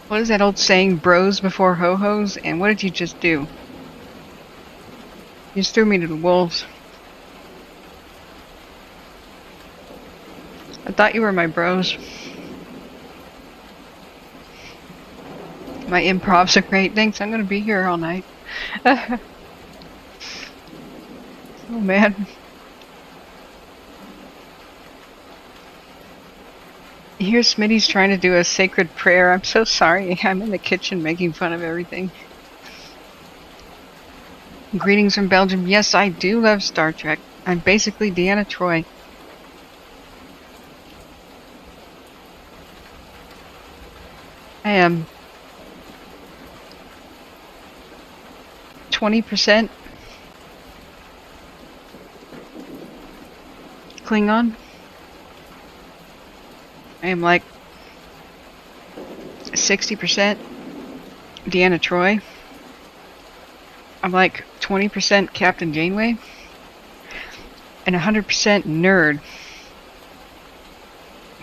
What is that old saying? Bros before ho-hos? And what did you just do? You just threw me to the wolves. I thought you were my bros. My improvs are great. Thanks, I'm gonna be here all night. Oh man. Here's Smitty's trying to do a sacred prayer. I'm so sorry. I'm in the kitchen making fun of everything. Greetings from Belgium. Yes, I do love Star Trek. I'm basically Deanna Troi. I am 20% Klingon. I am like 60% Deanna Troi. I'm like 20% Captain Janeway and 100% nerd,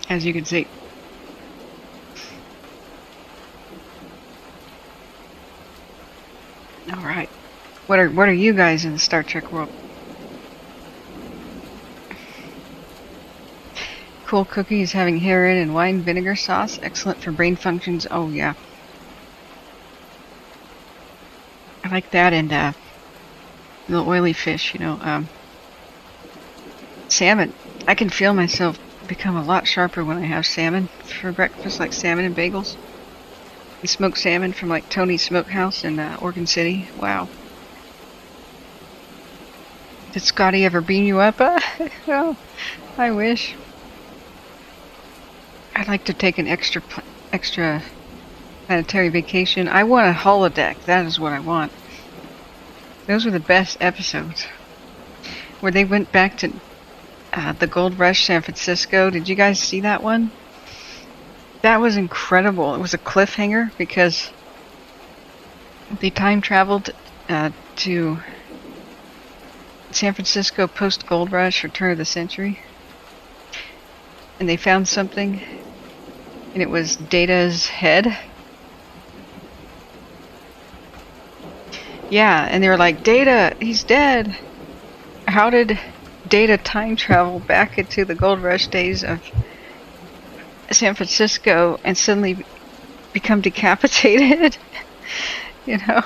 as you can see. All right, what are you guys in the Star Trek world? Cool cookies having heron and wine vinegar sauce, excellent for brain functions. Oh yeah, I like that, and the oily fish, you know. Salmon. I can feel myself become a lot sharper when I have salmon for breakfast, like salmon and bagels. And smoked salmon from like Tony's Smokehouse in Oregon City. Wow. Did Scotty ever beam you up? Well, I wish. I'd like to take an extra planetary vacation. I want a holodeck. That is what I want. Those were the best episodes. Where they went back to the Gold Rush, San Francisco. Did you guys see that one? That was incredible. It was a cliffhanger because they time traveled to San Francisco post Gold Rush or turn of the century. And they found something, and it was Data's head. Yeah, and they were like, Data, he's dead. How did Data time travel back into the Gold Rush days of San Francisco and suddenly become decapitated? You know?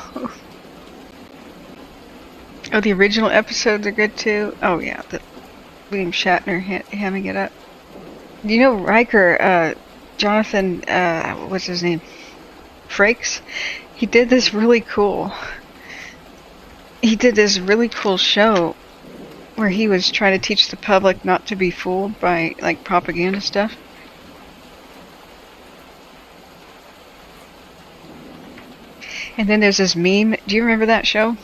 Oh, the original episodes are good too. Oh yeah, the William Shatner hamming it up. Do you know Riker, Jonathan, what's his name? Frakes? He did this really cool show where he was trying to teach the public not to be fooled by like propaganda stuff. And then there's this meme. Do you remember that show?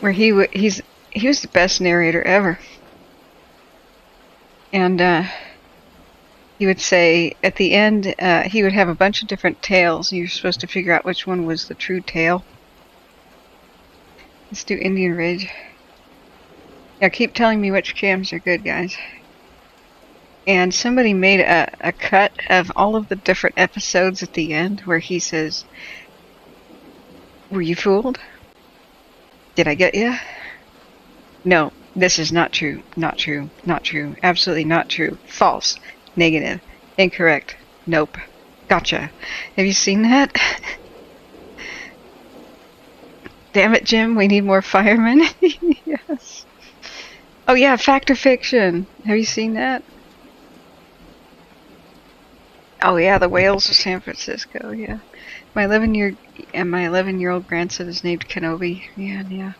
Where he was the best narrator ever. And he would say at the end, he would have a bunch of different tales. You're supposed to figure out which one was the true tale. Let's do Indian Ridge. Yeah, keep telling me which cams are good, guys. And somebody made a cut of all of the different episodes at the end where he says, "Were you fooled? Did I get you? No, this is not true. Not true. Not true. Absolutely not true. False. Negative. Incorrect. Nope. Gotcha." Have you seen that? Damn it, Jim, we need more firemen. Yes. Oh yeah, Fact or Fiction. Have you seen that? Oh yeah, the whales of San Francisco, yeah. My 11-year-old grandson is named Kenobi. Yeah.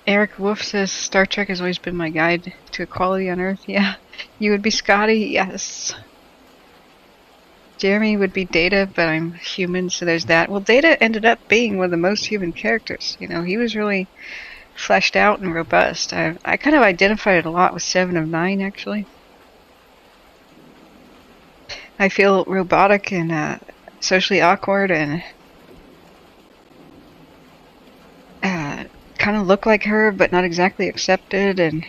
Eric Wolf says Star Trek has always been my guide to equality on Earth. Yeah. You would be Scotty? Yes. Jeremy would be Data, but I'm human, so there's that. Well, Data ended up being one of the most human characters. You know, he was really fleshed out and robust. I kind of identified it a lot with 7 of 9, actually. I feel robotic and socially awkward and kind of look like her, but not exactly accepted and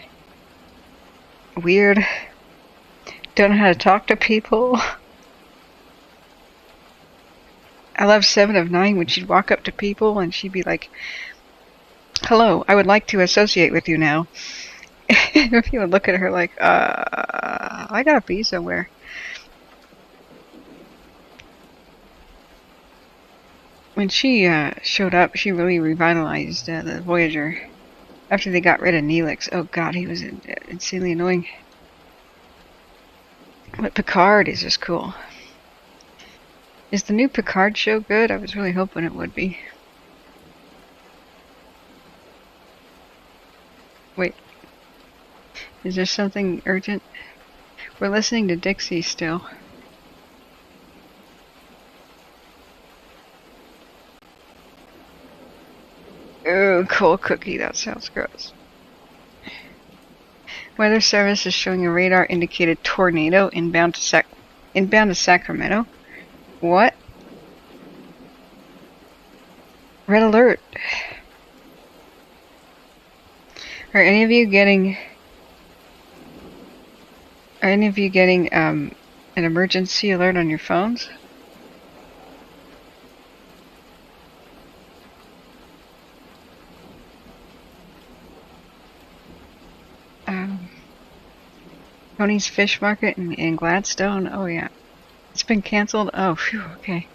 weird. Don't know how to talk to people. I love 7 of 9 when she'd walk up to people and she'd be like, "Hello, I would like to associate with you now." If you would look at her like, I gotta be somewhere. When she showed up, she really revitalized the Voyager. After they got rid of Neelix, oh god, he was insanely annoying. But Picard is just cool. Is the new Picard show good? I was really hoping it would be. Wait. Is there something urgent? We're listening to Dixie still. Oh, cold cookie. That sounds gross. Weather Service is showing a radar indicated tornado inbound to Sacramento. What? red alert. Are any of you getting an emergency alert on your phones? Tony's Fish Market in Gladstone. Oh yeah, it's been canceled. Oh, phew, okay.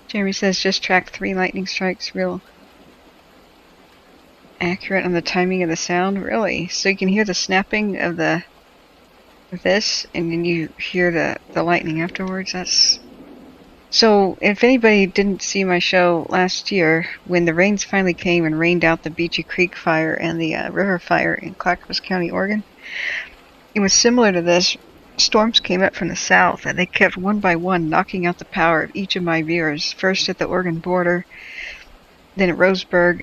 Jeremy says just tracked 3 lightning strikes. Real accurate on the timing of the sound. Really? So you can hear the snapping of this, and then you hear the lightning afterwards. That's so. If anybody didn't see my show last year, when the rains finally came and rained out the Beachy Creek fire and the river fire in Clackamas County, Oregon, it was similar to this. Storms came up from the south, and they kept one by one knocking out the power of each of my viewers. First at the Oregon border, then at Roseburg,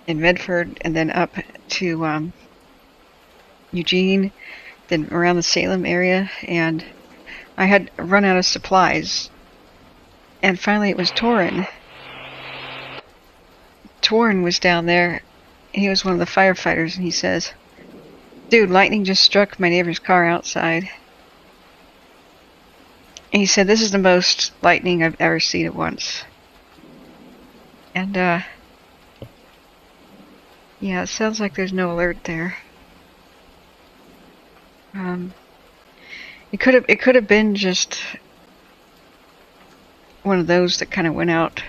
in Medford, and then up to Eugene, then around the Salem area, and I had run out of supplies. And finally it was Torin. Torin was down there, and he was one of the firefighters, and he says, "Dude, lightning just struck my neighbor's car outside." And he said, "This is the most lightning I've ever seen at once." And yeah, it sounds like there's no alert there. It could have been just one of those that kind of went out.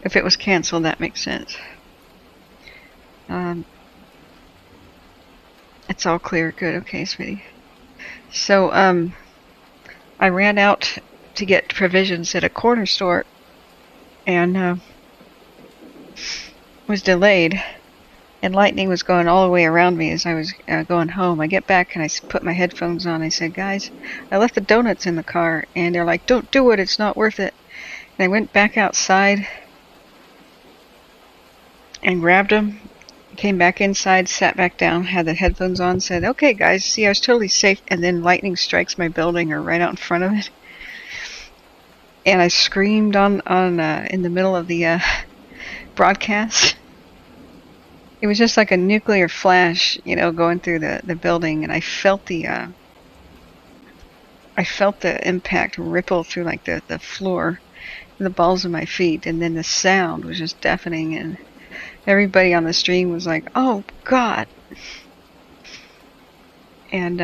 If it was canceled, that makes sense. It's all clear. Good. Okay, sweetie. So I ran out to get provisions at a corner store and was delayed. And lightning was going all the way around me as I was going home. I get back and I put my headphones on. I said, "Guys, I left the donuts in the car." And they're like, "Don't do it. It's not worth it." And I went back outside and grabbed them. Came back inside, sat back down, had the headphones on, said, "Okay, guys, see, I was totally safe." And then lightning strikes my building or right out in front of it. And I screamed on in the middle of the broadcast. It was just like a nuclear flash, you know, going through the building, and I felt the impact ripple through like the floor, the balls of my feet, and then the sound was just deafening, and everybody on the stream was like, "Oh God!" And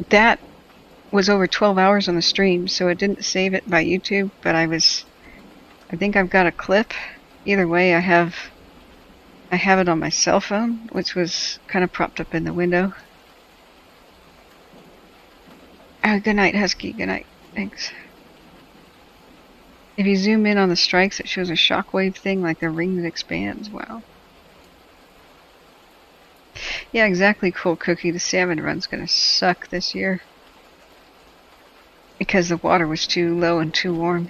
that was over 12 hours on the stream, so it didn't save it by YouTube, but I think I've got a clip. Either way, I have it on my cell phone, which was kind of propped up in the window. Good night, Husky. Good night. Thanks. If you zoom in on the strikes, it shows a shockwave thing, like a ring that expands. Wow. Yeah, exactly, Cool Cookie. The salmon run's gonna suck this year because the water was too low and too warm.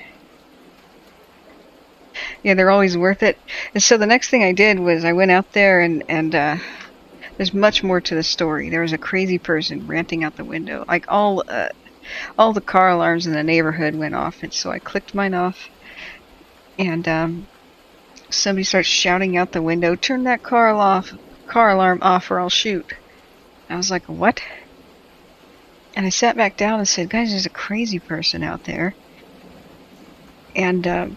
Yeah, they're always worth it. And so the next thing I did was I went out there and there's much more to the story. There was a crazy person ranting out the window. Like all the car alarms in the neighborhood went off, and so I clicked mine off, and somebody starts shouting out the window, "Turn that car alarm off or I'll shoot." I was like, "What?" And I sat back down and said, "Guys, there's a crazy person out there." And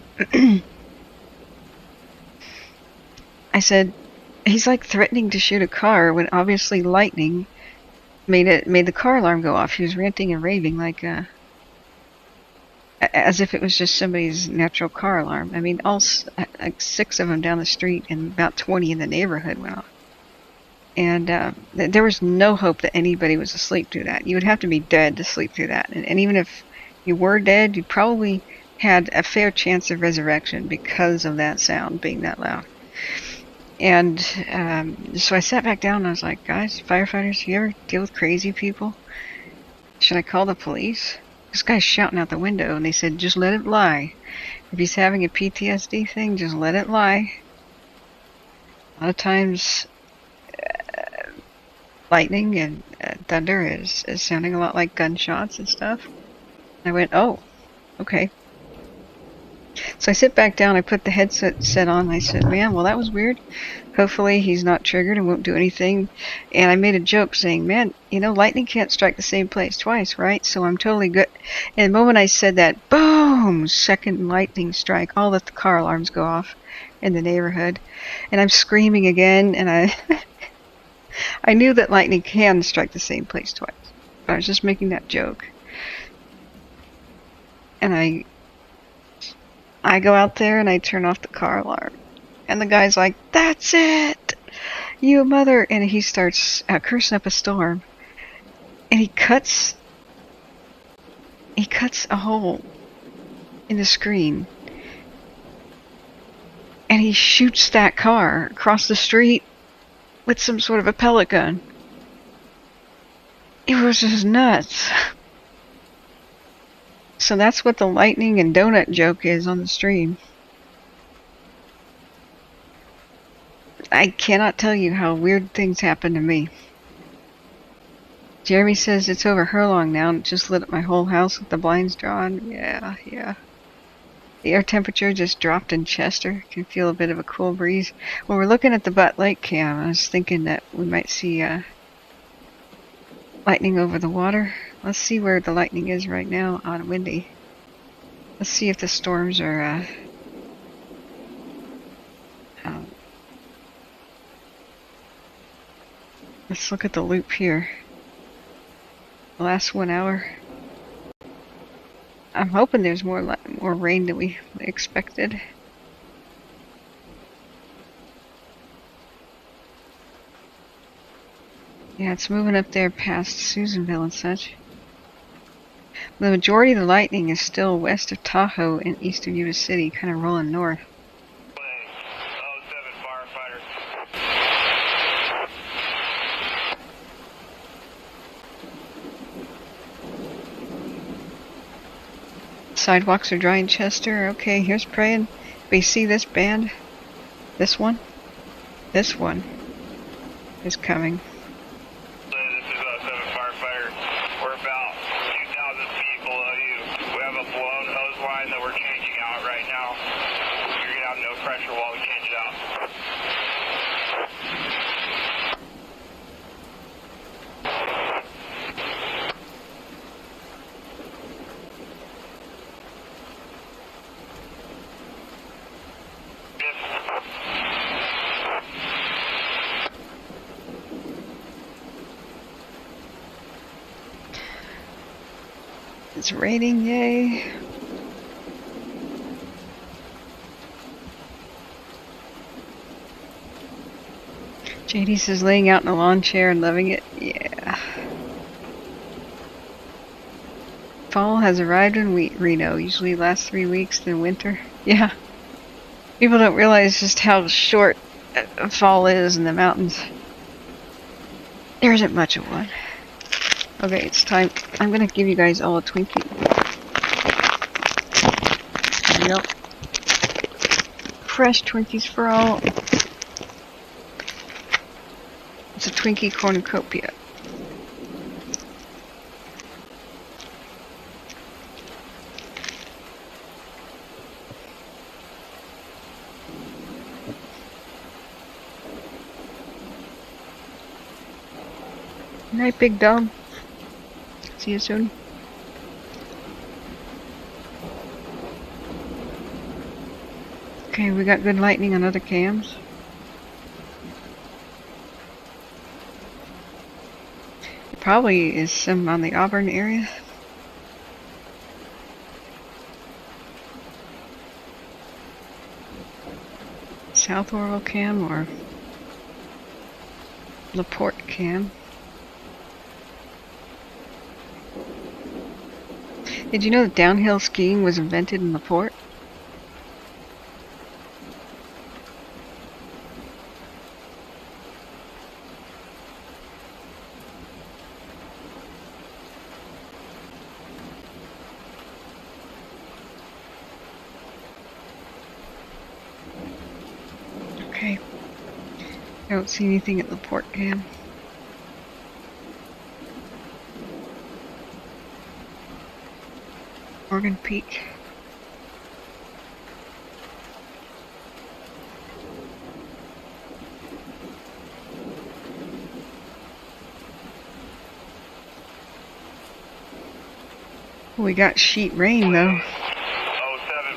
I said, "He's like threatening to shoot a car when obviously lightning made the car alarm go off." He was ranting and raving like as if it was just somebody's natural car alarm. I mean, like 6 of them down the street and about 20 in the neighborhood went off. And there was no hope that anybody was asleep through that. You would have to be dead to sleep through that. And even if you were dead, you probably had a fair chance of resurrection because of that sound being that loud. And so I sat back down and I was like, "Guys, firefighters, you ever deal with crazy people? Should I call the police?" This guy's shouting out the window, and they said, "Just let it lie. If he's having a PTSD thing, just let it lie." A lot of times, lightning and thunder is sounding a lot like gunshots and stuff. And I went, oh, okay. So I sit back down, I put the headset on, and I said, man, well, that was weird. Hopefully he's not triggered and won't do anything. And I made a joke saying, man, you know, lightning can't strike the same place twice, right? So I'm totally good. And the moment I said that, boom, second lightning strike, all the car alarms go off in the neighborhood. And I'm screaming again, and I knew that lightning can strike the same place twice. I was just making that joke. And I go out there and I turn off the car alarm. And the guy's like, that's it! You mother! And he starts cursing up a storm. And he cuts a hole in the screen. And he shoots that car across the street with some sort of a pellet gun. It was just nuts. So that's what the lightning and donut joke is on the stream. I cannot tell you how weird things happen to me. Jeremy says it's over Hurlong now and it just lit up my whole house with the blinds drawn. Yeah. The air temperature just dropped in Chester. Can feel a bit of a cool breeze. When we're looking at the Butt Lake cam, I was thinking that we might see lightning over the water. Let's see where the lightning is right now on Windy. Let's see if the storms are let's look at the loop here. The last 1 hour. I'm hoping there's more rain than we expected. Yeah, it's moving up there past Susanville and such. The majority of the lightning is still west of Tahoe and east of Yuba City, kind of rolling north. 07 firefighter. Sidewalks are dry in Chester. Okay, here's praying. We see this band? This one? This one is coming. This is 07 firefighter. We're about 2,000 feet below you. We have a blown hose line that we're changing out right now. You're going to have no pressure while we change it out. It's raining, yay. JD says laying out in a lawn chair and loving it. Yeah. Fall has arrived in Reno. Usually lasts 3 weeks, then winter. Yeah. People don't realize just how short fall is in the mountains. There isn't much of one. Okay, it's time. I'm gonna give you guys all a Twinkie. Yep. Fresh Twinkies for all. It's a Twinkie cornucopia. Night, big dog. See you soon. Okay, we got good lightning on other cams. There probably is some on the Auburn area. South Orville cam or LaPorte cam. Did you know that downhill skiing was invented in LaPorte? Okay. I don't see anything at LaPorte cam. Organ Peak. We got sheet rain though. 07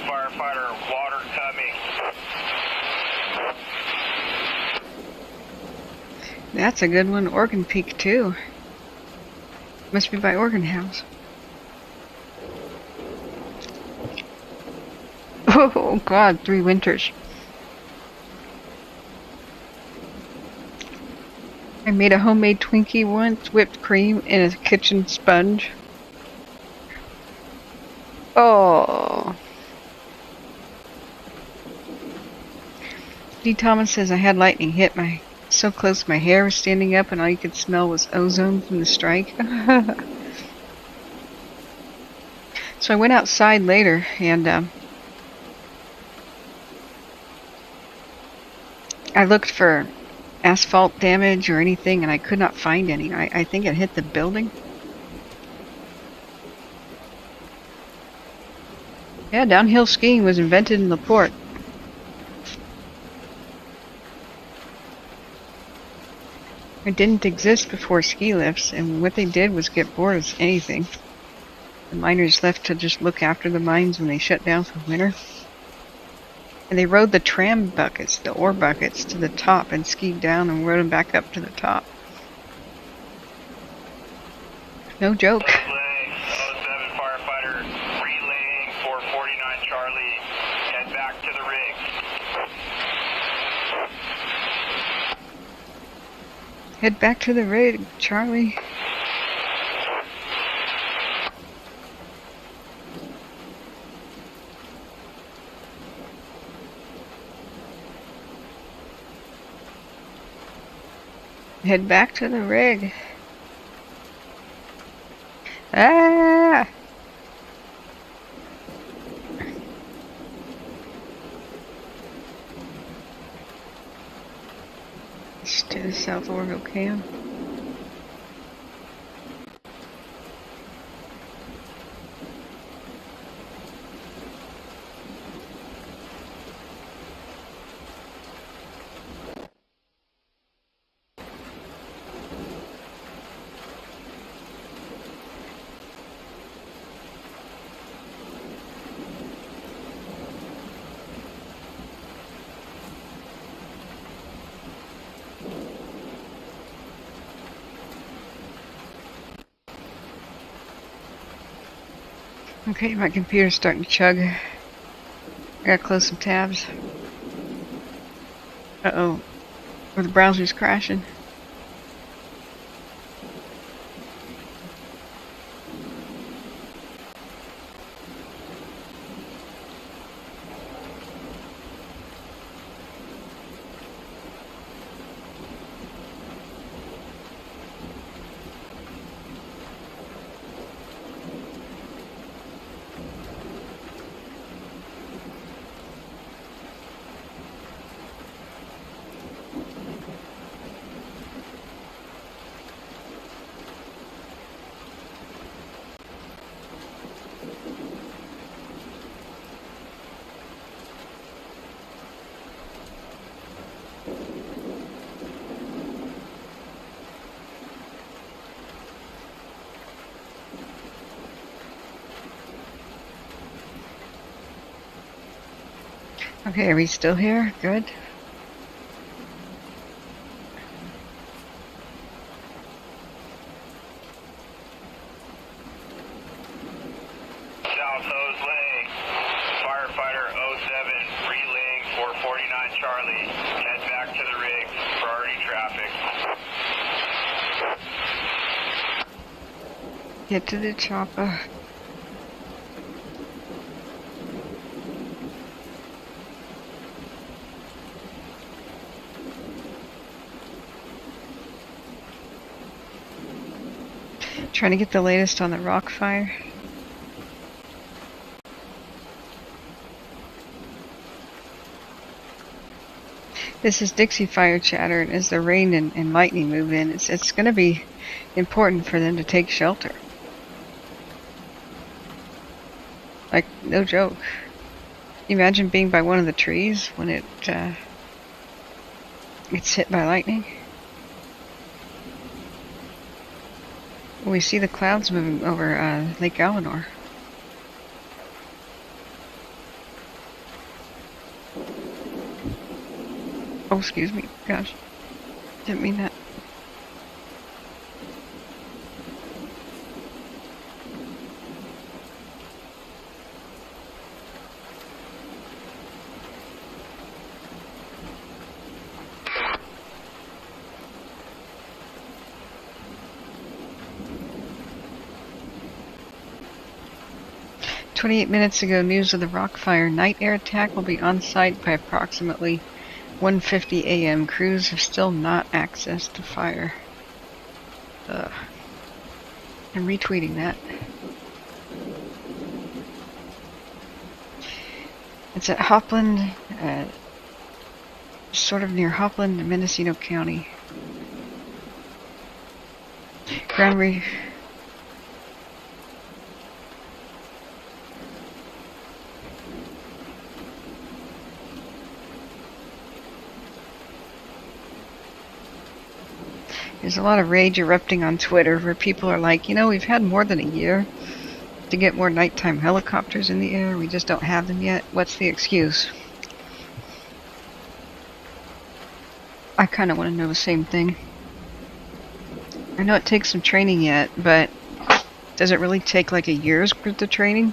firefighter, water coming. That's a good one. Organ Peak too. Must be by Organ House. Oh God, 3 winters. I made a homemade Twinkie once, whipped cream and a kitchen sponge. Oh. D. Thomas says I had lightning hit my so close my hair was standing up and all you could smell was ozone from the strike. So I went outside later and I looked for asphalt damage or anything and I could not find any. I think it hit the building. Yeah, downhill skiing was invented in LaPorte. It didn't exist before ski lifts, and what they did was get bored of anything. The miners left to just look after the mines when they shut down for winter. And they rode the tram buckets, the ore buckets, to the top and skied down and rode them back up to the top. No joke. 07 firefighter, relaying 449 Charlie, head back to the rig. Head back to the rig, Charlie. Head back to the rig. Ah! To the South Orville camp. Okay, my computer's starting to chug. I gotta close some tabs. Uh-oh. Or the browser's crashing. Okay, are we still here? Good. South Hose Lake, firefighter 07, relaying 449 Charlie, head back to the rig, priority traffic. Get to the chopper. Trying to get the latest on the rock fire. This is Dixie fire chatter, and as the rain and lightning move in, it's going to be important for them to take shelter. Like, no joke. Imagine being by one of the trees when it gets hit by lightning. We see the clouds moving over Lake Caldor. Oh, excuse me. Gosh. Didn't mean that. "28 minutes ago, news of the Rockfire night air attack will be on site by approximately 1:50 a.m. Crews have still not access to fire." Ugh. I'm retweeting that. It's at Hopland, sort of near Hopland, Mendocino County. Ground re... There's a lot of rage erupting on Twitter where people are like, you know, we've had more than a year to get more nighttime helicopters in the air. We just don't have them yet. What's the excuse? I kind of want to know the same thing. I know it takes some training yet, but does it really take like a year's worth of training?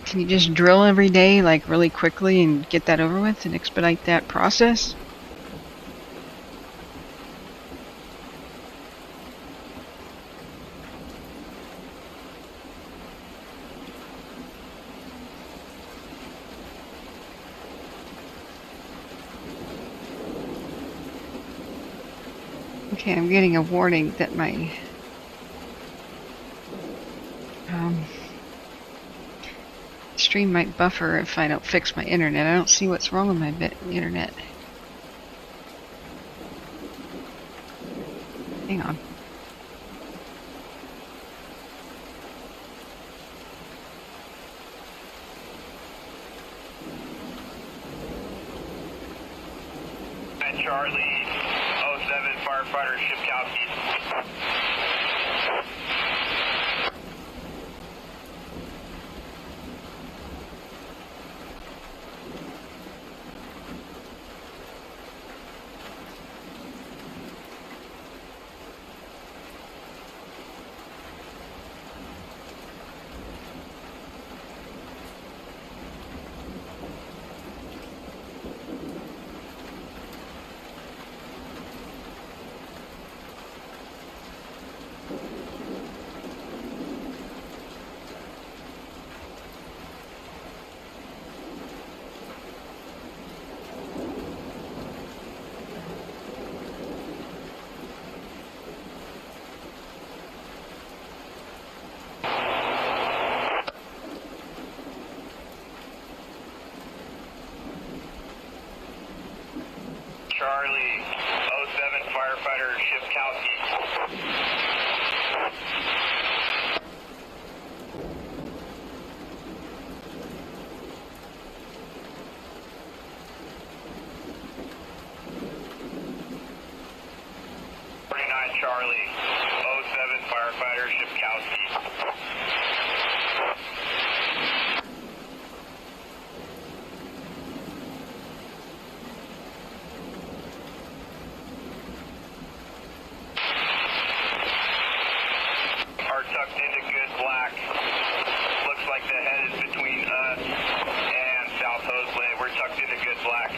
Can you just drill every day, like really quickly, and get that over with and expedite that process? Okay, I'm getting a warning that my stream might buffer if I don't fix my internet. I don't see what's wrong with my internet. Hang on. Charlie, 07 firefighter, Shipkowski. Charlie, 07 firefighter, Shipkowski. 49 Charlie, 07 firefighter, Shipkowski. Tucked into good black. Looks like the head is between us and South Hoseley. We're tucked into good black.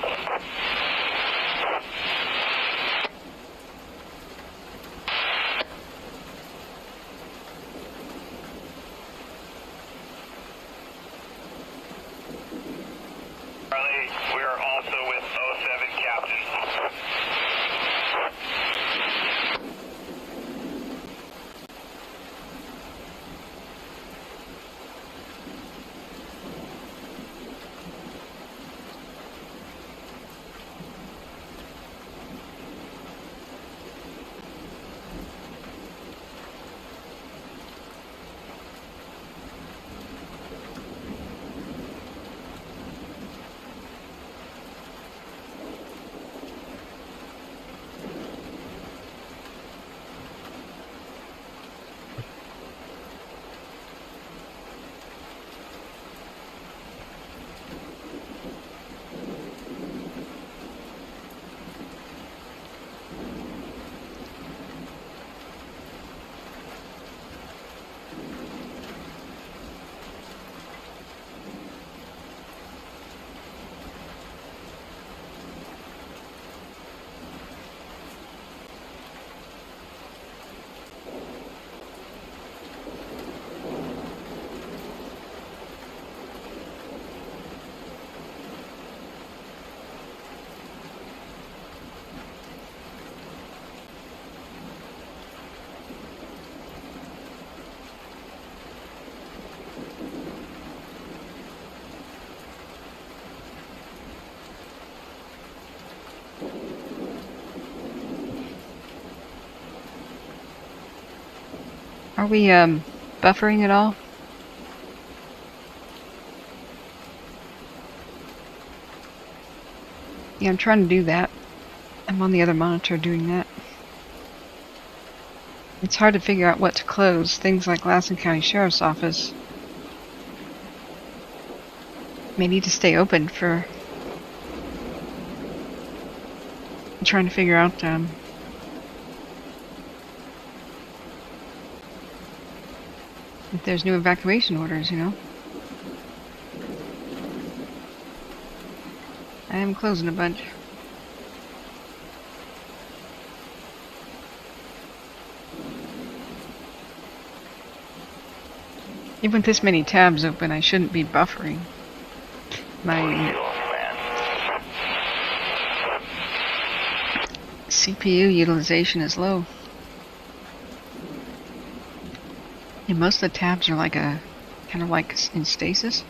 Are we buffering at all? Yeah, I'm trying to do that. I'm on the other monitor doing that. It's hard to figure out what to close. Things like Lassen County Sheriff's Office may need to stay open for... I'm trying to figure out if there's new evacuation orders, you know. I am closing a bunch. Even with this many tabs open, I shouldn't be buffering. My CPU utilization is low. And most of the tabs are like kind of like in stasis.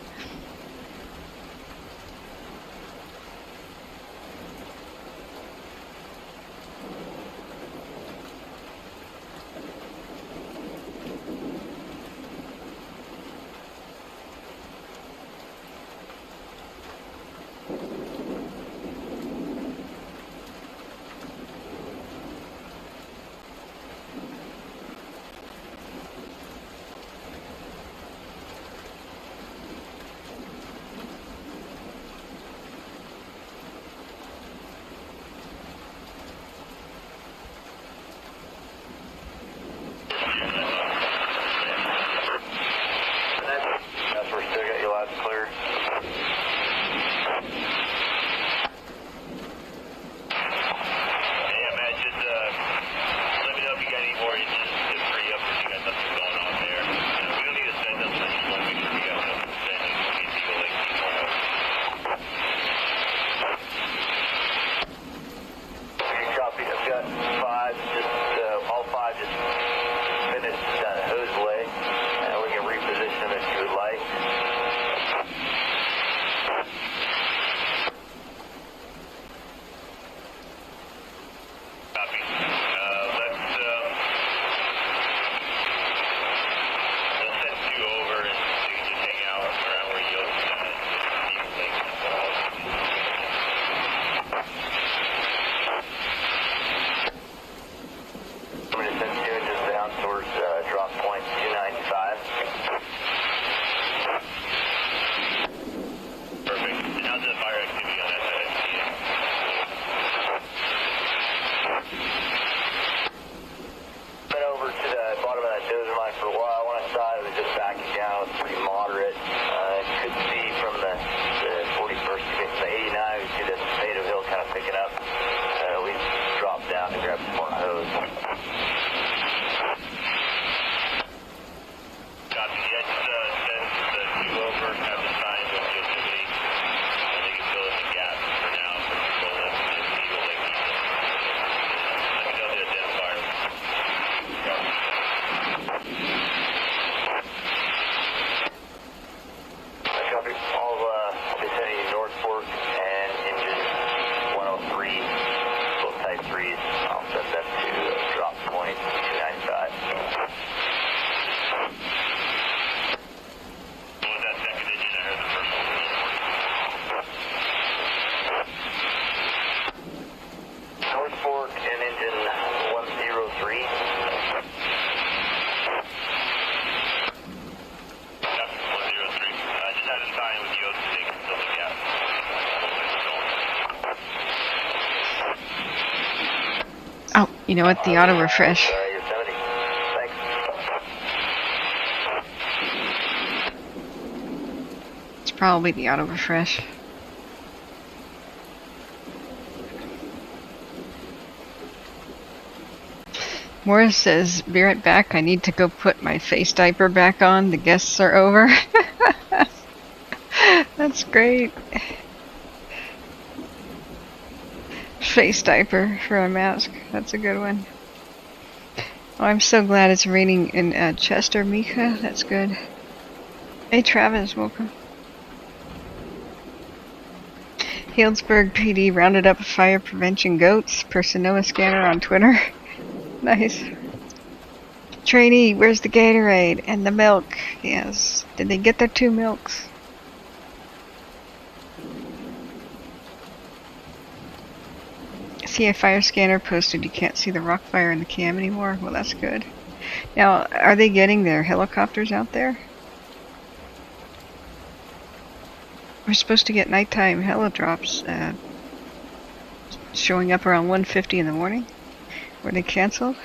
Oh, you know what? The auto refresh. It's probably the auto refresh. Morris says, be right back. I need to go put my face diaper back on. The guests are over. That's great. Face diaper for a mask. That's a good one. Oh, I'm so glad it's raining in Chester, Mika. That's good. Hey, Travis, welcome. Healdsburg PD rounded up fire prevention goats. Personnel scanner on Twitter. Nice. Trainee, where's the Gatorade and the milk? Yes. Did they get their 2 milks? See a fire scanner posted you can't see the rock fire in the cam anymore? Well, that's good. Now, are they getting their helicopters out there? We're supposed to get nighttime helidrops showing up around 1:50 in the morning. Were they canceled?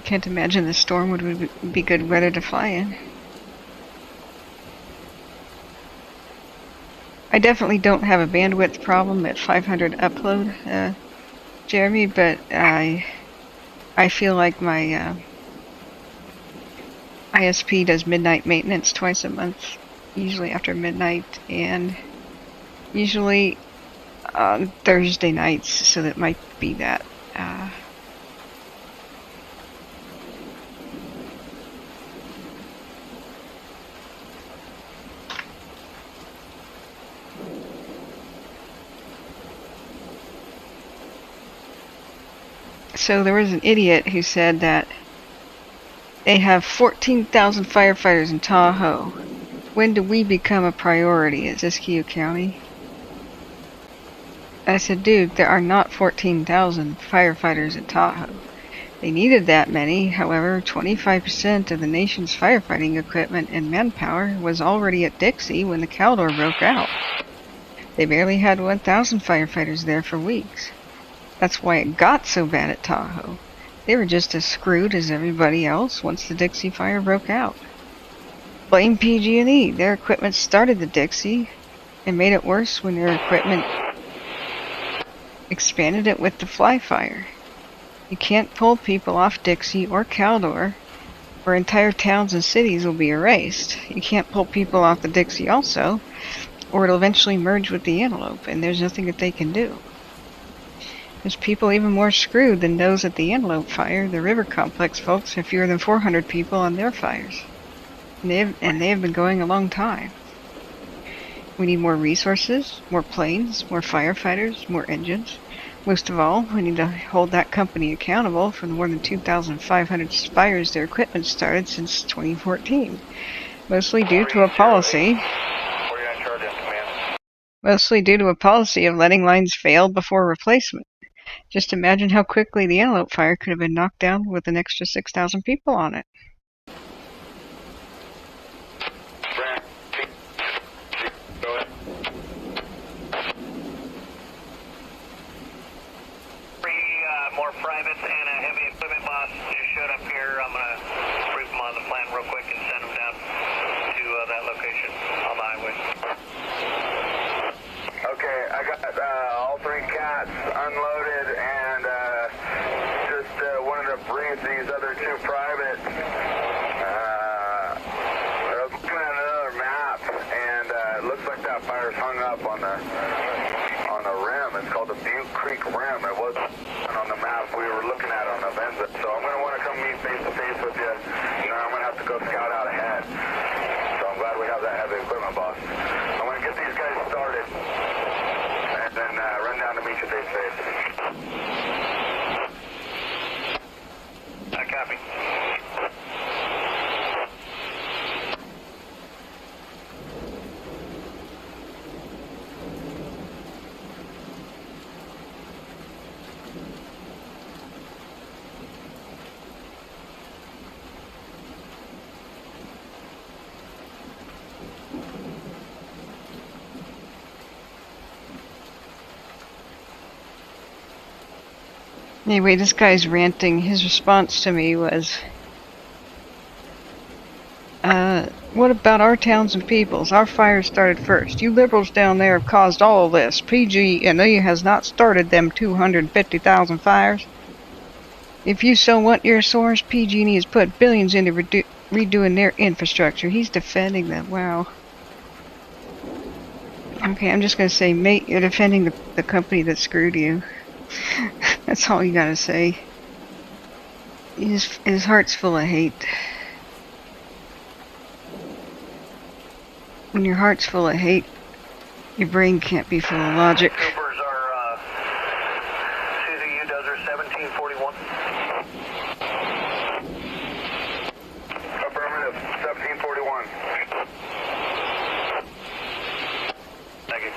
Can't imagine the storm would be good weather to fly in. I definitely don't have a bandwidth problem at 500 upload, Jeremy, but I feel like my ISP does midnight maintenance twice a month, usually after midnight, and usually on Thursday nights, so that might be that. So there was an idiot who said that they have 14,000 firefighters in Tahoe. When do we become a priority at Siskiyou County? I said, dude, there are not 14,000 firefighters in Tahoe. They needed that many, however, 25% of the nation's firefighting equipment and manpower was already at Dixie when the Caldor broke out. They barely had 1,000 firefighters there for weeks. That's why it got so bad at Tahoe. They were just as screwed as everybody else once the Dixie fire broke out. Blame PG&E. Their equipment started the Dixie and made it worse when their equipment expanded it with the fly fire. You can't pull people off Dixie or Caldor, or entire towns and cities will be erased. You can't pull people off the Dixie also, or it'll eventually merge with the Antelope, and there's nothing that they can do. There's people even more screwed than those at the Antelope fire. The river complex folks have fewer than 400 people on their fires. And they have been going a long time. We need more resources, more planes, more firefighters, more engines. Most of all, we need to hold that company accountable for the more than 2,500 fires their equipment started since 2014. Mostly due to a policy of letting lines fail before replacement. Just imagine how quickly the Antelope fire could have been knocked down with an extra 6,000 people on it. More privates and a heavy equipment boss just showed up here. I'm going to brief them on the plan real quick and send them down to that location on the highway. Okay, I got all 3 cats unloaded and just wanted to brief these other 2 privates. I was looking at another map and it looks like that fire's hung up on the rim. It's called the Butte Creek Rim. It was on the map we were looking at on the Venza. So I'm going to want to come meet face to face with you. You know, I'm going to have to go scout out ahead. So I'm glad we have that heavy equipment boss. I'm going to get these guys started and then run down to meet you face to face. Copy. Anyway, this guy's ranting. His response to me was, what about our towns and peoples? Our fire started first. You liberals down there have caused all of this. PG&E has not started them 250,000 fires. If you so want your source, PG&E has put billions into redoing their infrastructure. He's defending them. Wow. Okay, I'm just going to say, mate, you're defending the company that screwed you. That's all you gotta say. His heart's full of hate. When your heart's full of hate, Your brain can't be full of logic. Troopers are CZU Desert 1741. Affirmative, 1741. Thank you.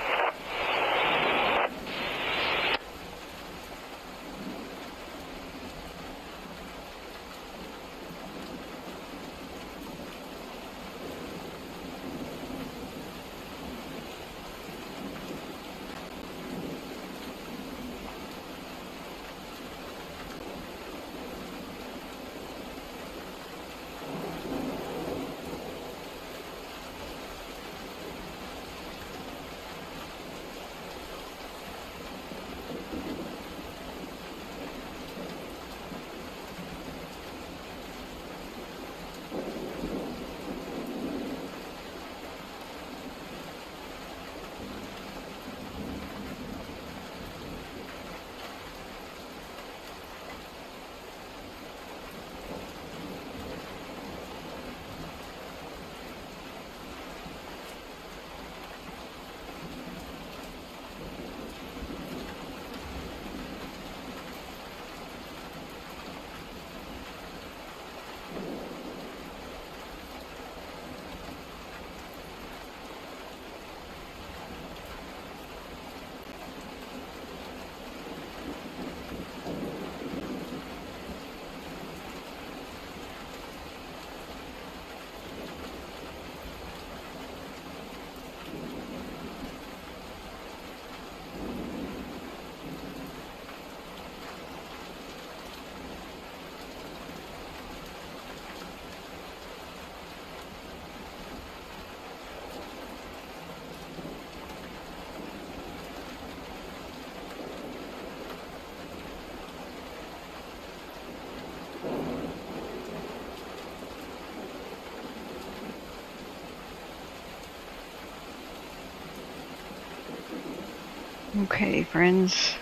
Okay, friends.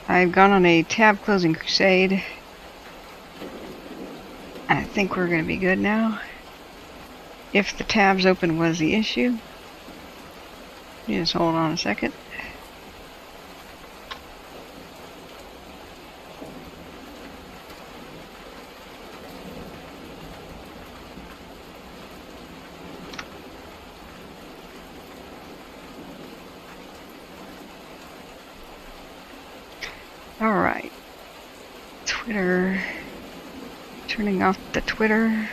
I've gone on a tab closing crusade. I think we're going to be good now. If the tabs open was the issue. Just hold on a second. Alright. Twitter. Turning off the Twitter.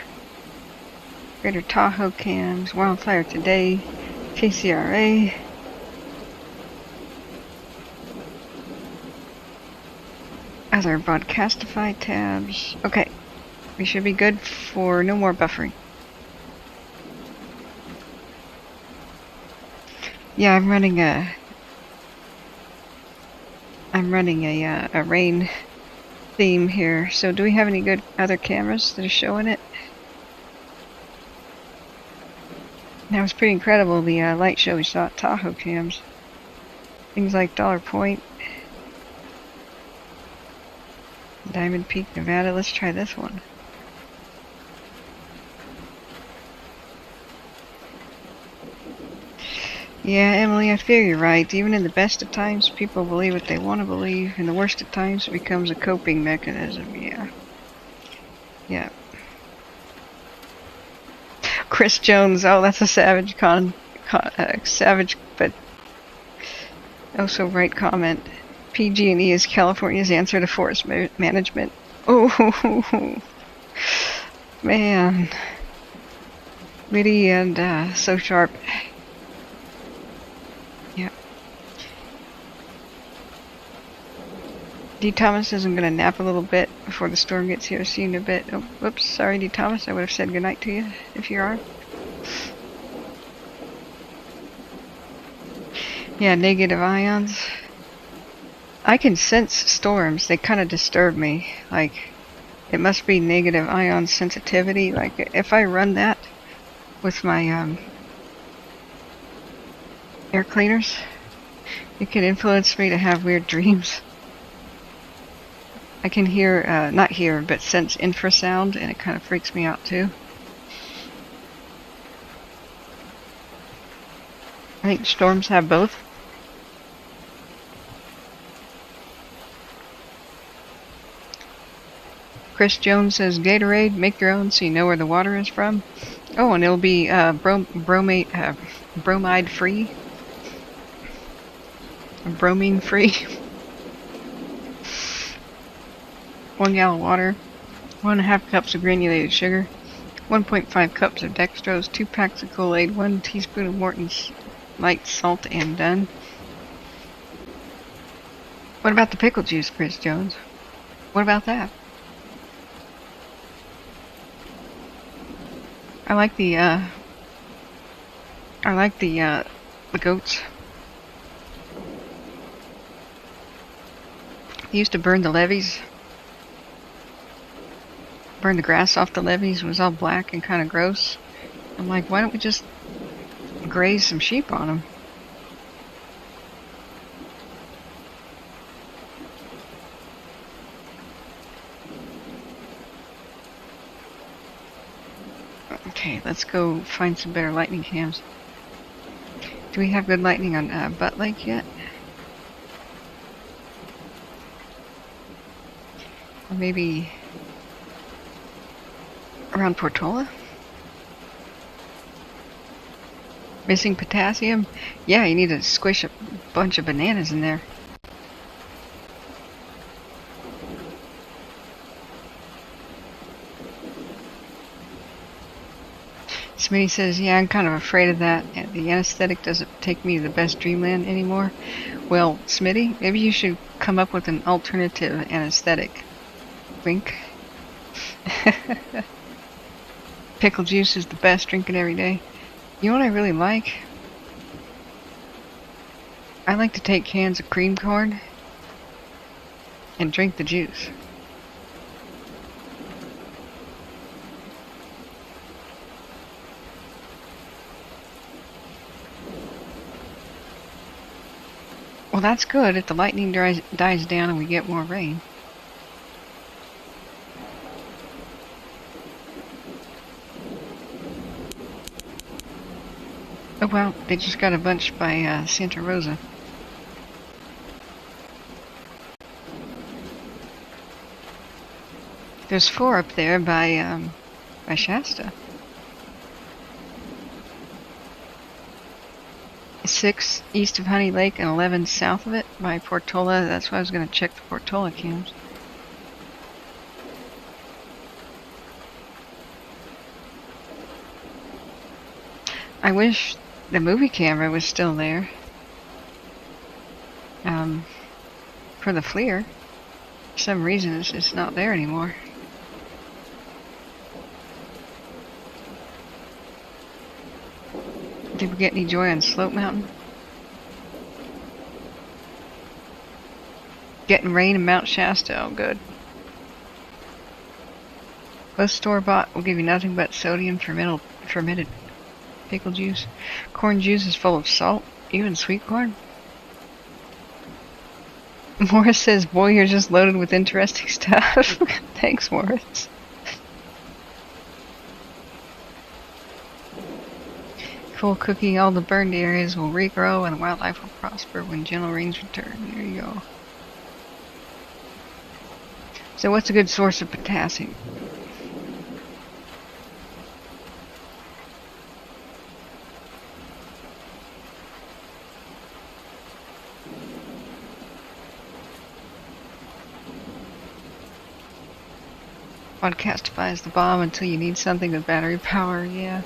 Greater Tahoe cams. Wildfire today. KCRA. Other Broadcastify tabs. Okay. We should be good for no more buffering. Yeah, I'm running a rain theme here. So do we have any good other cameras that are showing it? That was pretty incredible, the light show we saw at Tahoe cams. Things like Dollar Point, Diamond Peak, Nevada. Let's try this one. Yeah, Emily, I fear you're right. Even in the best of times, people believe what they want to believe. In the worst of times, it becomes a coping mechanism. Yeah. Yeah. Chris Jones. Oh, that's a savage savage, but also right comment. PG&E is California's answer to forest management. Oh, man. Witty and so sharp. Yeah. D. Thomas says I'm going to nap a little bit before the storm gets here. See you in a bit. Oh, whoops. Sorry, D. Thomas. I would have said goodnight to you if you are. Yeah, negative ions. I can sense storms. They kind of disturb me. Like, it must be negative ion sensitivity. Like, if I run that with my air cleaners, it can influence me to have weird dreams. I can hear, not hear, but sense infrasound, and it kind of freaks me out too. I think storms have both. Chris Jones says Gatorade, make your own so you know where the water is from. Oh, and it'll be bromide free. Bromine free. 1 gallon water, 1.5 cups of granulated sugar, 1.5 cups of dextrose, 2 packs of Kool-Aid, 1 teaspoon of Morton's light salt, and done. What about the pickle juice, Chris Jones? What about that? I like the goats. They used to burn the levees. Burn the grass off the levees. It was all black and kind of gross. I'm like, why don't we just graze some sheep on them? Okay, let's go find some better lightning cams. Do we have good lightning on Butt Lake yet? Or maybe around Portola? Missing potassium? Yeah, you need to squish a bunch of bananas in there. Smitty says, yeah, I'm kind of afraid of that. The anesthetic doesn't take me to the best dreamland anymore. Well, Smitty, maybe you should come up with an alternative anesthetic. Wink. Pickle juice is the best, drink it every day. You know what I really like? I like to take cans of cream corn and drink the juice. Well, that's good if the lightning dies down and we get more rain. Oh well, they just got a bunch by Santa Rosa. There's 4 up there by Shasta. 6 east of Honey Lake and 11 south of it by Portola. That's why I was going to check the Portola cams. I wish the movie camera was still there. For the FLIR. For some reason it's just not there anymore. Did we get any joy on Slope Mountain? Getting rain in Mount Shasta. Oh, good. Most store-bought will give you nothing but sodium fermented pickle juice. Corn juice is full of salt, even sweet corn. Morris says, boy, you're just loaded with interesting stuff. Thanks, Morris. Cool cookie, all the burned areas will regrow and wildlife will prosper when gentle rains return. There you go. So what's a good source of potassium? Podcastifies the bomb until you need something with battery power, yeah.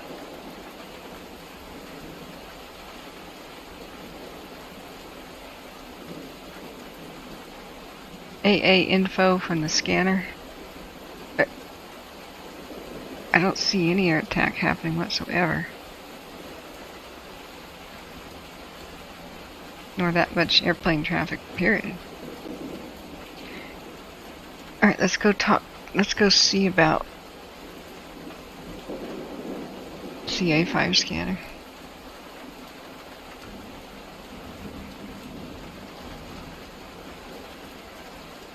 AA info from the scanner. I don't see any air attack happening whatsoever. Nor that much airplane traffic, period. Alright, let's go see about CA5 scanner.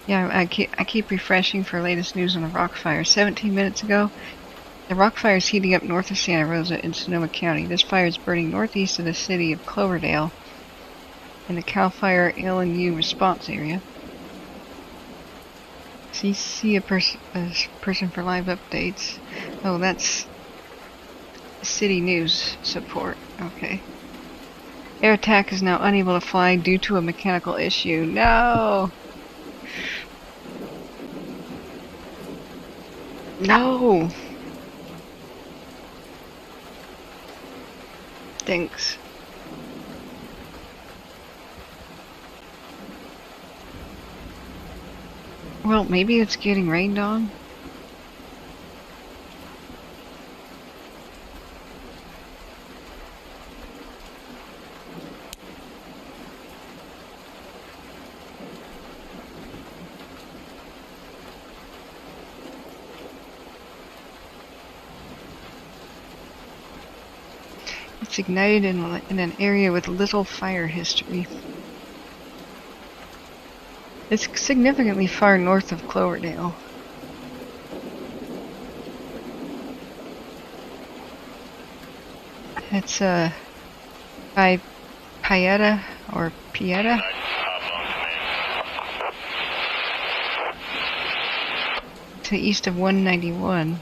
Yeah, I keep refreshing for latest news on the rock fire. 17 minutes ago, The rock fire is heating up north of Santa Rosa in Sonoma County. This fire is burning northeast of the city of Cloverdale in the Cal Fire LNU response area. See a person for live updates. Oh, that's city news support. Okay. Air Attack is now unable to fly due to a mechanical issue. No! No! Thanks. Well, maybe it's getting rained on. It's ignited in an area with little fire history. It's significantly far north of Cloverdale. It's by Pieta or Pieta. To the east of 191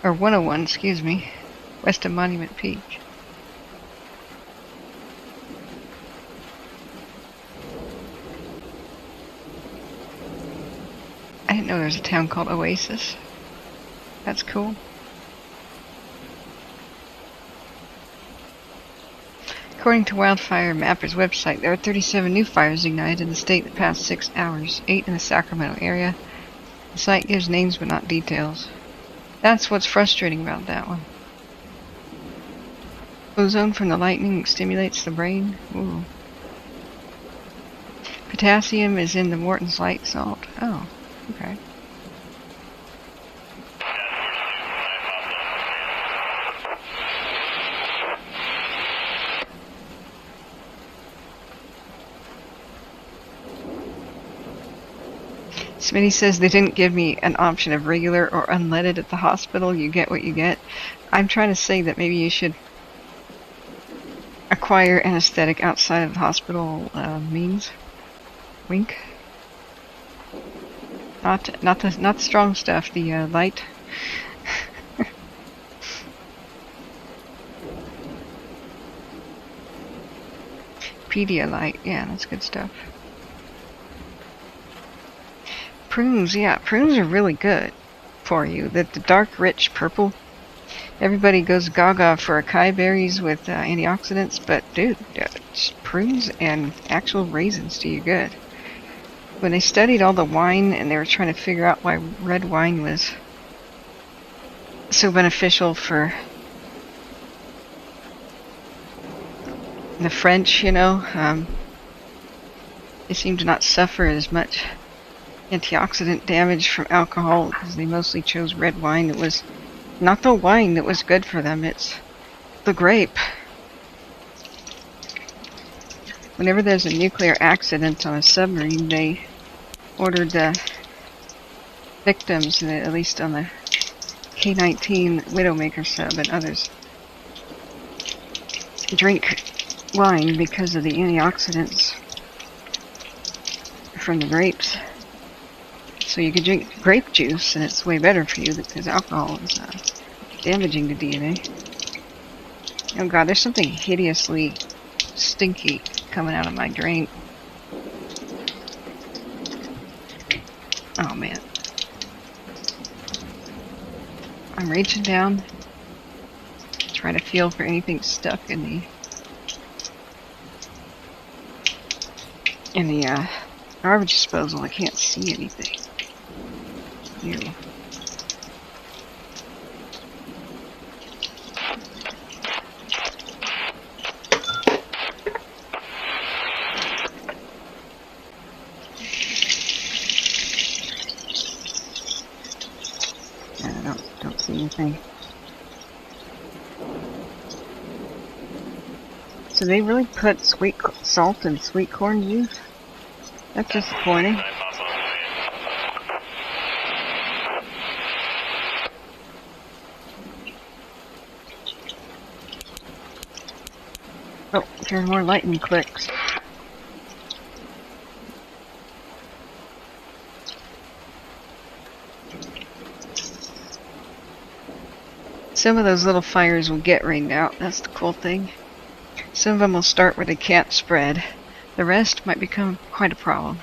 or 101, excuse me, west of Monument Peak. I didn't know there was a town called Oasis. That's cool. According to Wildfire Mapper's website, there are 37 new fires ignited in the state in the past 6 hours, 8 in the Sacramento area. The site gives names but not details. That's what's frustrating about that one. Ozone from the lightning stimulates the brain. Ooh. Potassium is in the Morton's light salt. Oh. Okay. Smitty says they didn't give me an option of regular or unleaded at the hospital. You get what you get. I'm trying to say that maybe you should acquire anesthetic outside of the hospital means. Wink. Not the strong stuff, the light. Pedialyte, yeah, that's good stuff. Prunes, yeah, prunes are really good for you. The dark, rich purple. Everybody goes gaga for acai berries with antioxidants, but dude, prunes and actual raisins do you good. When they studied all the wine and they were trying to figure out why red wine was so beneficial for the French, you know, they seem to not suffer as much antioxidant damage from alcohol because they mostly chose red wine. It was not the wine that was good for them, it's the grape. Whenever there's a nuclear accident on a submarine, they ordered the victims, at least on the K-19 Widowmaker sub and others, to drink wine because of the antioxidants from the grapes. So you could drink grape juice and it's way better for you because alcohol is damaging to DNA. Oh god, there's something hideously stinky coming out of my drain. Oh man. I'm reaching down, trying to feel for anything stuck in the garbage disposal. I can't see anything. Ew. I don't see anything. So they really put sweet salt in sweet corn juice? That's disappointing. Oh, there are more lightning clicks. Some of those little fires will get rained out. That's the cool thing. Some of them will start where they can't spread. The rest might become quite a problem.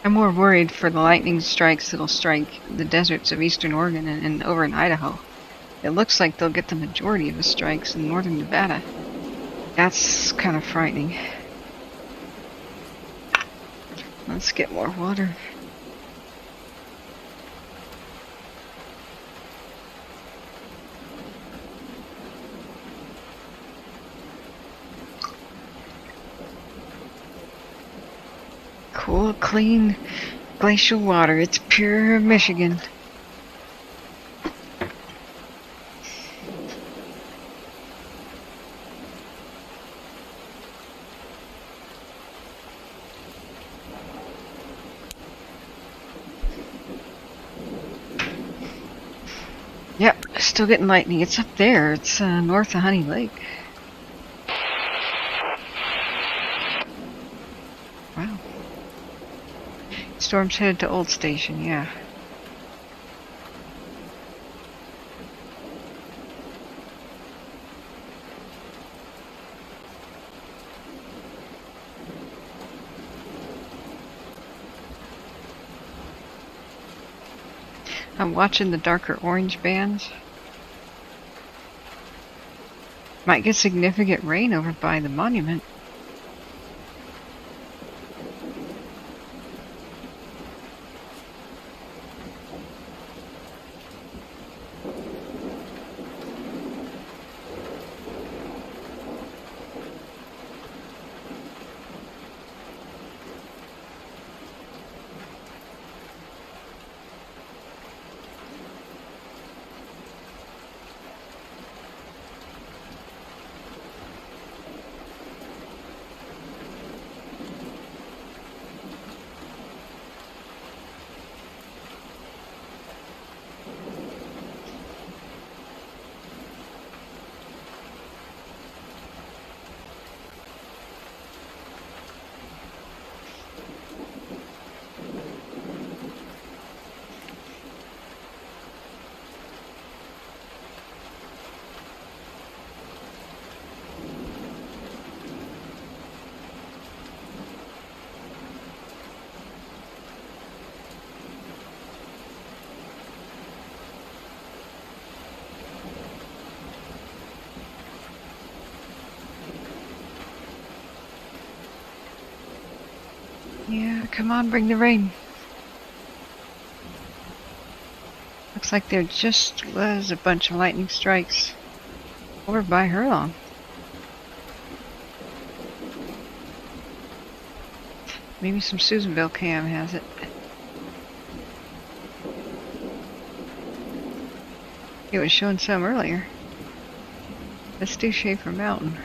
I'm more worried for the lightning strikes that'll strike the deserts of eastern Oregon and over in Idaho. It looks like they'll get the majority of the strikes in northern Nevada. That's kind of frightening. Let's get more water. Cool, clean glacial water. It's pure Michigan. Yep, still getting lightning. It's up there. It's north of Honey Lake. Wow. Storm's headed to Old Station, yeah. I'm watching the darker orange bands. Might get significant rain over by the monument. Yeah, come on, bring the rain. Looks like there just was a bunch of lightning strikes over by Herlong. Maybe some Susanville cam has it. It was showing some earlier. Let's do Schaefer Mountain.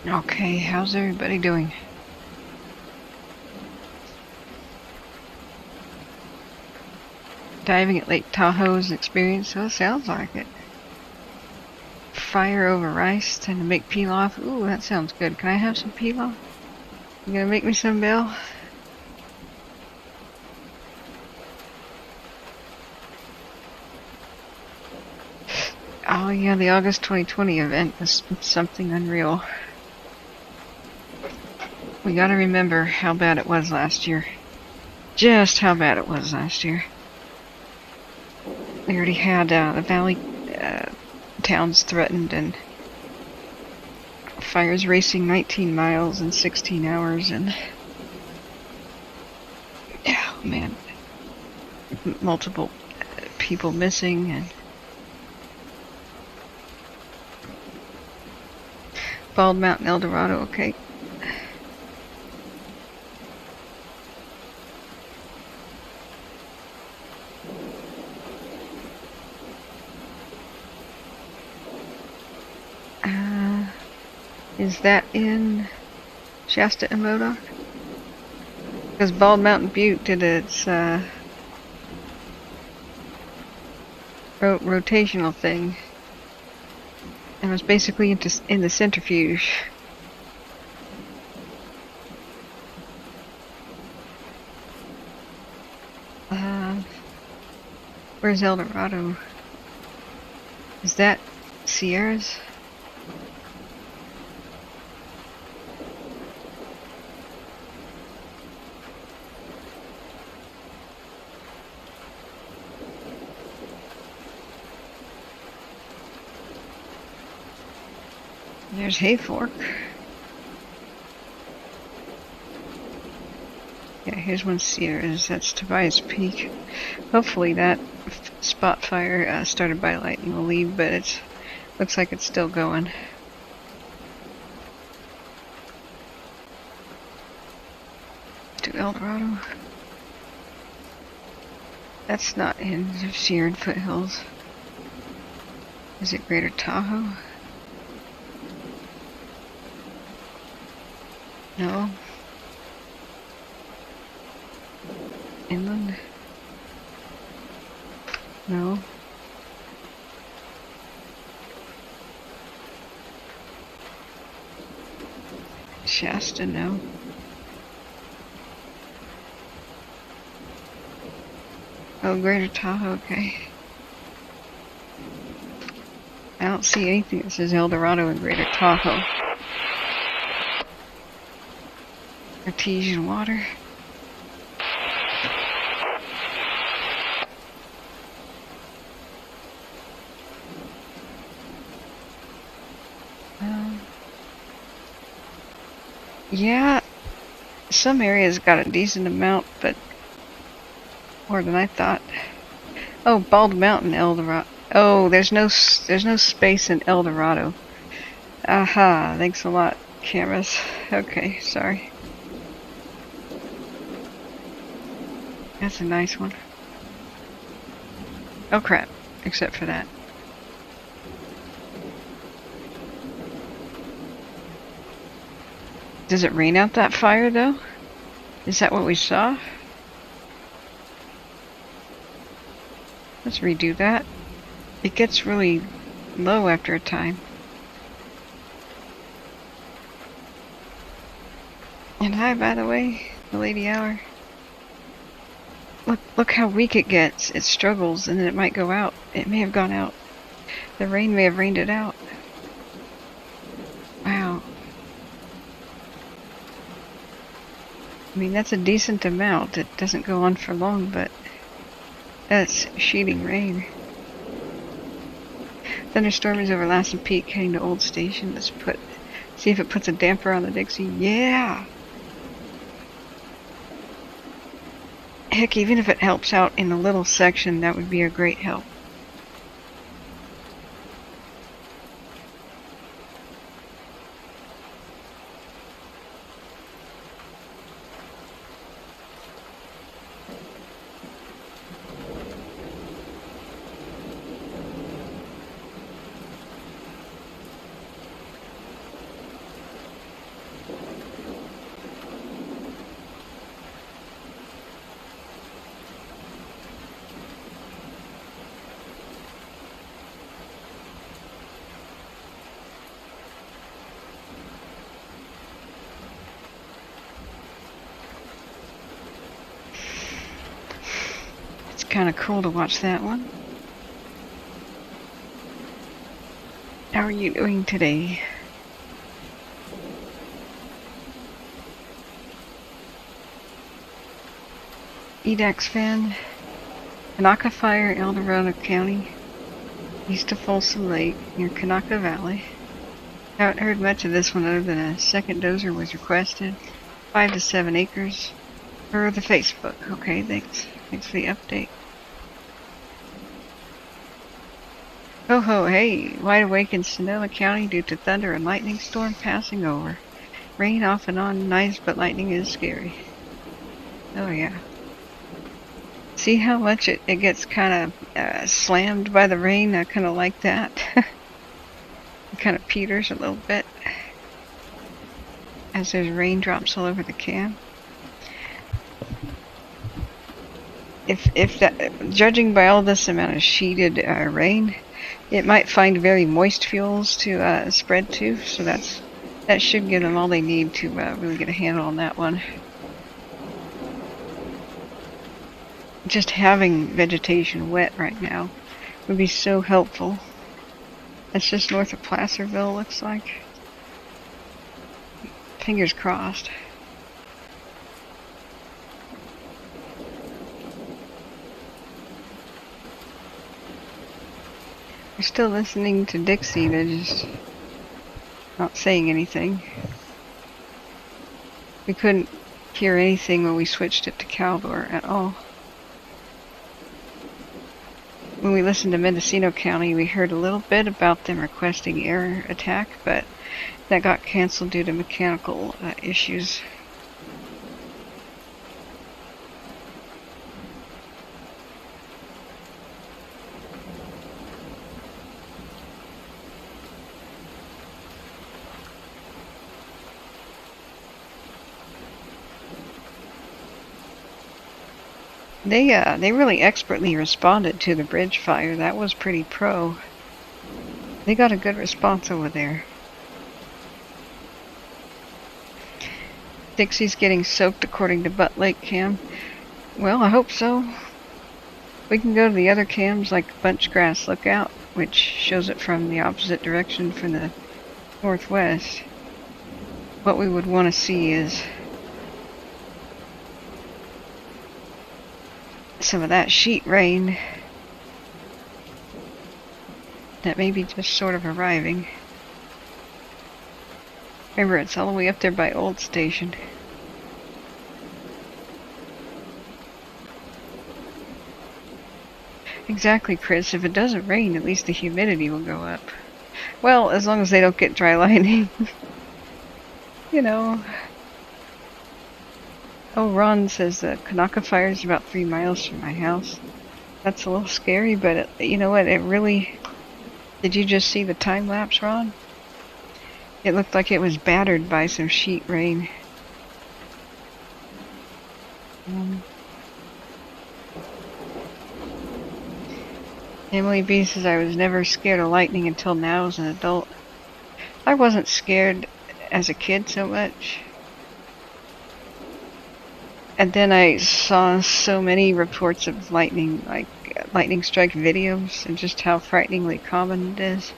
Okay, how's everybody doing? Diving at Lake Tahoe's experience? Well, sounds like it. Fire over rice, tend to make pilaf. Ooh, that sounds good. Can I have some pilaf? You gonna make me some, Bill? Oh yeah, the August 2020 event was something unreal. We gotta remember how bad it was last year. Just how bad it was last year. We already had the valley towns threatened, and Fires racing 19 miles in 16 hours, and yeah, man, multiple people missing, and Bald Mountain, El Dorado, okay. Is that in Shasta and Modoc? Because Bald Mountain Butte did its rotational thing, and was basically in the centrifuge. Where's El Dorado? Is that Sierras? There's Hayfork. Yeah, here's one Sierras. That's Tobias Peak. Hopefully that spot fire started by lightning will leave, but it looks like it's still going. To El Dorado. That's not in the Sierra foothills. Is it Greater Tahoe? No. Inland? No. Shasta? No. Oh, Greater Tahoe, okay. I don't see anything that says El Dorado in Greater Tahoe. Artesian water. Yeah, some areas got a decent amount, but more than I thought. Oh, Bald Mountain, El Dorado. Oh, there's no space in El Dorado. Aha, thanks a lot, cameras. Okay, sorry. That's a nice one. Oh crap, except for that. Does it rain out that fire though? Is that what we saw? Let's redo that. It gets really low after a time. And hi, by the way, the lady hour. Look how weak it gets. It struggles and then it might go out. It may have gone out. The rain may have rained it out. Wow. I mean, that's a decent amount. It doesn't go on for long, but that's sheeting rain. Thunderstorm is over Lassen Peak, heading to Old Station. Let's see if it puts a damper on the Dixie. Yeah! Heck, even if it helps out in a little section, that would be a great help. Kind of cool to watch that one. How are you doing today? EVAC fan, Kanaka Fire, El Dorado County, east of Folsom Lake, near Kanaka Valley. Haven't heard much of this one other than a second dozer was requested. 5 to 7 acres for the Facebook. Okay, thanks. Thanks for the update. Ho ho, hey, wide awake in Sonoma County due to thunder and lightning storm passing over. Rain off and on, nice, but lightning is scary. Oh yeah. See how much it gets kind of slammed by the rain? I kind of like that. It kind of peters a little bit as there's raindrops all over the cam. If that, judging by all this amount of sheeted rain, it might find very moist fuels to spread to, so that should give them all they need to really get a handle on that one. Just having vegetation wet right now would be so helpful. That's just north of Placerville, looks like. Fingers crossed. We're still listening to Dixie, they're just not saying anything. We couldn't hear anything when we switched it to Caldor at all. When we listened to Mendocino County, we heard a little bit about them requesting air attack, but that got canceled due to mechanical issues. They really expertly responded to the bridge fire. That was pretty pro. They got a good response over there. Dixie's getting soaked according to Butt Lake Cam. Well, I hope so. We can go to the other cams like Bunchgrass Lookout, which shows it from the opposite direction from the northwest. What we would want to see is some of that sheet rain that may be just sort of arriving. Remember, it's all the way up there by Old Station. Exactly, Chris. If it doesn't rain, at least the humidity will go up. Well, as long as they don't get dry lightning. You know. Oh, Ron says the Kanaka fire is about 3 miles from my house. That's a little scary, but you know what? It really... Did you just see the time lapse, Ron? It looked like it was battered by some sheet rain. Emily B says, I was never scared of lightning until now as an adult. I wasn't scared as a kid so much. And then I saw so many reports of lightning, like lightning strike videos, and just how frighteningly common it is.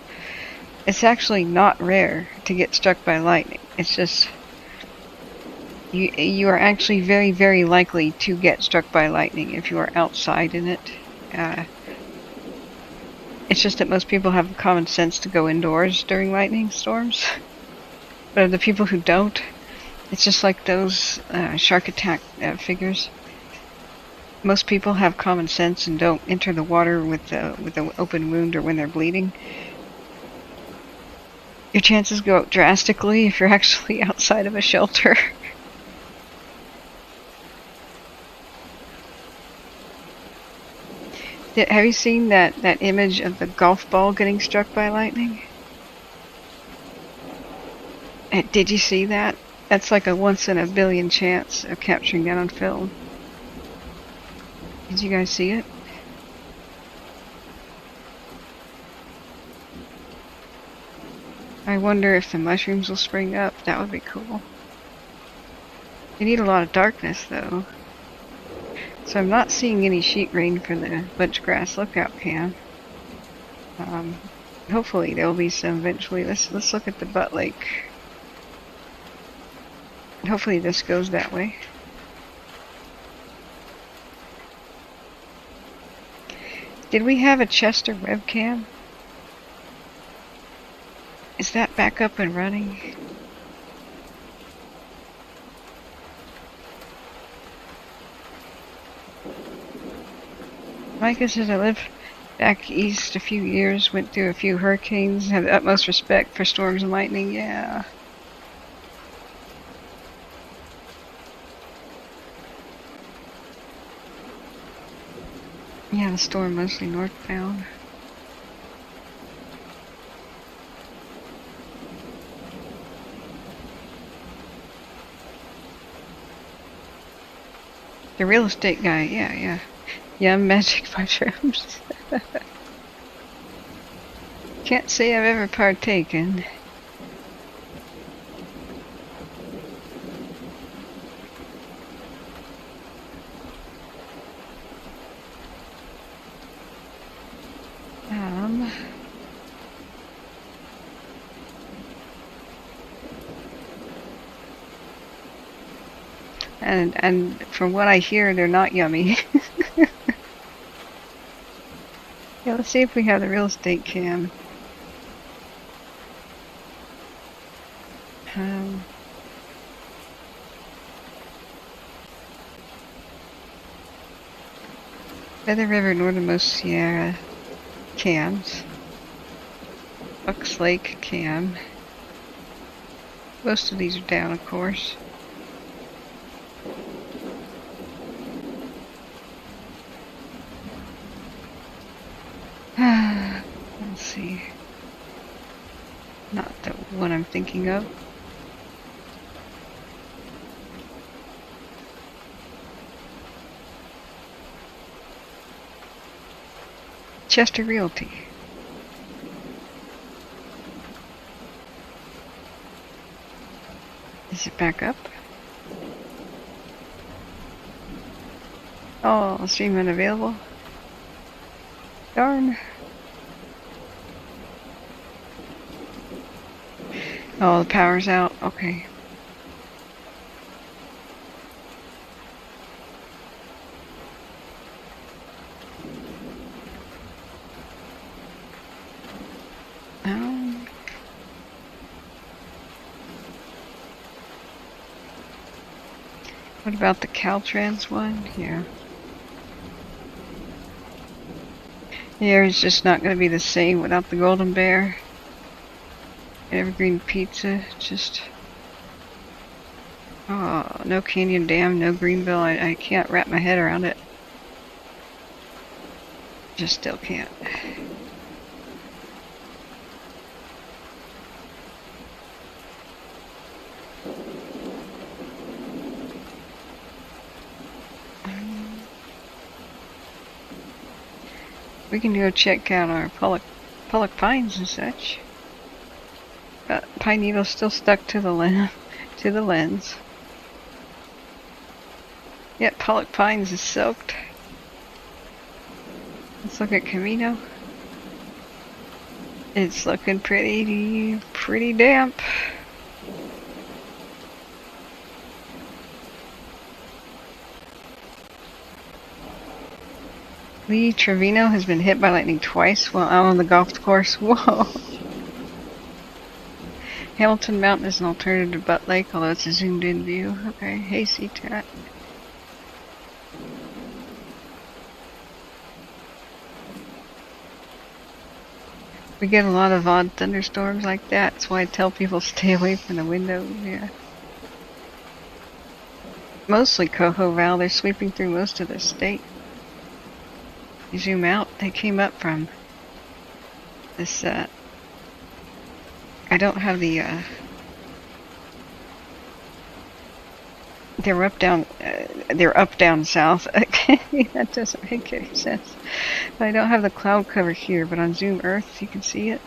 It's actually not rare to get struck by lightning. It's just you are actually very, very likely to get struck by lightning if you are outside in it. It's just that most people have the common sense to go indoors during lightning storms. But the people who don't, it's just like those shark attack figures. Most people have common sense and don't enter the water with an open wound or when they're bleeding. Your chances go up drastically if you're actually outside of a shelter. Have you seen that image of the golf ball getting struck by lightning? Did you see that? That's like a once in a billion chance of capturing that on film. Did you guys see it? I wonder if the mushrooms will spring up. That would be cool. You need a lot of darkness though. So I'm not seeing any sheet rain for the Bunchgrass Lookout cam. Hopefully there will be some eventually. Let's look at the Butt Lake. Hopefully this goes that way. Did we have a Chester webcam? Is that back up and running? Like I said, I lived back east a few years, went through a few hurricanes, have the utmost respect for storms and lightning, yeah. Yeah, the storm mostly northbound. The real estate guy, yeah. Yeah, magic mushrooms. Can't say I've ever partaken. And from what I hear, they're not yummy. Yeah, let's see if we have the real estate cam. Feather River, northernmost Sierra cams. Bucks Lake cam. Most of these are down, of course. Let's see. Not the one I'm thinking of. Chester Realty. Is it back up? Oh, stream unavailable. Darn. Oh, the power's out. Okay. What about the Caltrans one? Yeah. The air is just not going to be the same without the Golden Bear. Evergreen Pizza, just... Oh, no Canyon Dam, no Greenville. I can't wrap my head around it. Just still can't. We can go check out our Pollock pines and such. But pine needle's still stuck to the lens. Yep, Pollock pines is soaked. Let's look at Camino. It's looking pretty damp. Lee Trevino has been hit by lightning twice while out on the golf course. Whoa! Hamilton Mountain is an alternative to Butt Lake, although it's a zoomed in view. Okay, hey C-Tat. We get a lot of odd thunderstorms like that. That's why I tell people stay away from the windows. Yeah. Mostly Coho Val. They're sweeping through most of the state. You zoom out, they came up from this, I don't have the, they're up down south. Okay, that doesn't make any sense. I don't have the cloud cover here, but on Zoom Earth you can see it.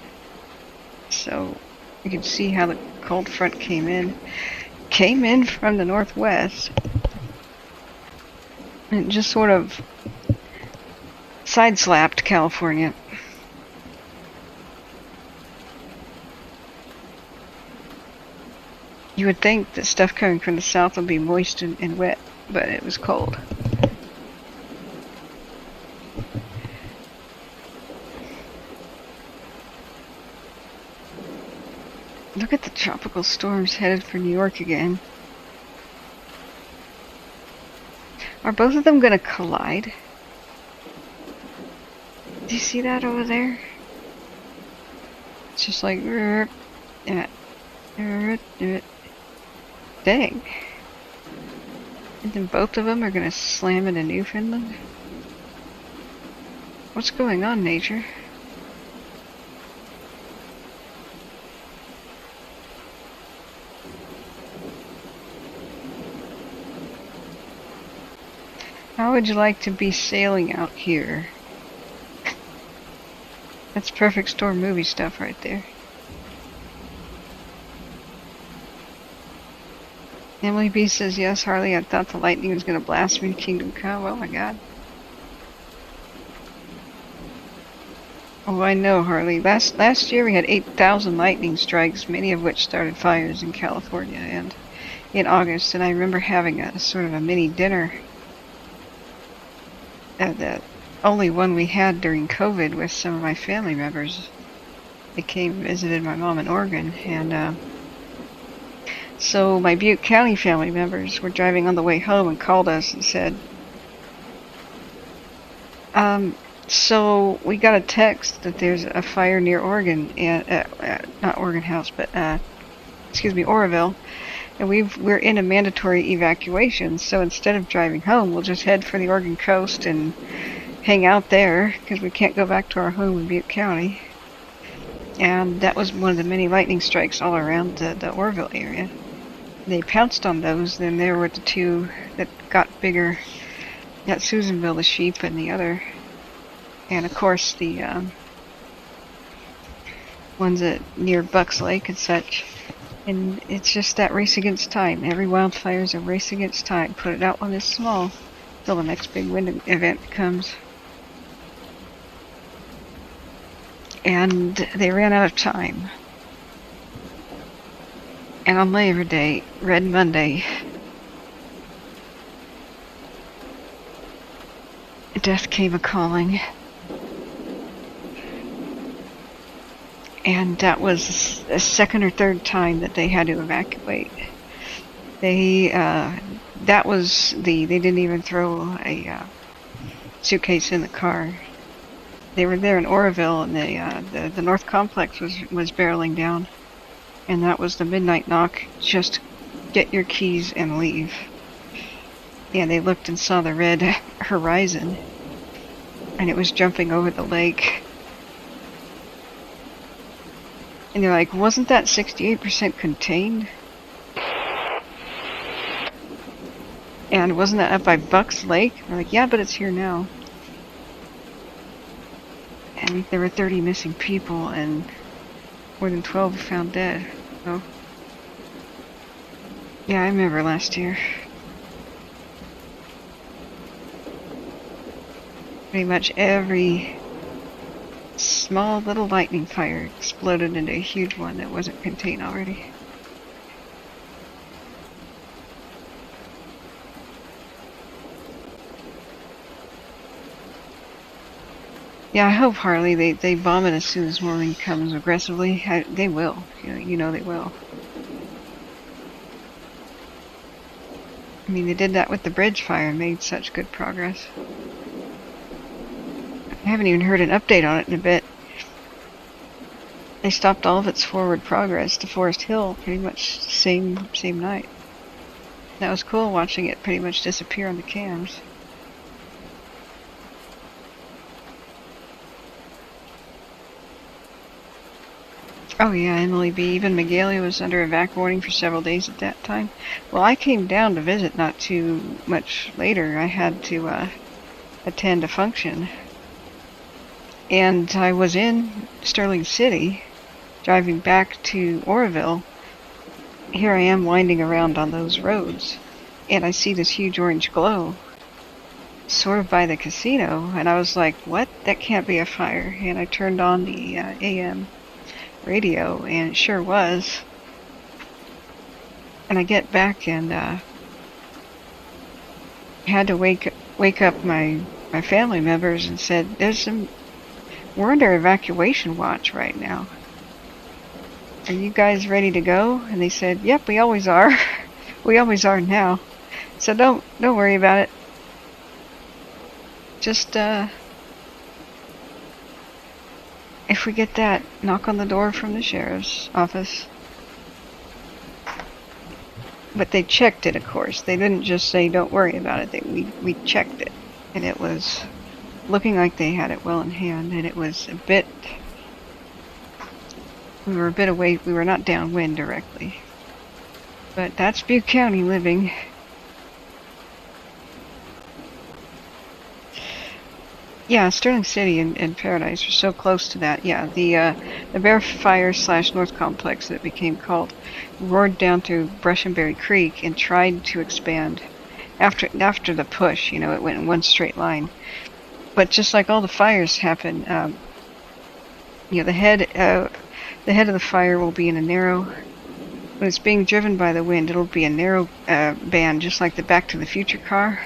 So you can see how the cold front came in. Came in from the northwest. And just sort of side-slapped California. You would think that stuff coming from the south would be moist and wet, but it was cold. Look at the tropical storms headed for New York again. Are both of them going to collide? Do you see that over there? It's just like... Dang. And then both of them are going to slam into Newfoundland? What's going on, nature? How would you like to be sailing out here? That's perfect storm movie stuff right there. Emily B says, yes, Harley, I thought the lightning was going to blast me to Kingdom Come. Oh my god. Oh, I know, Harley. Last year we had 8,000 lightning strikes, many of which started fires in California and in August. And I remember having a sort of a mini dinner. The only one we had during COVID with some of my family members. They came and visited my mom in Oregon, and so my Butte County family members were driving on the way home and called us and said, so we got a text that there's a fire near Oregon, and not Oregon House, but excuse me, Orville, and we're in a mandatory evacuation. So instead of driving home, we'll just head for the Oregon coast and hang out there because we can't go back to our home in Butte County. And that was one of the many lightning strikes all around the Orville area. They pounced on those. Then there were the two that got bigger. Got Susanville, the sheep, and the other. And of course the ones that near Bucks Lake and such. And it's just that race against time. Every wildfire is a race against time. Put it out when it's small till the next big wind event comes. And they ran out of time. And on Labor Day, Red Monday, death came a-calling. And that was the second or third time that they had to evacuate. They didn't even throw a suitcase in the car. They were there in Orville, and the North Complex was barreling down. And that was the midnight knock, just get your keys and leave. And they looked and saw the red horizon, and it was jumping over the lake. And they're like, wasn't that 68% contained? And wasn't that up by Bucks Lake? They're like, yeah, but it's here now. And there were 30 missing people and more than 12 found dead. So, yeah, I remember last year. Pretty much every small little lightning fire exploded into a huge one that wasn't contained already. Yeah, I hope, Harley, they bomb it as soon as morning comes aggressively. They will. You know they will. I mean, they did that with the bridge fire and made such good progress. I haven't even heard an update on it in a bit. They stopped all of its forward progress to Forest Hill pretty much same night. That was cool watching it pretty much disappear on the cams. Oh yeah, Emily B. Even McGaley was under evac warning for several days at that time. Well, I came down to visit not too much later. I had to attend a function. And I was in Sterling City, driving back to Orville. Here I am winding around on those roads, and I see this huge orange glow, sort of by the casino, and I was like, what? That can't be a fire. And I turned on the AM radio, and it sure was. And I get back and had to wake up my family members and said, we're under evacuation watch right now. are you guys ready to go? And they said, yep, we always are. We always are now. So don't worry about it. Just, if we get that knock on the door from the sheriff's office. But they checked it, of course. They didn't just say, don't worry about it. We checked it. And it was looking like they had it well in hand. And it was a bit... We were a bit away. We were not downwind directly. But that's Butte County living. Yeah, Sterling City and Paradise are so close to that. Yeah, the Bear Fire / North Complex that it became called roared down through Brush and Berry Creek and tried to expand. After the push, it went in one straight line. But just like all the fires happen, the head of the fire will be in a narrow. When it's being driven by the wind, it'll be a narrow band, just like the Back to the Future car.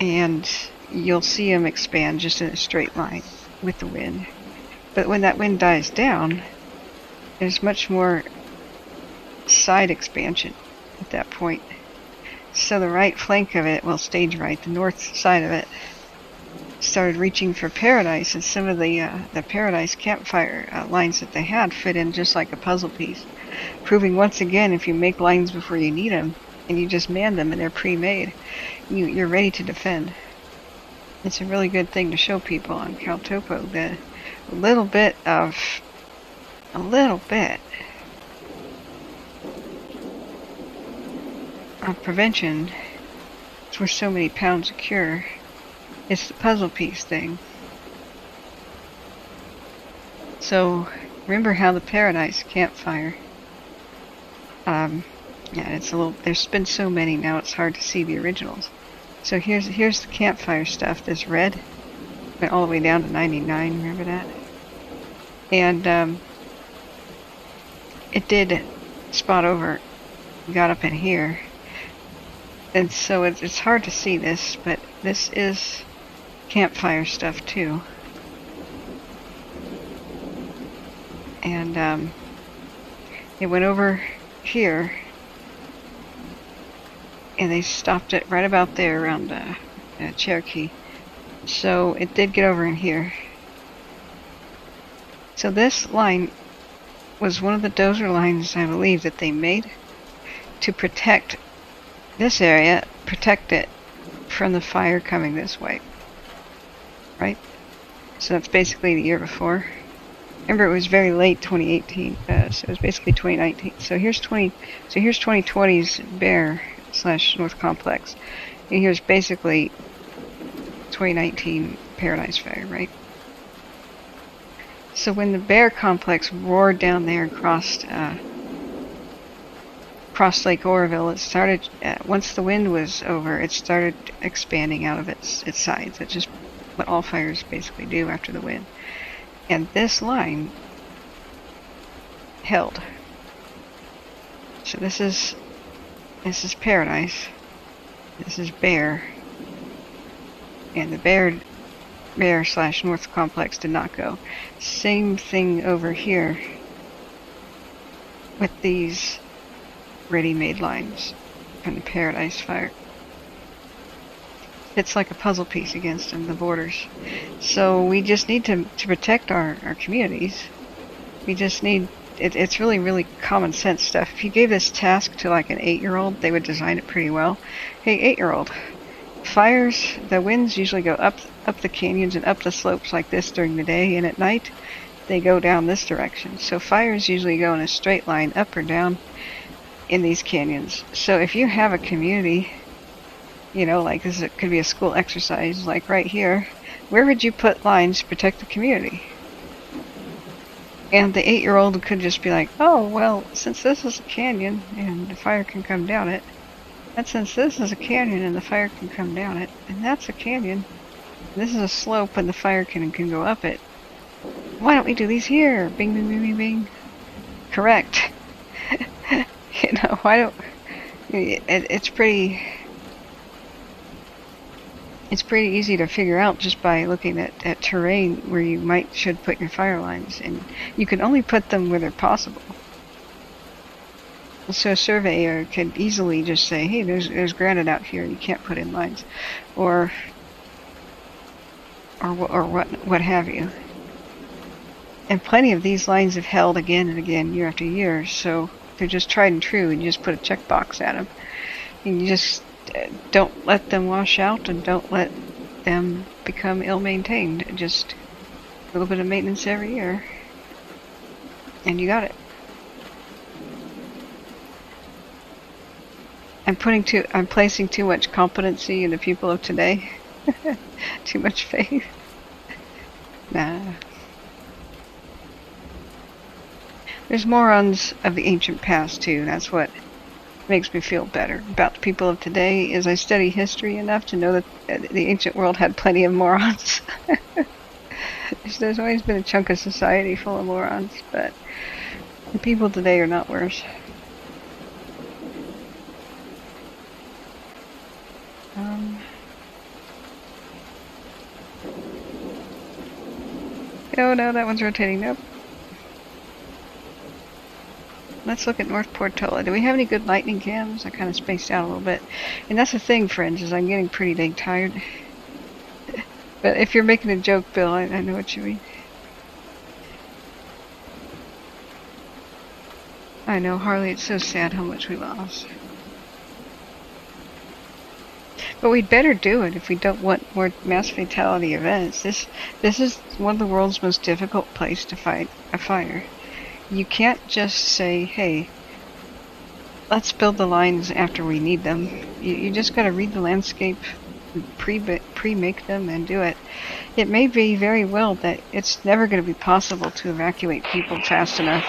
And you'll see them expand just in a straight line with the wind. But when that wind dies down, there's much more side expansion at that point. So the right flank of it, well, stage right, the north side of it, started reaching for Paradise, and some of the Paradise campfire lines that they had fit in just like a puzzle piece, proving once again, if you make lines before you need them, and you just man them and they're pre-made, you're ready to defend. It's a really good thing to show people on CalTopo that a little bit of prevention is worth so many pounds of cure. It's the puzzle piece thing. So remember how the Paradise campfire, yeah, it's a little, there's been so many now it's hard to see the originals. So here's the campfire stuff. This red went all the way down to 99, remember that? And it did spot over, got up in here. And so it's hard to see this, but this is campfire stuff too. And it went over here, and they stopped it right about there around Cherokee. So it did get over in here. So this line was one of the dozer lines, I believe, that they made to protect this area, protect it from the fire coming this way. Right? So that's basically the year before. Remember, it was very late 2018, so it was basically 2019. So here's 2020's Bear / North Complex, and here's basically 2019 Paradise Fire, right? So when the Bear Complex roared down there and crossed Lake Orville, it started, once the wind was over, it started expanding out of its sides. It's just what all fires basically do after the wind. And this line held. So this is Paradise. This is Bear. And the Bear / North Complex did not go. Same thing over here with these ready-made lines from the Paradise Fire. It's like a puzzle piece against them, the borders. So we just need to protect our communities. We just need, it's really, really common sense stuff. If you gave this task to like an 8-year-old, they would design it pretty well. Hey, 8-year-old, fires, the winds usually go up the canyons and up the slopes like this during the day, and at night they go down this direction. So fires usually go in a straight line up or down in these canyons. So if you have a community, like this could be a school exercise, like right here, where would you put lines to protect the community? And the 8-year-old could just be like, oh, well, since this is a canyon and the fire can come down it, and since this is a canyon and the fire can come down it, and that's a canyon, this is a slope and the fire can go up it, why don't we do these here? Bing, bing, bing, bing, bing. Correct. Why don't... It's It's pretty easy to figure out just by looking at terrain where you should put your fire lines, and you can only put them where they're possible. So a surveyor could easily just say, hey, there's granite out here, you can't put in lines, or what have you. And plenty of these lines have held again and again, year after year, so they're just tried and true, and you just put a checkbox at them. And you just don't let them wash out, and don't let them become ill-maintained. Just a little bit of maintenance every year, and you got it. I'm placing too much competency in the people of today. Too much faith. Nah. There's morons of the ancient past too. That's what makes me feel better about the people of today, is I study history enough to know that the ancient world had plenty of morons. There's always been a chunk of society full of morons, but the people today are not worse. Oh no, that one's rotating. Nope. Let's look at North Portola. Do we have any good lightning cams? I kind of spaced out a little bit. And that's the thing, friends, is I'm getting pretty dang tired. But if you're making a joke, Bill, I know what you mean. I know, Harley, it's so sad how much we lost. But we'd better do it if we don't want more mass fatality events. This is one of the world's most difficult places to fight a fire. You can't just say, hey, let's build the lines after we need them. You just gotta read the landscape, pre-make them, and do it. It may be very well that it's never going to be possible to evacuate people fast enough.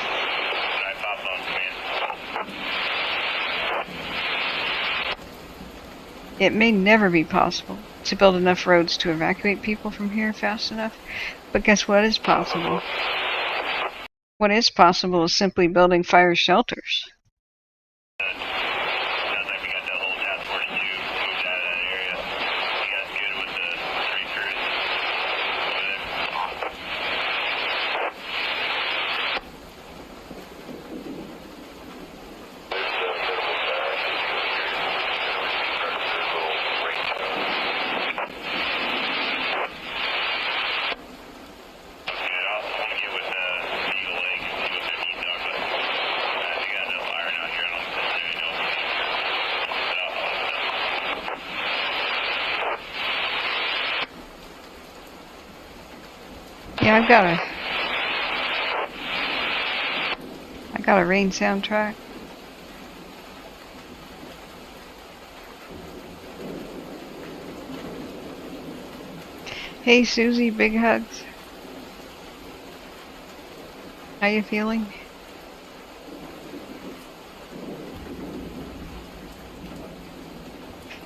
It may never be possible to build enough roads to evacuate people from here fast enough. But guess what is possible? What is possible is simply building fire shelters. Yeah, I got a rain soundtrack. Hey Susie, big hugs. How you feeling?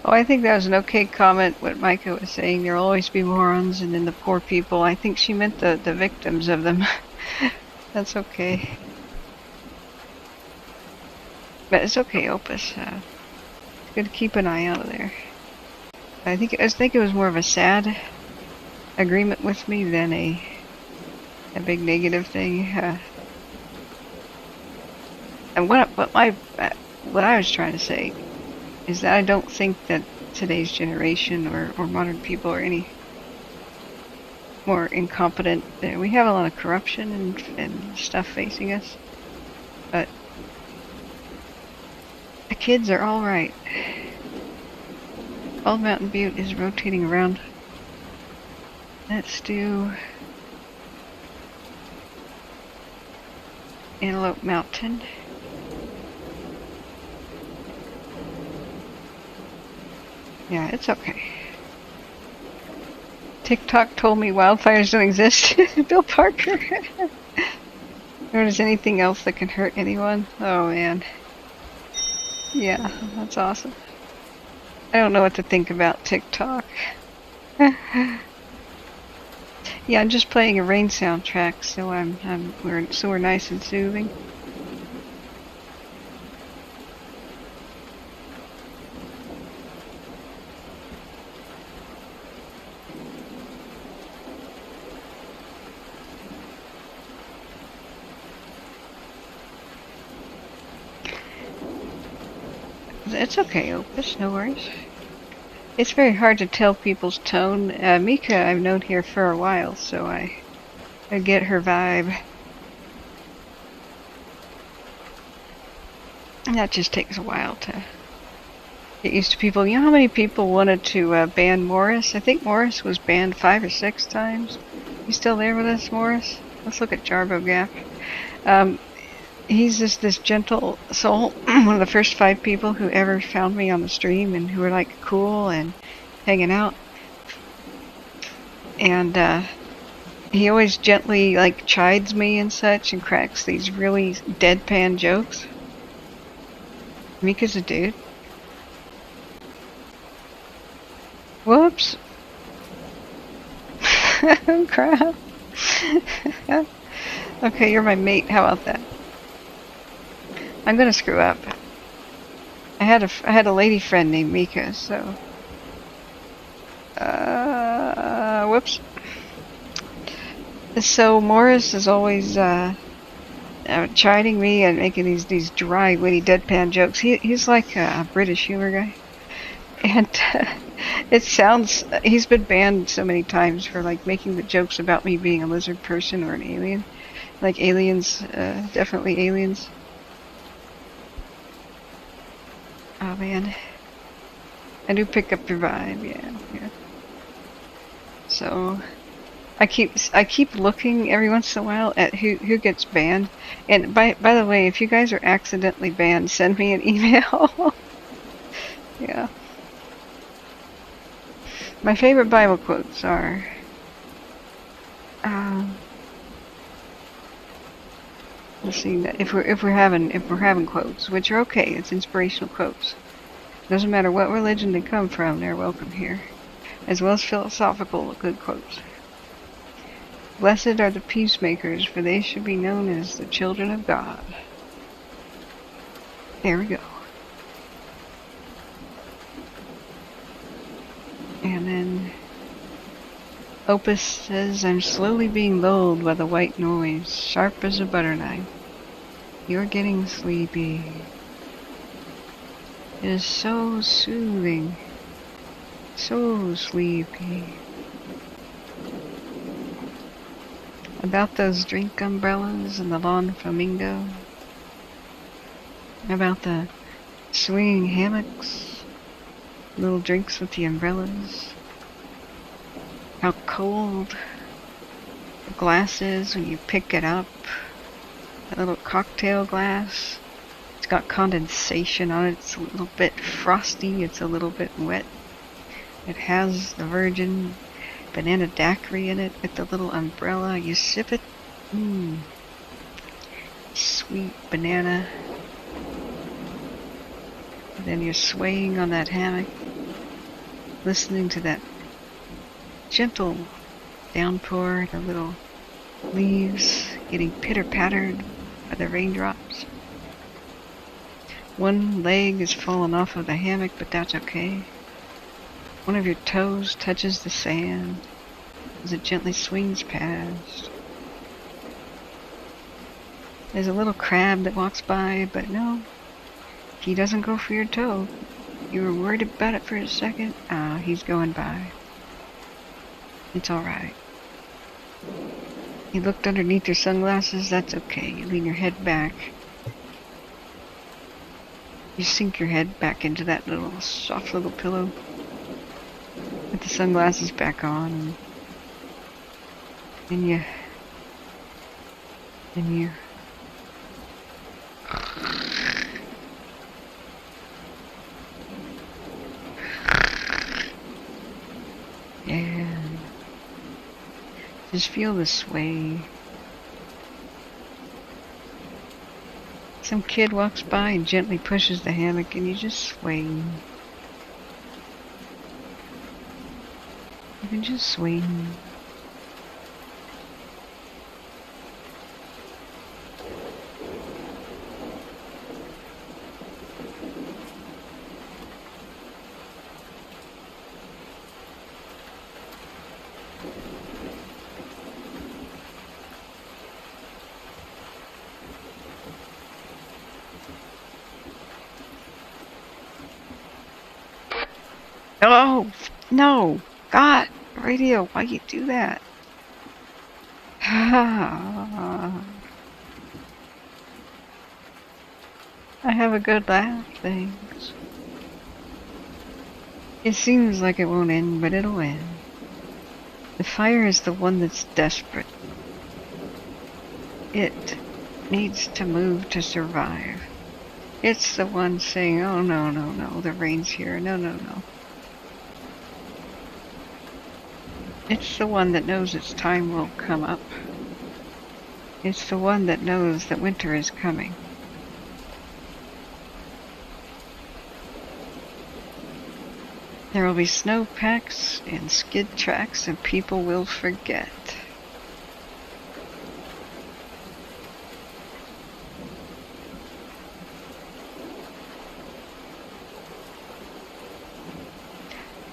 Oh, I think that was an okay comment, what Micah was saying. There'll always be morons, and then the poor people. I think she meant the victims of them. That's okay. But it's okay, Opus. It's good to keep an eye out of there. I think it was more of a sad agreement with me than a big negative thing. And what I was trying to say is that I don't think that today's generation or modern people are any more incompetent. We have a lot of corruption and stuff facing us, but the kids are all right. Bald Mountain Butte is rotating around. Let's do Antelope Mountain. Yeah, it's okay. TikTok told me wildfires don't exist. Bill Parker. Or is anything else that can hurt anyone? Oh man. Yeah, that's awesome. I don't know what to think about TikTok. Yeah, I'm just playing a rain soundtrack, so we're nice and soothing. It's okay, Opus, no worries. It's very hard to tell people's tone. Mika I've known here for a while, so I get her vibe. And that just takes a while to get used to people. You know how many people wanted to ban Morris? I think Morris was banned 5 or 6 times. You still there with us, Morris? Let's look at Jarbo Gap. He's just this gentle soul. One of the first 5 people who ever found me on the stream and who were like cool and hanging out. And he always gently like chides me and such and cracks these really deadpan jokes. Mika's a dude. Whoops. Crap. Okay, you're my mate. How about that? I'm gonna screw up. I had a lady friend named Mika, so whoops. So Morris is always chiding me and making these dry, witty, deadpan jokes. He's like a British humor guy, and it sounds. He's been banned so many times for like making the jokes about me being a lizard person or an alien, like aliens, definitely aliens. Oh man, I do pick up your vibe, yeah. So I keep looking every once in a while at who gets banned. And by the way, if you guys are accidentally banned, send me an email. Yeah. My favorite Bible quotes are let's see, if we're having quotes, which are okay, it's inspirational quotes. Doesn't matter what religion they come from, they're welcome here, as well as philosophical good quotes. Blessed are the peacemakers, for they should be known as the children of God. There we go. And then Opus says, I'm slowly being lulled by the white noise, sharp as a butter knife. You're getting sleepy. It is so soothing. So sleepy. About those drink umbrellas and the lawn flamingo. About the swinging hammocks. Little drinks with the umbrellas. How cold the glass is when you pick it up. That little cocktail glass. It's got condensation on it. It's a little bit frosty. It's a little bit wet. It has the virgin banana daiquiri in it with the little umbrella. You sip it. Sweet banana. And then you're swaying on that hammock, listening to that gentle downpour, the little leaves getting pitter-pattered by the raindrops. One leg is fallen off of the hammock, but that's okay. One of your toes touches the sand as it gently swings past. There's a little crab that walks by, but no, he doesn't go for your toe. You were worried about it for a second. He's going by. It's alright. You looked underneath your sunglasses, that's okay. You lean your head back. You sink your head back into that little soft little pillow. Put the sunglasses back on. And you... Yeah. Just feel the sway. Some kid walks by and gently pushes the hammock and you just sway. You can just swing. Oh, no. God, radio, why you do that? I have a good laugh, thanks. It seems like it won't end, but it'll end. The fire is the one that's desperate. It needs to move to survive. It's the one saying, oh no, no, no, the rain's here, no, no, no. It's the one that knows its time will come up. It's the one that knows that winter is coming. There will be snowpacks and skid tracks and people will forget.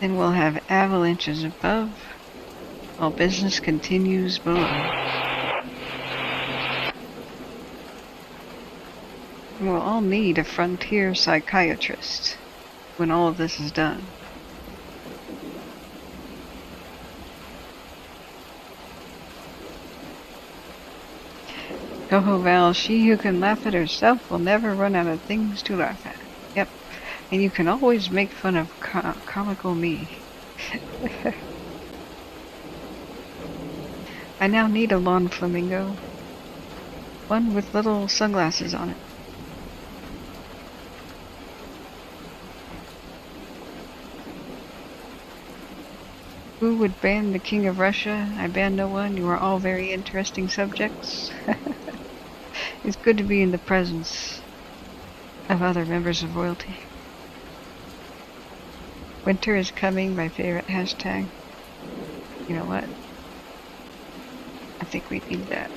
Then we'll have avalanches above, while business continues below. We'll all need a frontier psychiatrist when all of this is done. Ho Val, she who can laugh at herself will never run out of things to laugh at. Yep, and you can always make fun of comical me. I now need a lawn flamingo. One with little sunglasses on it. Who would ban the King of Russia? I ban no one. You are all very interesting subjects. It's good to be in the presence of other members of royalty. Winter is coming, my favorite hashtag. You know what? I think we need that.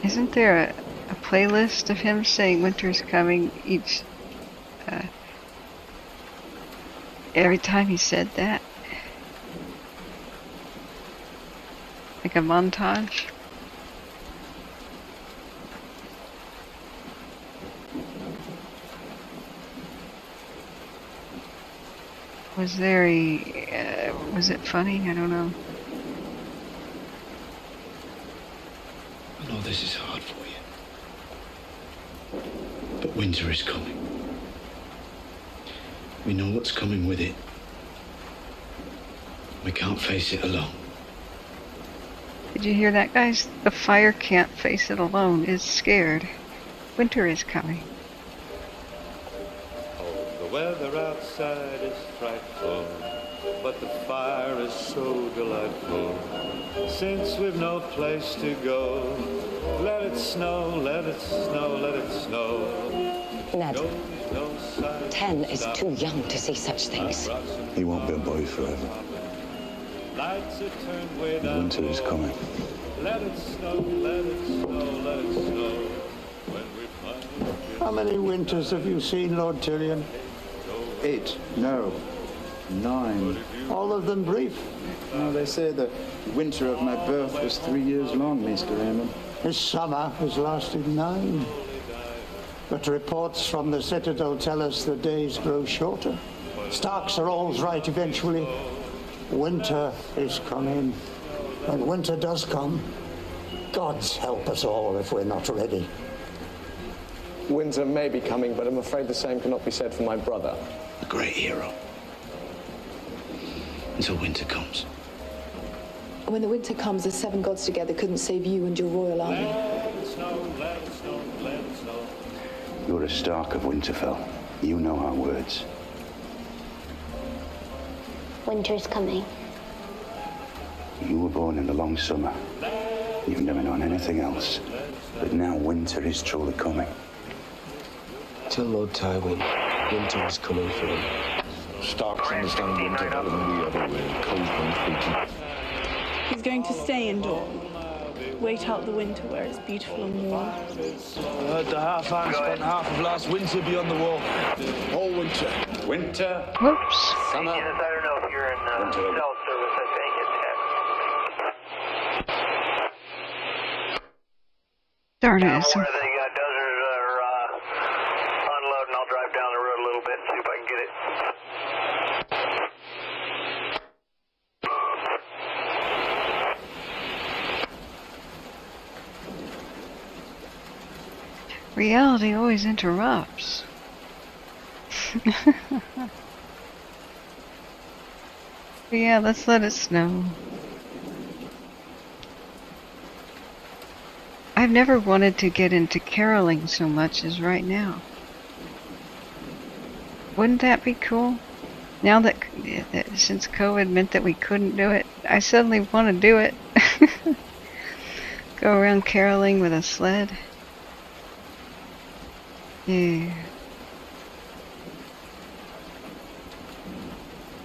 Isn't there a playlist of him saying winter's coming each every time he said that? Like a montage? Was there a was it funny? I don't know. I know this is hard for you, but winter is coming. We know what's coming with it. We can't face it alone. Did you hear that, guys? The fire can't face it alone. It's scared. Winter is coming. Oh, the weather outside is frightful, but the fire is so delightful. Since we've no place to go, let it snow, let it snow, let it snow. Ned, 10 is too young to see such things. He won't be a boy forever. Winter is coming. Let it snow, let it snow, let it snow. How many winters have you seen, Lord Tillian? 8, no, 9. All of them brief? Well, they say the winter of my birth was 3 years long, Mr. Raymond. This summer has lasted 9. But reports from the Citadel tell us the days grow shorter. Starks are always right eventually. Winter is coming. When winter does come, God's help us all if we're not ready. Winter may be coming, but I'm afraid the same cannot be said for my brother. A great hero. Until winter comes. When the winter comes, the 7 gods together couldn't save you and your royal army. Let it snow, let it snow, let it snow. You're a Stark of Winterfell. You know our words. Winter's coming. You were born in the long summer. You've never known anything else. But now winter is truly coming. Tell Lord Tywin, winter is coming for him. Starks understand winter better than we ever will. Coldman speaking. He's going to stay indoors. Wait out the winter where it's beautiful and warm. I heard the half-hand spent half of last winter beyond the wall. All winter. Winter. Whoops. Summer. Yes, I don't know if you're in cell service. I think it's Darn it. More they got dozers are unloading. I'll drive down the road a little bit and see if I can get it. Reality always interrupts. Yeah, let's let it snow. I've never wanted to get into caroling so much as right now. Wouldn't that be cool? Now that since COVID meant that we couldn't do it, I suddenly want to do it. Go around caroling with a sled. Yeah.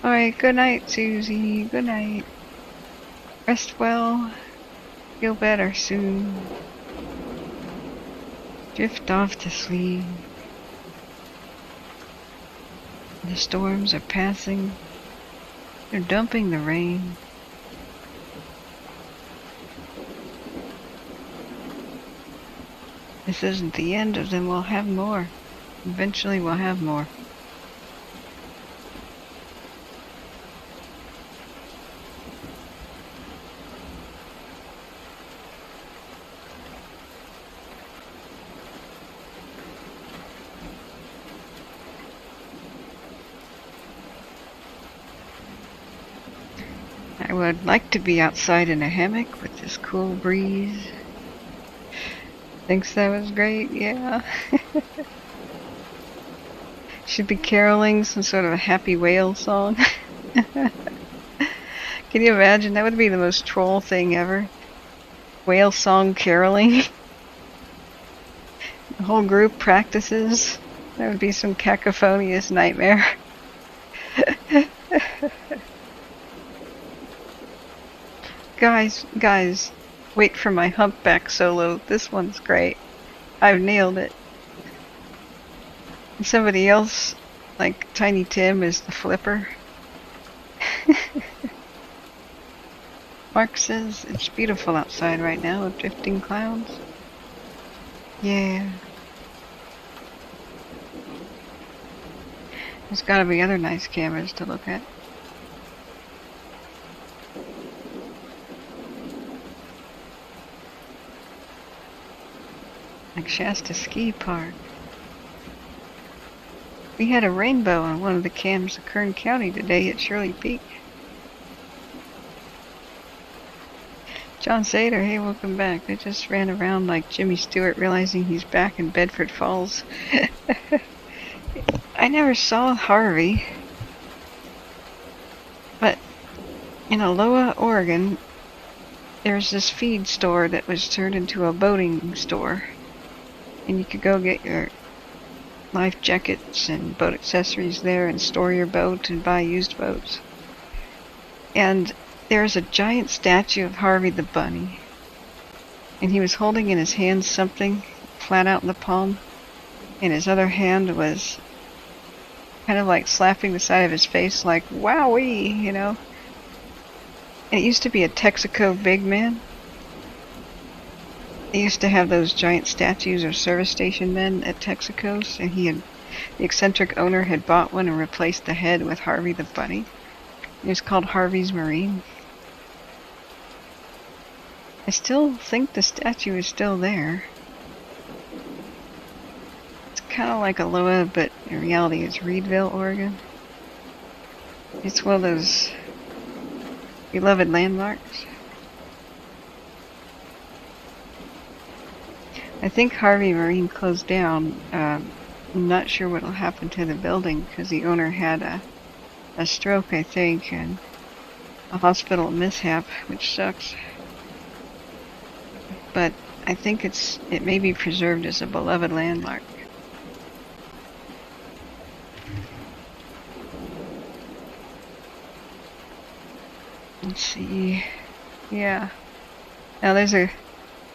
Alright, good night, Susie. Good night. Rest well. Feel better soon. Drift off to sleep. The storms are passing. They're dumping the rain. This isn't the end of them. We'll have more. Eventually we'll have more. I would like to be outside in a hammock with this cool breeze. Thinks that was great, yeah. Should be caroling some sort of a happy whale song. Can you imagine? That would be the most troll thing ever. Whale song caroling. The whole group practices. That would be some cacophonious nightmare. Guys, wait for my humpback solo. This one's great. I've nailed it. And somebody else, like Tiny Tim, is the flipper. Mark says it's beautiful outside right now with drifting clouds. Yeah. There's gotta be other nice cameras to look at. Like Shasta Ski Park. We had a rainbow on one of the cams of Kern County today at Shirley Peak. John Sater, hey, welcome back. I just ran around like Jimmy Stewart realizing he's back in Bedford Falls. I never saw Harvey. But in Aloha, Oregon, there's this feed store that was turned into a boating store. And you could go get your life jackets and boat accessories there and store your boat and buy used boats. And there's a giant statue of Harvey the Bunny. And he was holding in his hand something flat out in the palm. And his other hand was kind of like slapping the side of his face like, wowee, you know. And it used to be a Texaco big man. They used to have those giant statues of service station men at Texaco's, and the eccentric owner had bought one and replaced the head with Harvey the Bunny. It was called Harvey's Marine. I still think the statue is still there. It's kind of like Aloha, but in reality it's Reedville, Oregon. It's one of those beloved landmarks. I think Harvey Marine closed down. I'm not sure what will happen to the building because the owner had a stroke, I think, and a hospital mishap, which sucks. But I think it may be preserved as a beloved landmark. Let's see. Yeah.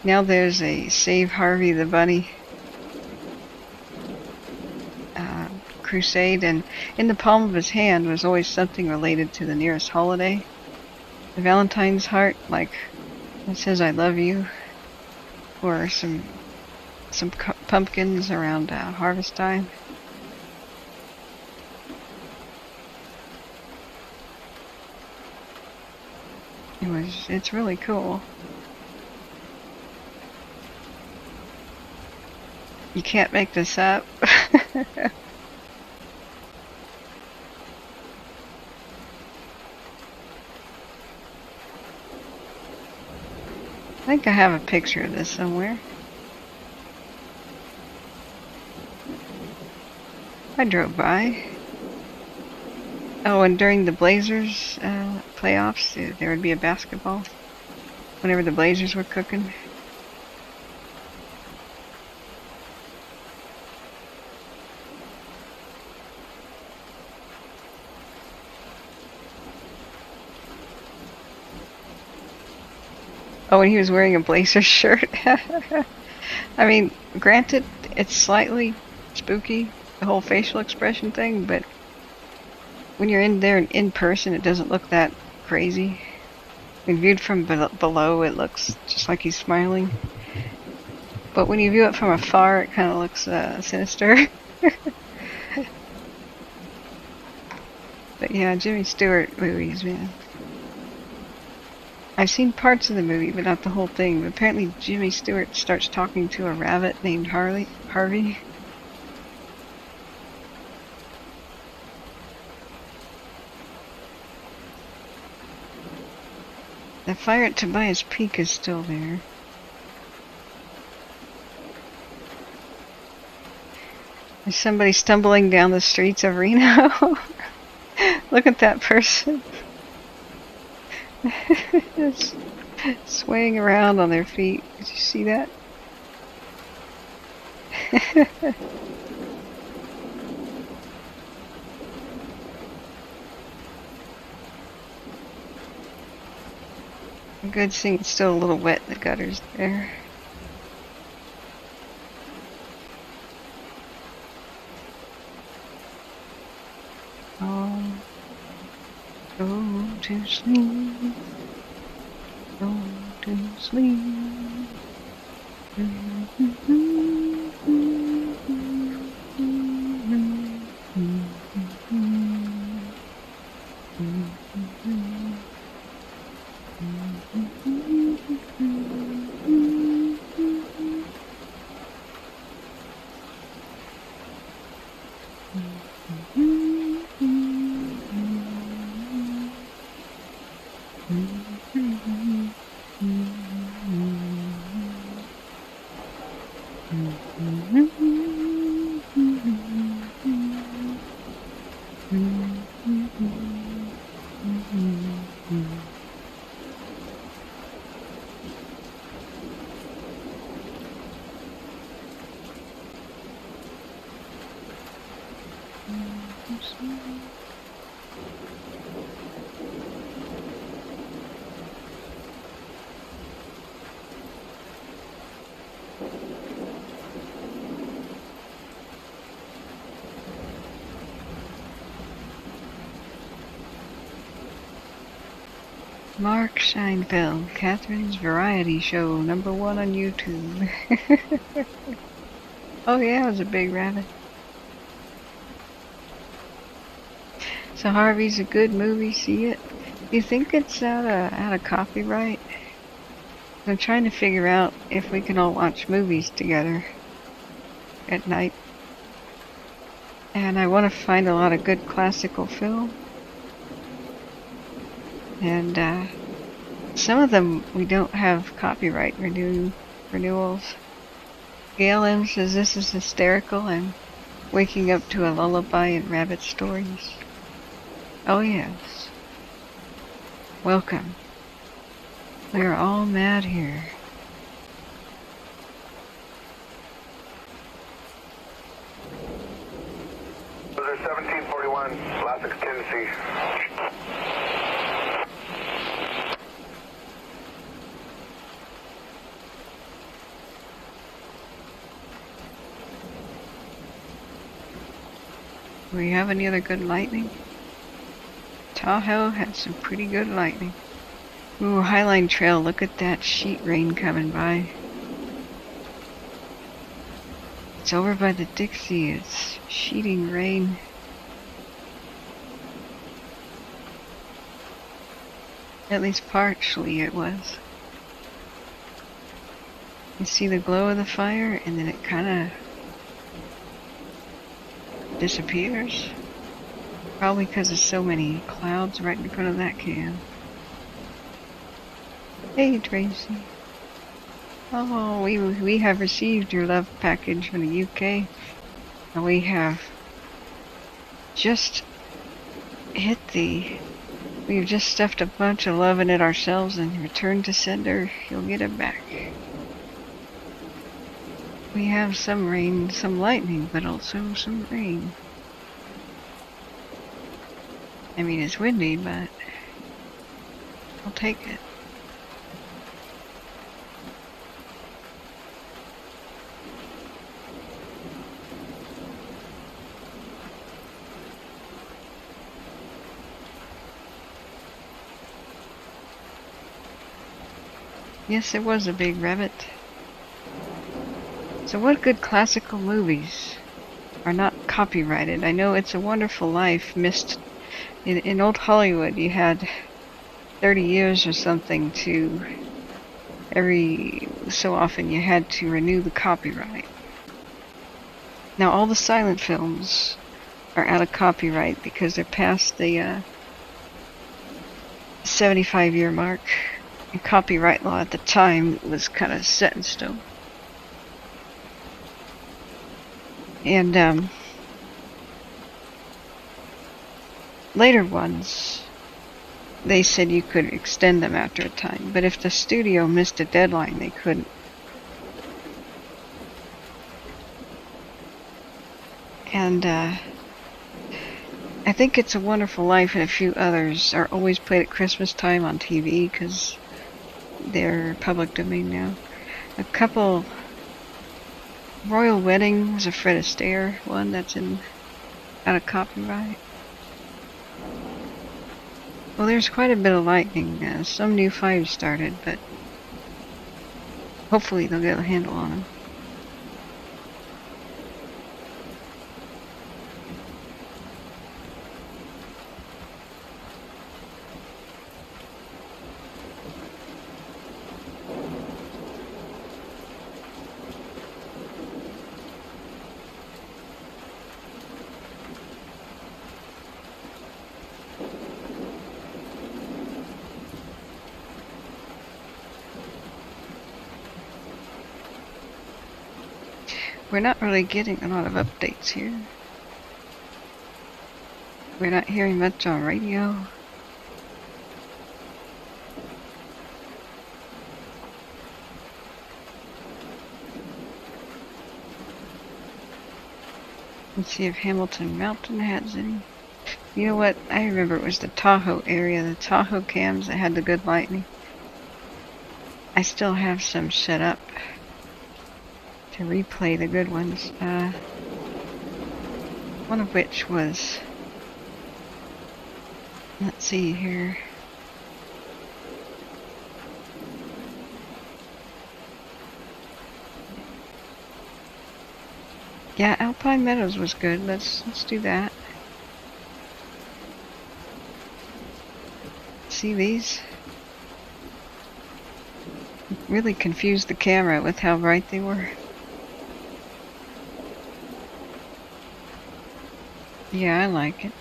Now there's a Save Harvey the Bunny crusade, and in the palm of his hand was always something related to the nearest holiday. The Valentine's heart, like it says I love you, or some some pumpkins around harvest time. It's really cool. You can't make this up. I think I have a picture of this somewhere. I drove by. Oh, and during the Blazers playoffs, there would be a basketball whenever the Blazers were cooking. Oh, and he was wearing a Blazer shirt. I mean, granted, it's slightly spooky, the whole facial expression thing, but when you're in there in person, it doesn't look that crazy. When viewed from below, it looks just like he's smiling. But when you view it from afar, it kind of looks sinister. But yeah, Jimmy Stewart movies, man. I've seen parts of the movie, but not the whole thing. But apparently Jimmy Stewart starts talking to a rabbit named Harvey. The fire at Tobias Peak is still there. There's somebody stumbling down the streets of Reno. Look at that person. Just swaying around on their feet. Did you see that? Good thing it's still a little wet in the gutters there. Oh, go to sleep. Go to sleep. Mark Scheinfeld, Kathryn's Variety Show, #1 on YouTube. Oh yeah, it was a big rabbit. So Harvey's a good movie, see it? Do you think it's out of copyright? I'm trying to figure out if we can all watch movies together at night. And I want to find a lot of good classical film. And some of them we don't have copyright renewals. Gail M says this is hysterical. I'm waking up to a lullaby and rabbit stories. Oh yes. Welcome. We are all mad here. There's 1741, Lassex, Tennessee. Do we have any other good lightning? Tahoe had some pretty good lightning. Ooh, Highline Trail, look at that sheet rain coming by. It's over by the Dixie. It's sheeting rain. At least partially it was. You see the glow of the fire, and then it kind of disappears. Probably because there's so many clouds right in front of that cam. Hey, Tracy. Oh, we have received your love package from the UK, and we have just we've just stuffed a bunch of love in it ourselves and returned to sender. You'll get it back. We have some rain, some lightning, but also some rain. I mean, it's windy, but I'll take it. Yes, it was a big rabbit. So what good classical movies are not copyrighted? I know It's a Wonderful Life missed. In old Hollywood, you had 30 years or something to, every so often you had to renew the copyright. Now all the silent films are out of copyright because they're past the 75-year mark. And copyright law at the time was kind of set in stone. And later ones, they said you could extend them after a time, but if the studio missed a deadline, they couldn't. And I think It's a Wonderful Life and a few others are always played at Christmas time on TV because they're public domain now. A couple, Royal Wedding was a Fred Astaire one that's out of copyright. Well, there's quite a bit of lightning. Some new fires started, but hopefully they'll get a handle on them. We're not really getting a lot of updates here. We're not hearing much on radio. Let's see if Hamilton Mountain has any. You know what? I remember it was the Tahoe area, the Tahoe cams that had the good lightning. I still have some set up to replay the good ones. One of which was, let's see here. Yeah, Alpine Meadows was good. Let's do that. See these? Really confused the camera with how bright they were. Yeah, I like it.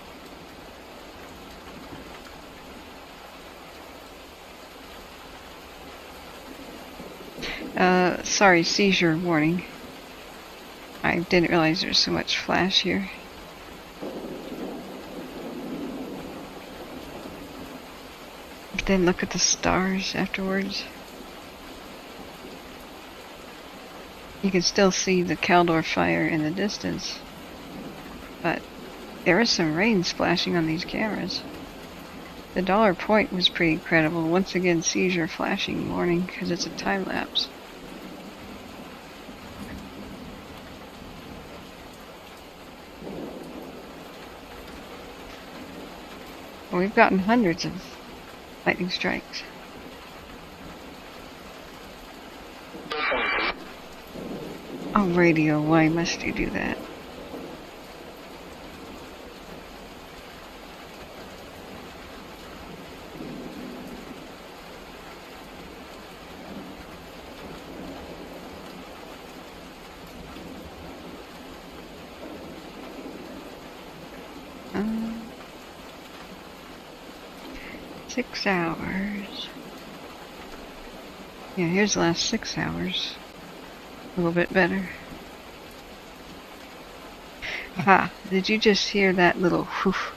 Sorry, seizure warning. I didn't realize there's so much flash here. But then look at the stars afterwards. You can still see the Caldor fire in the distance. But there is some rain splashing on these cameras. The dollar point was pretty incredible. Once again, seizure flashing warning because it's a time lapse. Well, we've gotten hundreds of lightning strikes. Oh, radio, why must you do that? Um, 6 hours. Yeah, here's the last 6 hours. A little bit better. Ah, did you just hear that little whoof?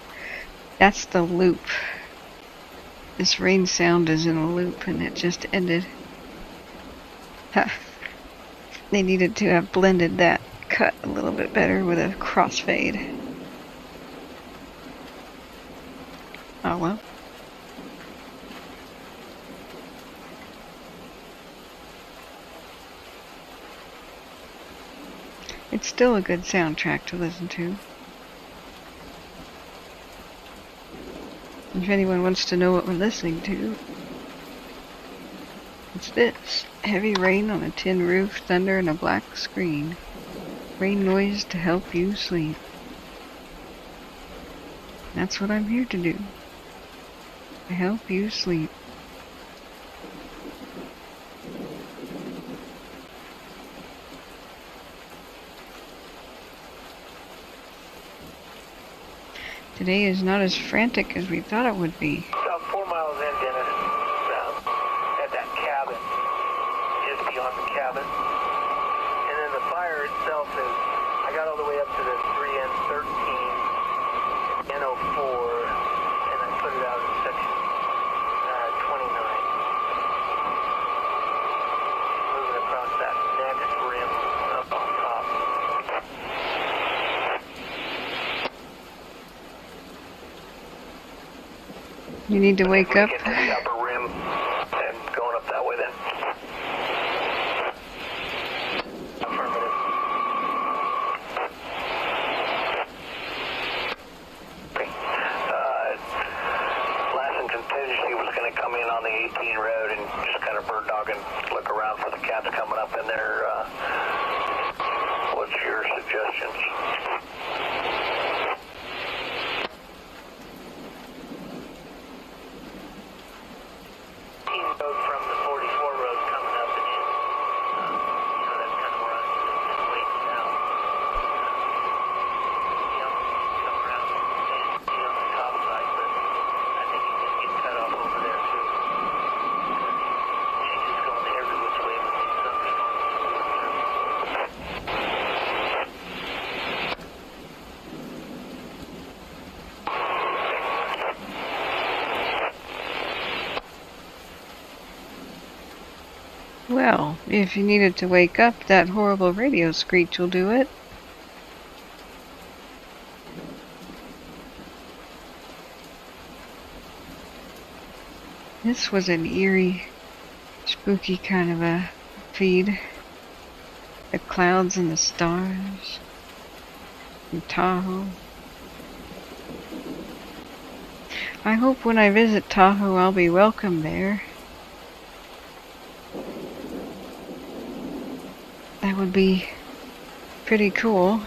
That's the loop. This rain sound is in a loop and it just ended. Ha. They needed to have blended that cut a little bit better with a crossfade. Oh well. It's still a good soundtrack to listen to. If anyone wants to know what we're listening to, it's this. Heavy rain on a tin roof, thunder and a black screen. Rain noise to help you sleep. That's what I'm here to do. To help you sleep. Today is not as frantic as we thought it would be. About 4 miles in, Dennis, at that cabin, just beyond the cabin. And then the fire itself is, I got all the way up to the 3N13, N04, and I put it out in section 29. Moving across that next rim up on top. You need to wake up. Get to the upper rim and going up that way then. Affirmative. Okay. Last in contingency was going to come in on the 18 road and just kind of bird dog and look around for the cats coming up in there. What's your suggestions? From the 44 road coming up and in, that's kind of where I'm waiting now. Come around and be on the top side, but I think he's going to get cut off over there too. She's just going every which way with these something on. Well, if you needed to wake up, that horrible radio screech will do it. This was an eerie, spooky kind of a feed. The clouds and the stars. And Tahoe. I hope when I visit Tahoe I'll be welcome there. That would be pretty cool.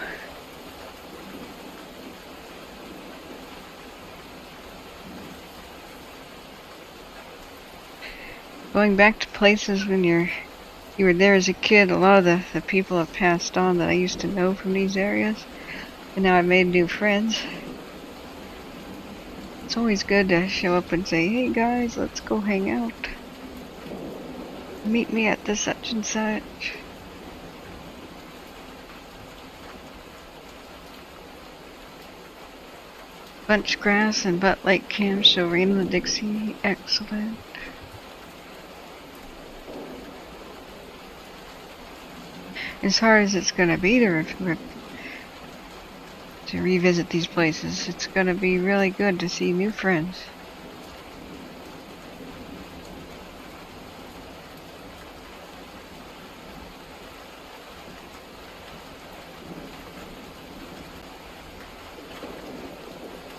Going back to places when you were there as a kid, a lot of the people have passed on that I used to know from these areas, and now I've made new friends. It's always good to show up and say, hey guys, let's go hang out. Meet me at the such and such. Bunch grass and Butt Lake Camp show rain in the Dixie. Excellent. As hard as it's going to be to revisit these places, it's going to be really good to see new friends.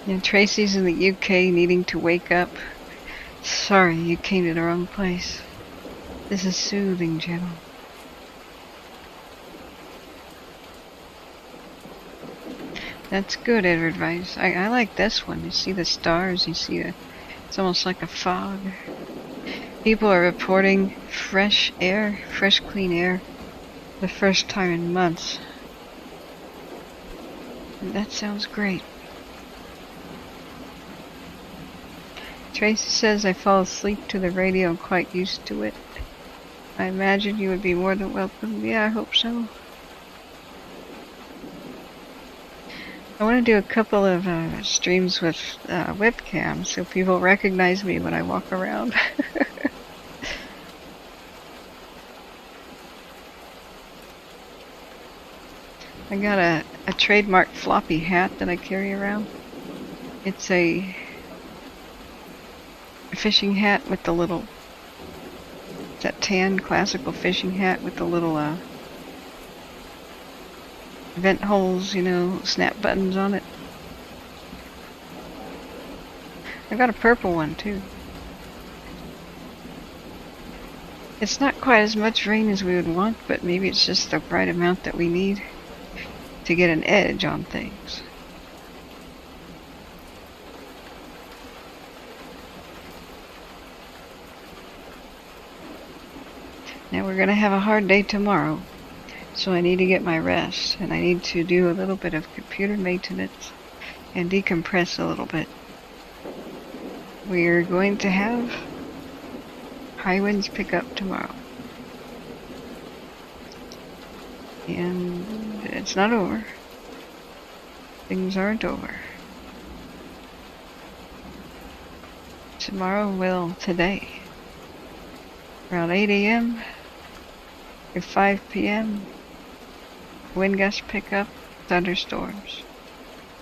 And Tracy's in the UK needing to wake up. Sorry, you came to the wrong place. This is soothing, gentle. That's good, Edward Rice. I like this one. You see the stars, you see it's almost like a fog. People are reporting fresh air, fresh clean air, the first time in months. And that sounds great. Tracy says I fall asleep to the radio. I'm quite used to it. I imagine you would be more than welcome. Yeah, I hope so. I want to do a couple of streams with webcams so people recognize me when I walk around. I got a trademark floppy hat that I carry around. It's a fishing hat with the little, that tan classical fishing hat with the little vent holes, you know, snap buttons on it. I got a purple one too. It's not quite as much rain as we would want, but maybe it's just the right amount that we need to get an edge on things. Now we're going to have a hard day tomorrow, so I need to get my rest, and I need to do a little bit of computer maintenance and decompress a little bit. We're going to have high winds pick up tomorrow. And it's not over. Things aren't over. Tomorrow will today. Around 8 a.m. to 5 p.m. wind gusts pick up, thunderstorms.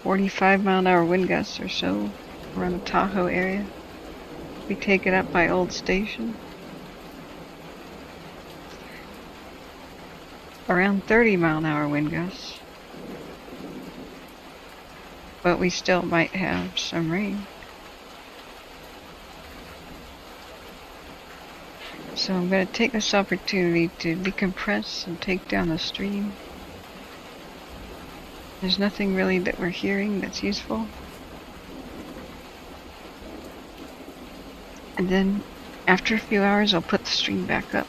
45-mile-an-hour wind gusts or so around the Tahoe area. We take it up by Old Station. Around 30-mile-an-hour wind gusts. But we still might have some rain. So I'm going to take this opportunity to decompress and take down the stream. There's nothing really that we're hearing that's useful. And then after a few hours I'll put the stream back up.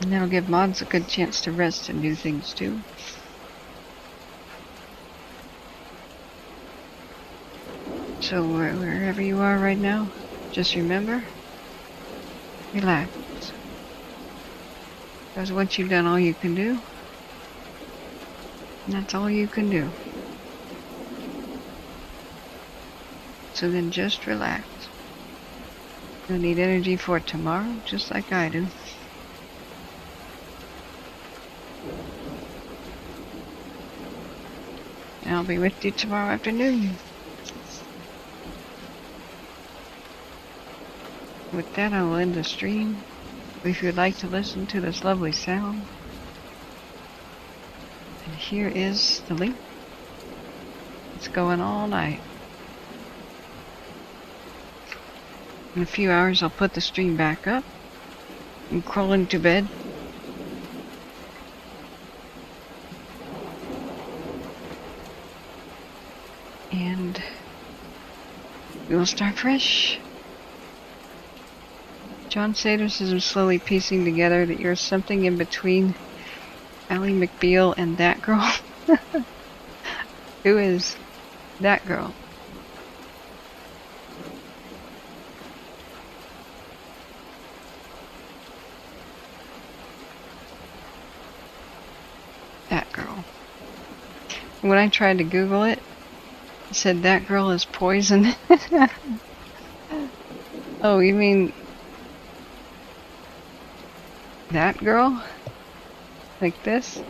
And that'll give mods a good chance to rest and do things too. So wherever you are right now, just remember, relax. Because once you've done all you can do, that's all you can do. So then just relax. You'll need energy for tomorrow, just like I do. And I'll be with you tomorrow afternoon. With that, I will end the stream. If you'd like to listen to this lovely sound, and here is the link. It's going all night. In a few hours, I'll put the stream back up and crawl into bed. And we will start fresh. John Sater says I'm slowly piecing together that you're something in between Ally McBeal and that girl. Who is that girl? That girl. When I tried to Google it, it said that girl is poison. Oh, you mean that girl? Like this?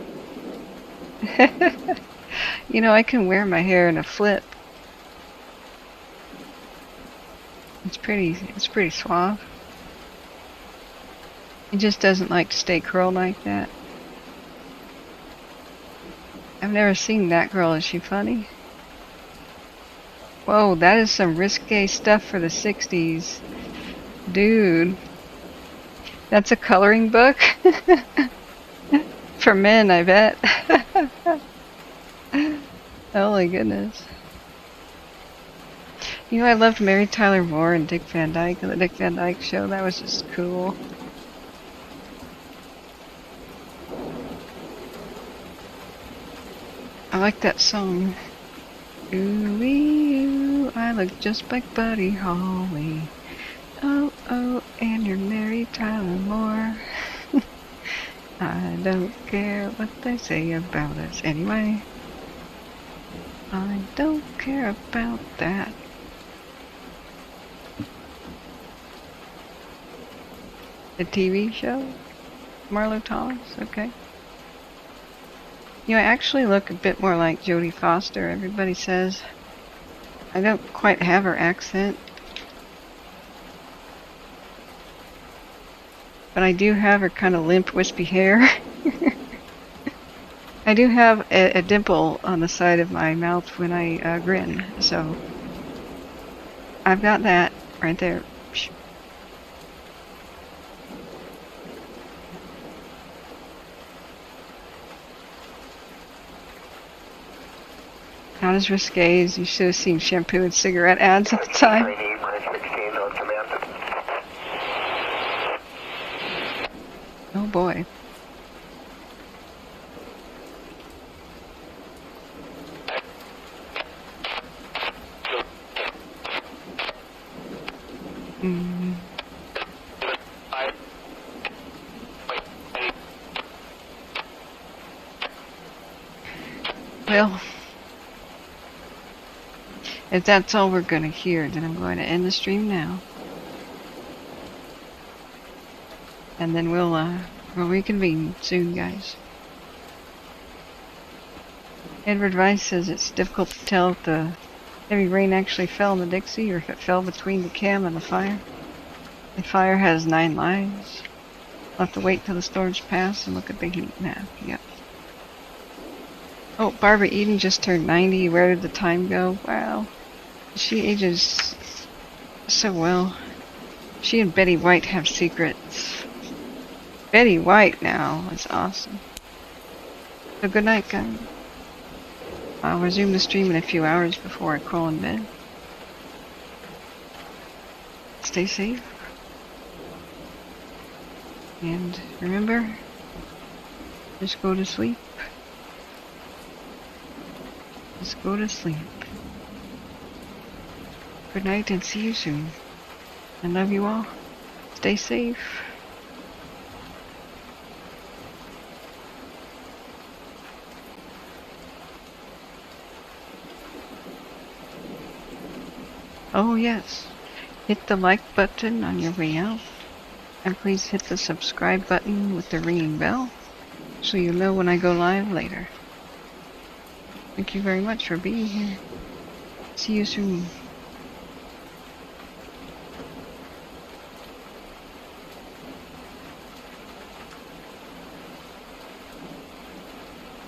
You know, I can wear my hair in a flip. It's pretty suave. It just doesn't like to stay curled like that. I've never seen that girl. Is she funny? Whoa, that is some risque stuff for the 60s. Dude. That's a coloring book? For men, I bet. Holy goodness. You know, I loved Mary Tyler Moore and Dick Van Dyke on the Dick Van Dyke Show. That was just cool. I like that song. Ooh, I look just like Buddy Holly. Oh, oh, and you're Mary Tyler Moore. I don't care what they say about us. Anyway, I don't care about that. The TV show? Marlo Thomas? Okay. You know, I actually look a bit more like Jodie Foster, everybody says. I don't quite have her accent. But I do have her kind of limp, wispy hair. I do have a dimple on the side of my mouth when I grin, so I've got that right there. Not as risque as you should have seen shampoo and cigarette ads at the time. Oh boy. Well, if that's all we're going to hear, then I'm going to end the stream now. And then we'll reconvene soon, guys. Edward Rice says it's difficult to tell if the heavy rain actually fell in the Dixie or if it fell between the cam and the fire. The fire has 9 lives. I'll have to wait till the storms pass and look at the heat map. Yep. Oh, Barbara Eden just turned 90. Where did the time go? Wow. She ages so well. She and Betty White have secrets. Betty White now is awesome. So good night, guys. I'll resume the stream in a few hours before I crawl in bed. Stay safe. And remember, just go to sleep. Just go to sleep. Good night and see you soon. I love you all. Stay safe. Oh yes, hit the like button on your way out. And please hit the subscribe button with the ringing bell so you'll know when I go live later. Thank you very much for being here. See you soon.